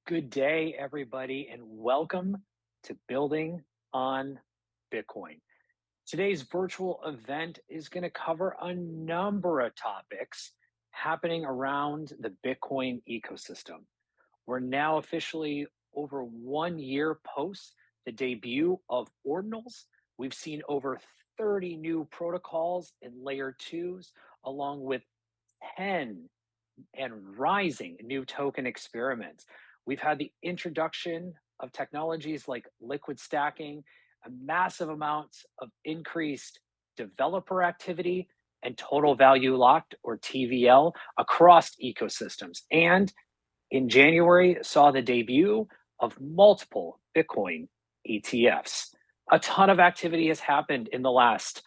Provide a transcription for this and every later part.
Good day, everybody, and welcome to Building on Bitcoin. Today's virtual event is going to cover a number of topics happening around the Bitcoin ecosystem. We're now officially over 1 year post the debut of Ordinals. We've seen over 30 new protocols in layer twos, along with 10 and rising new token experiments. We've had the introduction of technologies like liquid stacking, a massive amounts of increased developer activity, and total value locked, or TVL, across ecosystems. And in January, saw the debut of multiple Bitcoin ETFs. A ton of activity has happened in the last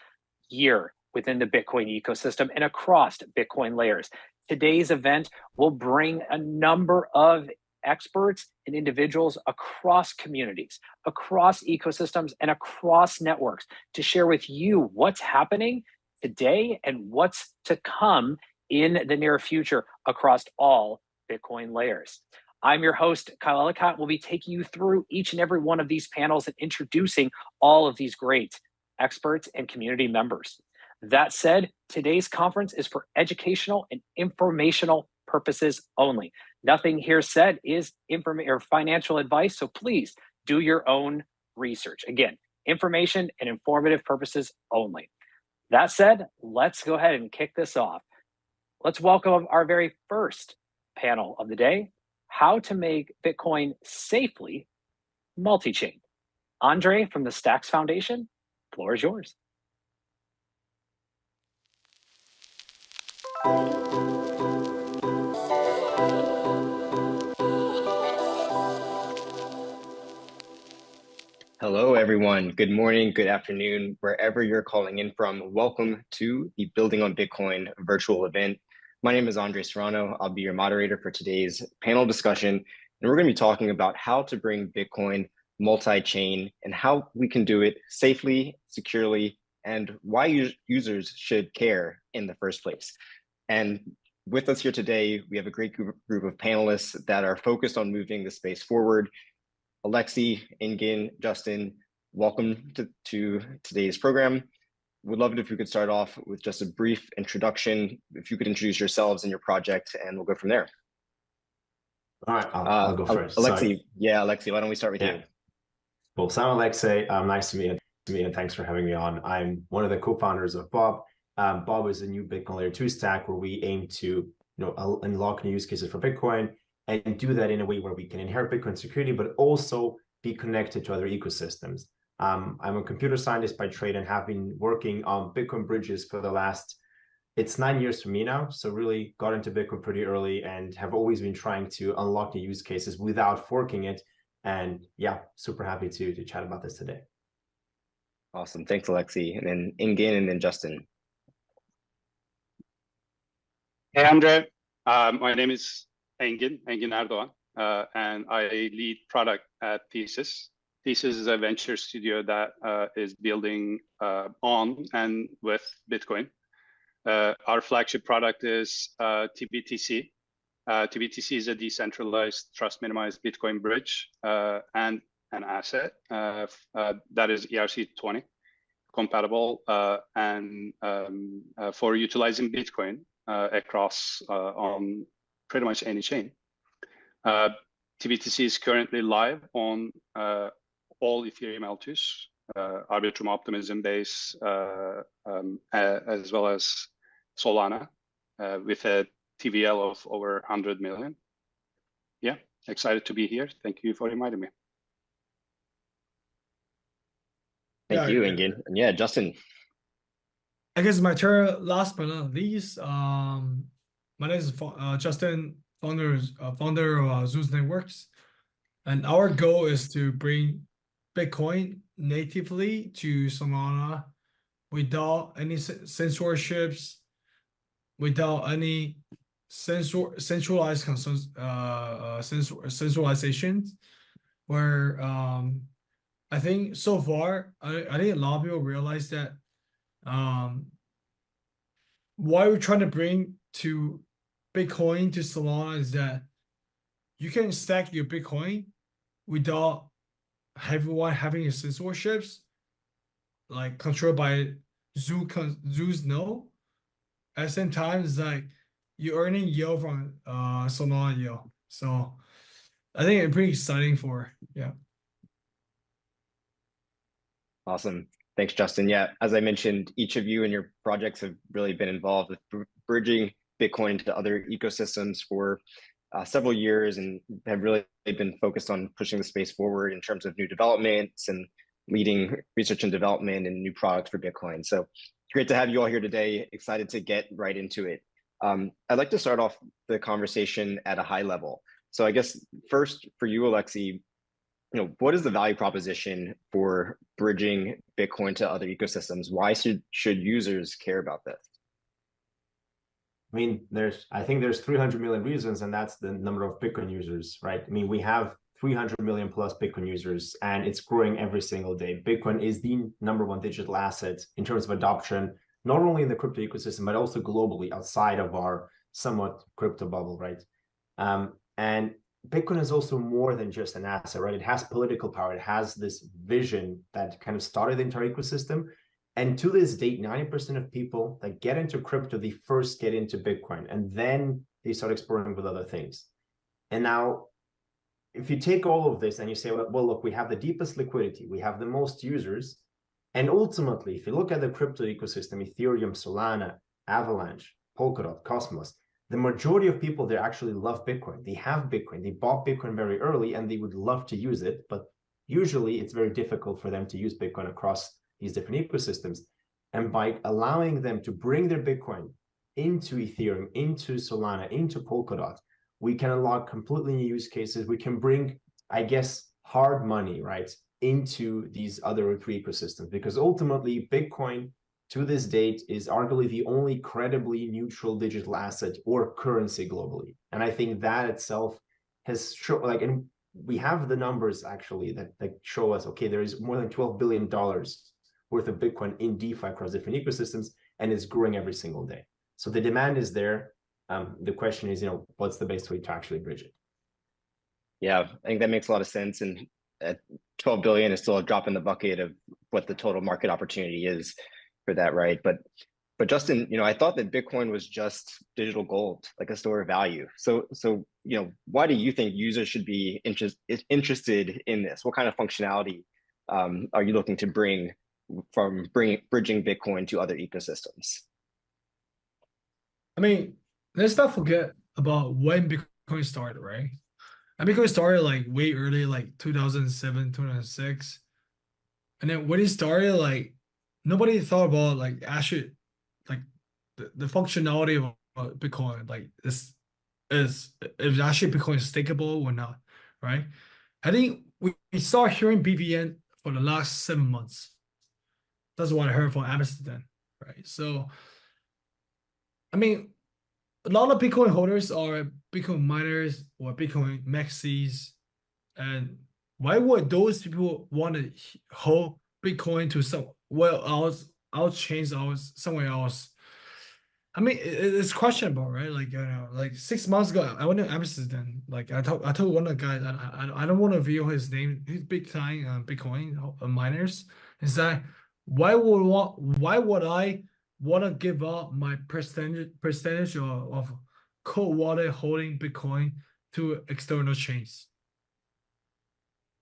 year within the Bitcoin ecosystem and across Bitcoin layers. Today's event will bring a number of experts and individuals across communities, across ecosystems, and across networks to share with you what's happening today and what's to come in the near future across all Bitcoin layers. I'm your host, Kyle Ellicott. We'll be taking you through each and every one of these panels and introducing all of these great experts and community members. That said, today's conference is for educational and informational purposes only. Nothing here said is financial advice, so please do your own research. Again, information and informative purposes only. That said, let's go ahead and kick this off. Let's welcome our very first panel of the day, how to make Bitcoin safely multi-chain. Andre from the Stacks Foundation, floor is yours. Hello, everyone. Good morning, good afternoon, wherever you're calling in from. Welcome to the Building on Bitcoin virtual event. My name is Andre Serrano. I'll be your moderator for today's panel discussion. And we're going to be talking about how to bring Bitcoin multi-chain and how we can do it safely, securely, and why users should care in the first place. And with us here today, we have a great group of panelists that are focused on moving the space forward. Alexei, Engin, Justin, welcome to today's program. Would love it if you could start off with just a brief introduction. If you could introduce yourselves and your project, and we'll go from there. All right, I'll go first. Alexei, Alexei, why don't we start with you? Well, so I'm Alexei. Nice to meet you, and thanks for having me on. I'm one of the co-founders of Bob. Bob is a new Bitcoin Layer 2 stack where we aim to unlock new use cases for Bitcoin and do that in a way where we can inherit Bitcoin security, but also be connected to other ecosystems. I'm a computer scientist by trade and have been working on Bitcoin bridges for the last, it's 9 years for me now. So really got into Bitcoin pretty early and have always been trying to unlock new use cases without forking it. And yeah, super happy to chat about this today. Awesome, thanks Alexei. And then Engin and then Justin. Hey Andre, my name is Engin Erdogan, and I lead product at Thesis. Thesis is a venture studio that is building on and with Bitcoin. Our flagship product is TBTC. TBTC is a decentralized trust minimized Bitcoin bridge and an asset that is ERC20 compatible and for utilizing Bitcoin across on pretty much any chain. TBTC is currently live on all Ethereum L2s, Arbitrum Optimism base, as well as Solana, with a TVL of over 100 million. Yeah, excited to be here. Thank you for inviting me. Thank you, Engin. And yeah, Justin. I guess my turn last but not least. My name is Justin, founder of Zeus Networks. And our goal is to bring Bitcoin natively to Solana without any censorships, without any centralized centralization, where I think so far, I think a lot of people realize that why we're trying to bring to Bitcoin to Solana is that you can stack your Bitcoin without everyone having his censorships, like controlled by Zeus node. At the same time, it's like you're earning yield from Solana yield. So I think it's pretty exciting for yeah. Awesome. Thanks, Justin. Yeah, as I mentioned, each of you and your projects have really been involved with bridging Bitcoin into other ecosystems for several years and have really been focused on pushing the space forward in terms of new developments and leading research and development and new products for Bitcoin. So it's great to have you all here today. Excited to get right into it. I'd like to start off the conversation at a high level. So I guess first for you, Alexei, what is the value proposition for bridging Bitcoin to other ecosystems? Why should users care about this? I mean, I think there's 300 million reasons, and that's the number of Bitcoin users, right? I mean, we have 300 million plus Bitcoin users, and it's growing every single day. Bitcoin is the #1 digital asset in terms of adoption, not only in the crypto ecosystem, but also globally outside of our somewhat crypto bubble, right? And Bitcoin is also more than just an asset, right? It has political power. It has this vision that kind of started the entire ecosystem. And to this date, 90% of people that get into crypto, they first get into Bitcoin, and then they start exploring with other things. And now, if you take all of this and you say, well, look, we have the deepest liquidity, we have the most users. And ultimately, if you look at the crypto ecosystem, Ethereum, Solana, Avalanche, Polkadot, Cosmos, the majority of people there actually love Bitcoin. They have Bitcoin. They bought Bitcoin very early and they would love to use it, but usually it's very difficult for them to use Bitcoin across these different ecosystems. And by allowing them to bring their Bitcoin into Ethereum, into Solana, into Polkadot, we can unlock completely new use cases. We can bring, I guess, hard money, right, into these other 3 ecosystems, because ultimately Bitcoin to this date is arguably the only credibly neutral digital asset or currency globally. And I think that itself has shown, like, and we have the numbers actually that show us, okay, there is more than $12 billion worth of Bitcoin in DeFi across different ecosystems, and it's growing every single day. So the demand is there. The question is, what's the best way to actually bridge it? Yeah, I think that makes a lot of sense. And at 12 billion is still a drop in the bucket of what the total market opportunity is for that, right? But Justin, I thought that Bitcoin was just digital gold, like a store of value. So why do you think users should be interested in this? What kind of functionality are you looking to bring from bridging Bitcoin to other ecosystems? I mean, let's not forget about when Bitcoin started, right? And Bitcoin started like way early, like 2007, 2006. And then when it started, like nobody thought about like actually like the functionality of Bitcoin, like is actually Bitcoin stakeable or not, right? I think we start hearing BVN for the last 7 months. That's what I heard from Amsterdam, right? So, I mean, a lot of Bitcoin holders are Bitcoin miners or Bitcoin maxis, and why would those people want to hold Bitcoin to I'll change somewhere else? I mean, it's questionable, right? Like, like 6 months ago, I went to Amsterdam. Like, I told one of the guys, I don't want to reveal his name. He's big time Bitcoin miners. Is that why would I want to give up my percentage of cold wallet holding Bitcoin to external chains?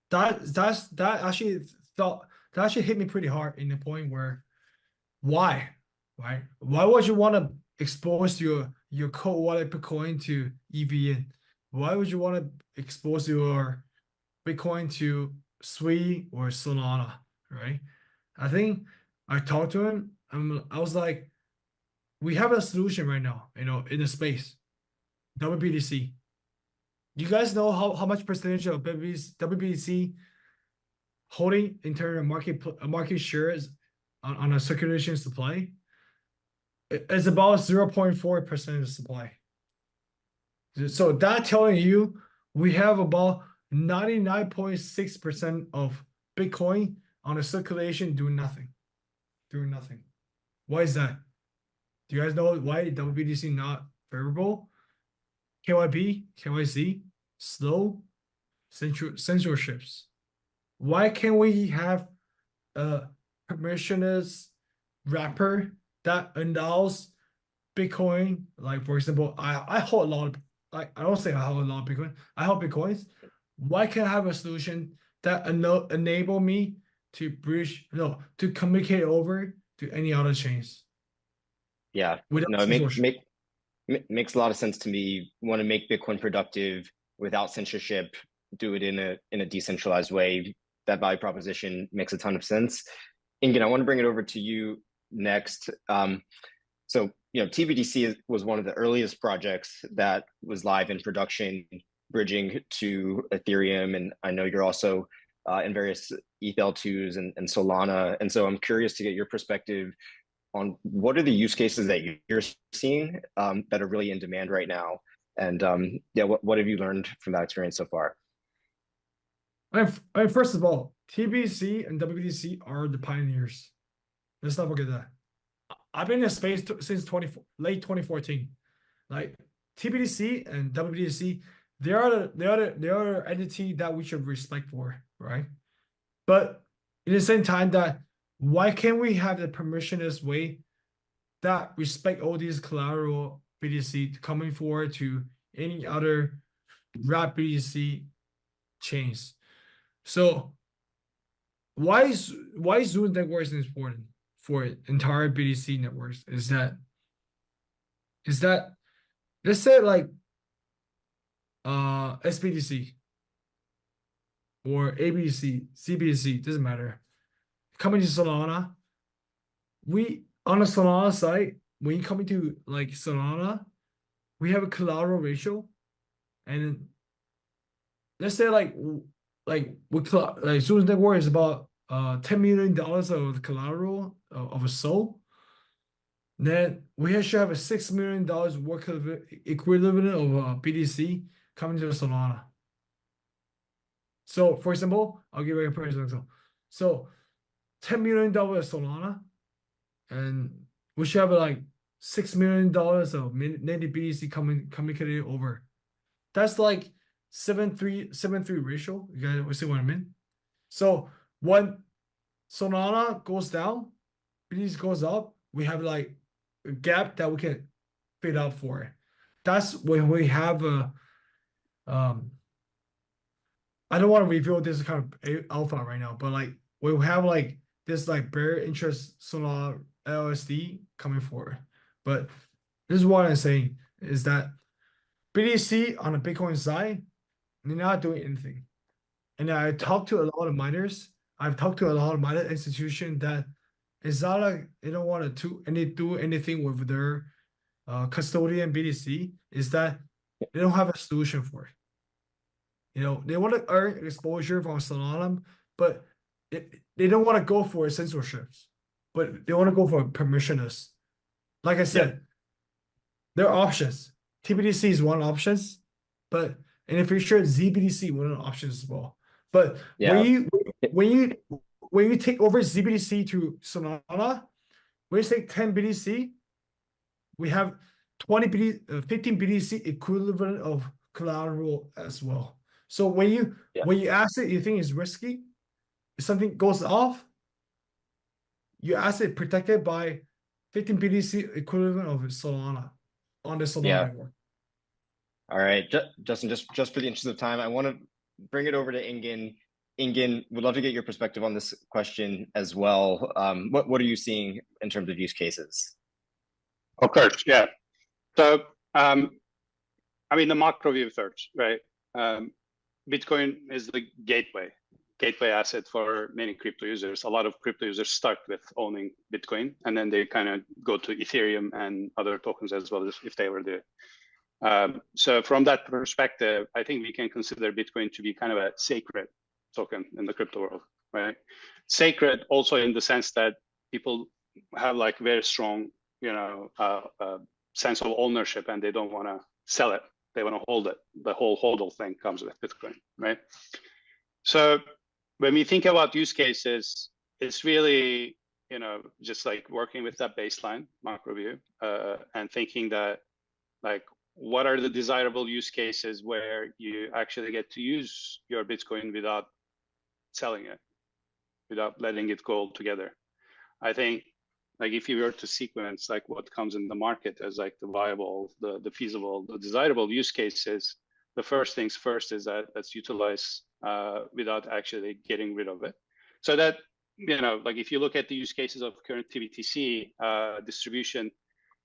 That actually hit me pretty hard in the point where why? Right? Why would you want to expose your cold wallet Bitcoin to EVN? Why would you want to expose your Bitcoin to Sui or Solana? Right? I think I talked to him. I was like, we have a solution right now, in the space. WBTC. You guys know how much percentage of WBTC holding in terms of market shares on a circulation supply? It's about 0.4% of supply. So that telling you we have about 99.6% of Bitcoin on a circulation doing nothing. Why is that? Do you guys know why WBTC not favorable? KYB, KYC, slow censorships? Why can't we have a permissionless wrapper that allows Bitcoin? Like for example, I hold a lot of, like I don't say I hold a lot of Bitcoin. I hold Bitcoins. Why can't I have a solution that enable me to to communicate over to any other chains Yeah, without no, censorship? makes a lot of sense to me. Want to make Bitcoin productive without censorship, do it in a decentralized way. That value proposition makes a ton of sense. Engin, I want to bring it over to you next. So, TBDC was one of the earliest projects that was live in production, bridging to Ethereum, and I know you're also in various ETH L2s and Solana. And so I'm curious to get your perspective on what are the use cases that you're seeing that are really in demand right now, and what have you learned from that experience so far? First of all, TBC and WBTC are the pioneers. Let's not forget that. I've been in the space since late 2014. Like TBDC and WBTC, they are the entity that we should respect for, right? But in the same time, that why can't we have the permissionless way that respect all these collateral BTC coming forward to any other wrap BTC chains? So why Zeus network is important for entire BTC networks is that let's say like SBTC or ABTC, CBTC, doesn't matter. Coming to Solana, we on the Solana side, when you come into like Solana, we have a collateral ratio, and let's say like Zeus network is about $10 million of collateral of a SOL. Then we should have a $6 million worth of equivalent of BTC coming to Solana. So, for example, I'll give you a perfect example. So, $10 million Solana, and we should have like $6 million of native BTC communicated over. That's like 7:3 ratio. You guys see what I mean? So when Solana goes down, BTC goes up, we have like a gap that we can fit up for. That's when we have a I don't want to reveal this kind of alpha right now, but like we have like this like bear interest Solana LSD coming forward. But this is what I'm saying is that BTC on the Bitcoin side, they're not doing anything. And I talked to a lot of miners. I've talked to a lot of miner institutions that it's not like they don't want to do anything with their custodian BTC. Is that they don't have a solution for it. They want to earn exposure from Solana, but they don't want to go for censorships, but they want to go for permissionless. Like I said, there are options. TBDC is one option, but in the future, ZBDC one of the options as well. But when you take over ZBDC to Solana, when you take 10 BTC, we have 15 BTC equivalent of collateral as well. So when you asset you think is risky, if something goes off, your asset protected by 15 BTC equivalent of Solana on the Solana network. All right, Justin, just for the interest of time, I want to bring it over to Engin. Engin, would love to get your perspective on this question as well. What are you seeing in terms of use cases? Of course, yeah. So, the macro view first, right? Bitcoin is the gateway asset for many crypto users. A lot of crypto users start with owning Bitcoin, and then they kind of go to Ethereum and other tokens as well, if they were there. So from that perspective, I think we can consider Bitcoin to be kind of a sacred token in the crypto world, right? Sacred also in the sense that people have like very strong, sense of ownership, and they don't want to sell it. They want to hold it. The whole hodl thing comes with Bitcoin, right? So when we think about use cases, it's really, just like working with that baseline macro view and thinking that like what are the desirable use cases where you actually get to use your Bitcoin without selling it, without letting it go altogether. I think, like, if you were to sequence like what comes in the market as like the viable, the feasible, the desirable use cases, the first things first is that let's utilize without actually getting rid of it. So that, you know, like if you look at the use cases of current TBTC distribution,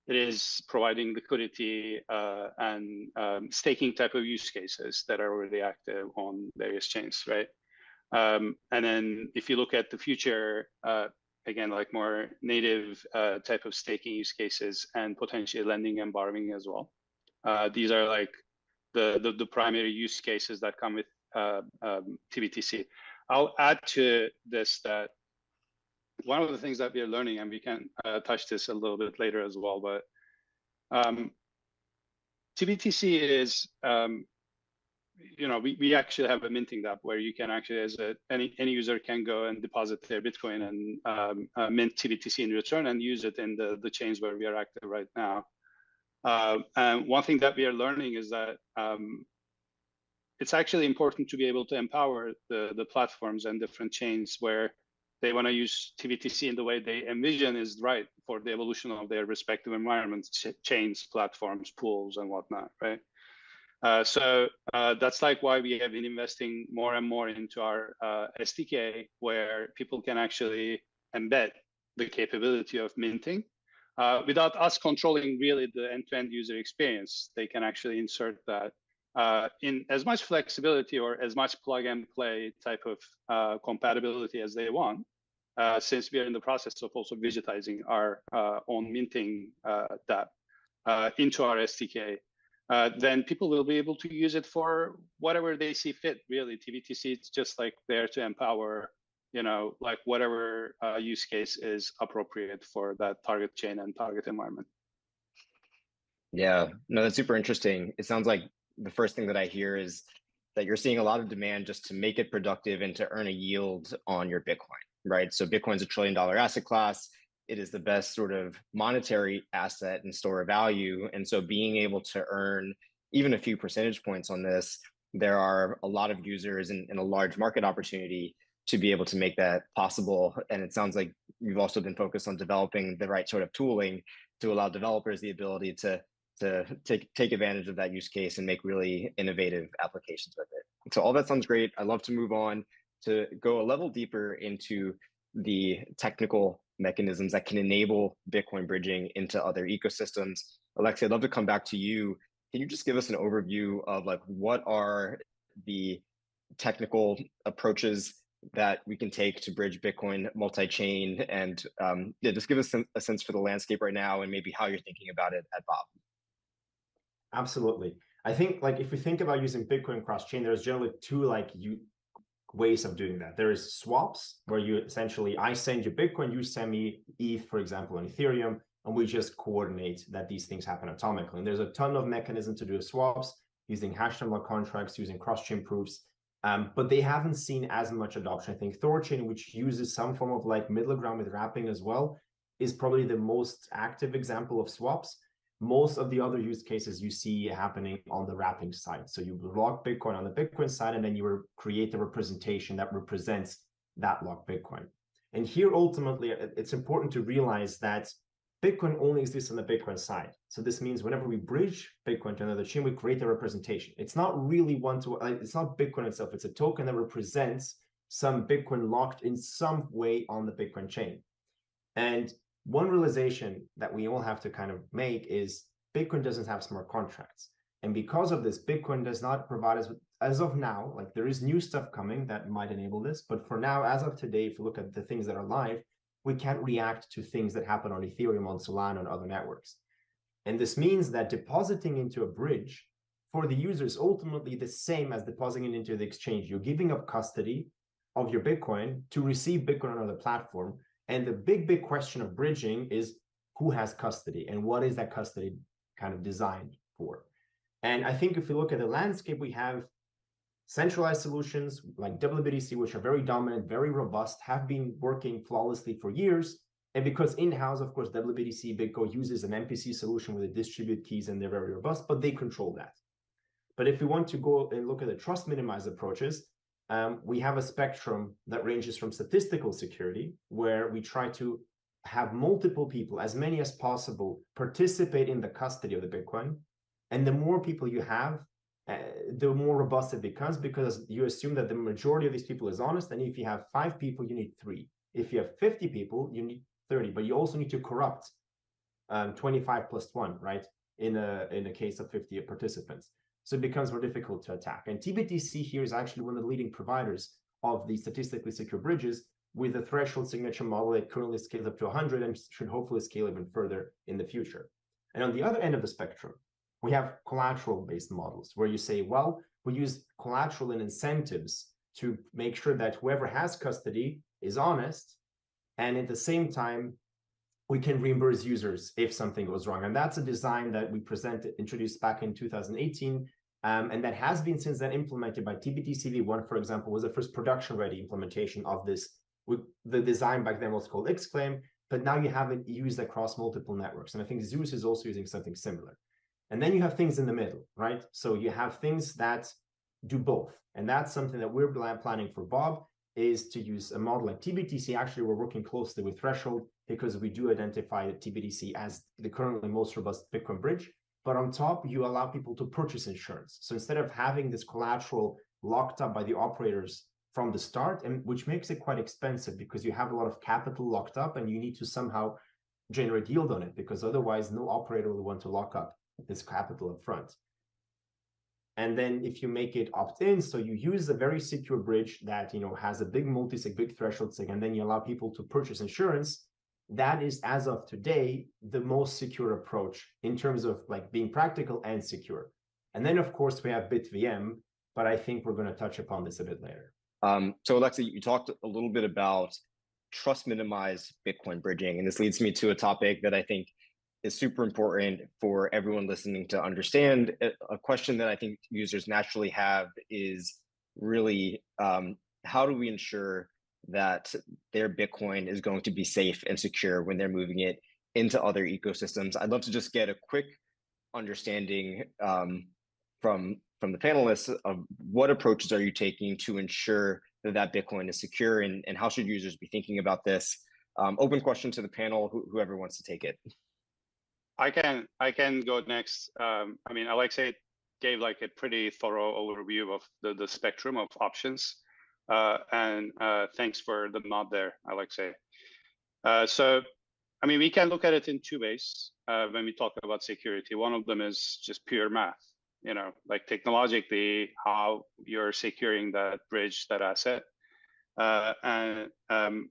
it is providing liquidity and staking type of use cases that are already active on various chains, right? And then if you look at the future, again, like more native type of staking use cases and potentially lending and borrowing as well. These are like the primary use cases that come with TBTC. I'll add to this that one of the things that we are learning, and we can touch this a little bit later as well, but TBTC is, you know, we actually have a minting app where you can actually, as any user can go and deposit their Bitcoin and mint TBTC in return and use it in the chains where we are active right now. And one thing that we are learning is that it's actually important to be able to empower the platforms and different chains where they want to use TBTC in the way they envision is right for the evolution of their respective environments, chains, platforms, pools, and whatnot, right? So that's like why we have been investing more and more into our SDK, where people can actually embed the capability of minting without us controlling really the end-to-end user experience. They can actually insert that in as much flexibility or as much plug and play type of compatibility as they want, since we are in the process of also digitizing our own minting that into our SDK. Then people will be able to use it for whatever they see fit, really. TBTC, it's just like there to empower, you know, like whatever use case is appropriate for that target chain and target environment. Yeah, no, that's super interesting. It sounds like the first thing that I hear is that you're seeing a lot of demand just to make it productive and to earn a yield on your Bitcoin, right? So Bitcoin's $1 trillion asset class. It is the best sort of monetary asset and store of value. And so being able to earn even a few percentage points on this, there are a lot of users and a large market opportunity to be able to make that possible. And it sounds like you've also been focused on developing the right sort of tooling to allow developers the ability to take advantage of that use case and make really innovative applications with it. So all that sounds great. I'd love to move on to go a level deeper into the technical mechanisms that can enable Bitcoin bridging into other ecosystems. Alexei, I'd love to come back to you. Can you just give us an overview of like what are the technical approaches that we can take to bridge Bitcoin multi-chain, and yeah, just give us a sense for the landscape right now and maybe how you're thinking about it at Bob. Absolutely. I think like if we think about using Bitcoin cross-chain, there's generally two ways of doing that. There is swaps, where you essentially, I send you Bitcoin, you send me ETH, for example, on Ethereum, and we just coordinate that these things happen atomically. And there's a ton of mechanisms to do swaps using hash symbol contracts, using cross-chain proofs, but they haven't seen as much adoption. I think Thorchain, which uses some form of like middle ground with wrapping as well, is probably the most active example of swaps. Most of the other use cases you see happening on the wrapping side. So you lock Bitcoin on the Bitcoin side, and then you create a representation that represents that locked Bitcoin. And here, ultimately, it's important to realize that Bitcoin only exists on the Bitcoin side. So this means whenever we bridge Bitcoin to another chain, we create a representation. It's not really it's not Bitcoin itself. It's a token that represents some Bitcoin locked in some way on the Bitcoin chain. And one realization that we all have to kind of make is Bitcoin doesn't have smart contracts. And because of this, Bitcoin does not provide us with, as of now, like there is new stuff coming that might enable this. But for now, as of today, if you look at the things that are live, we can't react to things that happen on Ethereum, on Solana, and other networks. And this means that depositing into a bridge for the user is ultimately the same as depositing into the exchange. You're giving up custody of your Bitcoin to receive Bitcoin on another platform. And the big question of bridging is who has custody and what is that custody kind of designed for? And I think if you look at the landscape, we have centralized solutions like WBTC, which are very dominant, very robust, have been working flawlessly for years. And because in-house, of course, WBTC BitGo uses an MPC solution with a distributed keys and they're very robust, but they control that. But if we want to go and look at the trust minimized approaches, we have a spectrum that ranges from statistical security, where we try to have multiple people, as many as possible, participate in the custody of the Bitcoin. And the more people you have, the more robust it becomes, because you assume that the majority of these people is honest. And if you have 5 people, you need 3. If you have 50 people, you need 30. But you also need to corrupt 25 plus 1, right? In a case of 50 participants. So it becomes more difficult to attack. And TBTC here is actually one of the leading providers of the statistically secure bridges, with a threshold signature model that currently scales up to 100 and should hopefully scale even further in the future. And on the other end of the spectrum, we have collateral-based models, where you say, well, we use collateral and incentives to make sure that whoever has custody is honest, and at the same time, we can reimburse users if something goes wrong. And that's a design that we introduced back in 2018, and that has been since then implemented by TBTC V1, for example, was the first production-ready implementation of this. The design back then was called Xclaim, but now you have it used across multiple networks. And I think Zeus is also using something similar. And then you have things in the middle, right? So you have things that do both. And that's something that we're planning for Bob, is to use a model like TBTC. Actually, we're working closely with Threshold, because we do identify TBTC as the currently most robust Bitcoin bridge. But on top, you allow people to purchase insurance. So instead of having this collateral locked up by the operators from the start, and which makes it quite expensive, because you have a lot of capital locked up and you need to somehow generate yield on it, because otherwise no operator will want to lock up this capital up front. And then if you make it opt-in, so you use a very secure bridge that, you know, has a big multi-sig, big threshold sig, and then you allow people to purchase insurance, that is, as of today, the most secure approach in terms of like being practical and secure. And then, of course, we have BitVM, but I think we're going to touch upon this a bit later. So Alexei, you talked a little bit about trust minimized Bitcoin bridging, and this leads me to a topic that I think is super important for everyone listening to understand. A question that I think users naturally have is really, how do we ensure that their Bitcoin is going to be safe and secure when they're moving it into other ecosystems? I'd love to just get a quick understanding from the panelists of what approaches are you taking to ensure that Bitcoin is secure, and how should users be thinking about this? Open question to the panel, whoever wants to take it. I can go next. I mean, Alexei gave like a pretty thorough overview of the spectrum of options. And thanks for the nod there, Alexei. So, I mean, we can look at it in 2 ways when we talk about security. One of them is just pure math, you know, like technologically, how you're securing that bridge, that asset. And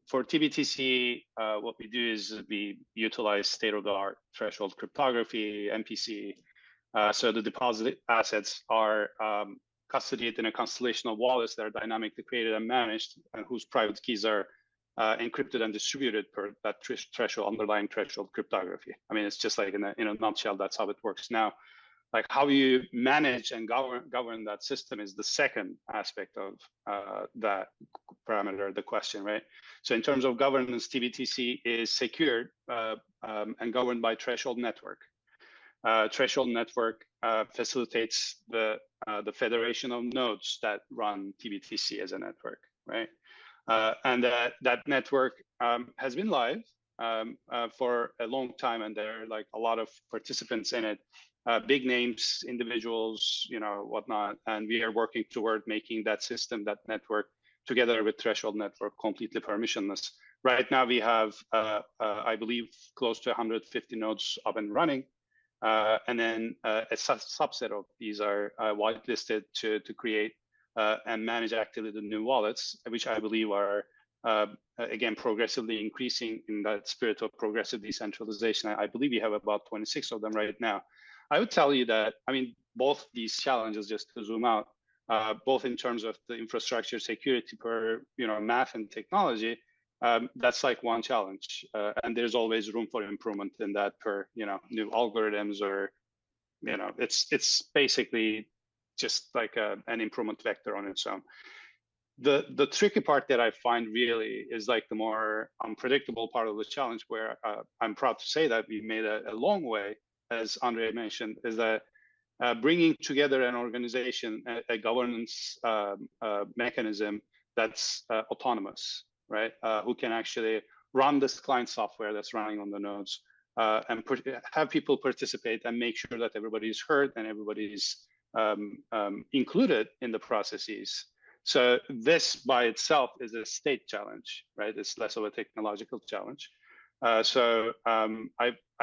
for TBTC, what we do is we utilize state-of-the-art threshold cryptography, MPC. So the deposit assets are custodied in a constellation of wallets that are dynamically created and managed, and whose private keys are encrypted and distributed per that underlying threshold cryptography. I mean, it's just like in a nutshell, that's how it works. Now, like how you manage and govern that system is the second aspect of that parameter, the question, right? So in terms of governance, TBTC is secured and governed by Threshold Network. Threshold Network facilitates the federation of nodes that run TBTC as a network, right? And that network has been live for a long time, and there are like a lot of participants in it. Big names, individuals, you know, whatnot. And we are working toward making that system, that network, together with Threshold Network, completely permissionless. Right now, we have, I believe, close to 150 nodes up and running. And then a subset of these are whitelisted to create and manage actively the new wallets, which I believe are, again, progressively increasing in that spirit of progressive decentralization. I believe we have about 26 of them right now. I would tell you that, I mean, both these challenges, just to zoom out, both in terms of the infrastructure security per, you know, math and technology, that's like one challenge. And there's always room for improvement in that per, you know, new algorithms or, you know, it's basically just like an improvement vector on its own. The tricky part that I find really is like the more unpredictable part of the challenge, where I'm proud to say that we made a long way, as Andre mentioned, is that bringing together an organization, a governance mechanism that's autonomous, right? Who can actually run this client software that's running on the nodes, and have people participate and make sure that everybody is heard and everybody is included in the processes. So this by itself is a state challenge, right? It's less of a technological challenge. I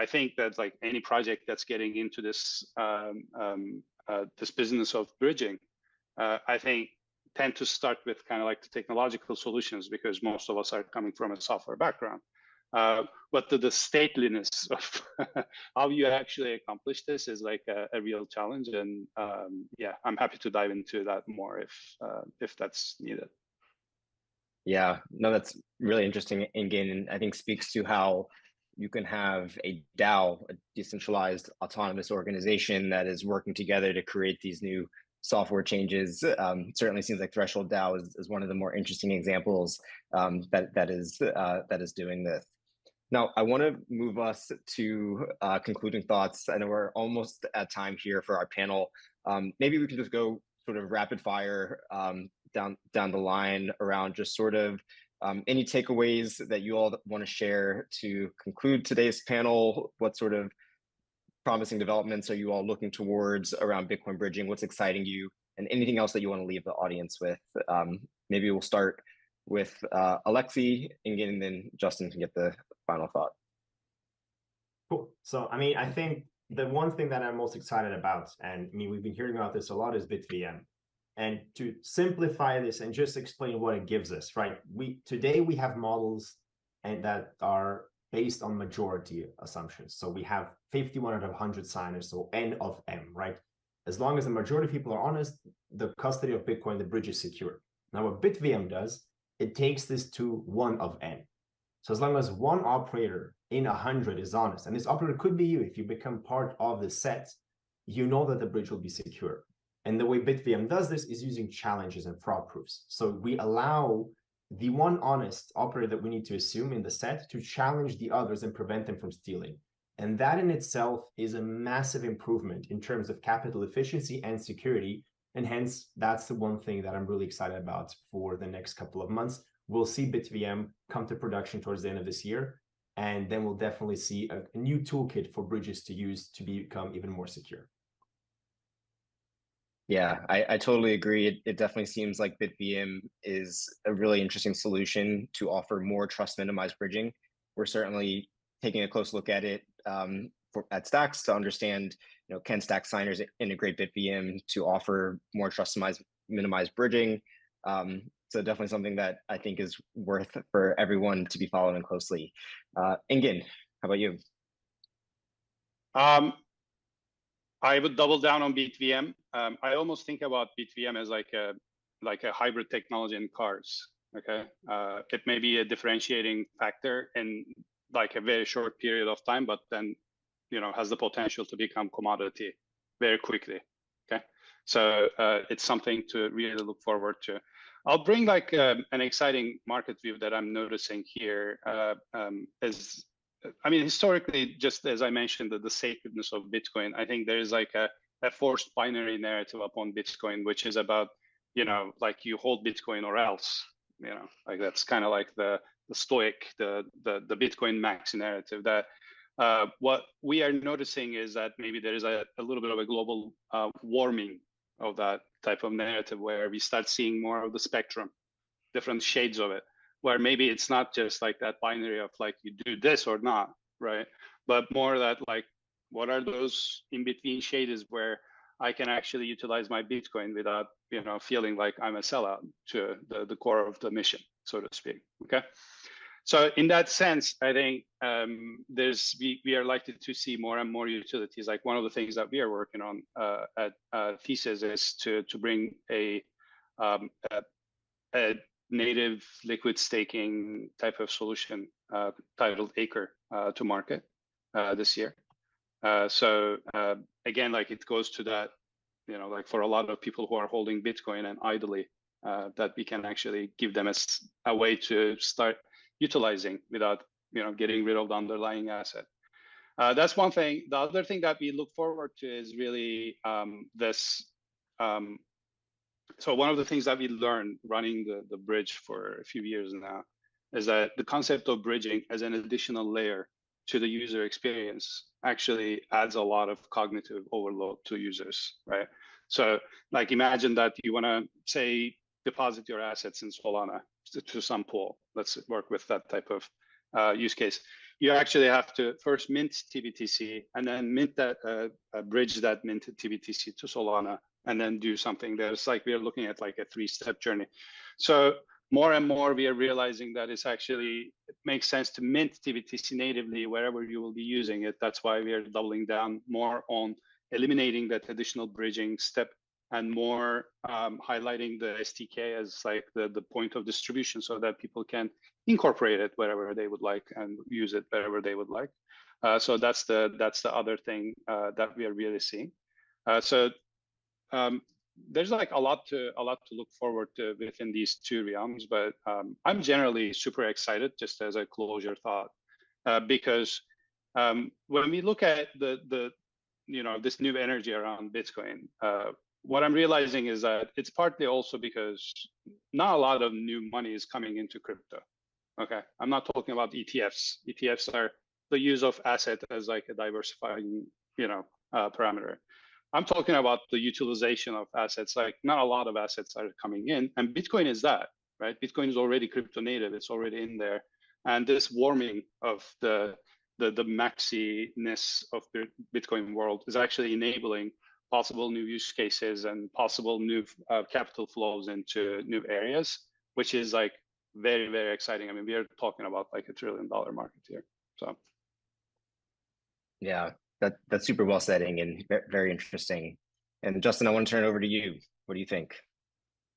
think that like any project that's getting into this this business of bridging, I think tend to start with kind of like the technological solutions, because most of us are coming from a software background. But the stateliness of how you actually accomplish this is like a real challenge, and yeah, I'm happy to dive into that more if that's needed. Yeah, no, that's really interesting, Engin, and I think speaks to how you can have a DAO, a decentralized autonomous organization that is working together to create these new software changes. Certainly seems like Threshold DAO is one of the more interesting examples that is doing this. Now, I want to move us to concluding thoughts. I know we're almost at time here for our panel. Maybe we can just go sort of rapid fire down the line around just sort of any takeaways that you all want to share to conclude today's panel. What sort of promising developments are you all looking towards around Bitcoin bridging? What's exciting you? And anything else that you want to leave the audience with? Maybe we'll start with Alexei, Engin, and then Justin can get the final thought. Cool. So, I mean, I think the one thing that I'm most excited about, and I mean, we've been hearing about this a lot, is BitVM. And to simplify this and just explain what it gives us, right? Today we have models and that are based on majority assumptions. So we have 51 out of 100 signers, so N of M, right? As long as the majority of people are honest, the custody of Bitcoin, the bridge is secure. Now what BitVM does, it takes this to 1 of N. So as long as one operator in 100 is honest, and this operator could be you, if you become part of the set, you know that the bridge will be secure. And the way BitVM does this is using challenges and fraud proofs. So we allow the one honest operator that we need to assume in the set to challenge the others and prevent them from stealing. And that in itself is a massive improvement in terms of capital efficiency and security. And hence, that's the one thing that I'm really excited about for the next couple of months. We'll see BitVM come to production towards the end of this year, and then we'll definitely see a new toolkit for bridges to use to become even more secure. Yeah, I totally agree. It definitely seems like BitVM is a really interesting solution to offer more trust minimized bridging. We're certainly taking a close look at it at Stacks to understand, can Stack signers integrate BitVM to offer more trust minimized bridging? So definitely something that I think is worth for everyone to be following closely. Engin, how about you? I would double down on BitVM. I almost think about BitVM as like a hybrid technology in cars. Okay, it may be a differentiating factor in like a very short period of time, but then has the potential to become commodity very quickly. Okay, so it's something to really look forward to. I'll bring like an exciting market view that I'm noticing here. I mean, historically, just as I mentioned, the sacredness of Bitcoin, I think there is like a forced binary narrative upon Bitcoin, which is about, like you hold Bitcoin or else, like that's kind of like the stoic, the Bitcoin max narrative. That what we are noticing is that maybe there is a little bit of a global warming of that type of narrative, where we start seeing more of the spectrum, different shades of it, where maybe it's not just like that binary of like you do this or not, right? But more that like, what are those in between shades where I can actually utilize my Bitcoin without, feeling like I'm a sellout to the core of the mission, so to speak. Okay. So in that sense, I think we are likely to see more and more utilities. Like one of the things that we are working on at Thesis is to bring a native liquid staking type of solution titled Acre to market this year. So again, like it goes to that, like for a lot of people who are holding Bitcoin and idly that we can actually give them a way to start utilizing without getting rid of the underlying asset. That's one thing. The other thing that we look forward to is really this. So one of the things that we learned running the bridge for a few years now is that the concept of bridging as an additional layer to the user experience actually adds a lot of cognitive overload to users, right? So like imagine that you want to say deposit your assets in Solana to some pool. Let's work with that type of use case. You actually have to first mint TBTC and then mint that bridge that minted TBTC to Solana and then do something there. It's like we're looking at like a 3-step journey. So more and more we are realizing that it makes sense to mint TBTC natively wherever you will be using it. That's why we are doubling down more on eliminating that additional bridging step and more highlighting the SDK as like the point of distribution so that people can incorporate it wherever they would like and use it wherever they would like. So that's the other thing that we are really seeing. There's like a lot to look forward to within these two realms, but I'm generally super excited just as a closure thought because when we look at the this new energy around Bitcoin, what I'm realizing is that it's partly also because not a lot of new money is coming into crypto. Okay, I'm not talking about ETFs. ETFs are the use of asset as like a diversifying parameter. I'm talking about the utilization of assets. Like not a lot of assets are coming in, and Bitcoin is that, right? Bitcoin is already crypto native; it's already in there, and this warming of the maxiness of the Bitcoin world is actually enabling possible new use cases and possible new capital flows into new areas, which is like very, very exciting. I mean, we are talking about like $1 trillion market here. So, yeah. That's super well said, and very interesting. And Justin, I want to turn it over to you. What do you think?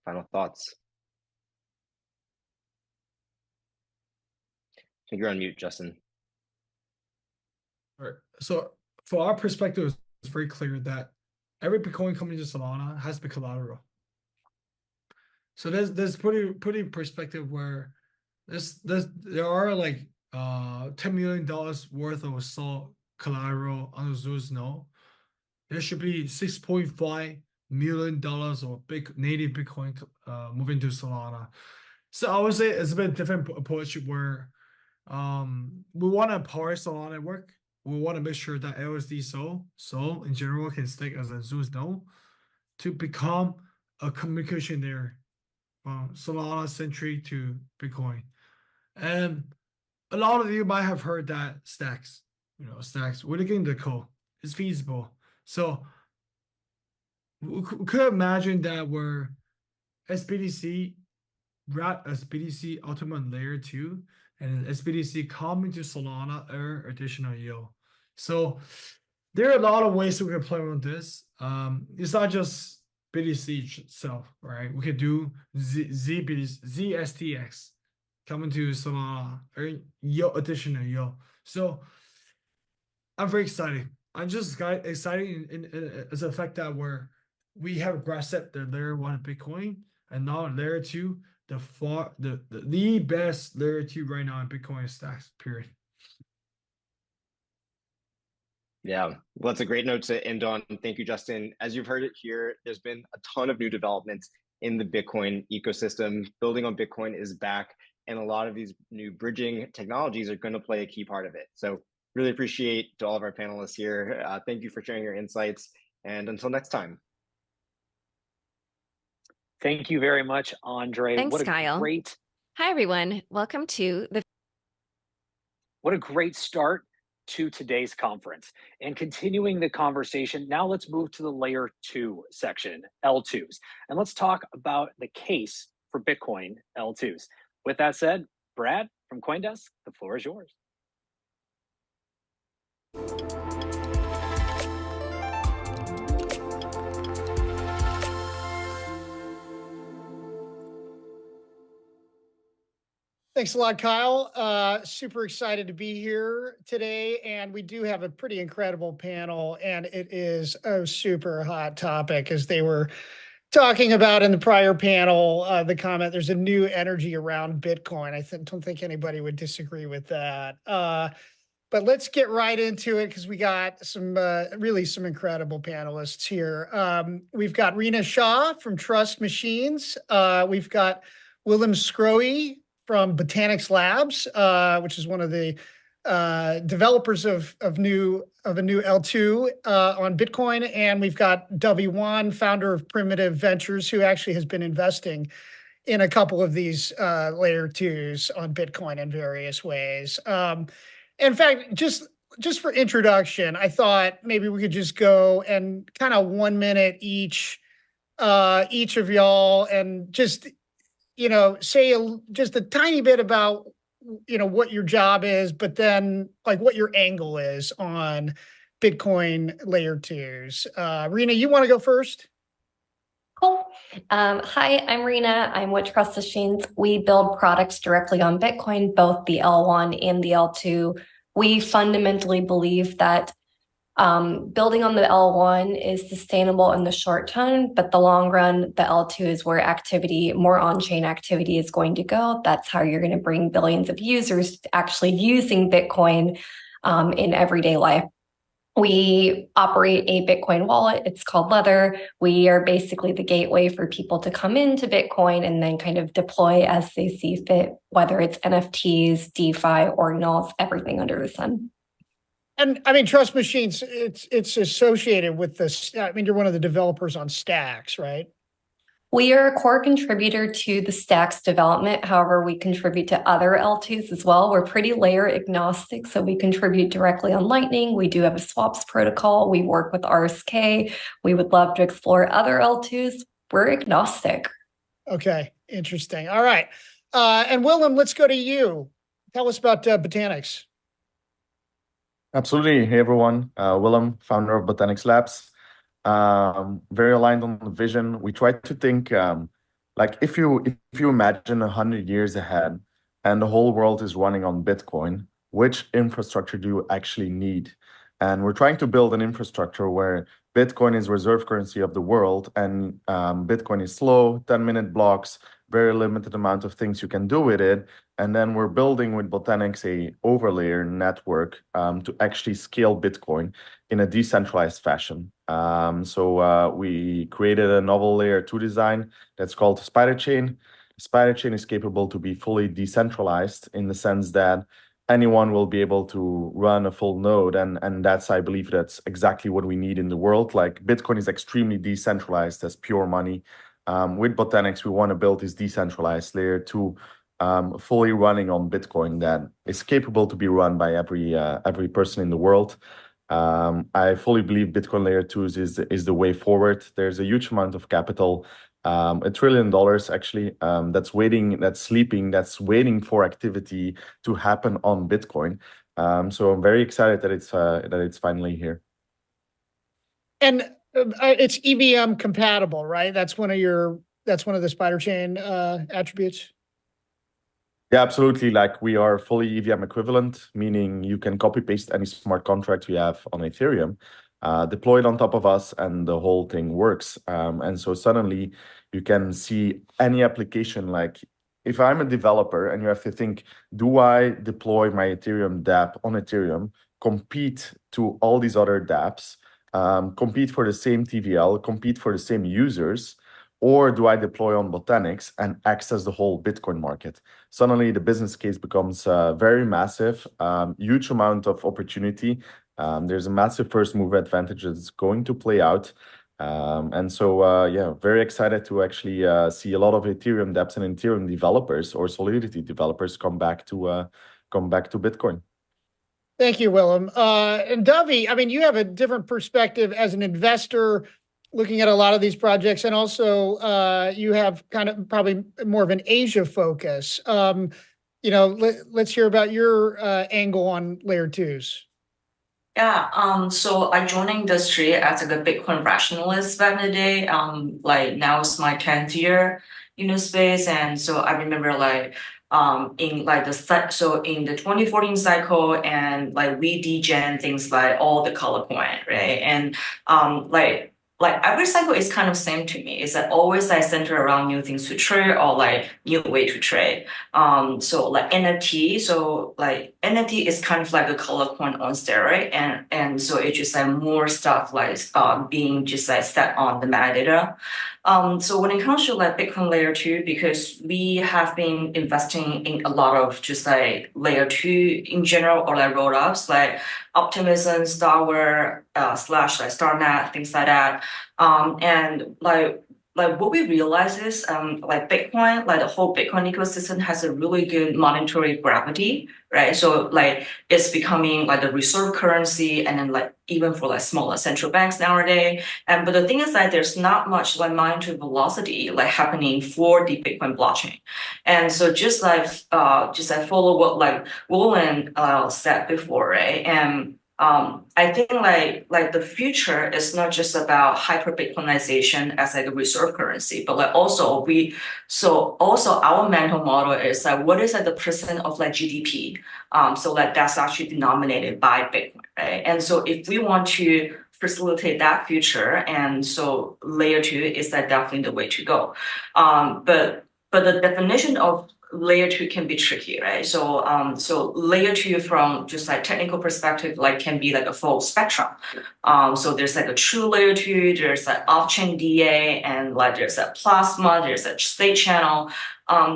Final thoughts? I think you're on mute, Justin. All right. So for our perspective, it's very clear that every Bitcoin coming to Solana has to be collateral. So there's pretty perspective where there are like $10 million worth of SOL collateral on the Zeus node. There should be $6.5 million of native Bitcoin moving to Solana. So I would say it's a bit different approach where we want to power Solana network. We want to make sure that LSD Sol in general can stake as a Zeus node to become a communication layer from Solana centric to Bitcoin. And a lot of you might have heard that stacks, we're looking into the code. It's feasible. So we could imagine that where SBDC wrap SBDC ultimate layer 2 and SBDC come into Solana earn additional yield. So there are a lot of ways we can play around this. It's not just BDC itself, right? We could do ZSTX coming to Solana earn yield additional yield. So I'm very excited. I'm just excited in as a fact that we have grasped the layer 1 of Bitcoin and now layer 2, the best layer 2 right now in Bitcoin stacks, period. Yeah, well, that's a great note to end on. Thank you, Justin. As you've heard it here, there's been a ton of new developments in the Bitcoin ecosystem. Building on Bitcoin is back, and a lot of these new bridging technologies are going to play a key part of it. So really appreciate to all of our panelists here. Thank you for sharing your insights, and until next time. Thank you very much, Andre. Thanks, Kyle. Hi, everyone. Welcome to the... What a great start to today's conference. And continuing the conversation, now let's move to the layer 2 section, L2s. And let's talk about the case for Bitcoin L2s. With that said, Brad from CoinDesk, the floor is yours. Thanks a lot, Kyle. Super excited to be here today. And we do have a pretty incredible panel, and it is a super hot topic, as they were talking about in the prior panel, the comment, there's a new energy around Bitcoin. I don't think anybody would disagree with that. But let's get right into it because we got some really some incredible panelists here. We've got Rena Shah from Trust Machines. We've got Willem Schroé from Botanix Labs, which is one of the developers of a new L2 on Bitcoin, and we've got Dovey, founder of Primitive Ventures, who actually has been investing in a couple of these layer twos on Bitcoin in various ways. In fact, just for introduction, I thought maybe we could just go and kind of 1 minute each of y'all, and just say just a tiny bit about what your job is, but then like what your angle is on Bitcoin layer twos. Rena, you want to go first? Cool. Hi, I'm Rena. I'm with Trust Machines. We build products directly on Bitcoin, both the L1 and the L2. We fundamentally believe that building on the L1 is sustainable in the short term, but the long run, the L2 is where more on-chain activity is going to go. That's how you're going to bring billions of users actually using Bitcoin in everyday life. We operate a Bitcoin wallet. It's called Leather. We are basically the gateway for people to come into Bitcoin and then kind of deploy as they see fit, whether it's NFTs, DeFi, Ordinals, everything under the sun. And I mean, Trust Machines, it's associated with this. I mean, you're one of the developers on Stacks, right? We are a core contributor to the Stacks development. However, we contribute to other L2s as well. We're pretty layer agnostic, so we contribute directly on Lightning. We do have a swaps protocol. We work with RSK. We would love to explore other L2s. We're agnostic. Okay, interesting. All right. And Willem, let's go to you. Tell us about Botanix. Absolutely. Hey, everyone. Willem, founder of Botanix Labs. Very aligned on the vision. We try to think like if you imagine 100 years ahead and the whole world is running on Bitcoin, which infrastructure do you actually need? And we're trying to build an infrastructure where Bitcoin is reserve currency of the world, and Bitcoin is slow, 10-minute blocks, very limited amount of things you can do with it. And then we're building with Botanix a overlayer network to actually scale Bitcoin in a decentralized fashion. So we created a novel layer 2 design that's called Spider Chain. Spider Chain is capable to be fully decentralized in the sense that anyone will be able to run a full node. And that's, I believe, that's exactly what we need in the world. Like Bitcoin is extremely decentralized as pure money. With Botanix, we want to build this decentralized layer 2 fully running on Bitcoin that is capable to be run by every person in the world. I fully believe Bitcoin layer 2s is the way forward. There's a huge amount of capital, $1 trillion actually, that's waiting for activity to happen on Bitcoin. So I'm very excited that it's finally here. And it's EVM compatible, right? That's one of the Spider Chain attributes. Yeah, absolutely. Like we are fully EVM equivalent, meaning you can copy paste any smart contract we have on Ethereum, deploy it on top of us, and the whole thing works. And so suddenly you can see any application. Like if I'm a developer and you have to think, do I deploy my Ethereum dApp on Ethereum, compete to all these other dApps, compete for the same TVL, compete for the same users, or do I deploy on Botanix and access the whole Bitcoin market? Suddenly the business case becomes very massive, huge amount of opportunity. There's a massive first mover advantage that's going to play out. And so, yeah, very excited to actually see a lot of Ethereum dApps and Ethereum developers or Solidity developers come back to Bitcoin. Thank you, Willem. And Dovey, I mean, you have a different perspective as an investor looking at a lot of these projects, and also you have kind of probably more of an Asia focus. Let's hear about your angle on layer 2s. Yeah, so I joined the industry as a Bitcoin rationalist back in the day. Like now it's my 10th year in the space, and so I remember in the 2014 cycle, and like we degen things like all the color coin, right? And like every cycle is kind of same to me. It's like always like center around new things to trade or like new way to trade. So like NFT, so like NFT is kind of like a color coin on steroid, and so it's just like more stuff like being just like set on the metadata. So when it comes to like Bitcoin layer 2, because we have been investing in a lot of just like layer 2 in general, or like rollups like Optimism, Starware, slash like StarNet, things like that. And like what we realize is like Bitcoin, like the whole Bitcoin ecosystem has a really good monetary gravity, right? So like it's becoming like the reserve currency, and then like even for like smaller central banks nowadays. And but the thing is that there's not much like monetary velocity like happening for the Bitcoin blockchain. And so just like follow what like Willem said before, right? And I think like the future is not just about hyper Bitcoinization as like a reserve currency, but like also our mental model is like what is like the percent of like GDP, so like that's actually denominated by Bitcoin, right? And so if we want to facilitate that future, and so layer 2 is like definitely the way to go. But the definition of layer 2 can be tricky, right? So so layer 2 from just like technical perspective, like can be like a full spectrum. So there's like a true layer 2, there's like off-chain DA, and like there's a plasma, there's a state channel.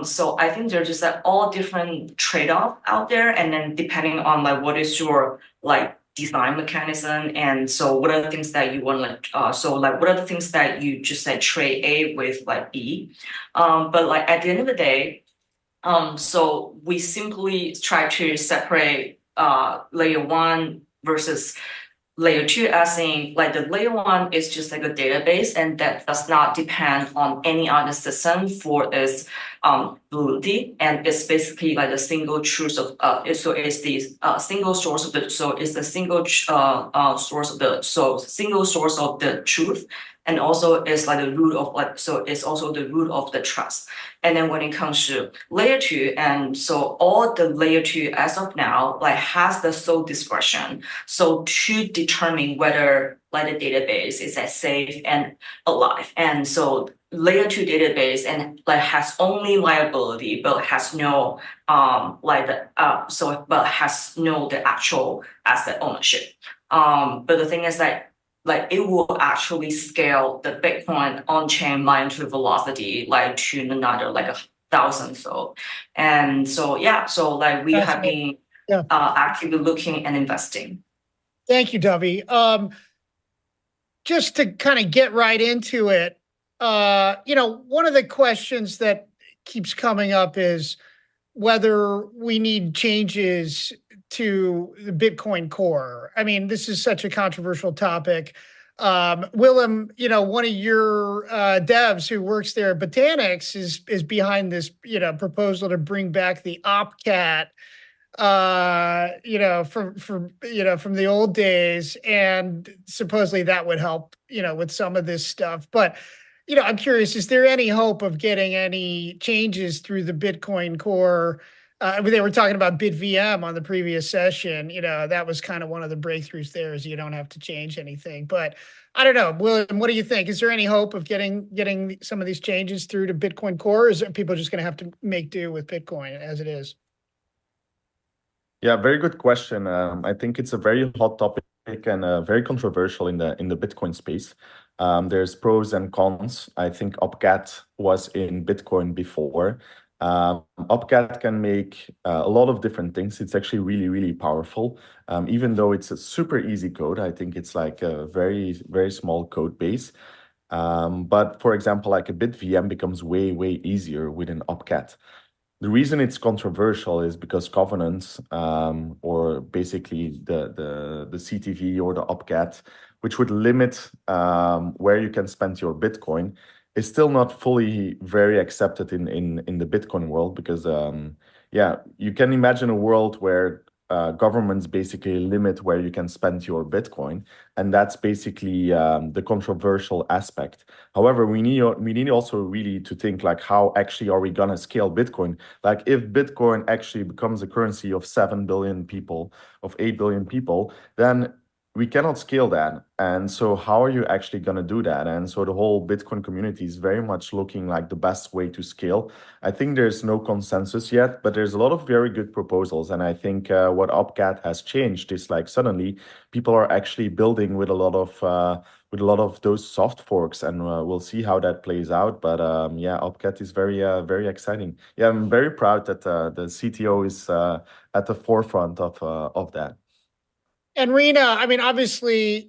So I think there's just like all different trade-off out there, and then depending on like what is your like design mechanism, and so what are the things that you want to so like what are the things that you just like trade A with like B. But like at the end of the day, so we simply try to separate layer 1 versus layer 2, as in like the layer 1 is just like a database, and that does not depend on any other system for its validity, and it's basically like the single truth of so it's the single source of the, so it's the single source of the, so single source of the truth, and also it's like the root of like, so it's also the root of the trust. And then when it comes to layer 2, and so all the layer 2 as of now like has the sole discretion, so to determine whether like the database is like safe and alive. And so layer 2 database and like has only liability, but has no like the but has no the actual asset ownership. But the thing is that like it will actually scale the Bitcoin on-chain monetary velocity like to another like 1,000-fold. And so yeah, so like we have been actively looking and investing. Thank you, Dovey. Just to kind of get right into it, you know, one of the questions that keeps coming up is whether we need changes to the Bitcoin core. I mean, this is such a controversial topic. Willem, you know, one of your devs who works there at Botanix is behind this, you know, proposal to bring back the OpCat, you know, from the old days, and supposedly that would help, you know, with some of this stuff. But you know, I'm curious, is there any hope of getting any changes through the Bitcoin core? They were talking about BitVM on the previous session. You know, that was kind of one of the breakthroughs there, is you don't have to change anything. But I don't know, Willem, what do you think? Is there any hope of getting some of these changes through to Bitcoin core, or is people just going to have to make do with Bitcoin as it is? Yeah, very good question. I think it's a very hot topic and very controversial in the Bitcoin space. There's pros and cons. I think OpCat was in Bitcoin before. OpCat can make a lot of different things. It's actually really, really powerful. Even though it's a super easy code, I think it's like a very, very small code base. But for example, like a BitVM becomes way, way easier with an OpCat. The reason it's controversial is because governance, or basically the CTV or the OpCat, which would limit where you can spend your Bitcoin, is still not fully very accepted in the Bitcoin world, because yeah, you can imagine a world where governments basically limit where you can spend your Bitcoin, and that's basically the controversial aspect. However, we need also really to think like, how actually are we gonna scale Bitcoin? Like if Bitcoin actually becomes a currency of 7 billion people, of 8 billion people, then we cannot scale that. And so how are you actually going to do that? And so the whole Bitcoin community is very much looking like the best way to scale. I think there's no consensus yet, but there's a lot of very good proposals. And I think what Opcat has changed is like suddenly people are actually building with a lot of those soft forks, and we'll see how that plays out. But yeah, Opcat is very exciting. Yeah, I'm very proud that the CTO is at the forefront of that. And Rena, I mean, obviously,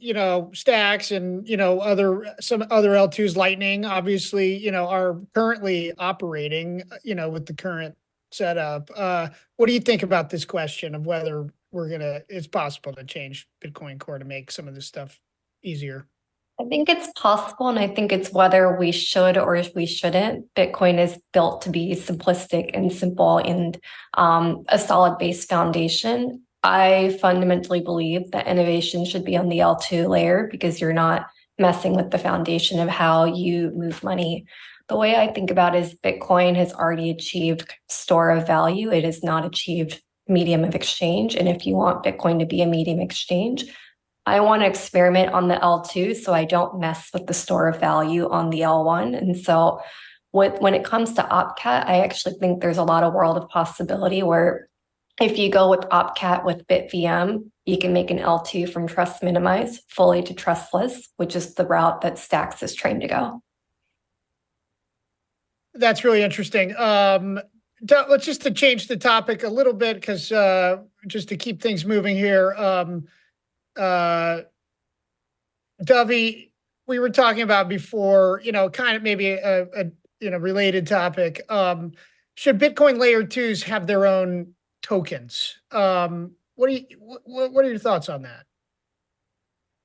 Stacks and, some other L2s, Lightning, obviously, are currently operating, with the current setup. What do you think about this question of whether it's possible to change Bitcoin Core to make some of this stuff easier? I think it's possible, and I think it's whether we should or if we shouldn't. Bitcoin is built to be simplistic and simple and a solid base foundation. I fundamentally believe that innovation should be on the L2 layer because you're not messing with the foundation of how you move money. The way I think about it is Bitcoin has already achieved store of value. It has not achieved medium of exchange. And if you want Bitcoin to be a medium exchange, I want to experiment on the L2 so I don't mess with the store of value on the L1. And so when it comes to Opcat, I actually think there's a lot of world of possibility where if you go with Opcat with BitVM, you can make an L2 from trust minimize fully to trustless, which is the route that Stacks is trained to go. That's really interesting. Let's just to change the topic a little bit because just to keep things moving here. Dovey, we were talking about before, kind of maybe a related topic. Should Bitcoin layer 2s have their own tokens? What are your thoughts on that?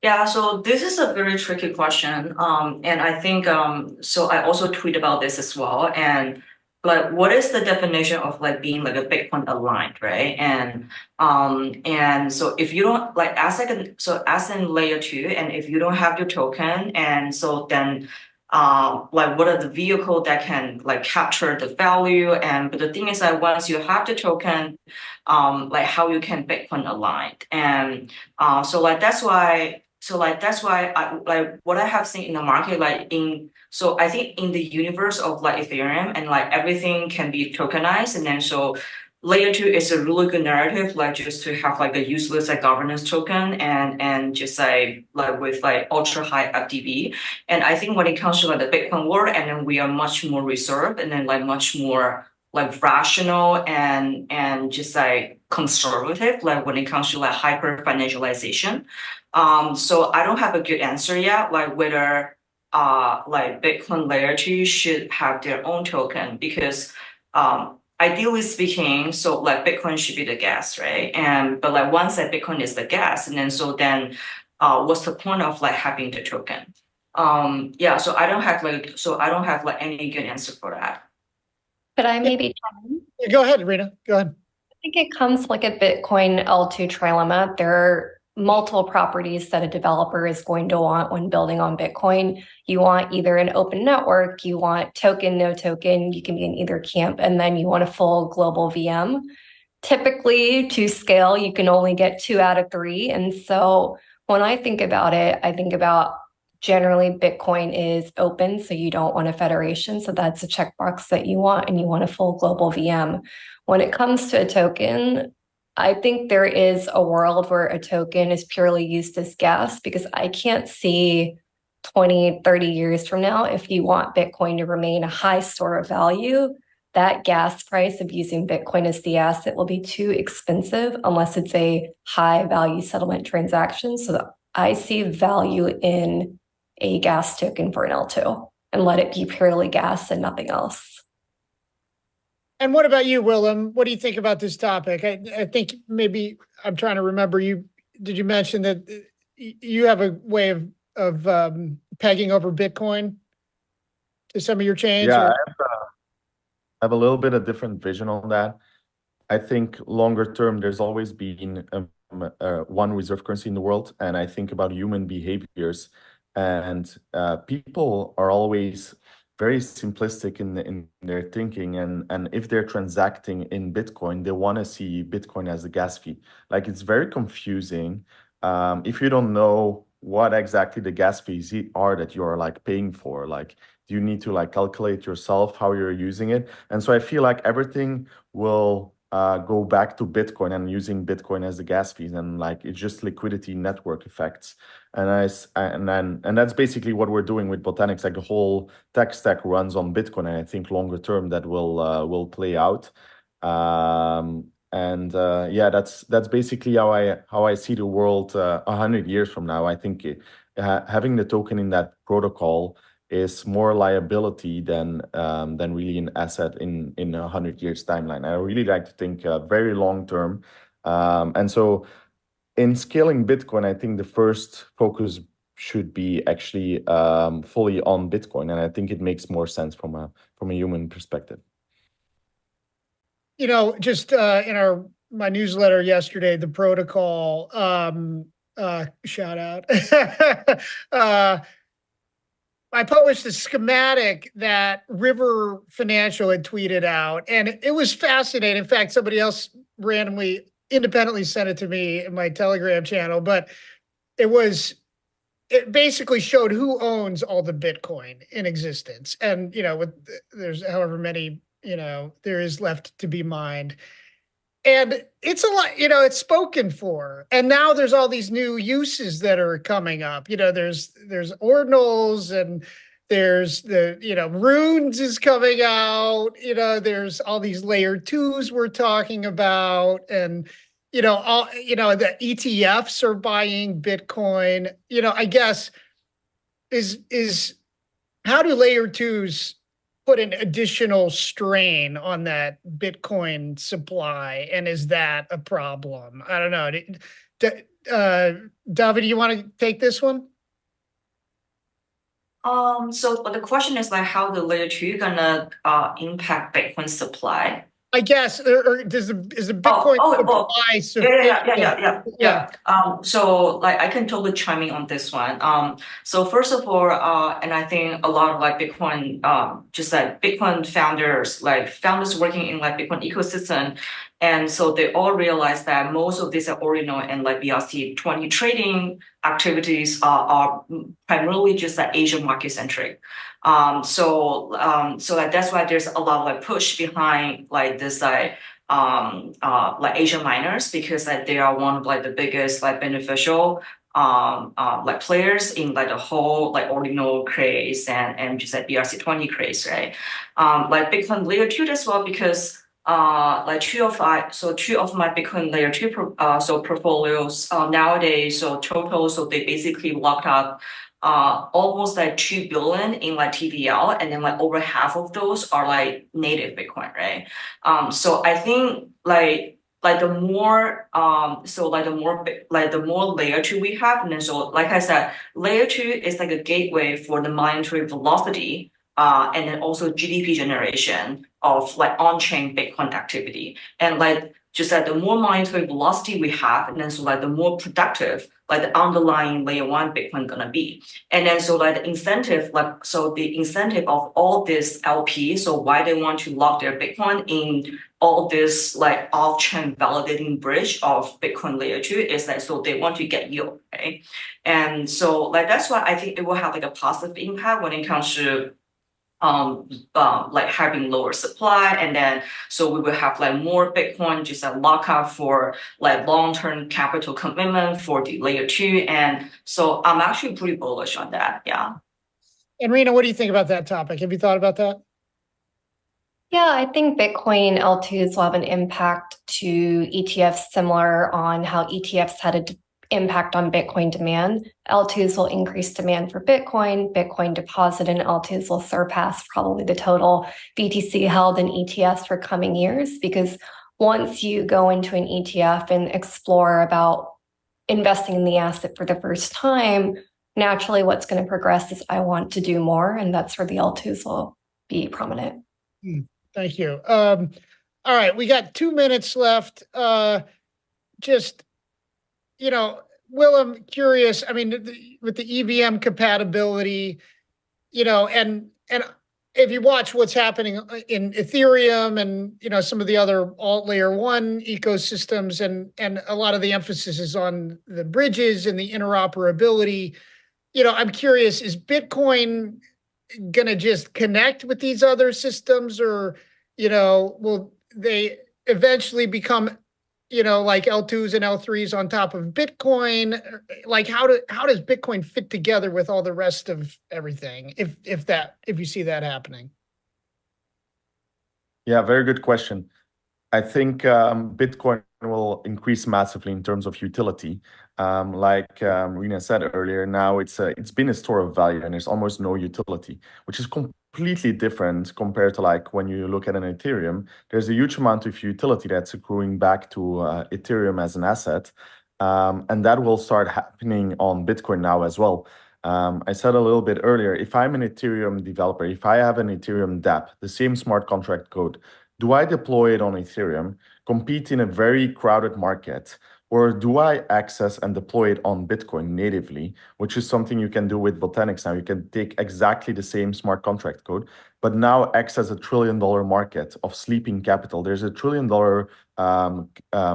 Yeah, so this is a very tricky question. And I think, so I also tweet about this as well. And like, what is the definition of like being like a Bitcoin aligned, right? And so if you don't like as in layer 2, and if you don't have your token, and so then like what are the vehicle that can like capture the value? And but the thing is that once you have the token, like how you can Bitcoin aligned. And so that's why I like what I have seen in the market, so I think in the universe of like Ethereum and like everything can be tokenized. And then so layer 2 is a really good narrative, like just to have like a useless like governance token and just like with like ultra high FDB. And I think when it comes to like the Bitcoin world, and then we are much more reserved and then like much more like rational and just like conservative, like when it comes to like hyper financialization. So I don't have a good answer yet, like whether like Bitcoin layer 2 should have their own token, because ideally speaking, so like Bitcoin should be the gas, right? But like once that Bitcoin is the gas, and then what's the point of like having the token? Yeah, so I don't have like any good answer for that. Could I maybe go ahead, Rena? Go ahead. I think it comes like a Bitcoin L2 trilemma. There are multiple properties that a developer is going to want when building on Bitcoin. You want either an open network, you want token, no token, you can be in either camp, and then you want a full global VM. Typically, to scale, you can only get 2 out of 3. And so when I think about it, I think about generally Bitcoin is open, so you don't want a federation. So that's a checkbox that you want, and you want a full global VM. When it comes to a token, I think there is a world where a token is purely used as gas, because I can't see 20, 30 years from now, if you want Bitcoin to remain a high store of value, that gas price of using Bitcoin as the asset will be too expensive unless it's a high value settlement transaction. So I see value in a gas token for an L2 and let it be purely gas and nothing else. And what about you, Willem? What do you think about this topic? I think maybe I'm trying to remember did you mention that you have a way of pegging over Bitcoin to some of your chains? Yeah, I have a little bit of different vision on that. I think longer term, there's always been one reserve currency in the world, and I think about human behaviors, and people are always very simplistic in their thinking, and if they're transacting in Bitcoin, they want to see Bitcoin as a gas fee. Like, it's very confusing if you don't know what exactly the gas fees are that you are like paying for, like you need to like calculate yourself how you're using it. And so I feel like everything will go back to Bitcoin and using Bitcoin as the gas fees, and like it's just liquidity network effects. And that's basically what we're doing with Botanix. Like the whole tech stack runs on Bitcoin, and I think longer term that will play out. Yeah, that's basically how I see the world 100 years from now. I think having the token in that protocol is more liability than really an asset in 100 years timeline. I really like to think very long term, and so in scaling Bitcoin, I think the first focus should be actually fully on Bitcoin, and I think it makes more sense from a human perspective. You know, just in my newsletter yesterday, the protocol shout out. I published a schematic that River Financial had tweeted out, and it was fascinating. In fact, somebody else randomly, independently sent it to me in my Telegram channel, but it basically showed who owns all the Bitcoin in existence. And, there's however many, there is left to be mined. And it's a lot, it's spoken for. And now there's all these new uses that are coming up. There's Ordinals, and there's Runes is coming out. There's all these layer 2s we're talking about. And, the ETFs are buying Bitcoin. I guess is how do layer 2s put an additional strain on that Bitcoin supply? And is that a problem? I don't know. Dovey, do you want to take this one? So the question is like how the layer 2 gonna impact Bitcoin supply. I guess, or is the Bitcoin supply sufficient? Yeah. So like I can totally chime in on this one. So first of all, and I think a lot of like Bitcoin, just like Bitcoin founders working in like Bitcoin ecosystem, and so they all realize that most of these Ordinal and like BRC20 trading activities are primarily just like Asian market centric. So like that's why there's a lot of like push behind like this like Asian miners, because like they are one of like the biggest like beneficial like players in like the whole like Ordinal craze and just like BRC20 craze, right? Like Bitcoin layer 2 as well, because like two of my Bitcoin layer 2 portfolios nowadays, so total, so they basically locked up almost like 2 billion in like TVL, and then like over half of those are like native Bitcoin, right? So I think like the more layer 2 we have, and then so like I said, layer 2 is like a gateway for the monetary velocity, and then also GDP generation of like on-chain Bitcoin activity. And like just like the more monetary velocity we have, and then so like the more productive like the underlying layer 1 Bitcoin gonna be. And then so like the incentive of all this LP, so why they want to lock their Bitcoin in all this like off-chain validating bridge of Bitcoin layer 2 is like, so they want to get yield, right? And so like that's why I think it will have like a positive impact when it comes to like having lower supply, and then so we will have like more Bitcoin just a lockup for like long-term capital commitment for the layer 2, and so I'm actually pretty bullish on that. Yeah. And Rena, what do you think about that topic? Have you thought about that? Yeah, I think Bitcoin L2s will have an impact to ETFs similar on how ETFs had an impact on Bitcoin demand. L2s will increase demand for Bitcoin. Bitcoin deposit in L2s will surpass probably the total BTC held in ETFs for coming years, because once you go into an ETF and explore about investing in the asset for the first time, naturally what's going to progress is I want to do more, and that's where the L2s will be prominent. Thank you. All right, we got 2 minutes left. Willem, curious, I mean, with the EVM compatibility, and if you watch what's happening in Ethereum and some of the other alt layer one ecosystems, and a lot of the emphasis is on the bridges and the interoperability. I'm curious, is Bitcoin going to just connect with these other systems, or will they eventually become like L2s and L3s on top of Bitcoin? Like how does Bitcoin fit together with all the rest of everything, if you see that happening? Yeah, very good question. I think Bitcoin will increase massively in terms of utility. Like Rena said earlier, now it's been a store of value and there's almost no utility, which is completely different compared to like when you look at an Ethereum. There's a huge amount of utility that's accruing back to Ethereum as an asset, and that will start happening on Bitcoin now as well. I said a little bit earlier, if I'm an Ethereum developer, if I have an Ethereum dApp, the same smart contract code, do I deploy it on Ethereum, compete in a very crowded market, or do I access and deploy it on Bitcoin natively, which is something you can do with Botanix now? You can take exactly the same smart contract code, but now access a $1 trillion market of sleeping capital. There's a $1 trillion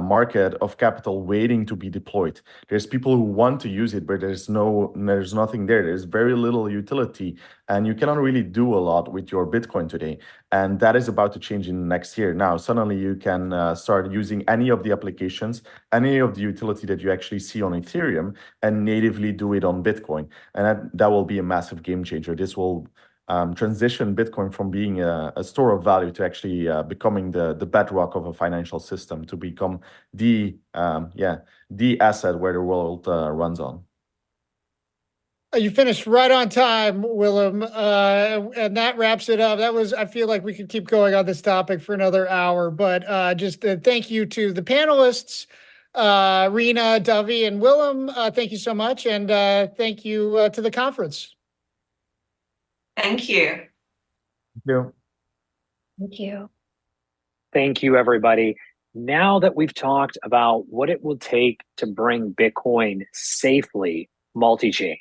market of capital waiting to be deployed. There's people who want to use it, but there's nothing there. There's very little utility, and you cannot really do a lot with your Bitcoin today. And that is about to change in next year. Now, suddenly you can start using any of the applications, any of the utility that you actually see on Ethereum, and natively do it on Bitcoin. And that will be a massive game changer. This will transition Bitcoin from being a store of value to actually becoming the bedrock of a financial system, to become the asset where the world runs on. You finished right on time, Willem, and that wraps it up. I feel like we could keep going on this topic for another hour, but just thank you to the panelists, Rena, Dovey, and Willem. Thank you so much, and thank you to the conference. Thank you. Thank you. Thank you. Thank you, everybody. Now that we've talked about what it will take to bring Bitcoin safely multi-chain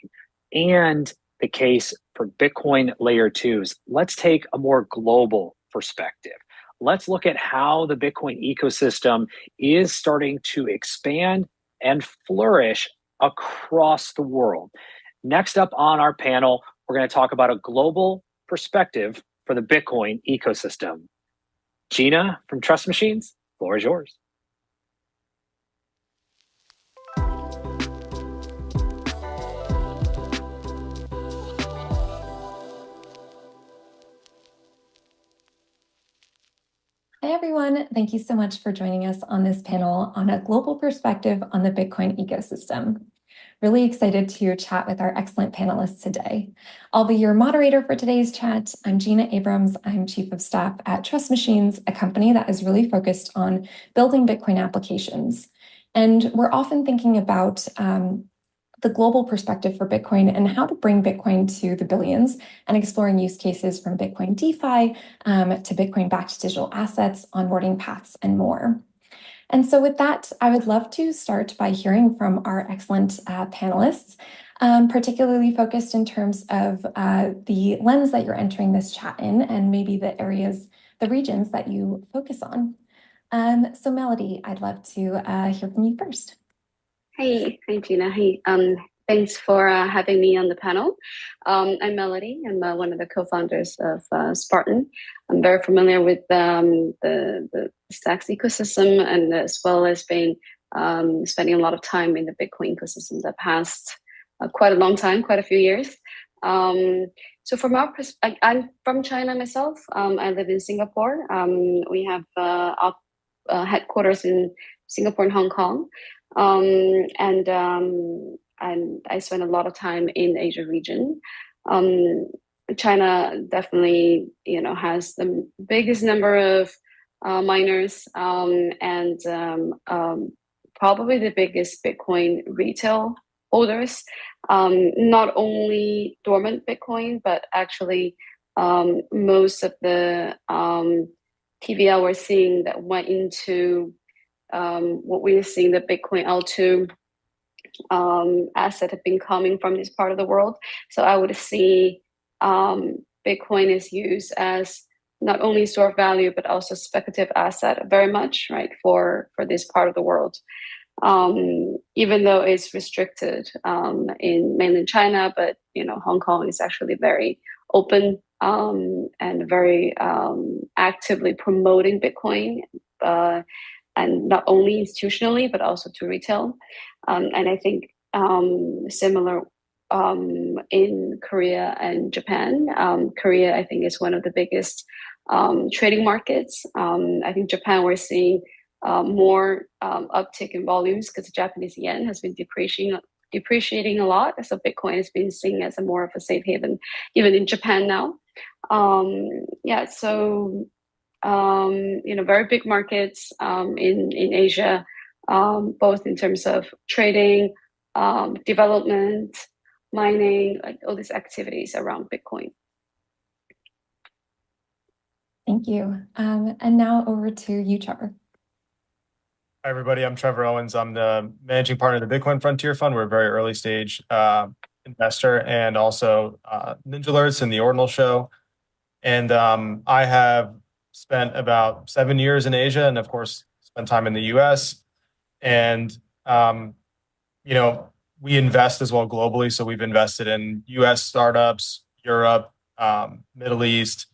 and the case for Bitcoin layer 2s, let's take a more global perspective. Let's look at how the Bitcoin ecosystem is starting to expand and flourish across the world. Next up on our panel, we're going to talk about a global perspective for the Bitcoin ecosystem. Gina from Trust Machines, floor is yours. Hi, everyone. Thank you so much for joining us on this panel on a global perspective on the Bitcoin ecosystem. Really excited to chat with our excellent panelists today. I'll be your moderator for today's chat. I'm Gina Abrams. I'm Chief of Staff at Trust Machines, a company that is really focused on building Bitcoin applications. And we're often thinking about the global perspective for Bitcoin and how to bring Bitcoin to the billions, and exploring use cases from Bitcoin DeFi to Bitcoin-backed digital assets, onboarding paths, and more. And so with that, I would love to start by hearing from our excellent panelists, particularly focused in terms of the lens that you're entering this chat in, and maybe the regions that you focus on. So Melody, I'd love to hear from you first. Hey, Gina. Hey, thanks for having me on the panel. I'm Melody. I'm one of the co-founders of Spartan. I'm very familiar with the Stacks ecosystem, and as well as being spending a lot of time in the Bitcoin ecosystem the past quite a long time, quite a few years. So from our perspective, I'm from China myself. I live in Singapore. We have our headquarters in Singapore and Hong Kong. And I spend a lot of time in the Asia region. China definitely, has the biggest number of miners and probably the biggest Bitcoin retail holders. Not only dormant Bitcoin, but actually most of the TVL we're seeing that went into what we're seeing, the Bitcoin L2 asset have been coming from this part of the world. So I would see Bitcoin Bitcoin is used as not only store of value, but also speculative asset very much, right, for this part of the world. Even though it's restricted in mainland China, but Hong Kong is actually very open and very actively promoting Bitcoin, and not only institutionally but also to retail. And I think similar in Korea and Japan. Korea, I think, is one of the biggest trading markets. I think Japan, we're seeing more uptick in volumes because the Japanese yen has been depreciating a lot. So Bitcoin is being seen as a more of a safe haven, even in Japan now. So very big markets in Asia, both in terms of trading, development, mining, like all these activities around Bitcoin. Thank you. And now over to you, Trevor. Hi, everybody. I'm Trevor Owens. I'm the managing partner of the Bitcoin Frontier Fund. We're a very early stage investor, and also Ninja Alerts and the Ordinals show. And I have spent about 7 years in Asia, and of course, spent time in the US. And we invest as well globally. So we've invested in US startups, Europe, Middle East,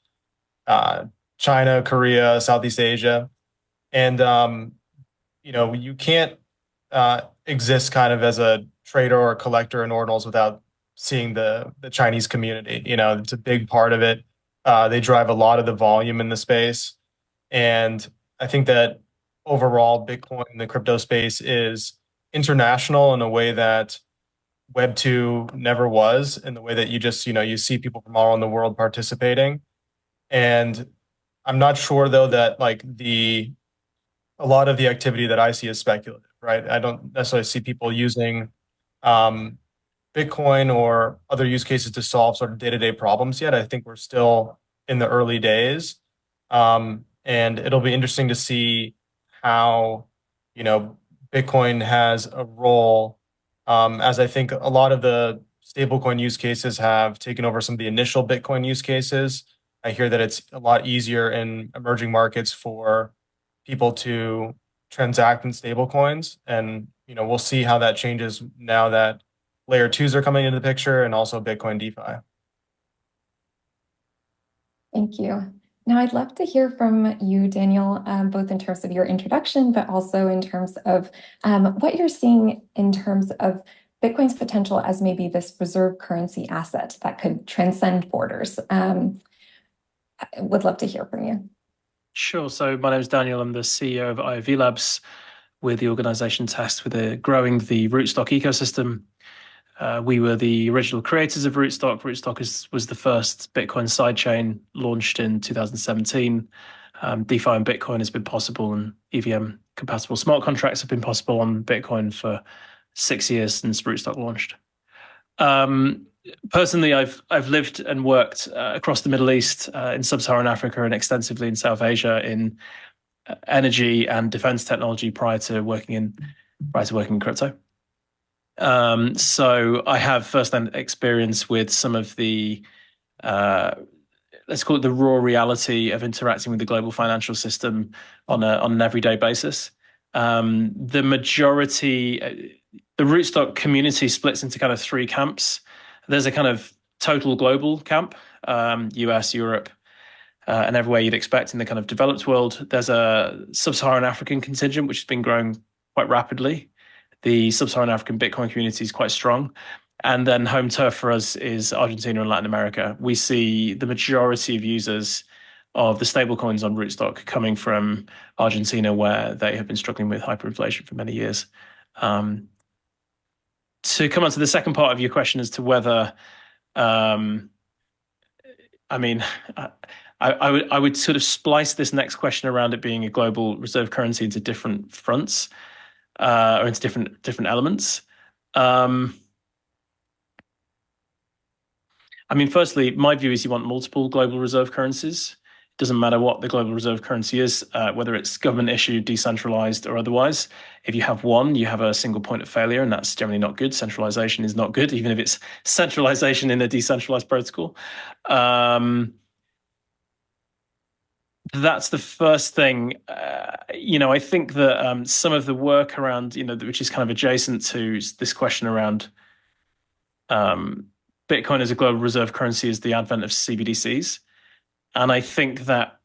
China, Korea, Southeast Asia. And you can't exist kind of as a trader or a collector in Ordinals without seeing the Chinese community. It's a big part of it. They drive a lot of the volume in the space. And I think that overall, Bitcoin, the crypto space, is international in a way that Web 2 never was, in the way that you just, you see people from all around the world participating. And I'm not sure, though, that a lot of the activity that I see is speculative, right? I don't necessarily see people using Bitcoin or other use cases to solve sort of day-to-day problems yet. I think we're still in the early days. And it'll be interesting to see how, Bitcoin has a role, as I think a lot of the stablecoin use cases have taken over some of the initial Bitcoin use cases. I hear that it's a lot easier in emerging markets for people to transact in stablecoins. And, we'll see how that changes now that layer 2s are coming into the picture, and also Bitcoin DeFi. Thank you. Now, I'd love to hear from you, Daniel, both in terms of your introduction, but also in terms of what you're seeing in terms of Bitcoin's potential as maybe this reserve currency asset that could transcend borders. I would love to hear from you. Sure. So my name is Daniel. I'm the CEO of IOV Labs. We're the organization tasked with growing the Rootstock ecosystem. We were the original creators of Rootstock. Rootstock was the first Bitcoin sidechain launched in 2017. DeFi on Bitcoin has been possible, and EVM compatible smart contracts have been possible on Bitcoin for 6 years since Rootstock launched. Personally, I've lived and worked across the Middle East, in Sub-Saharan Africa, and extensively in South Asia in energy and defense technology prior to working in crypto. So I have first-hand experience with some of the, let's call it the raw reality of interacting with the global financial system on an everyday basis. The Rootstock community splits into kind of 3 camps. There's a kind of total global camp, US, Europe, and everywhere you'd expect in the kind of developed world. There's a Sub-Saharan African contingent, which has been growing quite rapidly. The Sub-Saharan African Bitcoin community is quite strong. And then home turf for us is Argentina and Latin America. We see the majority of users of the stablecoins on Rootstock coming from Argentina, where they have been struggling with hyperinflation for many years. To come on to the second part of your question as to whether, I would sort of splice this next question around it being a global reserve currency into different fronts, or into different elements. Firstly, my view is you want multiple global reserve currencies Doesn't matter what the global reserve currency is, whether it's government issued, decentralized, or otherwise. If you have one, you have a single point of failure, and that's generally not good. Centralization is not good, even if it's centralization in a decentralized protocol. That's the first thing. I think that some of the work around, which is kind of adjacent to this question around Bitcoin as a global reserve currency, is the advent of CBDCs. And I think that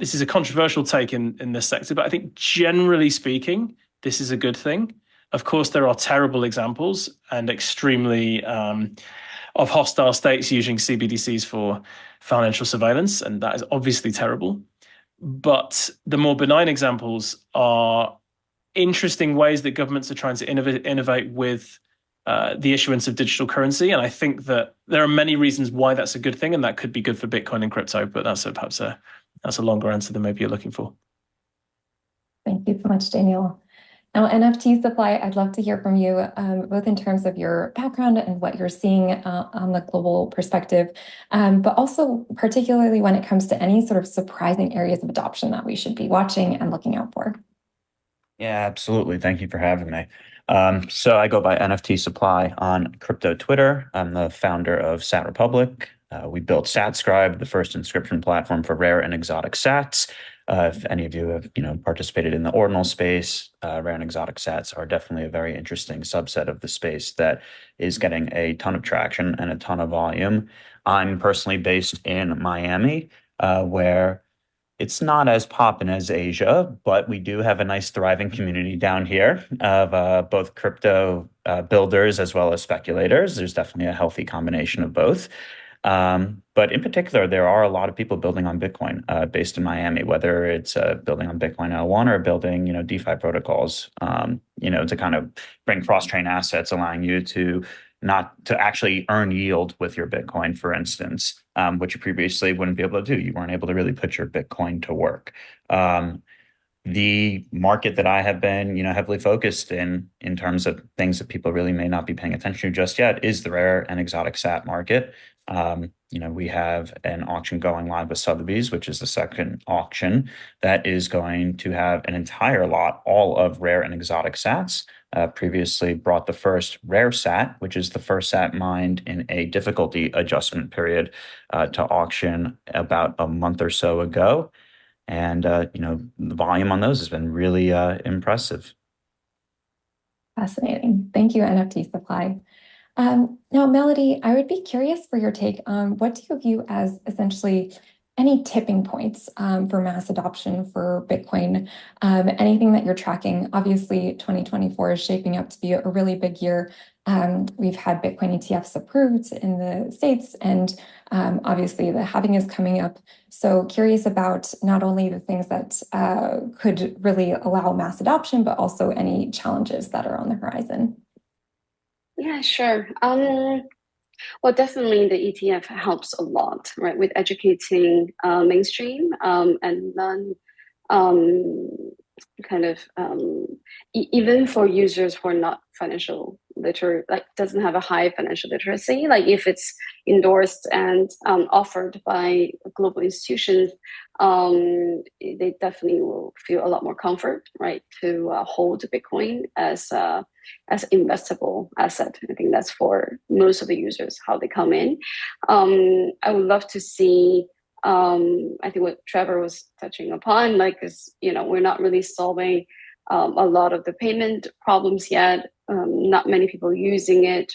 this is a controversial take in this sector, but I think generally speaking, this is a good thing. Of course, there are terrible examples and extremely of hostile states using CBDCs for financial surveillance, and that is obviously terrible. But the more benign examples are interesting ways that governments are trying to innovate with the issuance of digital currency. And I think that there are many reasons why that's a good thing, and that could be good for Bitcoin and crypto, but that's a longer answer than maybe you're looking for. Thank you so much, Daniel. Now, NFT supply, I'd love to hear from you, both in terms of your background and what you're seeing on the global perspective, but also particularly when it comes to any sort of surprising areas of adoption that we should be watching and looking out for. Yeah, absolutely. Thank you for having me. So I go by NFT Supply on crypto Twitter. I'm the founder of Sat Republic. We built SatScribe, the first inscription platform for rare and exotic sats. If any of you have participated in the Ordinal space, rare and exotic sats are definitely a very interesting subset of the space that is getting a ton of traction and a ton of volume. I'm personally based in Miami, where it's not as poppin' as Asia, but we do have a nice thriving community down here of both crypto builders as well as speculators. There's definitely a healthy combination of both. But in particular, there are a lot of people building on Bitcoin based in Miami, whether it's building on Bitcoin L1 or building, DeFi protocols, to kind of bring cross-chain assets, allowing you to not to actually earn yield with your Bitcoin, for instance, which you previously wouldn't be able to do. You weren't able to really put your Bitcoin to work. The market that I have been, heavily focused in terms of things that people really may not be paying attention to just yet is the rare and exotic sat market. We have an auction going live with Sotheby's, which is the second auction that is going to have an entire lot, all of rare and exotic sats. Previously brought the first rare sat, which is the first sat mined in a difficulty adjustment period, to auction about a month or so ago. And, the volume on those has been really impressive. Fascinating. Thank you, NFT Supply. Now, Melody, I would be curious for your take on what do you view as essentially any tipping points for mass adoption for Bitcoin, anything that you're tracking. Obviously, 2024 is shaping up to be a really big year. We've had Bitcoin ETFs approved in the States, and obviously the halving is coming up. So curious about not only the things that could really allow mass adoption, but also any challenges that are on the horizon. Yeah, sure. Well, definitely the ETF helps a lot, right, with educating mainstream and non even for users who are not financial literate, like doesn't have a high financial literacy, like if it's endorsed and offered by global institutions, they definitely will feel a lot more comfort, right, to hold Bitcoin as investable asset. I think that's for most of the users how they come in. I would love to see. I think what Trevor was touching upon, like, is we're not really solving a lot of the payment problems yet. Not many people using it,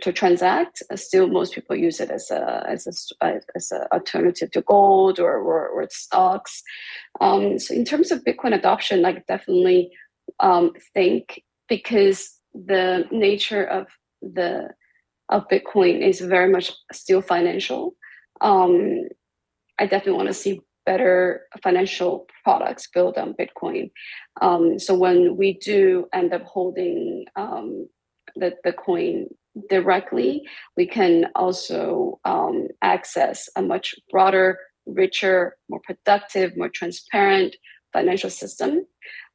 to transact. Still, most people use it as a alternative to gold or stocks. So in terms of Bitcoin adoption, like definitely think, because the nature of Bitcoin is very much still financial. I definitely want to see better financial products built on Bitcoin. So when we do end up holding the coin directly, we can also access a much broader, richer, more productive, more transparent financial system.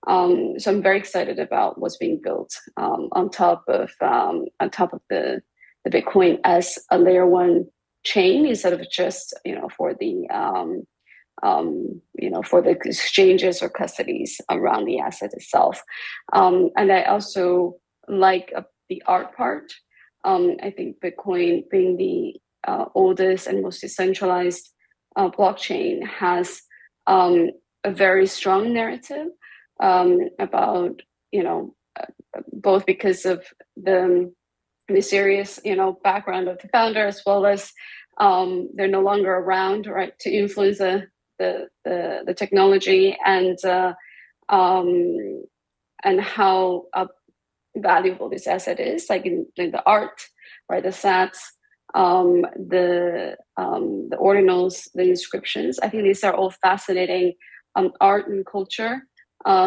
So I'm very excited about what's being built on top of the the Bitcoin as a layer one chain instead of just for the for the exchanges or custodies around the asset itself. And I also like the art part. I think Bitcoin, being the oldest and most decentralized blockchain, has a very strong narrative about, both because of the mysterious, background of the founder, as well as they're no longer around, right, to influence the technology, and how valuable this asset is, like in the art, right, the sats, the ordinals, the inscriptions. I think these are all fascinating art and culture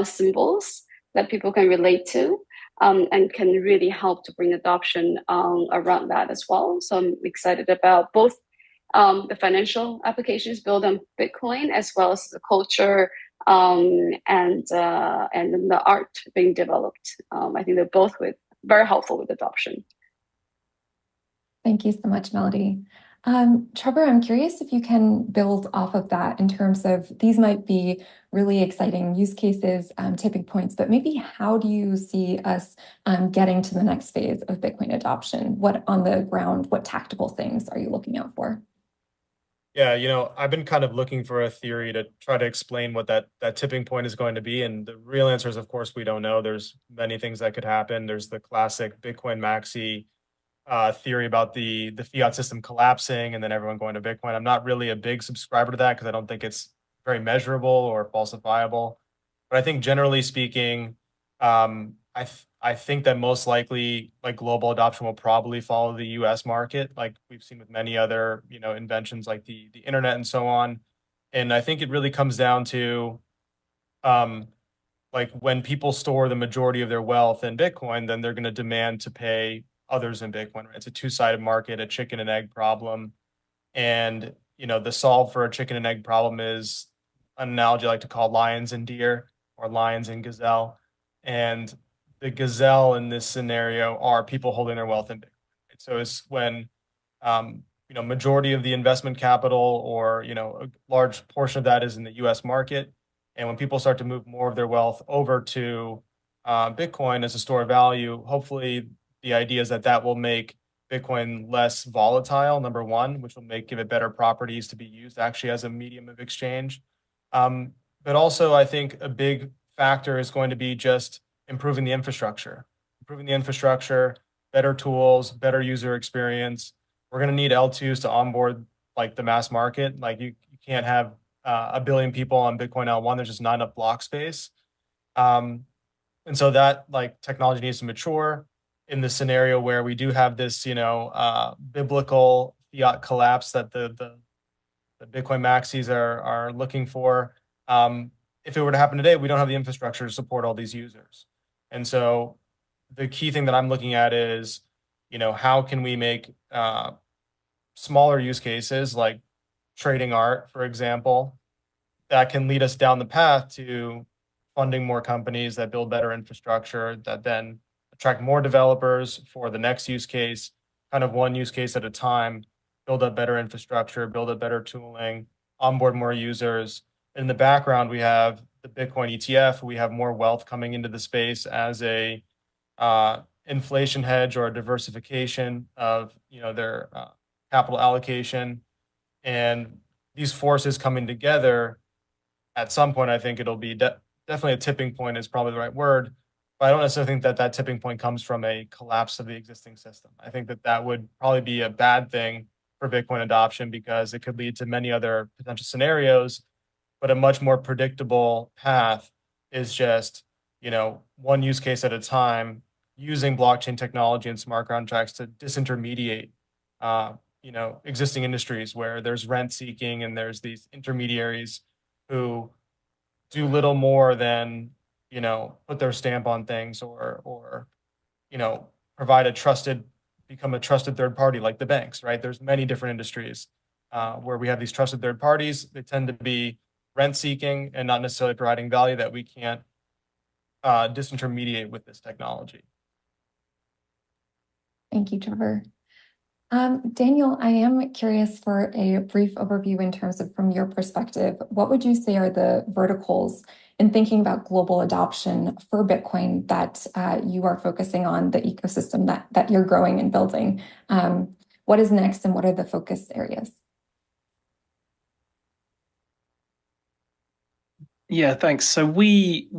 symbols that people can relate to, and can really help to bring adoption around that as well. So I'm excited about both the financial applications built on Bitcoin, as well as the culture and the art being developed. I think they're both very helpful with adoption. Thank you so much, Melody. Trevor, I'm curious if you can build off of that in terms of, these might be really exciting use cases, tipping points, but maybe how do you see us getting to the next phase of Bitcoin adoption? What on the ground, what tactical things are you looking out for? Yeah, I've been kind of looking for a theory to try to explain what that tipping point is going to be. And the real answer is, of course, we don't know. There's many things that could happen. There's the classic Bitcoin maxi theory about the fiat system collapsing and then everyone going to Bitcoin. I'm not really a big subscriber to that because I don't think it's very measurable or falsifiable. But I think generally speaking, I think that most likely, like, global adoption will probably follow the U.S. market, like we've seen with many other inventions like the internet and so on. And I think it really comes down to like, when people store the majority of their wealth in Bitcoin, then they're going to demand to pay others in Bitcoin. Right? It's a two-sided market, a chicken and egg problem. And the solve for a chicken and egg problem is an analogy I like to call lions and deer, or lions and gazelle. And the gazelle in this scenario are people holding their wealth in Bitcoin. So it's when majority of the investment capital, or a large portion of that, is in the U.S. market, and when people start to move more of their wealth over to Bitcoin as a store of value, hopefully the idea is that will make Bitcoin less volatile, number one, which will give it better properties to be used actually as a medium of exchange. But also, I think a big factor is going to be just improving the infrastructure, better tools, better user experience. We're going to need L2s to onboard like the mass market. Like you can't have a billion people on Bitcoin L1. There's just not enough block space. And so that technology needs to mature in the scenario where we do have this, biblical fiat collapse that the Bitcoin maxis are looking for. If it were to happen today, we don't have the infrastructure to support all these users. And so the key thing that I'm looking at is, how can we make smaller use cases like trading art, for example, that can lead us down the path to funding more companies that build better infrastructure, that then attract more developers for the next use case, kind of one use case at a time, build up better infrastructure, build up better tooling, onboard more users. In the background, we have the Bitcoin ETF. We have more wealth coming into the space as a inflation hedge or a diversification of their capital allocation. And these forces coming together, at some point, I think it'll be definitely a tipping point is probably the right word. But I don't necessarily think that of point comes from a collapse of the existing system. I think that would probably be a bad thing for Bitcoin adoption, because it could lead to many other potential scenarios. But a much more predictable path is just, one use case at a time, using blockchain technology and smart contracts to disintermediate, existing industries where there's rent seeking and there's these intermediaries who do little more than, put their stamp on things or become a trusted third party like the banks, right? There's many different industries where we have these trusted third parties. They tend to be rent seeking and not necessarily providing value that we can't disintermediate with this technology. Thank you, Trevor. Daniel, I am curious for a brief overview in terms of, from your perspective, what would you say are the verticals in thinking about global adoption for Bitcoin that you are focusing on, the ecosystem that you're growing and building? What is next and what are the focus areas? Yeah, thanks. So we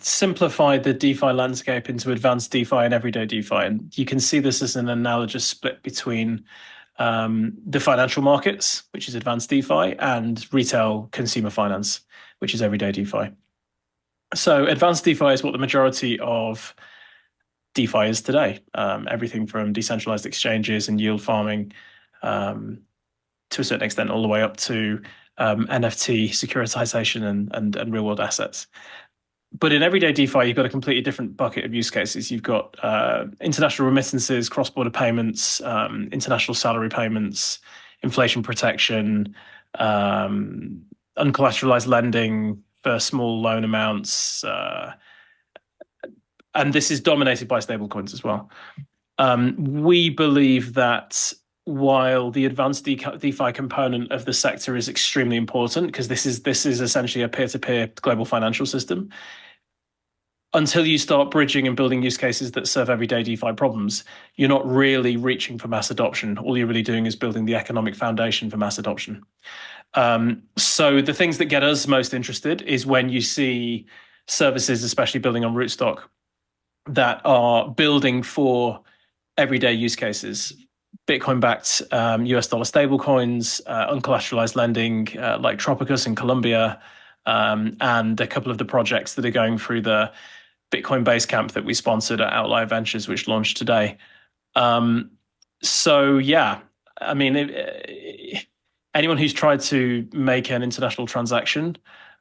simplified the DeFi landscape into advanced DeFi and everyday DeFi, and you can see this as an analogous split between the financial markets, which is advanced DeFi, and retail consumer finance, which is everyday DeFi. So advanced DeFi is what the majority of DeFi is today. Everything from decentralized exchanges and yield farming, to a certain extent, all the way up to NFT securitization and real world assets. But in everyday DeFi, you've got a completely different bucket of use cases. You've got international remittances, cross-border payments, international salary payments, inflation protection, uncollateralized lending for small loan amounts, and this is dominated by stablecoins as well. We believe that while the advanced DeFi component of the sector is extremely important, because this is essentially a peer-to-peer global financial system, until you start bridging and building use cases that serve everyday DeFi problems, you're not really reaching for mass adoption. All you're really doing is building the economic foundation for mass adoption. So the things that get us most interested is when you see services, especially building on rootstock, that are building for everyday use cases. Bitcoin-backed US dollar stablecoins, uncollateralized lending like Tropicus in Colombia, and a couple of the projects that are going through the Bitcoin Basecamp that we sponsored at Outlier Ventures, which launched today. So yeah, I mean, anyone who's tried to make an international transaction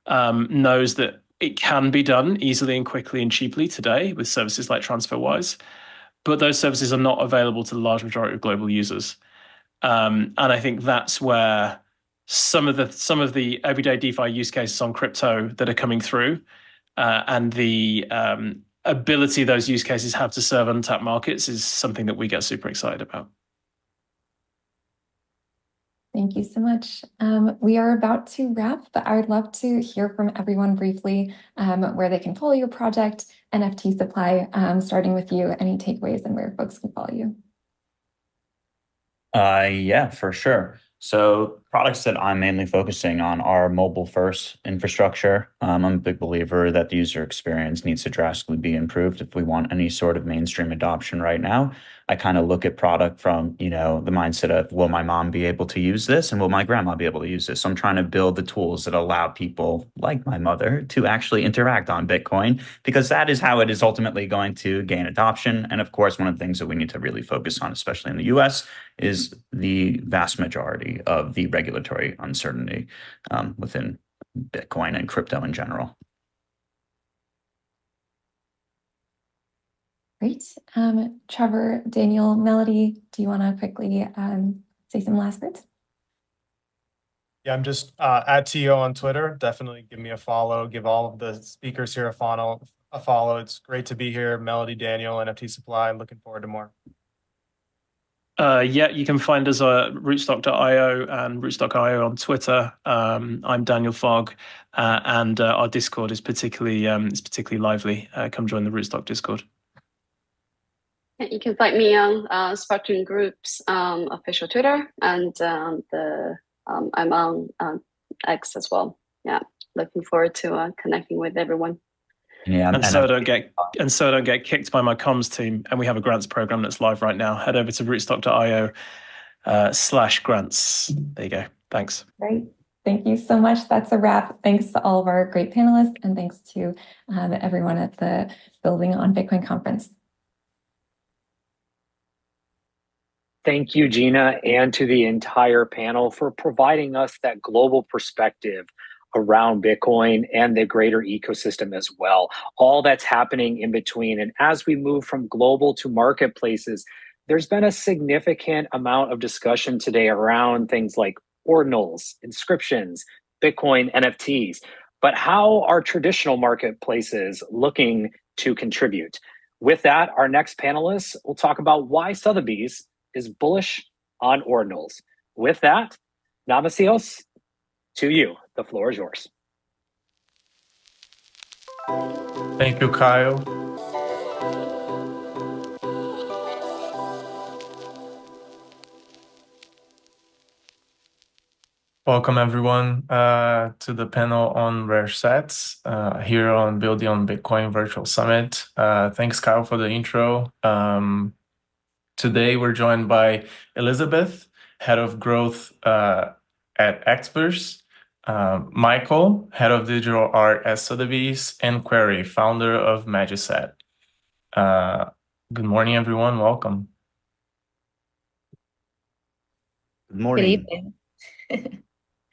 knows that it can be done easily and quickly and cheaply today with services like TransferWise, but those services are not available to the large majority of global users. And I think that's where some of the everyday DeFi use cases on crypto that are coming through, and the ability those use cases have to serve untapped markets is something that we get super excited about. Thank you so much. We are about to wrap, but I would love to hear from everyone briefly where they can follow your project, NFT supply, starting with you, any takeaways and where folks can follow you. Yeah, for sure. So products that I'm mainly focusing on are mobile first infrastructure. I'm a big believer that the user experience needs to drastically be improved if we want any sort of mainstream adoption right now. I kind of look at product from, the mindset of, will my mom be able to use this? And will my grandma be able to use this? So I'm trying to build the tools that allow people like my mother to actually interact on Bitcoin, because that is how it is ultimately going to gain adoption. And of course, one of the things that we need to really focus on, especially in the US, is the vast majority of the regulatory uncertainty within Bitcoin and crypto in general. Great. Trevor, Daniel, Melody, do you want to quickly say some last words? Yeah, I'm just at TO on Twitter. Definitely give me a follow. Give all of the speakers here a follow. It's great to be here. Melody, Daniel, NFT Supply. Looking forward to more. Yeah, you can find us at rootstock.io and rootstock.io on Twitter. I'm Daniel Fogg, and our Discord is particularly lively. Come join the Rootstock Discord. You can find me on Spartan Group's official Twitter, and I'm on X as well. Yeah, looking forward to connecting with everyone. Yeah, and so I don't get kicked by my comms team. And we have a grants program that's live right now. Head over to rootstock.io/grants. There you go. Thanks. Great. Thank you so much. That's a wrap. Thanks to all of our great panelists, and thanks to everyone at the Building on Bitcoin conference. Thank you, Gina, and to the entire panel for providing us that global perspective around Bitcoin and the greater ecosystem as well. All that's happening in between. And as we move from global to marketplaces, there's been a significant amount of discussion today around things like ordinals, inscriptions, Bitcoin, NFTs. But how are traditional marketplaces looking to contribute? With that, our next panelists will talk about why Sotheby's is bullish on Ordinals. With that, Navasios, to you. The floor is yours. Thank you, Kyle. Welcome, everyone, to the panel on rare sets here on Building on Bitcoin Virtual Summit. Thanks, Kyle, for the intro. Today, we're joined by Elizabeth, Head of Growth at Experts, Michael, Head of Digital Art at Sotheby's, and Query, founder of Magiset. Good morning, everyone. Welcome. Good morning. Good evening.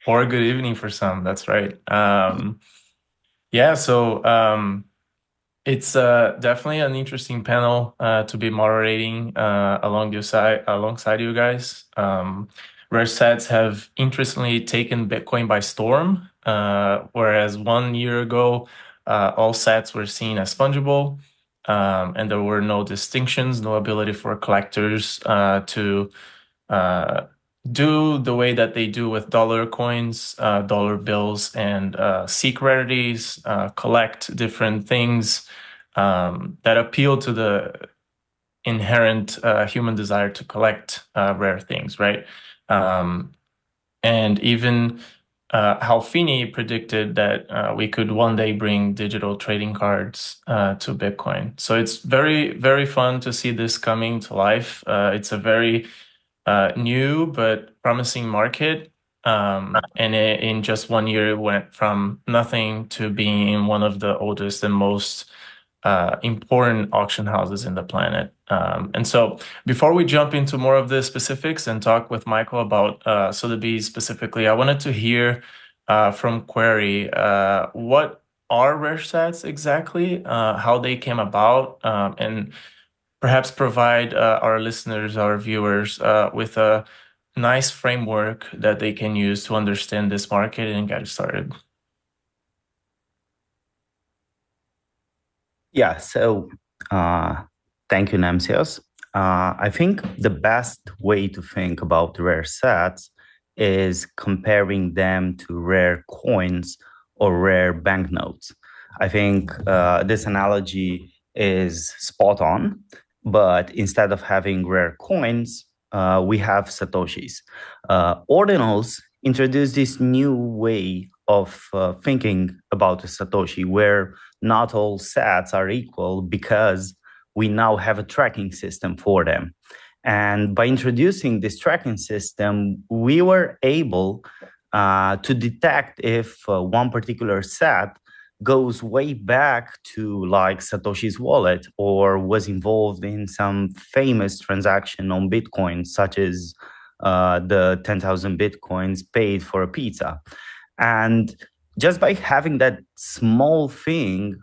Or good evening for some, that's right. It's definitely an interesting panel to be moderating alongside you guys. Rare sets have interestingly taken Bitcoin by storm, whereas 1 year ago, all sets were seen as fungible, and there were no distinctions, no ability for collectors to do the way that they do with dollar coins, dollar bills, and seek rarities, collect different things that appeal to the inherent human desire to collect rare things, right? And even Hal Finney predicted that we could one day bring digital trading cards to Bitcoin. So it's very, very fun to see this coming to life. It's a very new but promising market. And in just 1 year, it went from nothing to being one of the oldest and most important auction houses in the planet. And so before we jump into more of the specifics and talk with Michael about Sotheby's specifically, I wanted to hear from Query, what are rare sets exactly, how they came about, and perhaps provide our listeners, our viewers, with a nice framework that they can use to understand this market and get started. Yeah, so thank you, Namsios. I think the best way to think about rare sets is comparing them to rare coins or rare banknotes. I think this analogy is spot on, but instead of having rare coins, we have Satoshis. Ordinals introduced this new way of thinking about a Satoshi, where not all sets are equal because we now have a tracking system for them. And by introducing this tracking system, we were able to detect if one particular set goes way back to like Satoshi's wallet or was involved in some famous transaction on Bitcoin, such as the 10,000 Bitcoins paid for a pizza. And just by having that small thing,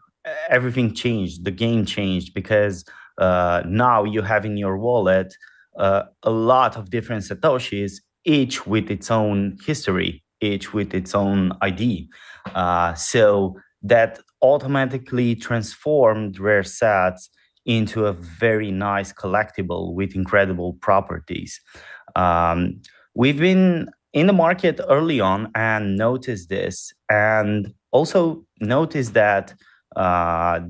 everything changed, the game changed, because now you have in your wallet a lot of different Satoshis, each with its own history, each with its own ID. So that automatically transformed rare sets into a very nice collectible with incredible properties. We've been in the market early on and noticed this, and also noticed that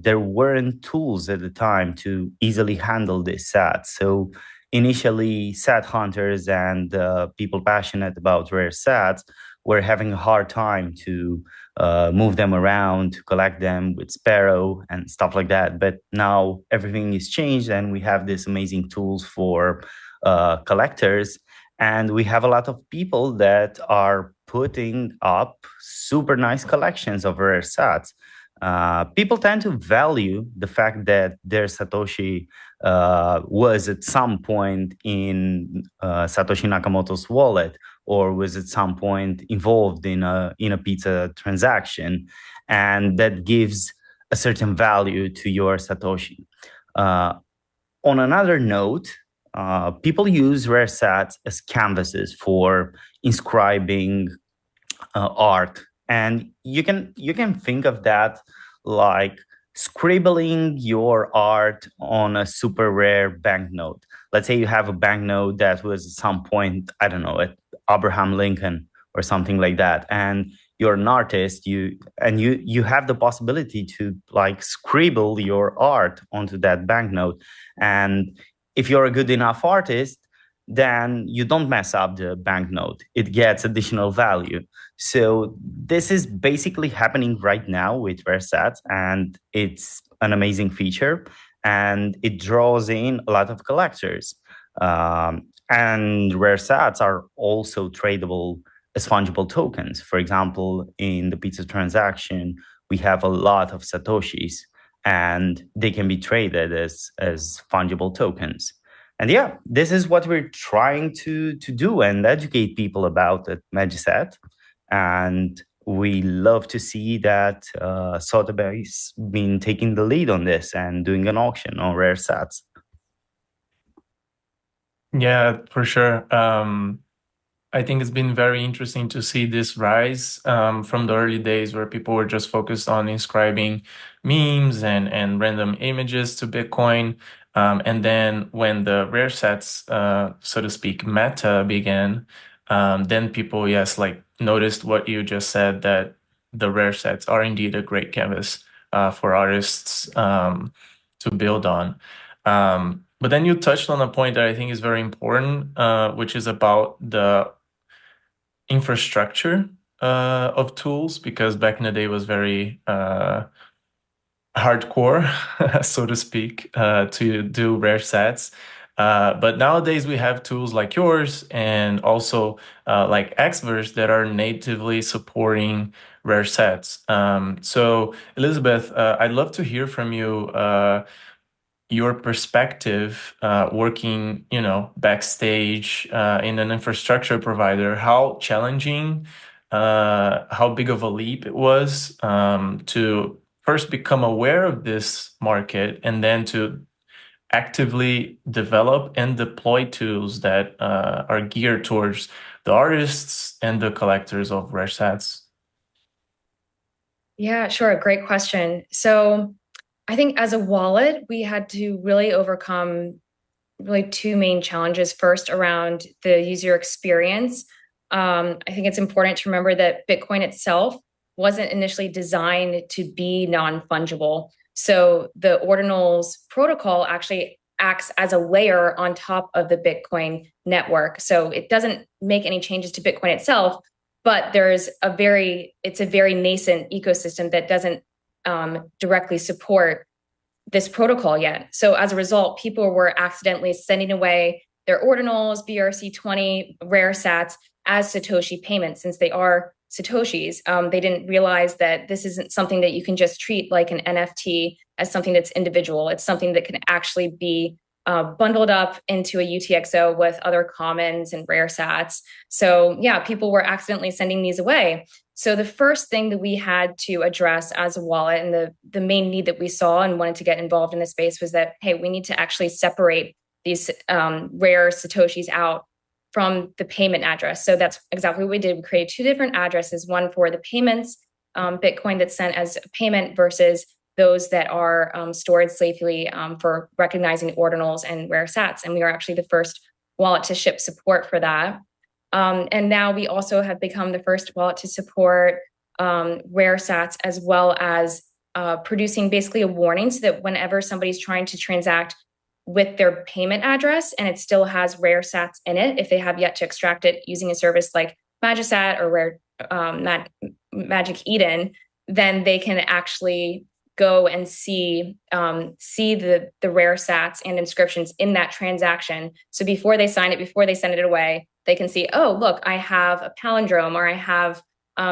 there weren't tools at the time to easily handle this set. So initially, set hunters and people passionate about rare sets were having a hard time to move them around, to collect them with Sparrow and stuff like that. But now everything is changed, and we have these amazing tools for collectors. And we have a lot of people that are putting up super nice collections of rare sets. People tend to value the fact that their Satoshi was at some point in Satoshi Nakamoto's wallet, or was at some point involved in a pizza transaction, and that gives a certain value to your Satoshi. On another note, people use rare sets as canvases for inscribing art, and you can think of that like scribbling your art on a super rare banknote. Let's say you have a banknote that was at some point, I don't know, at Abraham Lincoln or something like that, and you're an artist, you have the possibility to like scribble your art onto that banknote. And if you're a good enough artist, then you don't mess up the banknote. It gets additional value. So this is basically happening right now with rare sats, and it's an amazing feature, and it draws in a lot of collectors. And rare sats are also tradable as fungible tokens. For example, in the pizza transaction, we have a lot of Satoshis, and they can be traded as fungible tokens. And yeah, this is what we're trying to do and educate people about at Magicet. And we love to see that Sotheby's been taking the lead on this and doing an auction on rare sats. Yeah, for sure. I think it's been very interesting to see this rise from the early days where people were just focused on inscribing memes and random images to Bitcoin. And then when the rare sats, so to speak, meta began, then people, yes, like noticed what you just said, that the rare sats are indeed a great canvas for artists to build on. But then you touched on a point that I think is very important, which is about the infrastructure of tools, because back in the day it was very hardcore, so to speak, to do rare sats. But nowadays we have tools like yours and also like Xverse that are natively supporting rare sats. So Elizabeth, I'd love to hear from you your perspective working, backstage in an infrastructure provider, how challenging, how big of a leap it was to first become aware of this market and then to actively develop and deploy tools that are geared towards the artists and the collectors of rare sats. Yeah, sure. Great question. So I think as a wallet, we had to really overcome two main challenges. First, around the user experience. I think it's important to remember that Bitcoin itself wasn't initially designed to be non-fungible. So the Ordinals protocol actually acts as a layer on top of the Bitcoin network. So it doesn't make any changes to Bitcoin itself, but it's a very nascent ecosystem that doesn't directly support this protocol yet. So as a result, people were accidentally sending away their Ordinals, BRC20, rare sats as Satoshi payments. Since they are Satoshis, they didn't realize that this isn't something that you can just treat like an NFT as something that's individual. It's something that can actually be bundled up into a UTXO with other commons and rare sats. So yeah, people were accidentally sending these away. So the first thing that we had to address as a wallet, and the main need that we saw and wanted to get involved in this space, was that, hey, we need to actually separate these rare Satoshis out from the payment address. So that's exactly what we did. We created two different addresses, one for the payments, Bitcoin that's sent as a payment, versus those that are stored safely for recognizing ordinals and rare sats. And we are actually the first wallet to ship support for that. And now we also have become the first wallet to support rare sats, as well as producing basically a warning so that whenever somebody's trying to transact with their payment address and it still has rare sats in it, if they have yet to extract it using a service like Magicet or Rare Magic Eden, then they can actually go and see the rare sats and inscriptions in that transaction. So before they sign it, before they send it away, they can see, oh, look, I have a palindrome, or I have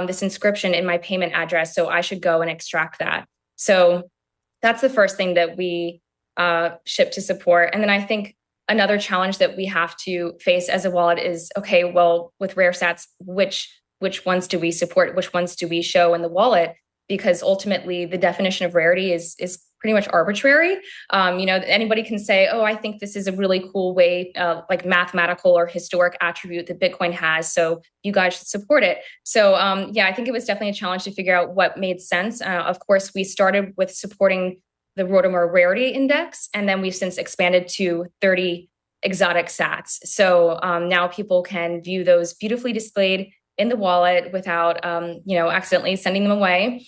this inscription in my payment address, so I should go and extract that. So that's the first thing that we ship to support. And then I think another challenge that we have to face as a wallet is, okay, well, with rare sats, which ones do we support? Which ones do we show in the wallet? Because ultimately the definition of rarity is pretty much arbitrary. Anybody can say, oh, I think this is a really cool way, like mathematical or historic attribute that Bitcoin has, so you guys should support it. So I think it was definitely a challenge to figure out what made sense. Of course, we started with supporting the Rotamer Rarity Index, and then we've since expanded to 30 exotic sats. So now people can view those beautifully displayed in the wallet without, accidentally sending them away.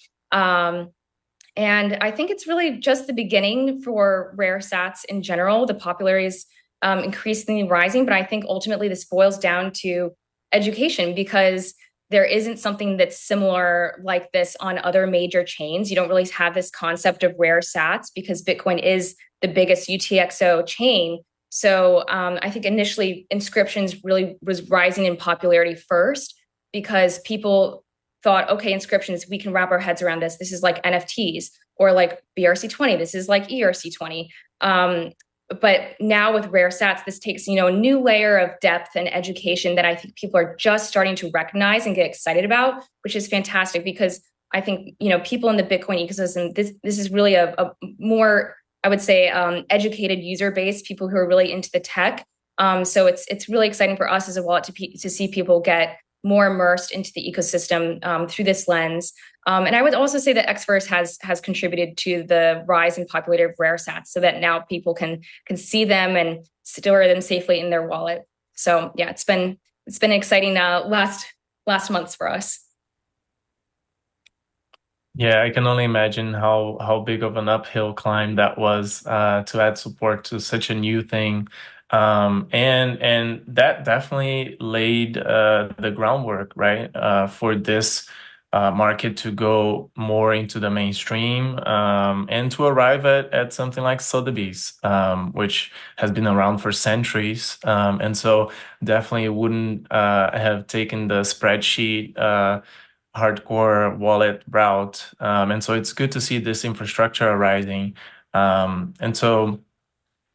And I think it's really just the beginning for rare sats in general. The popularity is increasingly rising, but I think ultimately this boils down to education, because there isn't something that's similar like this on other major chains. You don't really have this concept of rare sats because Bitcoin is the biggest UTXO chain. So I think initially inscriptions really was rising in popularity first because people thought, okay, inscriptions, we can wrap our heads around this. This is like NFTs, or like BRC20. This is like ERC20. But now with rare sats, this takes, a new layer of depth and education that I think people are just starting to recognize and get excited about, which is fantastic because I think, people in the Bitcoin ecosystem, this is really a more, I would say, educated user base, people who are really into the tech. So it's really exciting for us as a wallet to see people get more immersed into the ecosystem through this lens. And I would also say that Xverse has contributed to the rise in popularity of rare sats, so that now people can see them and store them safely in their wallet. So yeah, it's been exciting last months for us. Yeah, I can only imagine how big of an uphill climb that was to add support to such a new thing. And that definitely laid the groundwork, right, for this market to go more into the mainstream and to arrive at something like Sotheby's, which has been around for centuries. And so definitely wouldn't have taken the spreadsheet hardcore wallet route. And so it's good to see this infrastructure arising. And so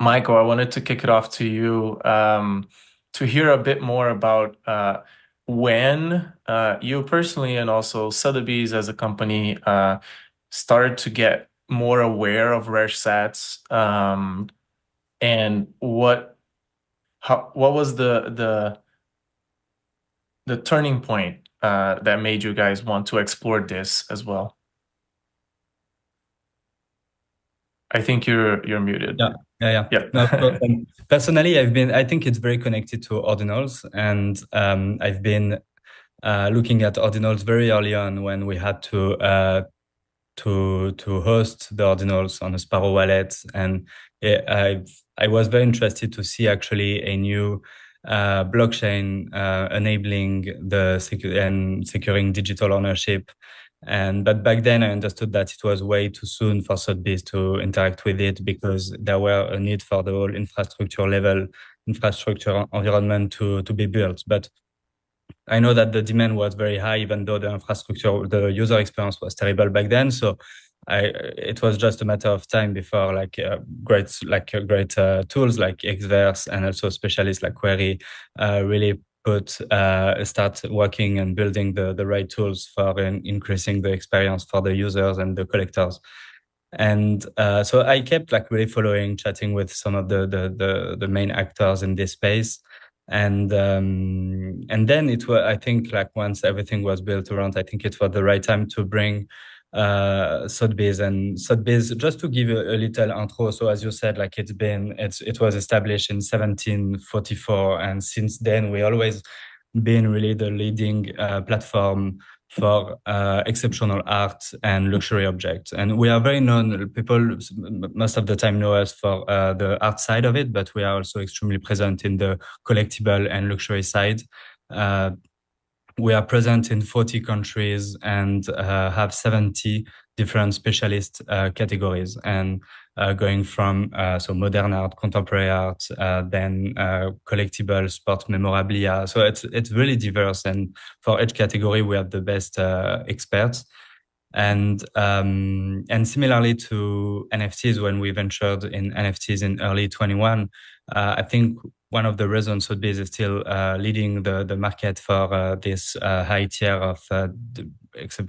Michael, I wanted to kick it off to you to hear a bit more about when you personally and also Sotheby's as a company started to get more aware of rare sats, and what was the turning point that made you guys want to explore this as well? I think you're muted. Yeah. No, personally, I think it's very connected to Ordinals, and I've been looking at Ordinals very early on when we had to host the Ordinals on a Sparrow wallet, and I was very interested to see actually a new blockchain enabling and securing digital ownership. But back then I understood that it was way too soon for Sotheby's to interact with it, because there were a need for the whole infrastructure environment to be built. But I know that the demand was very high, even though the user experience was terrible back then. So it was just a matter of time before great tools like Xverse and also specialists like Query really start working and building the right tools for increasing the experience for the users and the collectors. And so I kept really following, chatting with some of the main actors in this space. And then it was, I think, once everything was built around, I think it was the right time to bring Sotheby's. And Sotheby's, just to give you a little intro, so as you said, it was established in 1744, and since then we always been really the leading platform for exceptional art and luxury objects. And we are very known, people most of the time know us for the art side of it, but we are also extremely present in the collectible and luxury side. We are present in 40 countries and have 70 different specialist categories, and going from modern art, contemporary art, then collectible, sport memorabilia. So it's really diverse, and for each category we have the best experts. And similarly to NFTs, when we ventured in NFTs in early 21, I think one of the reasons Sotheby's is still leading the market for this high tier of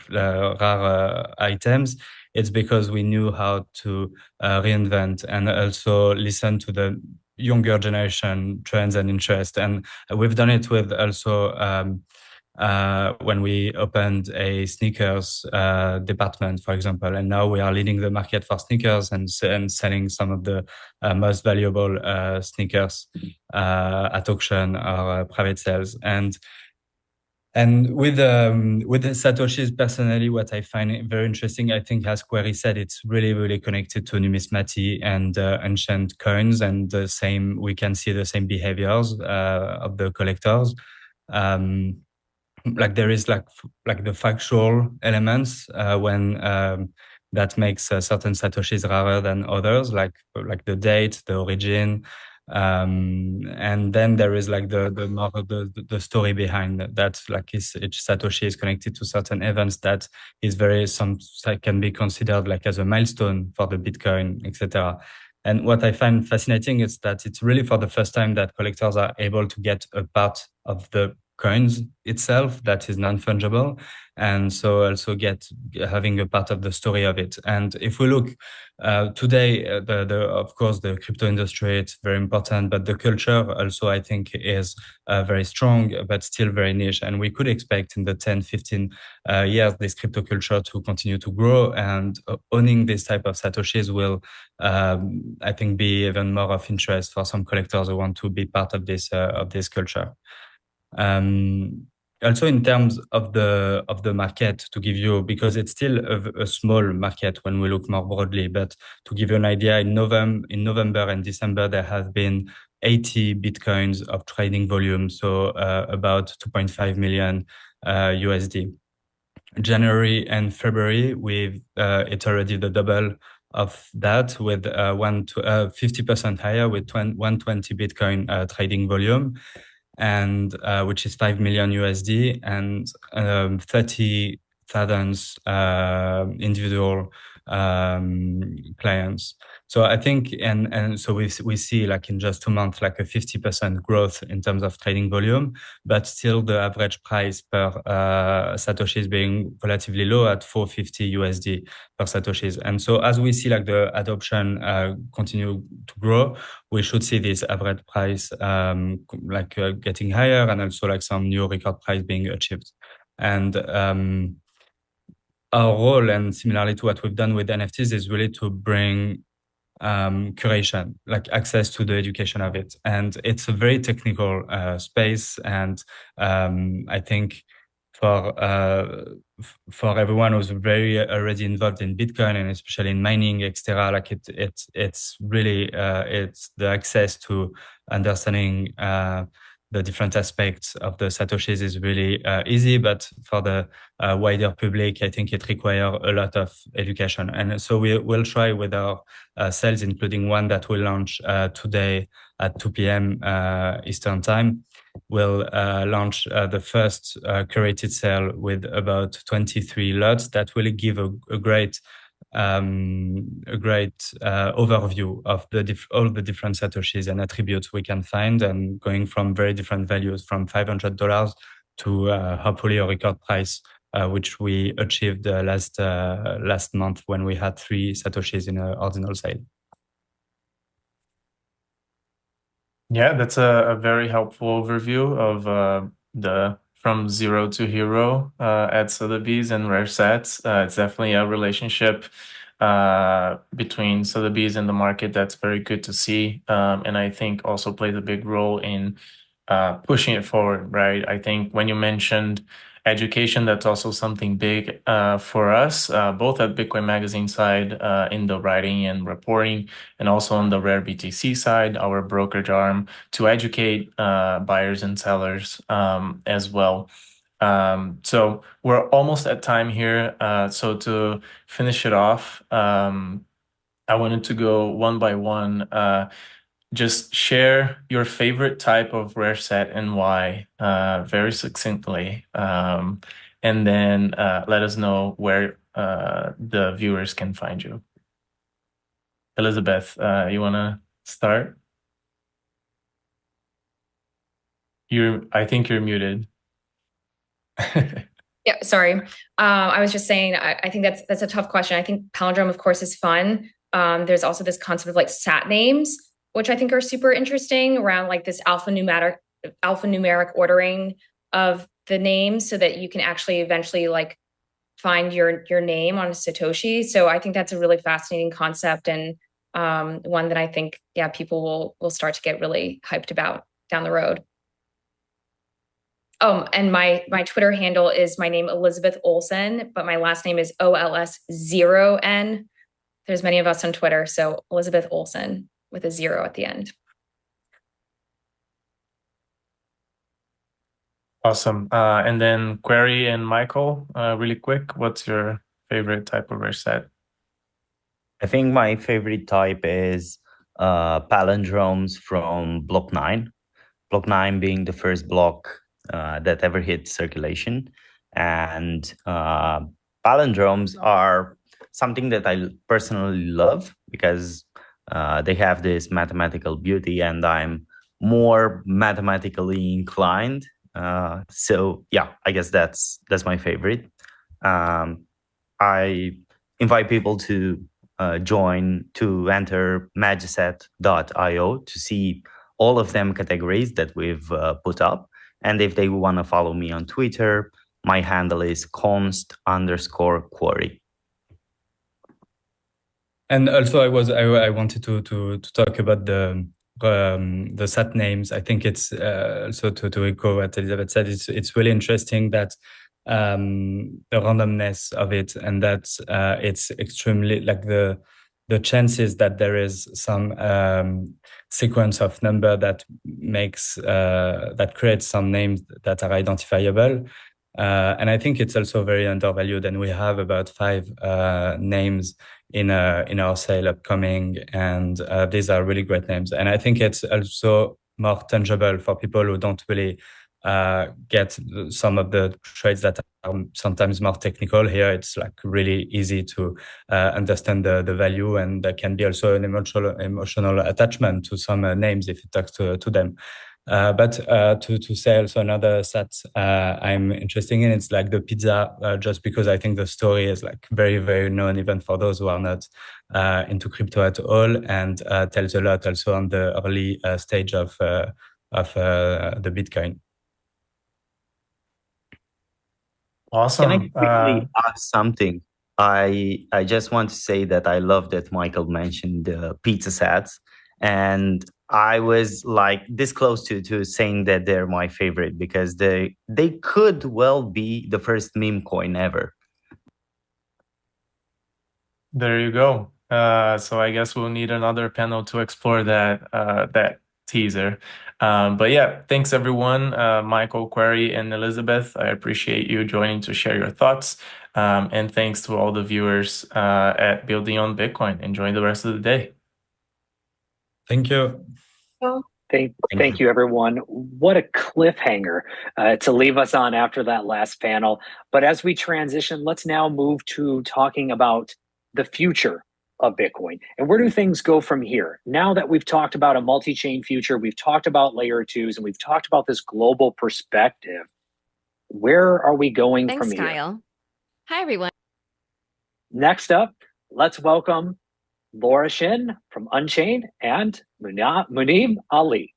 rare items it's because we knew how to reinvent and also listen to the younger generation trends and interest. And we've done it with also when we opened a sneakers department, for example, and now we are leading the market for sneakers and selling some of the most valuable sneakers at auction or private sales. And with the Satoshis personally, what I find very interesting, I think, as Query said, it's really connected to numismaty and Unchained coins, and the same. We can see the same behaviors of the collectors. Like there is like the factual elements when that makes certain Satoshis rarer than others, like the date, the origin. And then there is like the story behind that, like each Satoshi is connected to certain events that is can be considered like as a milestone for the Bitcoin, etc. And what I find fascinating is that it's really for the first time that collectors are able to get a part of the coins itself that is non-fungible, and so also having a part of the story of it. And if we look today, of course the crypto industry, it's very important, but the culture also I think is very strong, but still very niche. And we could expect in the 10-15 years this crypto culture to continue to grow, and owning this type of Satoshis will I think be even more of interest for some collectors who want to be part of this culture. Also in terms of the market, to give you, because it's still a small market when we look more broadly, but to give you an idea, in November and December, there have been 80 Bitcoins of trading volume, so about 2.5 million USD. January and February, it's already the double of that, with 50% higher, with 120 Bitcoin trading volume, and which is 5 million USD, and 30,000 individual clients. So I think, and so we see like in just 2 months, like a 50% growth in terms of trading volume, but still the average price per Satoshi is being relatively low at 450 USD per Satoshis. And so as we see like the adoption continue to grow, we should see this average price getting higher, and also like some new record price being achieved. And our role, and similarly to what we've done with NFTs, is really to bring curation, like access to the education of it. And it's a very technical space, and I think for everyone who's very already involved in Bitcoin, and especially in mining, etc., like it's really it's the access to understanding the different aspects of the Satoshis is really easy, but for the wider public, I think it requires a lot of education. And so we will try with our sales, including one that will launch today at 2 p.m. Eastern time. We'll launch the first curated sale with about 23 lots that will give a great overview of all the different Satoshis and attributes we can find, and going from very different values, from $500 to hopefully a record price, which we achieved last month when we had 3 Satoshis in an ordinal sale. Yeah, that's a very helpful overview of the from zero to hero at Sotheby's and Rare Sets. It's definitely a relationship between Sotheby's and the market that's very good to see, and I think also plays a big role in pushing it forward, right? I think when you mentioned education, that's also something big for us, both at Bitcoin Magazine side in the writing and reporting, and also on the Rare BTC side, our brokerage arm, to educate buyers and sellers as well. So we're almost at time here. So to finish it off, I wanted to go one by one. Just share your favorite type of rare set and why, very succinctly. And then let us know where the viewers can find you. Elizabeth, you want to start? Yeah, Yeah, sorry. I was just saying, I think that's a tough question. I think palindrome, of course, is fun. There's also this concept of like sat names, which I think are super interesting around like this alphanumeric ordering of the names so that you can actually eventually like find your name on a Satoshi. So I think that's a really fascinating concept and one that I think, yeah, people will start to get really hyped about down the road. Oh, and my Twitter handle is my name, Elizabeth Olsen, but my last name is OLS0N. There's many of us on Twitter, so Elizabeth Olsen with a 0 at the end. Awesome. And then Query and Michael, really quick, what's your favorite type of rare set? I think my favorite type is palindromes from block 9. Block 9 being the first block that ever hit circulation. And palindromes are something that I personally love because they have this mathematical beauty and I'm more mathematically inclined. So yeah, I guess that's my favorite. I invite people to enter magiset.io to see all of them categories that we've put up. And if they want to follow me on Twitter, my handle is const_query. And also, I wanted to talk about the set names. I think it's also to echo what Elizabeth said. It's really interesting that the randomness of it, and that it's extremely like the chances that there is some sequence of number that makes that creates some names that are identifiable. And I think it's also very undervalued, and we have about 5 names in our sale upcoming, and these are really great names. And I think it's also more tangible for people who don't really get some of the trades that are sometimes more technical. Here it's like really easy to understand the value, and there can be also an emotional attachment to some names if you talk to them. But to say also another set I'm interested in, it's like the pizza, just because I think the story is like very, very known even for those who are not into crypto at all, and tells a lot also on the early stage of the Bitcoin. Awesome. Can I quickly ask something? I just want to say that I love that Michael mentioned the pizza sets, and I was like this close to saying that they're my favorite because they could well be the first meme coin ever. There you go. So I guess we'll need another panel to explore that teaser. But yeah, thanks everyone, Michael, Query, and Elizabeth. I appreciate you joining to share your thoughts. And thanks to all the viewers at Building on Bitcoin. Enjoy the rest of the day. Thank you. Thank you, everyone. What a cliffhanger to leave us on after that last panel. But as we transition, let's now move to talking about the future of Bitcoin. And where do things go from here? Now that we've talked about a multi-chain future, we've talked about layer 2s, and we've talked about this global perspective, where are we going from here? Thanks, Kyle. Hi, everyone. Next up, let's welcome Laura Shin from Unchained and Muneeb Ali.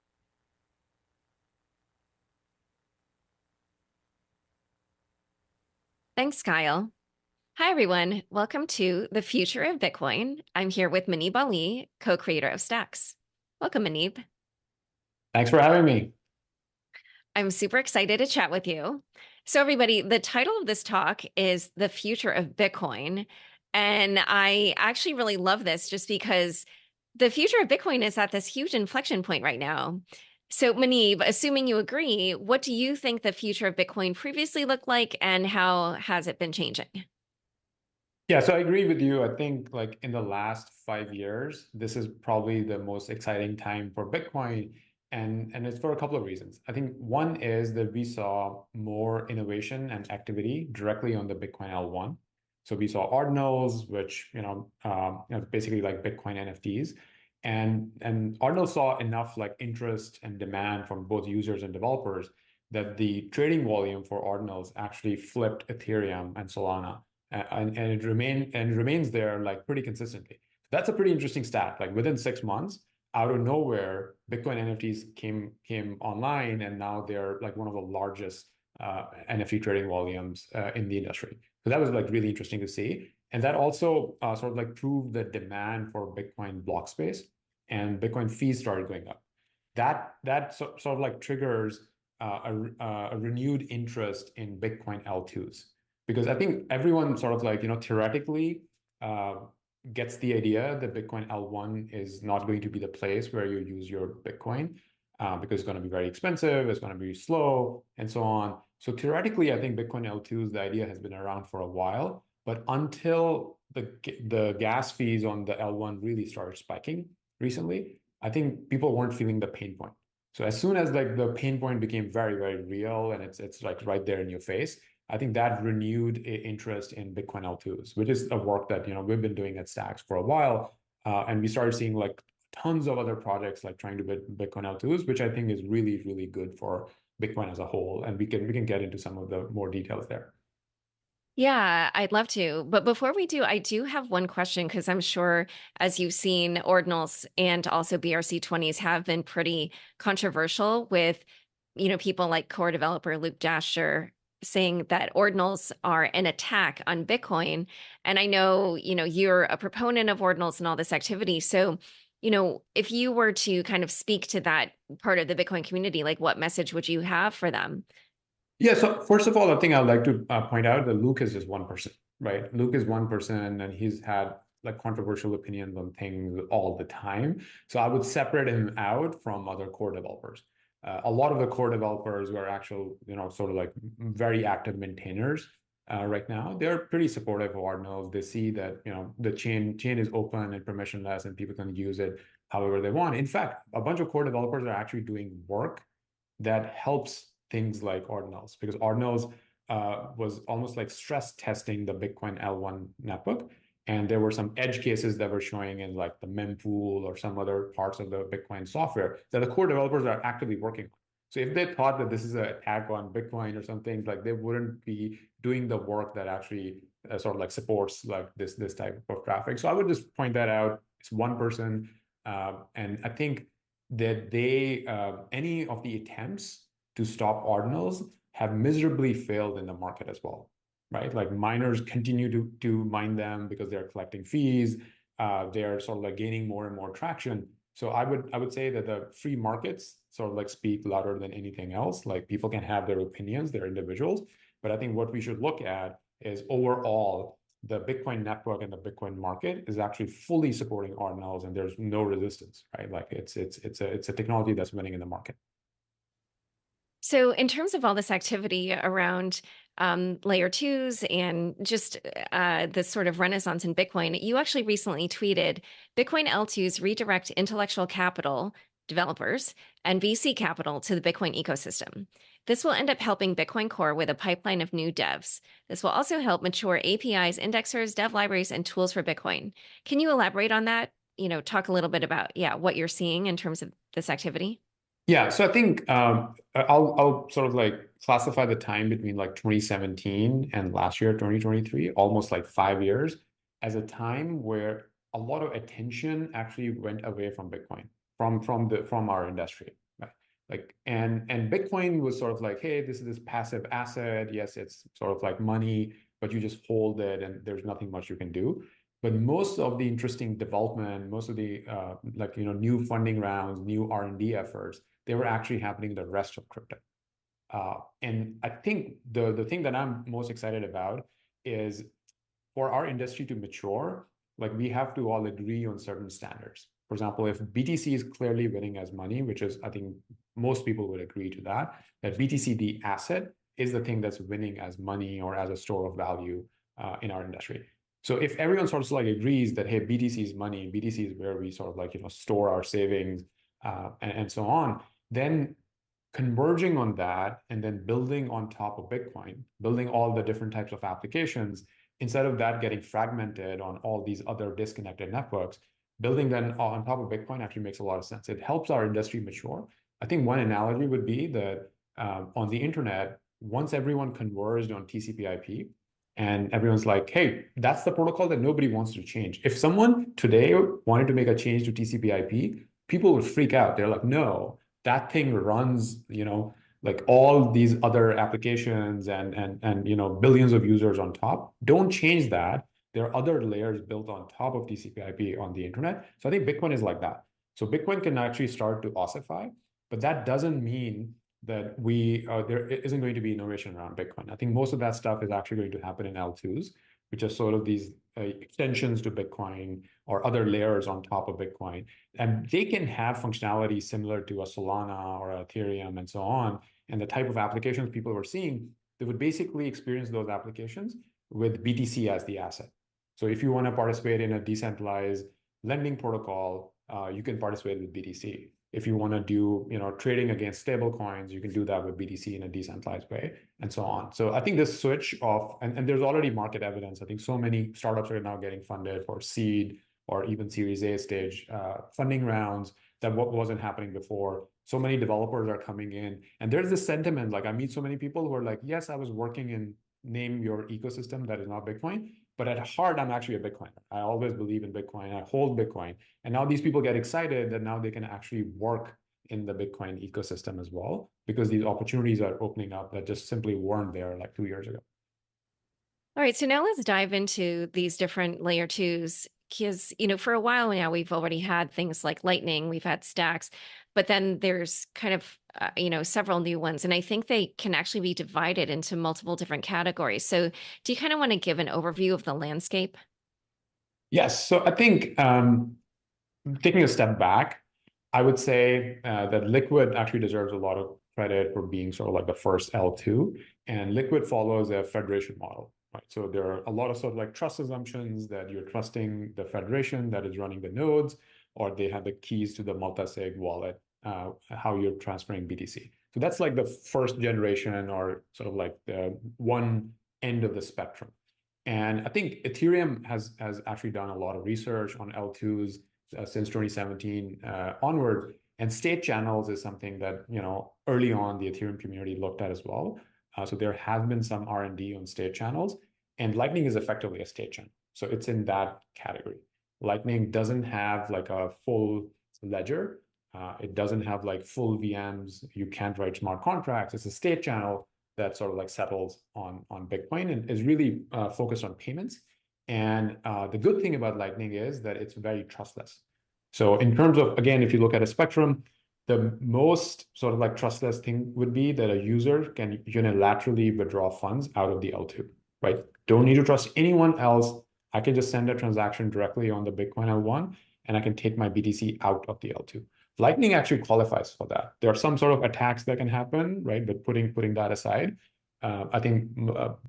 Thanks, Kyle. Hi, everyone. Welcome to The Future of Bitcoin. I'm here with Muneeb Ali, co-creator of Stacks. Welcome, Muneeb. Thanks for having me. I'm super excited to chat with you. So everybody, the title of this talk is The Future of Bitcoin. And I actually really love this just because the future of Bitcoin is at this huge inflection point right now. So Muneeb, assuming you agree, what do you think the future of Bitcoin previously looked like and how has it been changing? Yeah, so I agree with you. I think like in the last 5 years, this is probably the most exciting time for Bitcoin. And it's for a couple of reasons. I think one is that we saw more innovation and activity directly on the Bitcoin L1. So we saw Ordinals, which basically like Bitcoin NFTs, and Ordinals saw enough like interest and demand from both users and developers that the trading volume for Ordinals actually flipped Ethereum and Solana, and it remains there like pretty consistently. That's a pretty interesting stat. Like within 6 months, out of nowhere, Bitcoin NFTs came online, and now they're like one of the largest NFT trading volumes in the industry. So that was like really interesting to see. And that also sort of like proved the demand for Bitcoin block space, and Bitcoin fees started going up. That sort of like triggers a renewed interest in Bitcoin L2s, because I think everyone sort of like, theoretically gets the idea that Bitcoin L1 is not going to be the place where you use your Bitcoin because it's going to be very expensive, it's going to be slow, and so on. So theoretically, I think Bitcoin L2s, the idea has been around for a while, but until the gas fees on the L1 really started spiking recently, I think people weren't feeling the pain point. So as soon as like the pain point became very, very real, and it's like right there in your face, I think that renewed interest in Bitcoin L2s, which is a work that we've been doing at Stacks for a while, and we started seeing like tons of other projects like trying to build Bitcoin L2s, which I think is really, really good for Bitcoin as a whole, and we can get into some of the more details there. Yeah, I'd love to. But before we do, I do have one question, because I'm sure, as you've seen, Ordinals and also BRC20s have been pretty controversial with, people like core developer Luke Dasher saying that Ordinals are an attack on Bitcoin. And I know, you're a proponent of Ordinals and all this activity. So, if you were to kind of speak to that part of the Bitcoin community, like what message would you have for them? Yeah, so first of all, I think I'd like to point out that Luke is just one person, right? Luke is one person, and he's had like controversial opinions on things all the time. So I would separate him out from other core developers. A lot of the core developers who are actual, sort of like very active maintainers right now, they're pretty supportive of Ordinals. They see that, the chain is open and permissionless, and people can use it however they want. In fact, a bunch of core developers are actually doing work that helps things like Ordinals, because Ordinals was almost like stress testing the Bitcoin L1 netbook. And there were some edge cases that were showing in like the mempool or some other parts of the Bitcoin software that the core developers are actively working on. So if they thought that this is an attack on Bitcoin or something, like they wouldn't be doing the work that actually sort of like supports like this type of traffic. So I would just point that out. It's one person. And I think that any of the attempts to stop Ordinals have miserably failed in the market as well, right? Like miners continue to mine them because they're collecting fees. They're sort of like gaining more and more traction. So I would say that the free markets sort of like speak louder than anything else. Like people can have their opinions, they're individuals, but I think what we should look at is overall the Bitcoin network and the Bitcoin market is actually fully supporting Ordinals, and there's no resistance, right? Like it's a technology that's winning in the market. So in terms of all this activity around layer twos and just this sort of renaissance in Bitcoin, you actually recently tweeted, Bitcoin L2s redirect intellectual capital, developers, and VC capital to the Bitcoin ecosystem. This will end up helping Bitcoin Core with a pipeline of new devs. This will also help mature APIs, indexers, dev libraries, and tools for Bitcoin. Can you elaborate on that? Talk a little bit about, what you're seeing in terms of this activity? Yeah, so I think I'll sort of like classify the time between like 2017 and last year, 2023, almost like 5 years, as a time where a lot of attention actually went away from Bitcoin, from our industry, right? Like and Bitcoin was sort of like, hey, this is this passive asset. Yes, it's sort of like money, but you just hold it, and there's nothing much you can do. But most of the interesting development, most of the new funding rounds, new R&D efforts, they were actually happening in the rest of crypto. And I think the thing that I'm most excited about is for our industry to mature, like we have to all agree on certain standards. For example, if BTC is clearly winning as money, which is, I think most people would agree to that BTC, the asset, is the thing that's winning as money or as a store of value in our industry. So if everyone sort of like agrees that, hey, BTC is money, BTC is where we sort of like, store our savings and so on, then converging on that and then building on top of Bitcoin, building all the different types of applications, instead of that getting fragmented on all these other disconnected networks, building them on top of Bitcoin actually makes a lot of sense. It helps our industry mature. I think one analogy would be that on the internet, once everyone converged on TCP/IP, and everyone's like, hey, that's the protocol that nobody wants to change. If someone today wanted to make a change to TCP/IP, people would freak out. They're like, no, that thing runs, like all these other applications and billions of users on top. Don't change that. There are other layers built on top of TCP/IP on the internet. So I think Bitcoin is like that. So Bitcoin can actually start to ossify, but that doesn't mean that there isn't going to be innovation around Bitcoin. I think most of that stuff is actually going to happen in L2s, which are sort of these extensions to Bitcoin or other layers on top of Bitcoin. And they can have functionality similar to a Solana or a Ethereum and so on. And the type of applications people were seeing, they would basically experience those applications with BTC as the asset. So if you want to participate in a decentralized lending protocol, you can participate with BTC. If you want to do, trading against stable coins, you can do that with BTC in a decentralized way, and so on. So I think this switch of, and there's already market evidence. I think so many startups are now getting funded for seed or even Series A stage funding rounds that what wasn't happening before. So many developers are coming in, and there's this sentiment. Like I meet so many people who are like, yes, I was working in name your ecosystem that is not Bitcoin, but at heart, I'm actually a Bitcoiner. I always believe in Bitcoin. I hold Bitcoin. And now these people get excited that now they can actually work in the Bitcoin ecosystem as well, because these opportunities are opening up that just simply weren't there like 2 years ago. All right, so now let's dive into these different layer twos, because, for a while now, we've already had things like Lightning, we've had Stacks, but then there's kind of, several new ones. And I think they can actually be divided into multiple different categories. So do you kind of want to give an overview of the landscape? Yes. So I think taking a step back, I would say that Liquid actually deserves a lot of credit for being sort of like the first L2. And Liquid follows a federation model, right? So there are a lot of sort of like trust assumptions that you're trusting the federation that is running the nodes, or they have the keys to the multi-sig wallet, how you're transferring BTC. So that's like the first generation, or sort of like the one end of the spectrum. And I think Ethereum has actually done a lot of research on L2s since 2017 onward. And state channels is something that, early on the Ethereum community looked at as well. So there has been some R&D on state channels, and Lightning is effectively a state channel. So it's in that category. Lightning doesn't have like a full ledger. It doesn't have like full VMs. You can't write smart contracts. It's a state channel that sort of like settles on Bitcoin and is really focused on payments. And the good thing about Lightning is that it's very trustless. So in terms of, again, if you look at a spectrum, the most sort of like trustless thing would be that a user can unilaterally withdraw funds out of the L2, right? Don't need to trust anyone else. I can just send a transaction directly on the Bitcoin L1, and I can take my BTC out of the L2. Lightning actually qualifies for that. There are some sort of attacks that can happen, right? But putting that aside, I think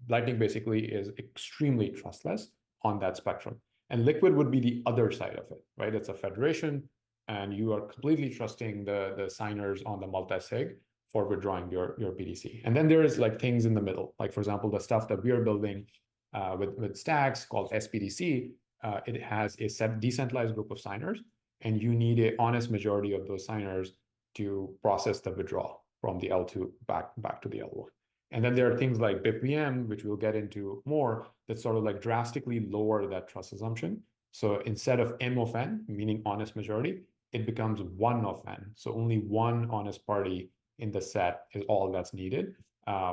Lightning basically is extremely trustless on that spectrum. And Liquid would be the other side of it, right? It's a federation, and you are completely trusting the signers on the multi-sig for withdrawing your BTC. And then there is like things in the middle, like for example, the stuff that we are building with Stacks called SPDC. It has a set decentralized group of signers, and you need an honest majority of those signers to process the withdrawal from the L2 back to the L1. And then there are things like BitVM, which we'll get into more, that sort of like drastically lower that trust assumption. So instead of M of N, meaning honest majority, it becomes 1 of N. So only one honest party in the set is all that's needed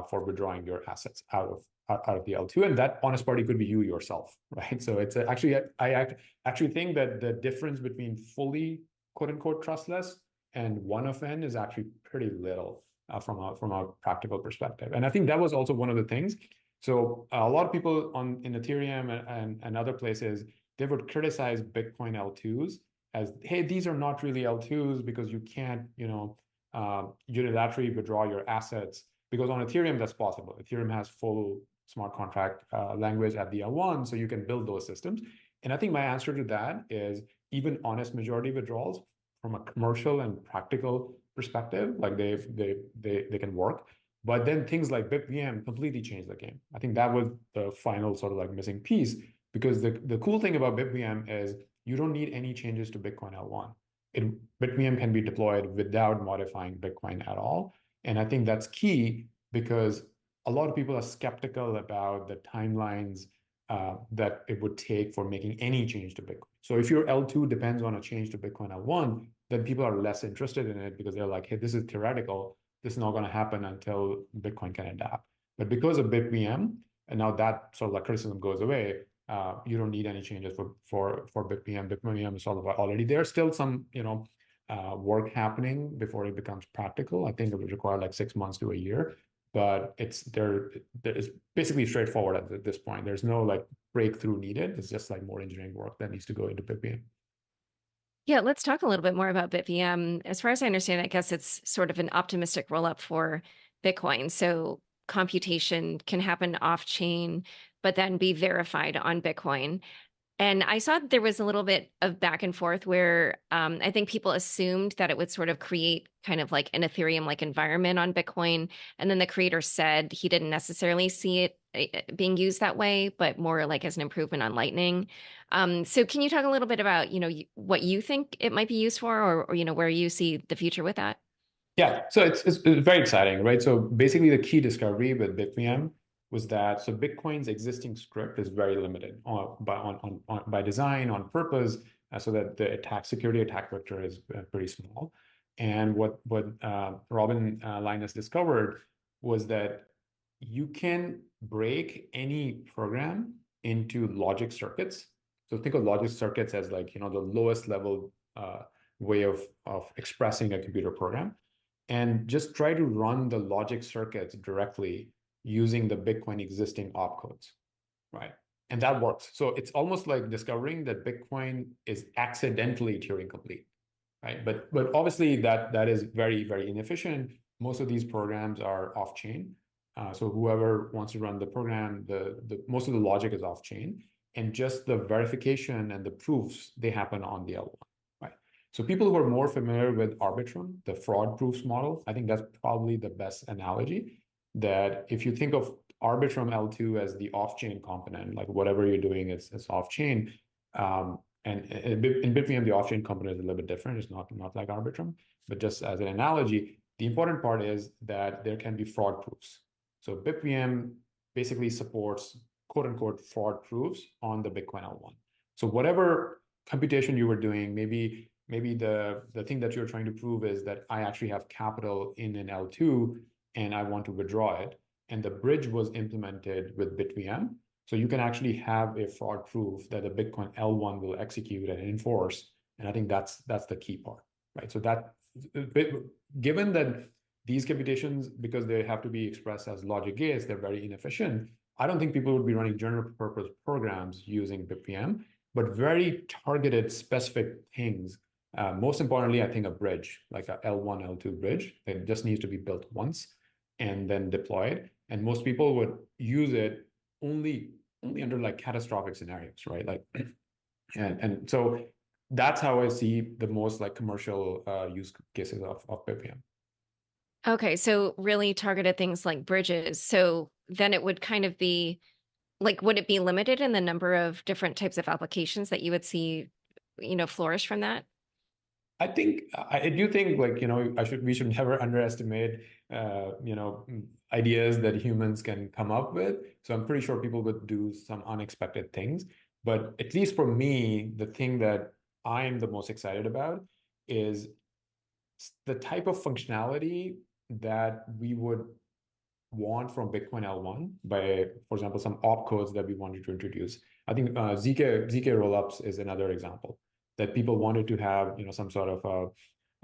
for withdrawing your assets out of the L2. And that honest party could be you yourself, right? So it's actually, I actually think that the difference between fully quote unquote trustless and 1 of N is actually pretty little from a practical perspective. And I think that was also one of the things. So a lot of people in Ethereum and other places, they would criticize Bitcoin L2s as, hey, these are not really L2s because you can't, unilaterally withdraw your assets. Because on Ethereum, that's possible. Ethereum has full smart contract language at the L1, so you can build those systems. And I think my answer to that is even honest majority withdrawals from a commercial and practical perspective, like they can work. But then things like BitVM completely changed the game. I think that was the final sort of like missing piece, because the cool thing about BitVM is you don't need any changes to Bitcoin L1. BitVM can be deployed without modifying Bitcoin at all. And I think that's key because a lot of people are skeptical about the timelines that it would take for making any change to Bitcoin. So if your L2 depends on a change to Bitcoin L1, then people are less interested in it because they're like, hey, this is theoretical. This is not going to happen until Bitcoin can adapt. But because of BitVM, and now that sort of like criticism goes away, you don't need any changes for BitVM. BitVM is sort of already there. Still some, work happening before it becomes practical. I think it would require like 6 months to a year, but it's basically straightforward at this point. There's no like breakthrough needed. It's just like more engineering work that needs to go into BitVM. Yeah, let's talk a little bit more about BitVM. As far as I understand, I guess it's sort of an optimistic rollup for Bitcoin. So computation can happen off chain, but then be verified on Bitcoin. And I saw that there was a little bit of back and forth where I think people assumed that it would sort of create kind of like an Ethereum-like environment on Bitcoin. And then the creator said he didn't necessarily see it being used that way, but more like as an improvement on Lightning. So can you talk a little bit about, what you think it might be used for, or where you see the future with that? Yeah, so it's very exciting, right? So basically the key discovery with BitVM was that Bitcoin's existing script is very limited by design, on purpose, so that the security attack vector is pretty small. And what Robin Linus discovered was that you can break any program into logic circuits. So think of logic circuits as like, the lowest level way of expressing a computer program, and just try to run the logic circuits directly using the Bitcoin existing opcodes, right? And that works. So it's almost like discovering that Bitcoin is accidentally Turing complete, right? But obviously that is very, very inefficient. Most of these programs are off chain. So whoever wants to run the program, most of the logic is off chain, and just the verification and the proofs, they happen on the L1, right? So people who are more familiar with Arbitrum, the fraud proofs model, I think that's probably the best analogy. That if you think of Arbitrum L2 as the off-chain component, like whatever you're doing is off-chain. And in BitVM, the off-chain component is a little bit different. It's not like Arbitrum, but just as an analogy, the important part is that there can be fraud proofs. So BitVM basically supports quote unquote fraud proofs on the Bitcoin L1. So whatever computation you were doing, maybe the thing that you're trying to prove is that I actually have capital in an L2 and I want to withdraw it. And the bridge was implemented with BitVM. So you can actually have a fraud proof that the Bitcoin L1 will execute and enforce. And I think that's the key part, right? So that, given that these computations, because they have to be expressed as logic gates, they're very inefficient. I don't think people would be running general purpose programs using BitVM, but very targeted specific things. Most importantly, I think a bridge, like a L1, L2 bridge, that just needs to be built once and then deployed. And most people would use it only under like catastrophic scenarios, right? Like, and so that's how I see the most like commercial use cases of BitVM. Okay, so really targeted things like bridges. So then it would kind of be like, would it be limited in the number of different types of applications that you would see, flourish from that? I do think like, we should never underestimate, ideas that humans can come up with. So I'm pretty sure people would do some unexpected things. But at least for me, the thing that I'm the most excited about is the type of functionality that we would want from Bitcoin L1 by, for example, some opcodes that we wanted to introduce. I think ZK rollups is another example that people wanted to have, some sort of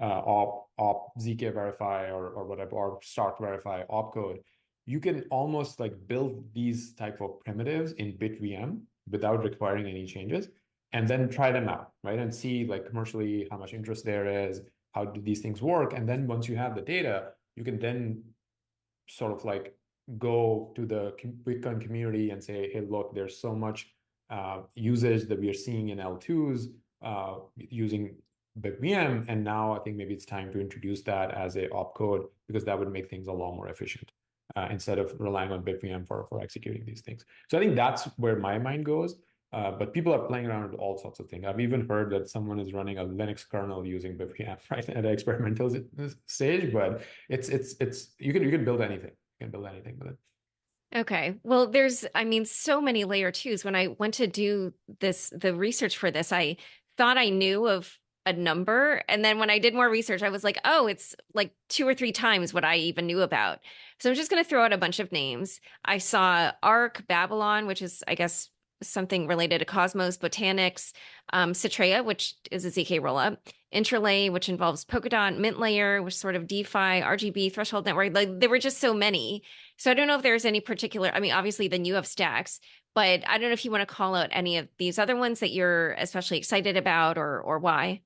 op ZK verify or whatever, or start verify opcode. You can almost like build these type of primitives in BitVM without requiring any changes, and then try them out, right? And see like commercially how much interest there is, how do these things work, and then once you have the data, you can then sort of like go to the Bitcoin community and say, hey, look, there's so much usage that we are seeing in L2s using BitVM, and now I think maybe it's time to introduce that as a opcode, because that would make things a lot more efficient instead of relying on BitVM for executing these things. So I think that's where my mind goes. But people are playing around with all sorts of things. I've even heard that someone is running a Linux kernel using BitVM, right, at an experimental stage. But it's you can build anything. You can build anything with it. Okay. Well, there's, I mean, so many layer twos. When I went to do the research for this, I thought I knew of a number. And then when I did more research, I was like, oh, it's like 2 or 3 times what I even knew about. So I'm just going to throw out a bunch of names. I saw Arc, Babylon, which is, I guess, something related to Cosmos, Botanix, Citrea, which is a ZK rollup, Interlay, which involves Polkadot, Mint Layer, which is sort of DeFi, RGB, Threshold Network. Like there were just so many. So I don't know if there's any particular, I mean, obviously then you have Stacks, but I don't know if you want to call out any of these other ones that you're especially excited about or why.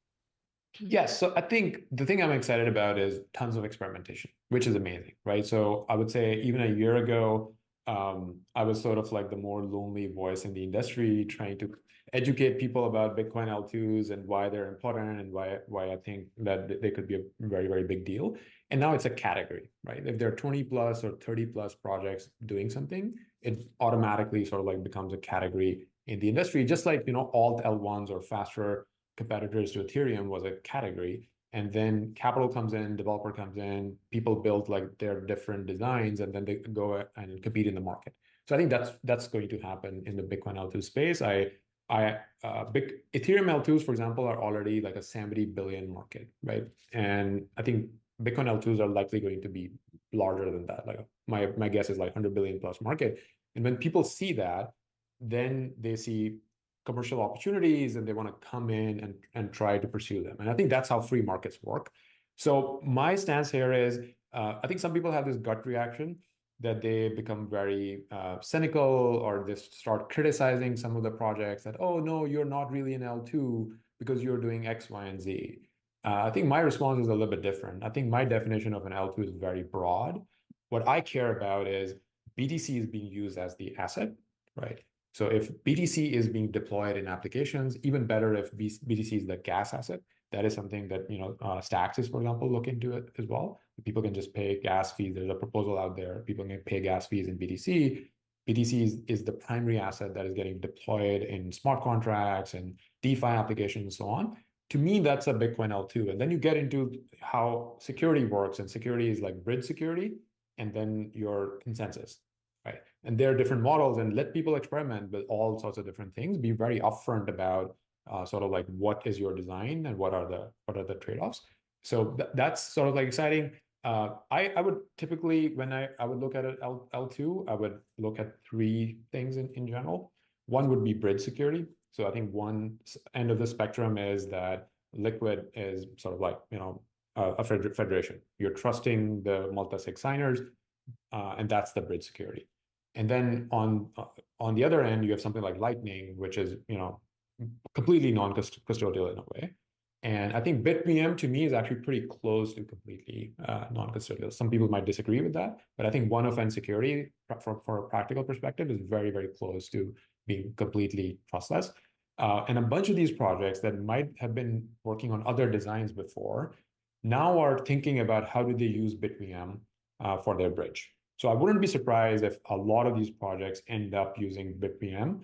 Yes, so I think the thing I'm excited about is tons of experimentation, which is amazing, right? So I would say even a year ago, I was sort of like the more lonely voice in the industry, trying to educate people about Bitcoin L2s and why they're important and why I think that they could be a very, very big deal. And now it's a category, right? If there are 20 plus or 30 plus projects doing something, it automatically sort of like becomes a category in the industry, just like, you know, alt L1s or faster competitors to Ethereum was a category. And then capital comes in, developer comes in, people build like their different designs, and then they go and compete in the market. So I think that's going to happen in the Bitcoin L2 space. Big Ethereum L2s, for example, are already like a 70 billion market, right? And I think Bitcoin L2s are likely going to be larger than that. Like my guess is like 100 billion plus market. And when people see that, then they see commercial opportunities and they want to come in and try to pursue them. And I think that's how free markets work. So my stance here is, I think some people have this gut reaction that they become very cynical, or they start criticizing some of the projects that, oh, no, you're not really an L2 because you're doing X, Y, and Z. I think my response is a little bit different. I think my definition of an L2 is very broad. What I care about is BTC is being used as the asset, right? So if BTC is being deployed in applications, even better if BTC is the gas asset. That is something that, you know, Stacks is, for example, look into it as well. People can just pay gas fees. There's a proposal out there. People can pay gas fees in BTC. BTC is the primary asset that is getting deployed in smart contracts and DeFi applications and so on. To me, that's a Bitcoin L2. And then you get into how security works, and security is like bridge security, and then your consensus. Right. And there are different models, and let people experiment with all sorts of different things. Be very upfront about sort of like what is your design and what are the trade-offs. So that's sort of like exciting. I would typically, when I would look at an L2, I would look at 3 things in general. One would be bridge security. So I think one end of the spectrum is that Liquid is sort of like, you know, a federation. You're trusting the multi-sig signers, and that's the bridge security. And then on the other end, you have something like Lightning, which is, you know, completely non-custodial in a way. And I think BitVM to me is actually pretty close to completely non-custodial. Some people might disagree with that, but I think one-of-n security, for a practical perspective, is very, very close to being completely trustless. And a bunch of these projects that might have been working on other designs before now are thinking about how do they use BitVM for their bridge. So I wouldn't be surprised if a lot of these projects end up using BitVM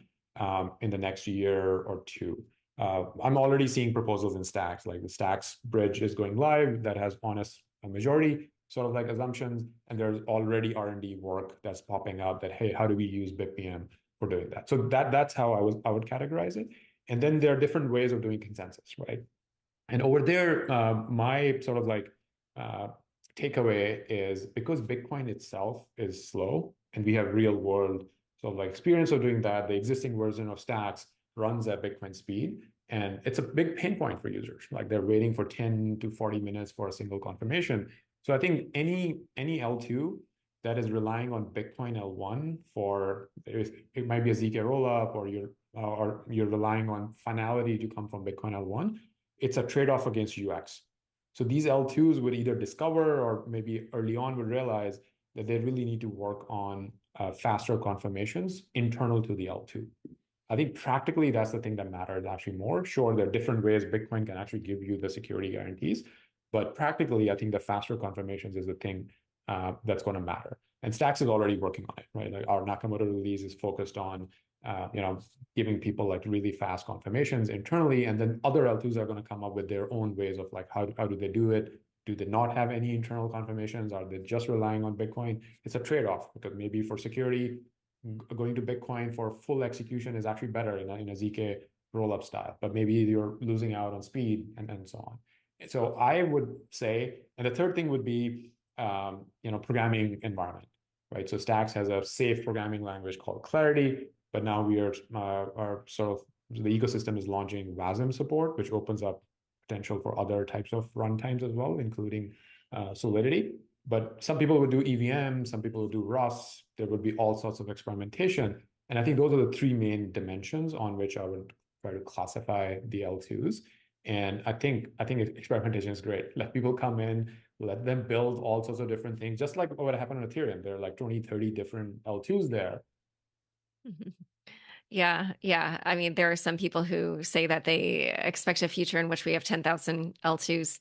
in the next year or 2. I'm already seeing proposals in Stacks, like the Stacks bridge is going live that has honest majority sort of like assumptions, and there's already R&D work that's popping up that, hey, how do we use BitVM for doing that? So that's how I would categorize it. And then there are different ways of doing consensus, right? And over there, my sort of like takeaway is, because Bitcoin itself is slow and we have real world sort of like experience of doing that, the existing version of Stacks runs at Bitcoin speed, and it's a big pain point for users. Like they're waiting for 10 to 40 minutes for a single confirmation. So I think any L2 that is relying on Bitcoin L1 for, it might be a ZK rollup, or you're relying on finality to come from Bitcoin L1, it's a trade-off against UX. So these L2s would either discover, or maybe early on would realize that they really need to work on faster confirmations internal to the L2. I think practically that's the thing that matters actually more. Sure, there are different ways Bitcoin can actually give you the security guarantees, but practically I think the faster confirmations is the thing that's going to matter. And Stacks is already working on it, right? Like our Nakamoto release is focused on, giving people like really fast confirmations internally, and then other L2s are going to come up with their own ways of like how do they do it? Do they not have any internal confirmations? Are they just relying on Bitcoin? It's a trade-off, because maybe for security, going to Bitcoin for full execution is actually better in a ZK roll-up style, but maybe you're losing out on speed and so on. So I would say, and the third thing would be, programming environment, right? So Stacks has a safe programming language called Clarity, but now we are sort of, the ecosystem is launching WASM support, which opens up potential for other types of runtimes as well, including Solidity. But some people would do EVM, some people would do Rust. There would be all sorts of experimentation. And I think those are the three main dimensions on which I would try to classify the L2s. And I think experimentation is great. Let people come in, let them build all sorts of different things, just like what happened on Ethereum. There are like 20, 30 different L2s there. Yeah, yeah. I mean, there are some people who say that they expect a future in which we have 10,000 L2s,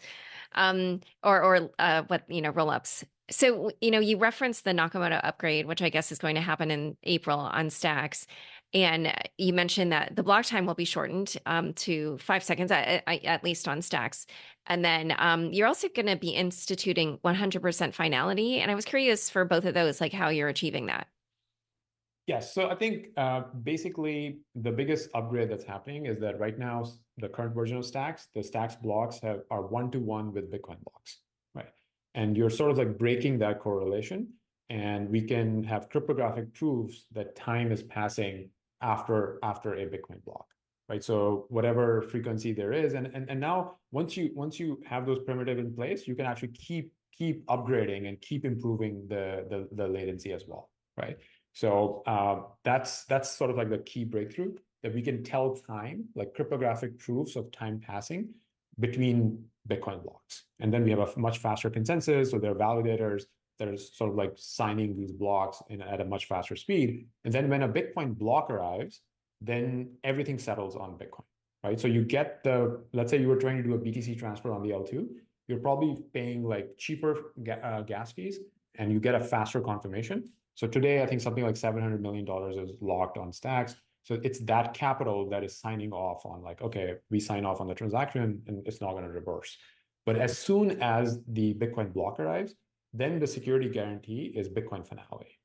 roll-ups. So, you referenced the Nakamoto upgrade, which I guess is going to happen in April on Stacks. And you mentioned that the block time will be shortened to 5 seconds, at least on Stacks. And then you're also going to be instituting 100% finality. And I was curious for both of those, like how you're achieving that. Yes, so I think basically the biggest upgrade that's happening is that right now, the current version of Stacks, the Stacks blocks are one-to-one with Bitcoin blocks, right? And you're sort of like breaking that correlation, and we can have cryptographic proofs that time is passing after a Bitcoin block, right? So whatever frequency there is, and now once you have those primitive in place, you can actually keep upgrading and keep improving the latency as well, right? So that's sort of like the key breakthrough, that we can tell time, like cryptographic proofs of time passing between Bitcoin blocks. And then we have a much faster consensus. So there are validators that are sort of like signing these blocks at a much faster speed. And then when a Bitcoin block arrives, then everything settles on Bitcoin, right? So you get let's say you were trying to do a BTC transfer on the L2, you're probably paying like cheaper gas fees, and you get a faster confirmation. So today, I think something like $700 million is locked on Stacks. So it's that capital that is signing off on like, okay, we sign off on the transaction and it's not going to reverse. But as soon as the Bitcoin block arrives, then the security guarantee is Bitcoin finality,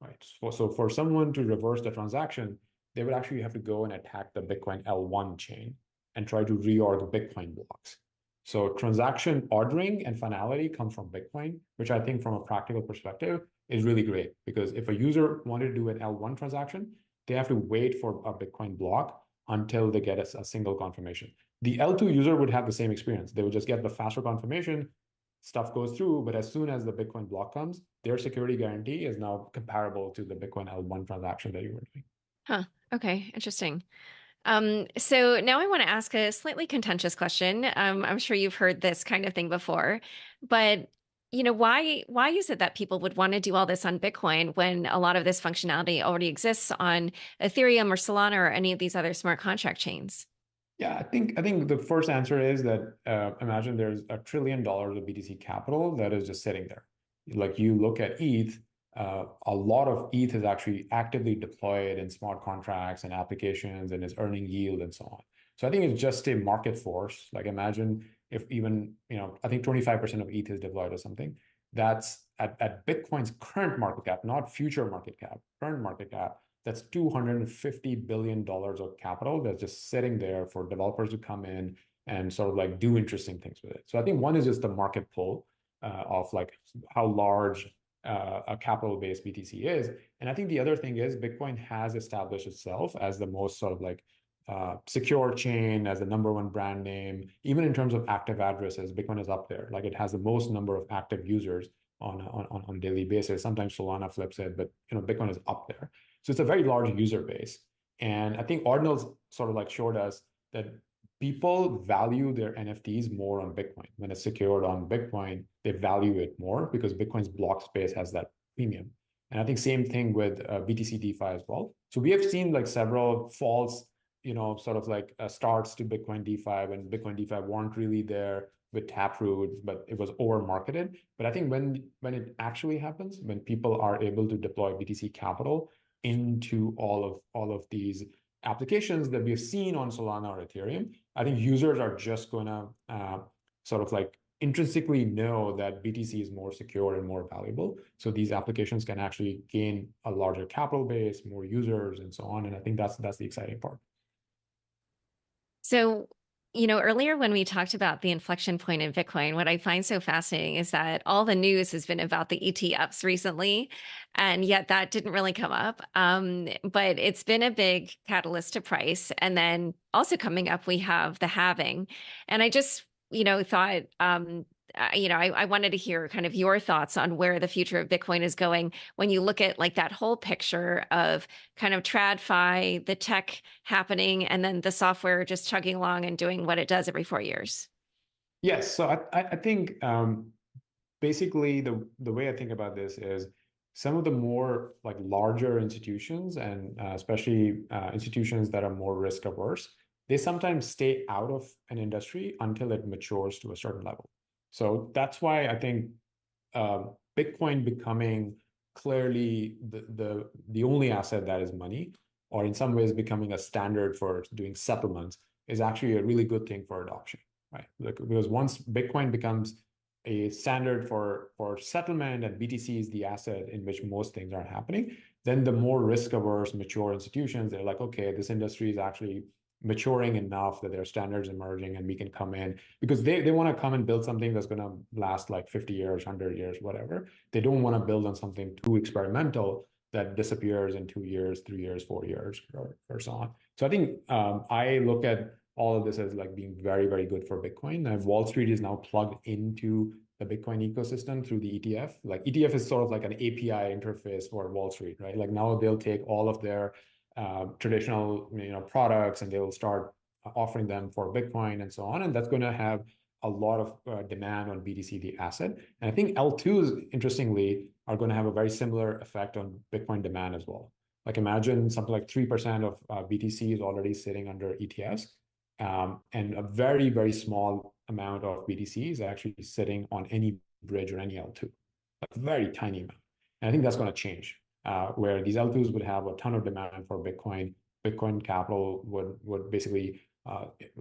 right? So for someone to reverse the transaction, they would actually have to go and attack the Bitcoin L1 chain and try to reorg Bitcoin blocks. So transaction ordering and finality come from Bitcoin, which I think from a practical perspective is really great, because if a user wanted to do an L1 transaction, they have to wait for a Bitcoin block until they get a single confirmation. The L2 user would have the same experience. They would just get the faster confirmation, stuff goes through, but as soon as the Bitcoin block comes, their security guarantee is now comparable to the Bitcoin L1 transaction that you were doing. Huh. Okay. Interesting. So now I want to ask a slightly contentious question. I'm sure you've heard this kind of thing before, but why is it that people would want to do all this on Bitcoin when a lot of this functionality already exists on Ethereum or Solana or any of these other smart contract chains? Yeah, I think the first answer is that imagine there's $1 trillion of BTC capital that is just sitting there. Like you look at ETH, a lot of ETH is actually actively deployed in smart contracts and applications and is earning yield and so on. So I think it's just a market force. Like imagine if even, I think 25% of ETH is deployed or something. That's at Bitcoin's current market cap, not future market cap, current market cap, that's $250 billion of capital that's just sitting there for developers to come in and sort of like do interesting things with it. So I think one is just the market pull of like how large a capital-based BTC is. And I think the other thing is Bitcoin has established itself as the most sort of like secure chain, as the #1 brand name. Even in terms of active addresses, Bitcoin is up there. Like it has the most number of active users on a daily basis. Sometimes Solana flips it, but Bitcoin is up there. So it's a very large user base. And I think Ordinals sort of like showed us that people value their NFTs more on Bitcoin. When it's secured on Bitcoin, they value it more because Bitcoin's block space has that premium. And I think same thing with BTC DeFi as well. So we have seen like several false, sort of like starts to Bitcoin DeFi when Bitcoin DeFi weren't really there. with Taproot, but it was over marketed. But I think when it actually happens, when people are able to deploy BTC capital into all of these applications that we've seen on Solana or Ethereum, I think users are just gonna sort of like intrinsically know that BTC is more secure and more valuable. So these applications can actually gain a larger capital base, more users, and so on. And I think that's the exciting part. So, earlier when we talked about the inflection point in Bitcoin, what I find so fascinating is that all the news has been about the ET ups recently, and yet that didn't really come up. But it's been a big catalyst to price. And then also coming up, we have the halving. And I just, thought, I wanted to hear kind of your thoughts on where the future of Bitcoin is going when you look at like that whole picture of kind of TradFi, the tech happening, and then the software just chugging along and doing what it does every 4 years. Yes, so I think basically the way I think about this is some of the more like larger institutions and especially institutions that are more risk averse, they sometimes stay out of an industry until it matures to a certain level. So that's why I think Bitcoin becoming clearly the only asset that is money, or in some ways becoming a standard for doing settlements, is actually a really good thing for adoption, right? Because once Bitcoin becomes a standard for settlement and BTC is the asset in which most things are happening, then the more risk averse mature institutions, they're like, okay, this industry is actually maturing enough that there are standards emerging and we can come in, because they want to come and build something that's going to last like 50 years, 100 years, whatever. They don't want to build on something too experimental that disappears in 2 years, 3 years, 4 years, or so on. So I think I look at all of this as like being very, very good for Bitcoin. And Wall Street is now plugged into the Bitcoin ecosystem through the ETF. Like ETF is sort of like an API interface for Wall Street, right? Like now they'll take all of their traditional products and they'll start offering them for Bitcoin and so on. And that's going to have a lot of demand on BTC, the asset. And I think L2s, interestingly, are going to have a very similar effect on Bitcoin demand as well. Like imagine something like 3% of BTC is already sitting under ETFs. And a very, very small amount of BTC is actually sitting on any bridge or any L2, like a very tiny amount. And I think that's going to change, where these L2s would have a ton of demand for Bitcoin. Bitcoin capital would basically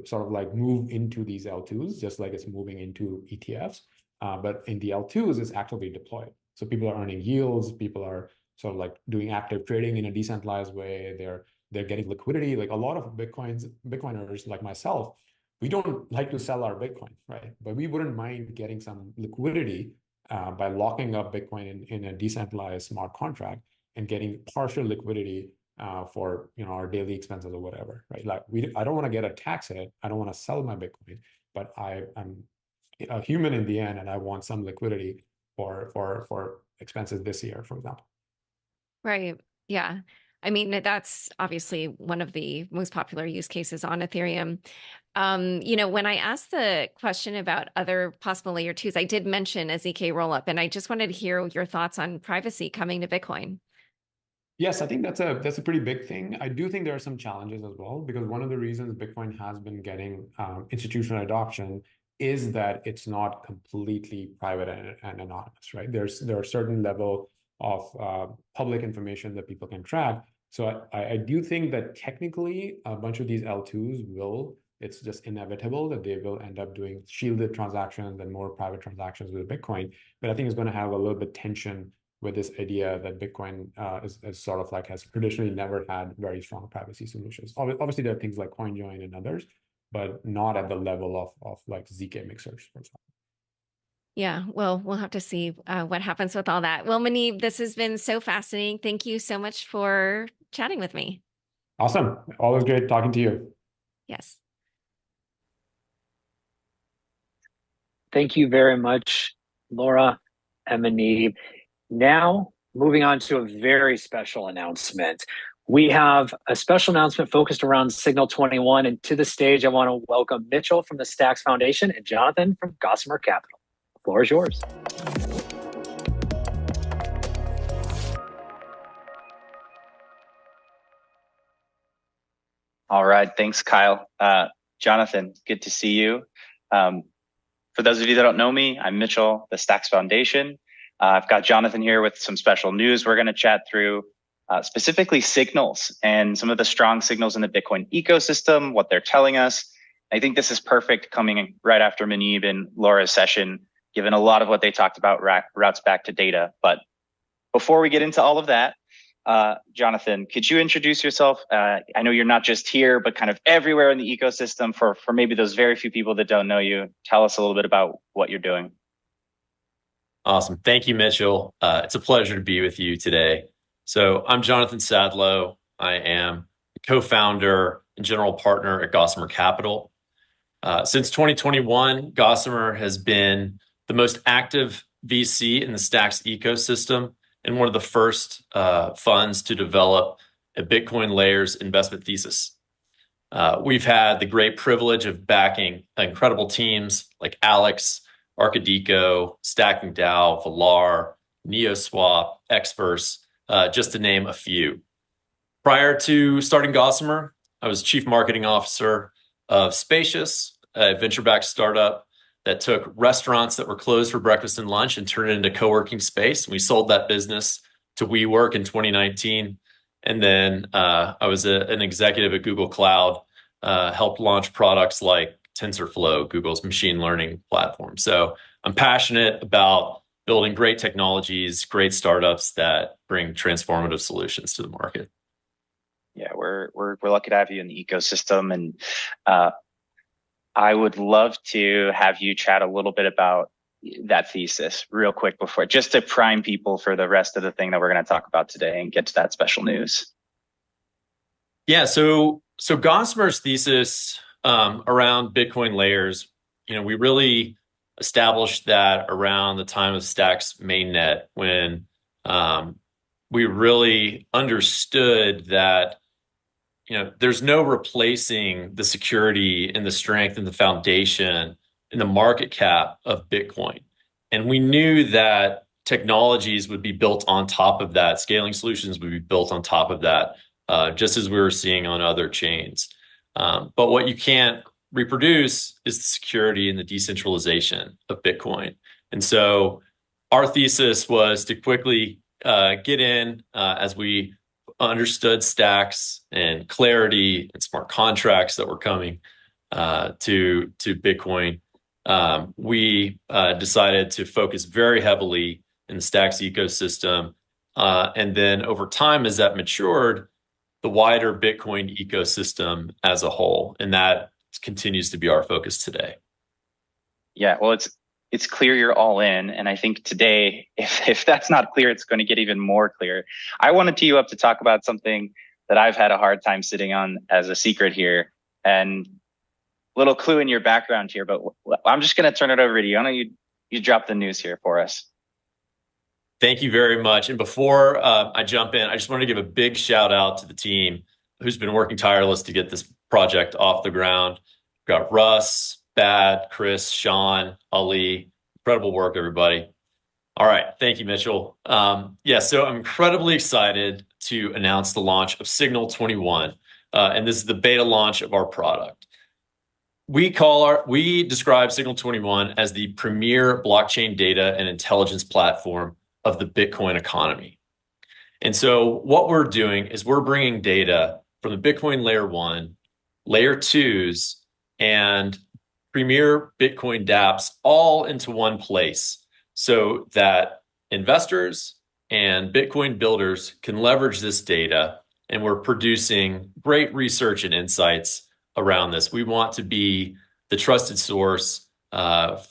sort of like move into these L2s, just like it's moving into ETFs. But in the L2s, it's actively deployed. So people are earning yields, people are sort of like doing active trading in a decentralized way. They're getting liquidity. Like a lot of Bitcoiners like myself, we don't like to sell our Bitcoin, right? But we wouldn't mind getting some liquidity by locking up Bitcoin in a decentralized smart contract and getting partial liquidity for our daily expenses or whatever, right? Like I don't want to get a tax hit. I don't want to sell my Bitcoin, but I'm a human in the end, and I want some liquidity for expenses this year, for example. Right. Yeah. I mean, that's obviously one of the most popular use cases on Ethereum. When I asked the question about other possible layer twos, I did mention a ZK rollup, and I just wanted to hear your thoughts on privacy coming to Bitcoin. Yes, I think that's a pretty big thing. I do think there are some challenges as well, because one of the reasons Bitcoin has been getting institutional adoption is that it's not completely private and anonymous, right? There are certain level of public information that people can track. So I do think that technically a bunch of these L2s it's just inevitable that they will end up doing shielded transactions and more private transactions with Bitcoin. But I think it's going to have a little bit tension with this idea that Bitcoin is sort of like has traditionally never had very strong privacy solutions. Obviously, there are things like CoinJoin and others, but not at the level of like ZK mixers, for example. Yeah, well, we'll have to see what happens with all that. Well, Muneeb, this has been so fascinating. Thank you so much for chatting with me. Awesome. Always great talking to you. Yes. Thank you very much, Laura and Muneeb. Now, moving on to a very special announcement. We have a special announcement focused around Signal 21. And to the stage, I want to welcome Mitchell from the Stacks Foundation and Jonathan from Gossamer Capital. The floor is yours. All right. Thanks, Kyle. Jonathan, good to see you. For those of you that don't know me, I'm Mitchell, the Stacks Foundation. I've got Jonathan here with some special news we're going to chat through, specifically signals and some of the strong signals in the Bitcoin ecosystem, what they're telling us. I think this is perfect coming right after Muneeb and Laura's session, given a lot of what they talked about routes back to data. But before we get into all of that, Jonathan, could you introduce yourself? I know you're not just here, but kind of everywhere in the ecosystem. For maybe those very few people that don't know you, tell us a little bit about what you're doing. Awesome. Thank you, Mitchell. It's a pleasure to be with you today. So I'm Jonathan Sadlow. I am the co-founder and general partner at Gossamer Capital. Since 2021, Gossamer has been the most active VC in the Stacks ecosystem and one of the first funds to develop a Bitcoin layers investment thesis. We've had the great privilege of backing incredible teams like Alex, Arcadico, Stacking DAO, Valar, NeoSwap, Xverse, just to name a few. Prior to starting Gossamer, I was chief marketing officer of Spacious, a venture-backed startup that took restaurants that were closed for breakfast and lunch and turned it into co-working space. We sold that business to WeWork in 2019. And then I was an executive at Google Cloud, helped launch products like TensorFlow, Google's machine learning platform. So I'm passionate about building great technologies, great startups that bring transformative solutions to the market. Yeah, we're lucky to have you in the ecosystem, and I would love to have you chat a little bit about that thesis real quick before, just to prime people for the rest of the thing that we're going to talk about today and get to that special news. Yeah, so Gossamer's thesis around Bitcoin layers, we really established that around the time of Stacks mainnet, when we really understood that there's no replacing the security and the strength and the foundation and the market cap of Bitcoin. And we knew that technologies would be built on top of that, scaling solutions would be built on top of that, just as we were seeing on other chains. But what you can't reproduce is the security and the decentralization of Bitcoin. And so our thesis was to quickly get in as we understood Stacks and Clarity and smart contracts that were coming to Bitcoin. We decided to focus very heavily in the Stacks ecosystem. And then over time, as that matured, the wider Bitcoin ecosystem as a whole. And that continues to be our focus today. Yeah, well, it's clear you're all in. And I think today, if that's not clear, it's going to get even more clear. I want to tee you up to talk about something that I've had a hard time sitting on as a secret here. And little clue in your background here, but I'm just going to turn it over to you. I know you drop the news here for us. Thank you very much. And before I jump in, I just want to give a big shout out to the team who's been working tireless to get this project off the ground. We've got Russ, Bad, Chris, Sean, Ali. Incredible work, everybody. All right. Thank you, Mitchell. So I'm incredibly excited to announce the launch of Signal 21. And this is the beta launch of our product. We describe Signal 21 as the premier blockchain data and intelligence platform of the Bitcoin economy. And so what we're doing is we're bringing data from the Bitcoin layer 1, layer 2s, and premier Bitcoin dApps all into one place so that investors and Bitcoin builders can leverage this data. And we're producing great research and insights around this. We want to be the trusted source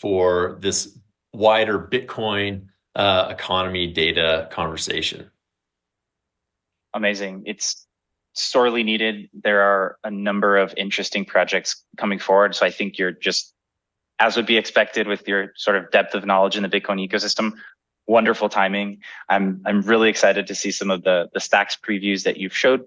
for this wider Bitcoin economy data conversation. Amazing. It's sorely needed. There are a number of interesting projects coming forward. So I think you're just, as would be expected with your sort of depth of knowledge in the Bitcoin ecosystem, wonderful timing. I'm really excited to see some of the Stacks previews that you've showed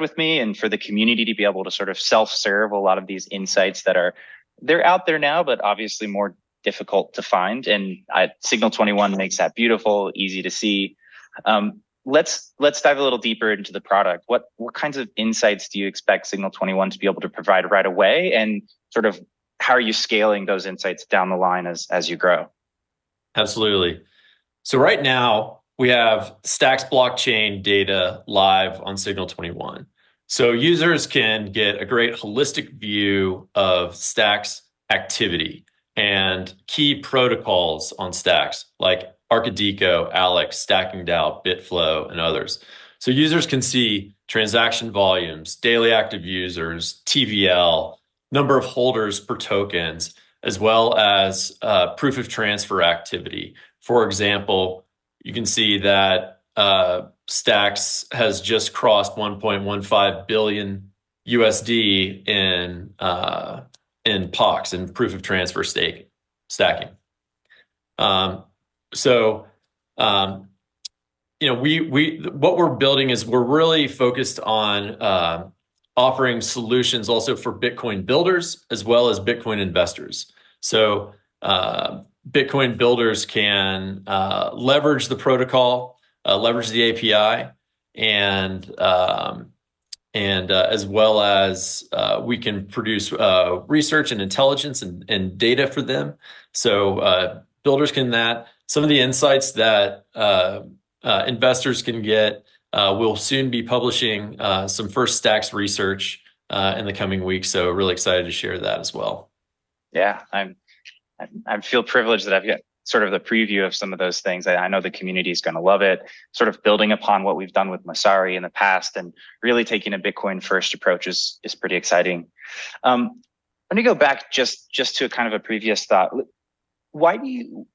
with me, and for the community to be able to sort of self-serve a lot of these insights they're out there now, but obviously more difficult to find. And Signal 21 makes that beautiful, easy to see. Let's dive a little deeper into the product. What kinds of insights do you expect Signal 21 to be able to provide right away? And sort of how are you scaling those insights down the line as you grow? Absolutely. So right now we have Stacks blockchain data live on Signal 21. So users can get a great holistic view of Stacks activity and key protocols on Stacks like Arcadico, Alex, Stacking DAO, Bitflow, and others. So users can see transaction volumes, daily active users, TVL, number of holders per tokens, as well as proof of transfer activity. For example, you can see that Stacks has just crossed 1.15 billion USD in POX, in proof of transfer stacking. What we're building is we're really focused on offering solutions also for Bitcoin builders as well as Bitcoin investors. So Bitcoin builders can leverage the protocol, leverage the API, and as well as we can produce research and intelligence and data for them. So builders can that. Some of the insights that investors can get, we'll soon be publishing some first Stacks research in the coming weeks. So really excited to share that as well. Yeah, I feel privileged that I've got sort of the preview of some of those things. I know the community is going to love it, sort of building upon what we've done with Messari in the past and really taking a Bitcoin first approach is pretty exciting. Let me go back just to a kind of a previous thought. Why do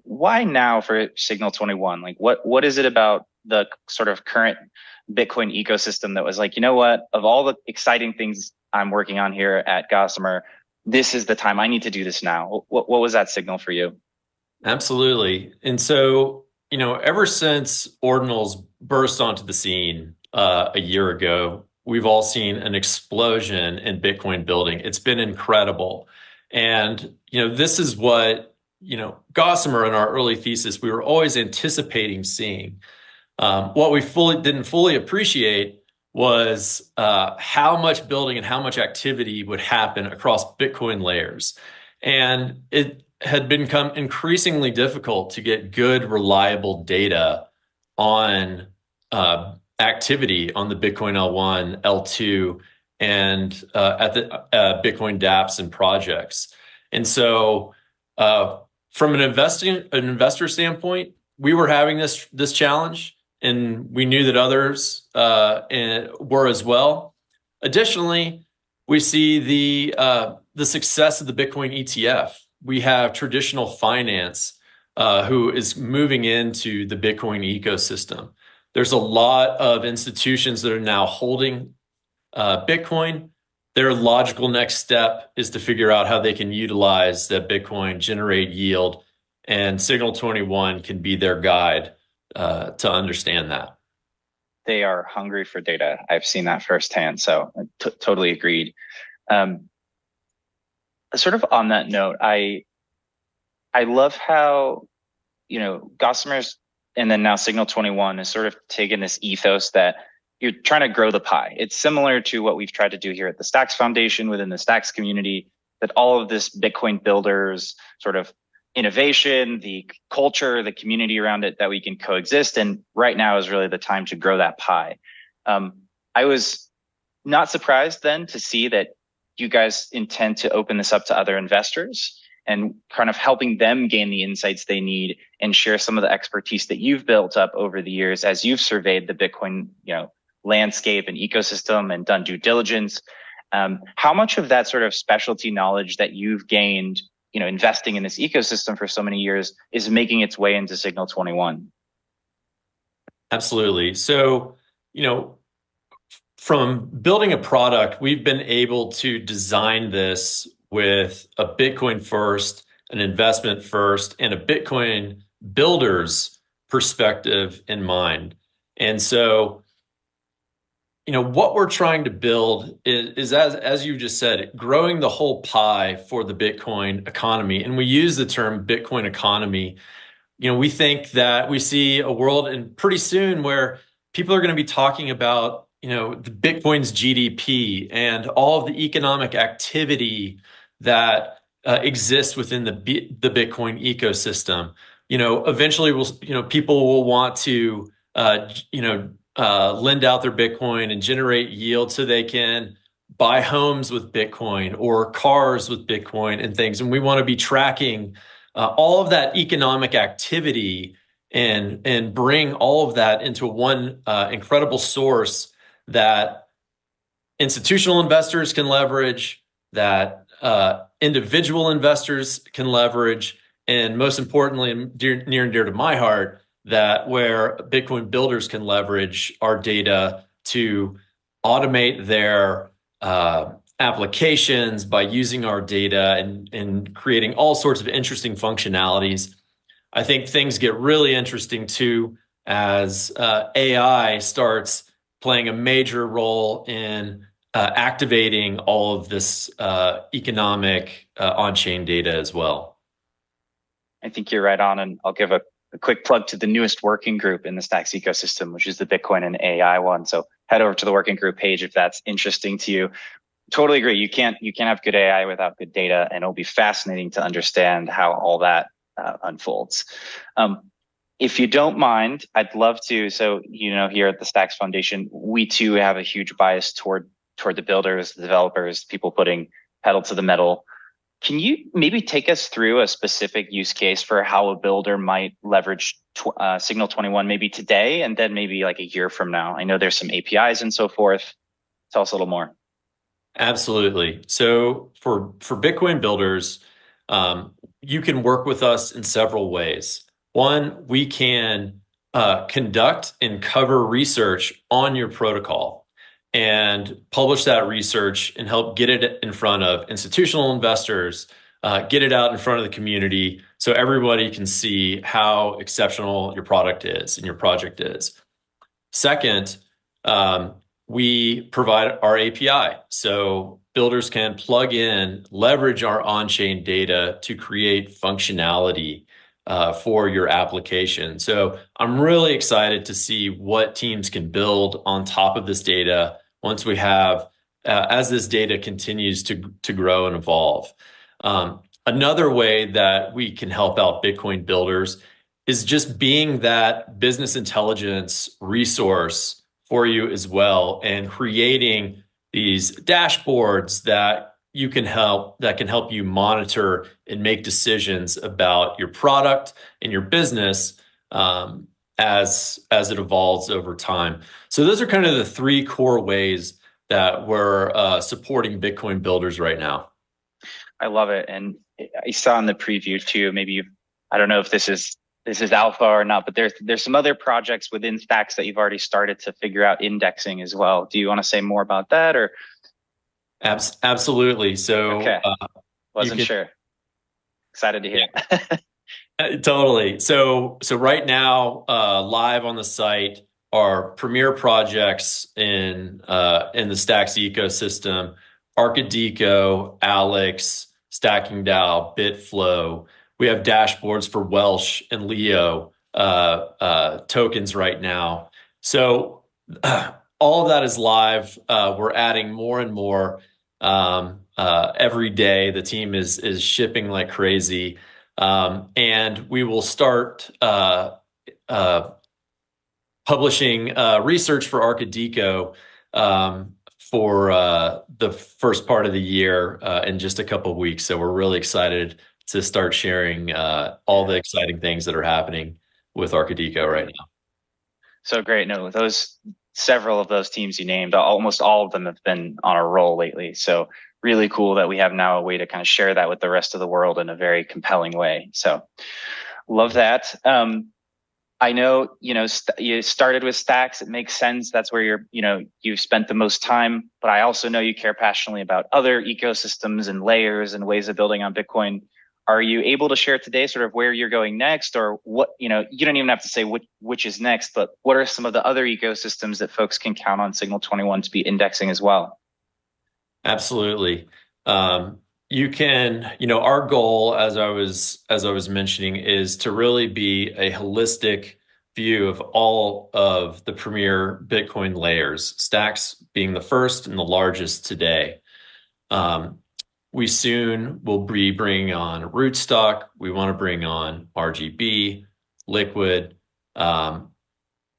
why now for Signal 21? Like what is it about the sort of current Bitcoin ecosystem that was like, you know what, of all the exciting things I'm working on here at Gossamer, this is the time I need to do this now? What was that signal for you? Absolutely. And so, ever since Ordinals burst onto the scene a year ago, we've all seen an explosion in Bitcoin building. It's been incredible. And, this is what, Gossamer in our early thesis, we were always anticipating seeing. What we didn't fully appreciate was how much building and how much activity would happen across Bitcoin layers. And it had become increasingly difficult to get good, reliable data on activity on the Bitcoin L1, L2, and at the Bitcoin dApps and projects. And so from an investor standpoint, we were having this challenge, and we knew that others were as well. Additionally, we see the success of the Bitcoin ETF. We have traditional finance who is moving into the Bitcoin ecosystem. There's a lot of institutions that are now holding Bitcoin. Their logical next step is to figure out how they can utilize that Bitcoin, generate yield, and Signal 21 can be their guide to understand that. They are hungry for data. I've seen that firsthand, so totally agreed. Sort of on that note, I love how, Gossamer's and then now Signal 21 has sort of taken this ethos that you're trying to grow the pie. It's similar to what we've tried to do here at the Stacks Foundation within the Stacks community, that all of this Bitcoin builders sort of innovation, the culture, the community around it, that we can coexist. And right now is really the time to grow that pie. I was not surprised then to see that you guys intend to open this up to other investors and kind of helping them gain the insights they need and share some of the expertise that you've built up over the years as you've surveyed the Bitcoin, landscape and ecosystem and done due diligence. How much of that sort of specialty knowledge that you've gained, investing in this ecosystem for so many years is making its way into Signal 21? Absolutely. So, from building a product, we've been able to design this with a Bitcoin first, an investment first, and a Bitcoin builder's perspective in mind. And so, what we're trying to build is as you just said, growing the whole pie for the Bitcoin economy. And we use the term Bitcoin economy. We think that we see a world and pretty soon where people are going to be talking about, the Bitcoin's GDP and all of the economic activity that exist within the Bitcoin ecosystem. Eventually people will want to lend out their Bitcoin and generate yield so they can buy homes with Bitcoin or cars with Bitcoin and things. And we want to be tracking all of that economic activity and bring all of that into one incredible source that institutional investors can leverage, that individual investors can leverage, and most importantly, near and dear to my heart, that where Bitcoin builders can leverage our data to automate their applications by using our data and creating all sorts of interesting functionalities. I think things get really interesting too as AI starts playing a major role in activating all of this economic on-chain data as well. I think you're right on, and I'll give a quick plug to the newest working group in the Stacks ecosystem, which is the Bitcoin and AI one. So head over to the working group page if that's interesting to you. Totally agree. You can't have good AI without good data, and it'll be fascinating to understand how all that unfolds. If you don't mind, I'd love to. So here at the Stacks Foundation, we too have a huge bias toward the builders, the developers, people putting pedal to the metal. Can you maybe take us through a specific use case for how a builder might leverage Signal 21 maybe today and then maybe like a year from now? I know there's some APIs and so forth. Tell us a little more. Absolutely. So for Bitcoin builders, you can work with us in several ways. One, we can conduct and cover research on your protocol and publish that research and help get it in front of institutional investors, get it out in front of the community so everybody can see how exceptional your product is and your project is. Second, we provide our API. So builders can plug in, leverage our on-chain data to create functionality for your application. So I'm really excited to see what teams can build on top of this data once we have, as this data continues to grow and evolve. Another way that we can help out Bitcoin builders is just being that business intelligence resource for you as well, and creating these dashboards that can help you monitor and make decisions about your product and your business as it evolves over time. So those are kind of the three core ways that we're supporting Bitcoin builders right now. I love it. And I saw in the preview too, I don't know if this is alpha or not, but there's some other projects within Stacks that you've already started to figure out indexing as well. Do you want to say more about that, or? Absolutely. So okay. Wasn't sure. Excited to hear. Totally. So right now, live on the site are premier projects in the Stacks ecosystem: Arcadico, Alex, Stacking DAO, Bitflow. We have dashboards for Welsh and Leo tokens right now. So all of that is live. We're adding more and more every day. The team is shipping like crazy. And we will start publishing research for Arcadico for the first part of the year in just a couple of weeks. So we're really excited to start sharing all the exciting things that are happening with Arcadico right now. So great. No, several of those teams you named, almost all of them have been on a roll lately. So really cool that we have now a way to kind of share that with the rest of the world in a very compelling way. So love that. I know, you started with Stacks. It makes sense. That's where you've spent the most time, but I also know you care passionately about other ecosystems and layers and ways of building on Bitcoin. Are you able to share today sort of where you're going next, or what, you don't even have to say which is next, but what are some of the other ecosystems that folks can count on Signal 21 to be indexing as well? Absolutely. You can, our goal, as I was mentioning, is to really be a holistic view of all of the premier Bitcoin layers, Stacks being the first and the largest today. we soon will be bringing on rootstock. We want to bring on RGB, liquid, all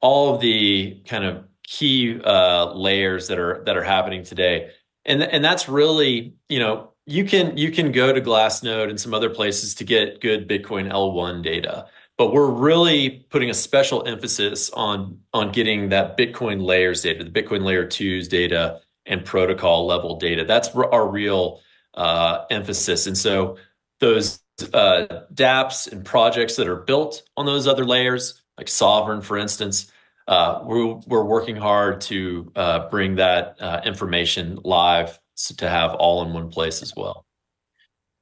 of the kind of key layers that are happening today. And that's really, you can go to Glassnode and some other places to get good Bitcoin L1 data, but we're really putting a special emphasis on getting that Bitcoin layers data, the Bitcoin layer 2s data and protocol level data. That's our real emphasis. And so those dApps and projects that are built on those other layers, like Sovereign, for instance, we're working hard to bring that information live to have all in one place as well.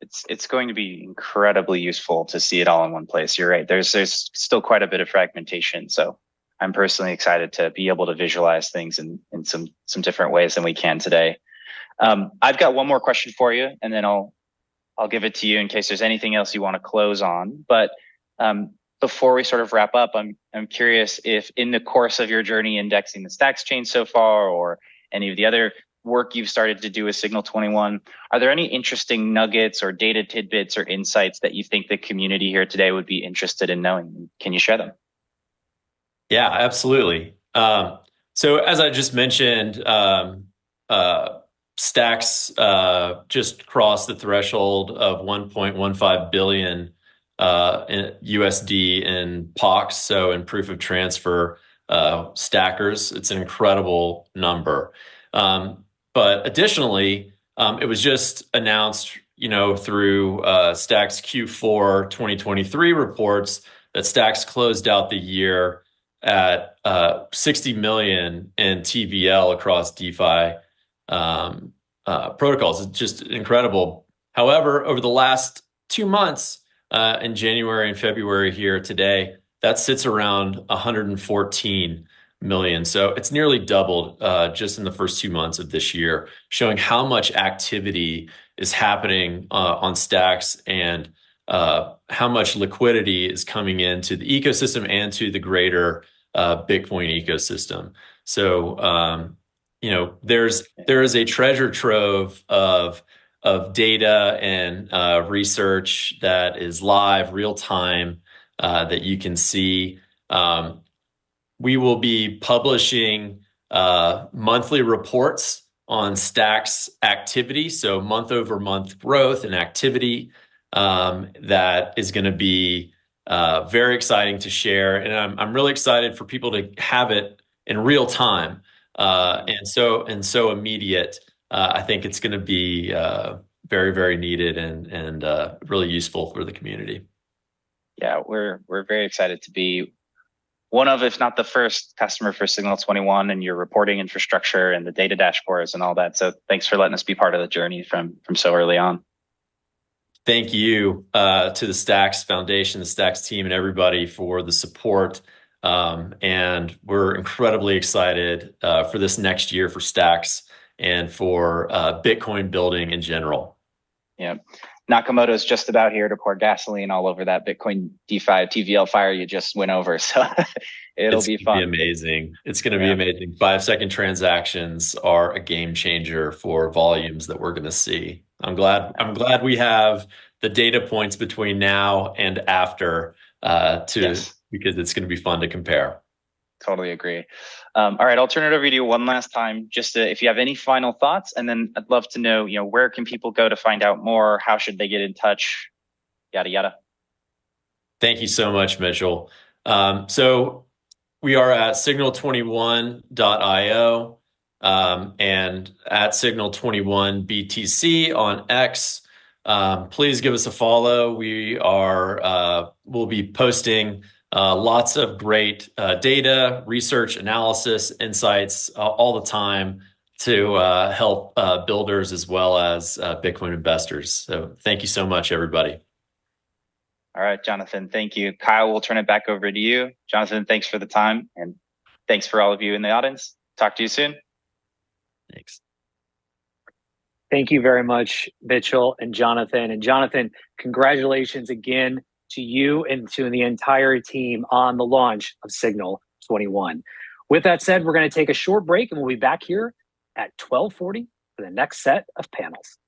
It's going to be incredibly useful to see it all in one place. You're right. There's still quite a bit of fragmentation. So I'm personally excited to be able to visualize things in some different ways than we can today. I've got one more question for you, and then I'll give it to you in case there's anything else you want to close on. But before we sort of wrap up, I'm curious if in the course of your journey indexing the Stacks chain so far, or any of the other work you've started to do with Signal 21, are there any interesting nuggets or data tidbits or insights that you think the community here today would be interested in knowing? Can you share them? Yeah, absolutely. So as I just mentioned, Stacks just crossed the threshold of 1.15 billion in USD in POX, so in proof of transfer stackers. It's an incredible number. But additionally, it was just announced, through Stacks Q4 2023 reports that Stacks closed out the year at 60 million in TVL across DeFi protocols. It's just incredible. However, over the last 2 months, in January and February here today, that sits around 114 million. So it's nearly doubled just in the first 2 months of this year, showing how much activity is happening on Stacks and how much liquidity is coming into the ecosystem and to the greater Bitcoin ecosystem. So, there is a treasure trove of data and research that is live, real time, that you can see. We will be publishing monthly reports on Stacks activity, so month over month growth and activity. That is going to be very exciting to share, and I'm really excited for people to have it in real time and so immediate. I think it's going to be very, very needed and really useful for the community. Yeah, we're very excited to be one of, if not the first customer for Signal 21 and your reporting infrastructure and the data dashboards and all that. So thanks for letting us be part of the journey from so early on. Thank you to the Stacks Foundation, the Stacks team, and everybody for the support. And we're incredibly excited for this next year for Stacks and for Bitcoin building in general. Yeah. Nakamoto's just about here to pour gasoline all over that Bitcoin DeFi TVL fire you just went over. So it'll be fun. Be amazing. It's going to be amazing. 5-second transactions are a game changer for volumes that we're going to see. I'm glad we have the data points between now and after because it's going to be fun to compare. Totally agree. All right, I'll turn it over to you one last time, just if you have any final thoughts, and then I'd love to know, where can people go to find out more? How should they get in touch? Yada, yada. Thank you so much, Mitchell. So we are at signal21.io and at signal21BTC on X. Please give us a follow. We'll be posting lots of great data, research, analysis, insights all the time to help builders as well as Bitcoin investors. So thank you so much, everybody. All right, Jonathan, thank you. Kyle, we'll turn it back over to you. Jonathan, thanks for the time, and thanks for all of you in the audience. Talk to you soon. Thanks. Thank you very much, Mitchell and Jonathan. And Jonathan, congratulations again to you and to the entire team on the launch of Signal 21. With that said, we're going to take a short break and we'll be back here at 12:40 for the next set of panels.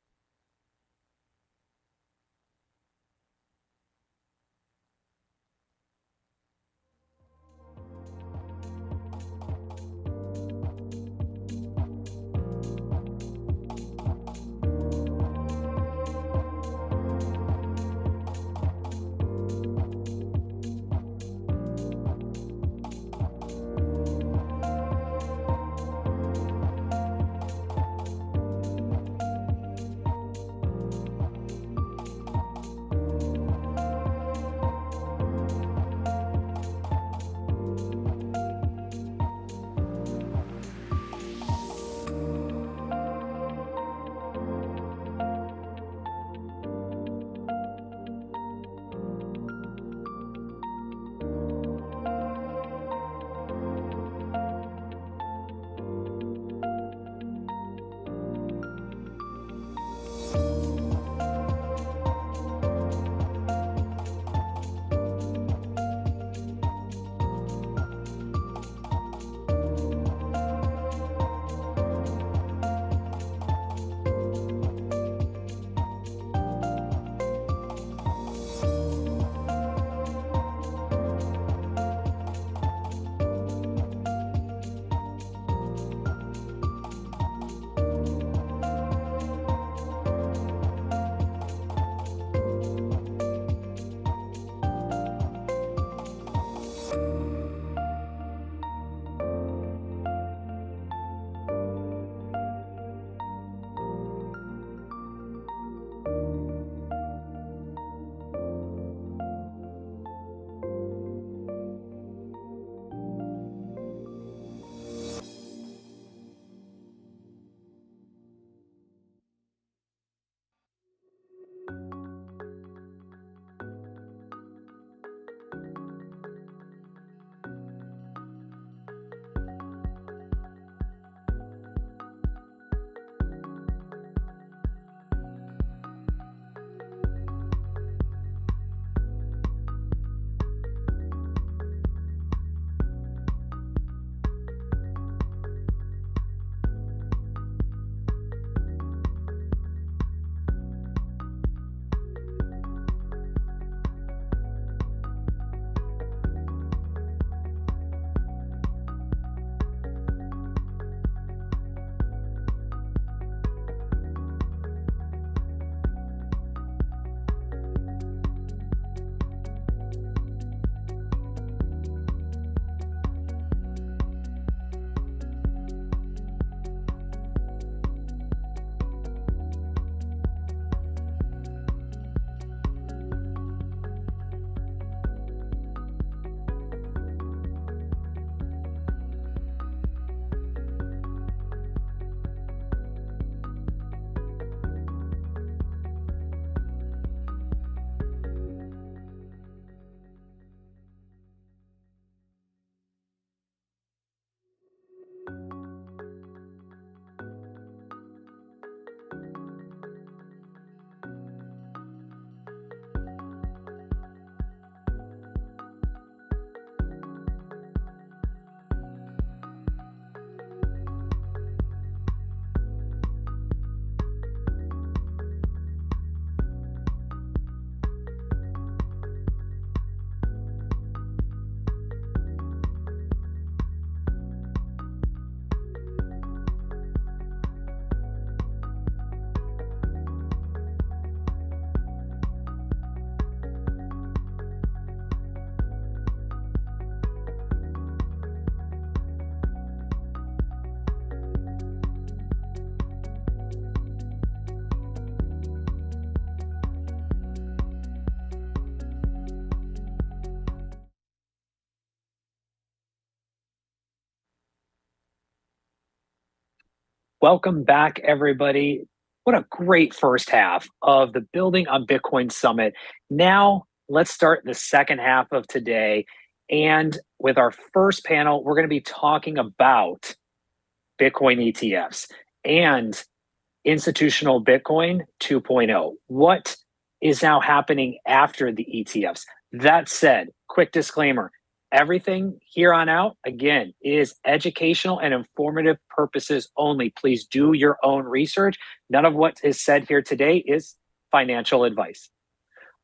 Welcome back, everybody. What a great first half of the Building on Bitcoin Summit. Now, let's start the second half of today. And with our first panel, we're going to be talking about Bitcoin ETFs and institutional Bitcoin 2.0. What is now happening after the ETFs? That said, quick disclaimer. Everything here on out, again, is educational and informative purposes only. Please do your own research. None of what is said here today is financial advice.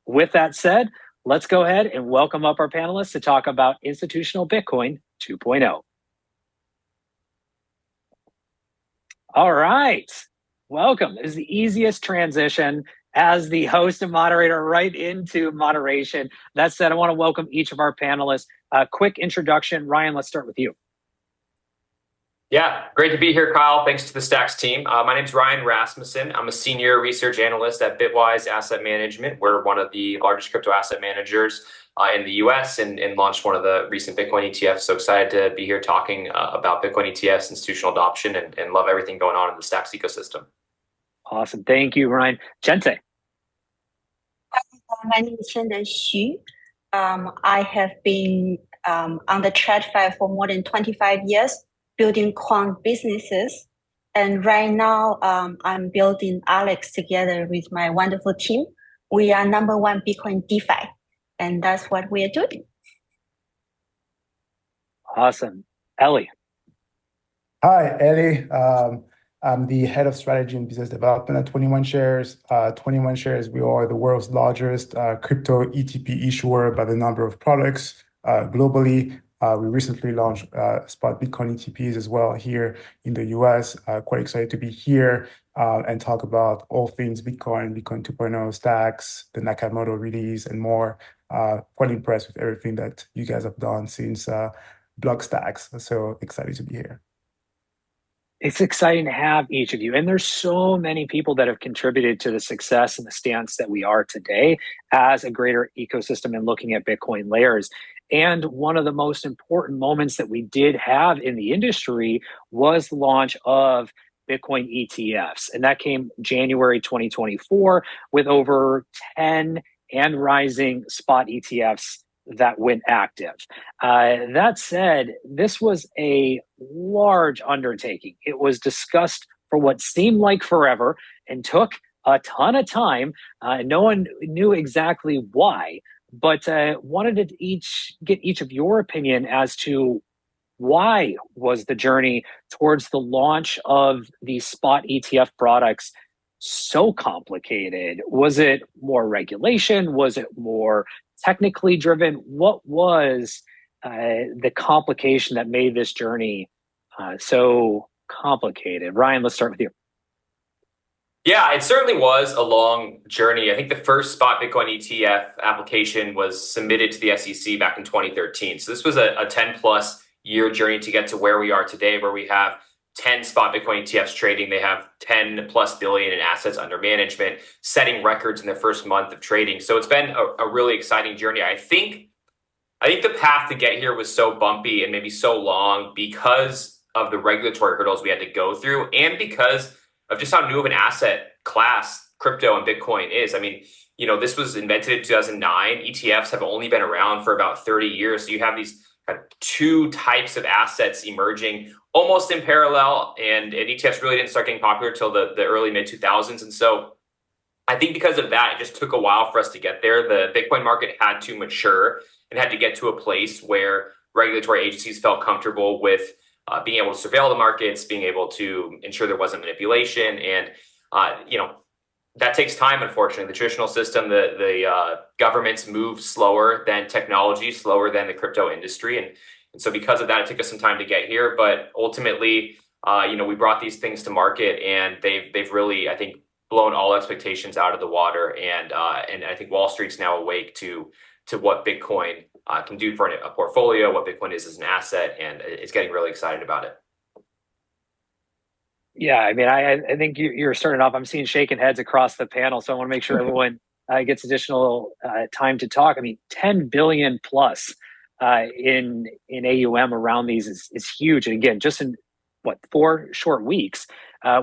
With that said, let's go ahead and welcome up our panelists to talk about institutional Bitcoin 2.0. All right. Welcome. This is the easiest transition as the host and moderator right into moderation. That said, I want to welcome each of our panelists. A quick introduction. Ryan, let's start with you. Yeah, great to be here, Kyle. Thanks to the Stacks team. My name is Ryan Rasmussen. I'm a senior research analyst at Bitwise Asset Management. We're one of the largest crypto asset managers in the US and launched one of the recent Bitcoin ETFs. So excited to be here talking about Bitcoin ETFs, institutional adoption, and love everything going on in the Stacks ecosystem. Awesome. Thank you, Ryan. Gente. My name is Shin Xu. I have been on the TradFi for more than 25 years, building quant businesses. And right now, I'm building Alex together with my wonderful team. We are #1 Bitcoin DeFi, and that's what we are doing. Awesome. Ellie. Hi, Ellie. I'm the head of strategy and business development at 21 Shares. 21 Shares, we are the world's largest crypto ETP issuer by the number of products globally. We recently launched spot Bitcoin ETPs as well here in the US. Quite excited to be here and talk about all things Bitcoin, Bitcoin 2.0, Stacks, the Nakamoto release, and more. Quite impressed with everything that you guys have done since Blockstacks. So excited to be here. It's exciting to have each of you. And there's so many people that have contributed to the success and the stance that we are today as a greater ecosystem and looking at Bitcoin layers. And one of the most important moments that we did have in the industry was the launch of Bitcoin ETFs. And that came January 2024 with over 10 and rising spot ETFs that went active. That said, this was a large undertaking. It was discussed for what seemed like forever and took a ton of time. No one knew exactly why, but wanted to get each of your opinion as to why was the journey towards the launch of these spot ETF products so complicated? Was it more regulation? Was it more technically driven? What was the complication that made this journey so complicated? Ryan, let's start with you. Yeah, it certainly was a long journey. I think the first spot Bitcoin ETF application was submitted to the SEC back in 2013. So this was a 10 plus year journey to get to where we are today, where we have 10 spot Bitcoin ETFs trading. They have 10 plus billion in assets under management, setting records in their first month of trading. So it's been a really exciting journey. I think the path to get here was so bumpy and maybe so long because of the regulatory hurdles we had to go through and because of just how new of an asset class crypto and Bitcoin is. I mean, this was invented in 2009. ETFs have only been around for about 30 years. So you have these kind of two types of assets emerging almost in parallel, and ETFs really didn't start getting popular until the early mid 2000s. And so I think because of that, it just took a while for us to get there. The Bitcoin market had to mature and had to get to a place where regulatory agencies felt comfortable with being able to surveil the markets, being able to ensure there wasn't manipulation. And, that takes time, unfortunately. The traditional system, the governments move slower than technology, slower than the crypto industry. And so because of that, it took us some time to get here. But ultimately, we brought these things to market and they've really, I think, blown all expectations out of the water. And I think Wall Street's now awake to what Bitcoin can do for a portfolio, what Bitcoin is as an asset, and it's getting really excited about it. Yeah, I mean, I think you're starting off. I'm seeing shaking heads across the panel, so I want to make sure everyone gets additional time to talk. I mean, 10 billion plus in AUM around these is huge, and again, just in 4 short weeks,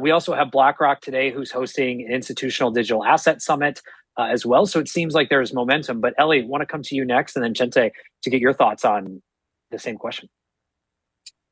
We also have BlackRock today, who's hosting an institutional digital asset summit as well. So it seems like there's momentum. But Ellie, want to come to you next, and then Chente to get your thoughts on the same question.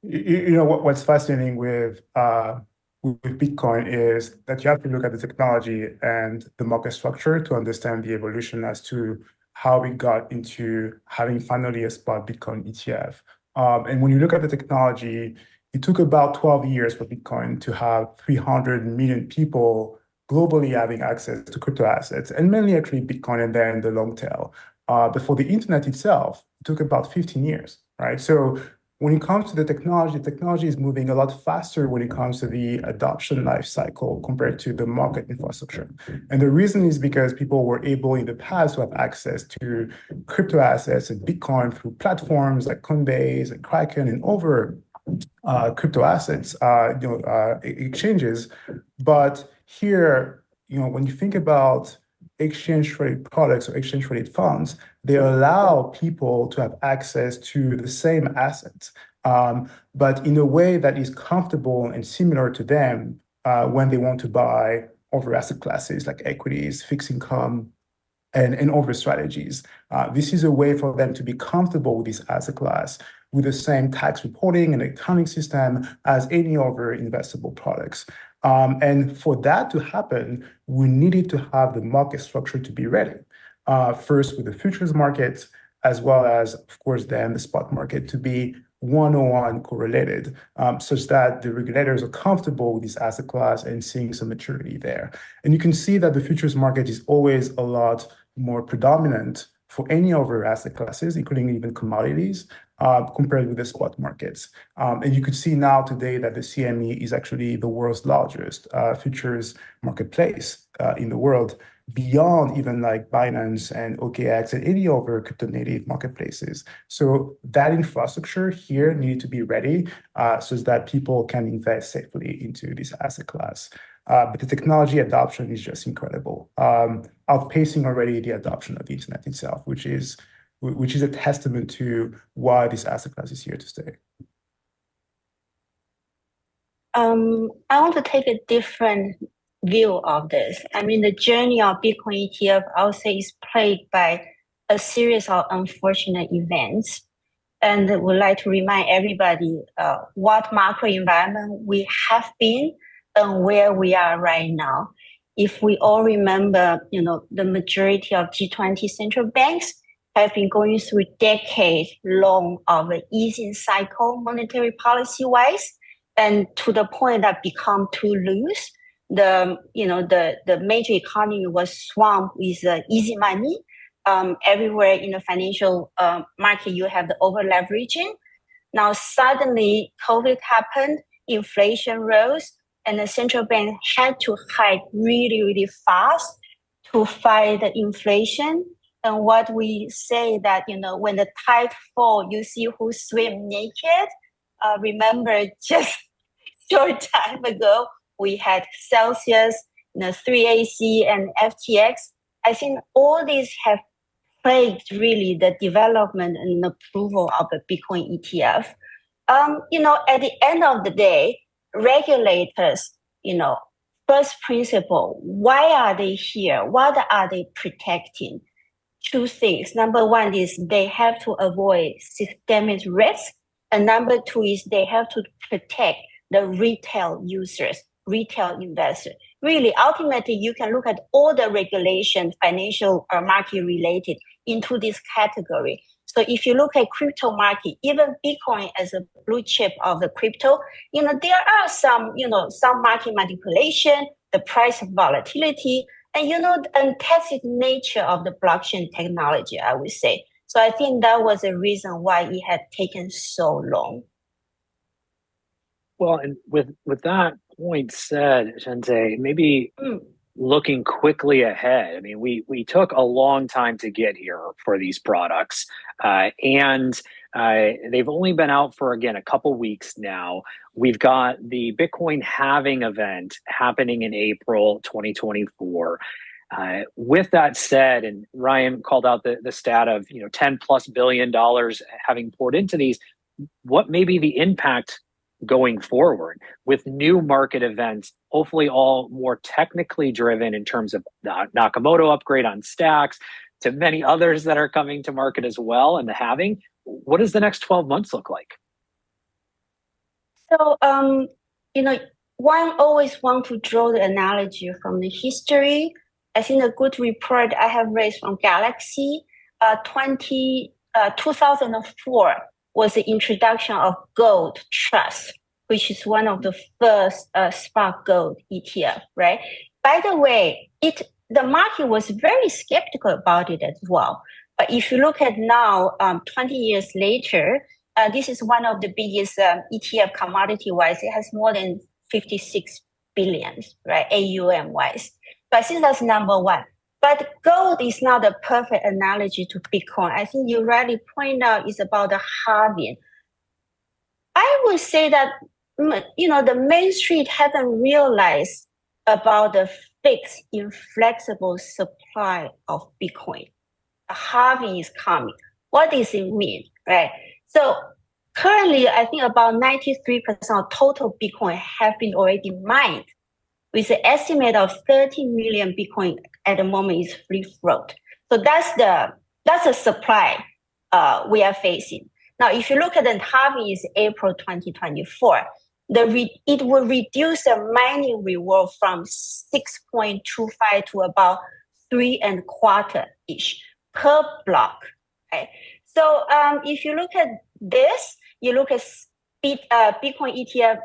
You know what's fascinating with Bitcoin is that you have to look at the technology and the market structure to understand the evolution as to how we got into having finally a spot Bitcoin ETF. And when you look at the technology, it took about 12 years for Bitcoin to have 300 million people globally having access to crypto assets, and mainly actually Bitcoin and then the long tail. But for the internet itself, it took about 15 years, right? So when it comes to the technology is moving a lot faster when it comes to the adoption life cycle compared to the market infrastructure. And the reason is because people were able in the past to have access to crypto assets and Bitcoin through platforms like Coinbase and Kraken and over crypto assets, exchanges. But here, when you think about exchange-traded products or exchange-traded funds, they allow people to have access to the same assets, but in a way that is comfortable and similar to them when they want to buy over asset classes like equities, fixed income, and over strategies. This is a way for them to be comfortable with this asset class with the same tax reporting and accounting system as any other investable products. And for that to happen, we needed to have the market structure to be ready. First with the futures market, as well as, of course, then the spot market to be one-on-one correlated, such that the regulators are comfortable with this asset class and seeing some maturity there. And you can see that the futures market is always a lot more predominant for any other asset classes, including even commodities, compared with the spot markets. And you could see now today that the CME is actually the world's largest futures marketplace in the world, beyond even like Binance and OKX and any other crypto native marketplaces. So that infrastructure here needed to be ready so that people can invest safely into this asset class. But the technology adoption is just incredible, outpacing already the adoption of the internet itself, which is a testament to why this asset class is here to stay. I want to take a different view of this. I mean, the journey of Bitcoin ETF, I would say, is plagued by a series of unfortunate events. And I would like to remind everybody what macro environment we have been and where we are right now. If we all remember, the majority of G20 central banks have been going through decade-long of an easing cycle, monetary policy-wise, and to the point that become too loose. The major economy was swamped with easy money. Everywhere in the financial market, you have the over leveraging. Now suddenly, COVID happened, inflation rose, and the central bank had to hike really, really fast to fight the inflation. And what we say that, when the tide fall, you see who swim naked. Remember just short time ago, we had Celsius, 3AC and FTX. I think all these have plagued really the development and approval of the Bitcoin ETF. At the end of the day, regulators, first principle, why are they here? What are they protecting? Two things. Number one is they have to avoid systemic risk. And number two is they have to protect the retail users, retail investors. Really, ultimately, you can look at all the regulation, financial or market related into this category. So if you look at crypto market, even Bitcoin as a blue chip of the crypto, there are some market manipulation, the price volatility, and the untested nature of the blockchain technology, I would say. So I think that was a reason why it had taken so long. Well, and with that point said, Chente, maybe looking quickly ahead. I mean, we took a long time to get here for these products, and they've only been out for, again, a couple weeks now. We've got the Bitcoin halving event happening in April 2024. With that said, and Ryan called out the stat of $10+ billion having poured into these, what may be the impact going forward with new market events, hopefully all more technically driven in terms of the Nakamoto upgrade on stacks to many others that are coming to market as well and the halving. What does the next 12 months look like? So, one always want to draw the analogy from the history. I think a good report I have raised from Galaxy, 2004 was the introduction of gold trust, which is one of the first spot gold ETF, right? By the way, the market was very skeptical about it as well. But if you look at now, 20 years later, this is one of the biggest ETF commodity-wise. It has more than 56 billion, right, AUM-wise. So I think that's number one. But gold is not the perfect analogy to Bitcoin. I think you rightly point out it's about the halving. I would say that, the Main Street haven't realized about the fixed, inflexible supply of Bitcoin. The halving is coming. What does it mean, right? So currently, I think about 93% of total Bitcoin have been already mined, with an estimate of 30 million Bitcoin at the moment is free float. So that's the supply we are facing. Now, if you look at the halving is April 2024, it will reduce the mining reward from 6.25 to about 3.25-ish per block. Okay? So if you look at this, you look at Bitcoin ETF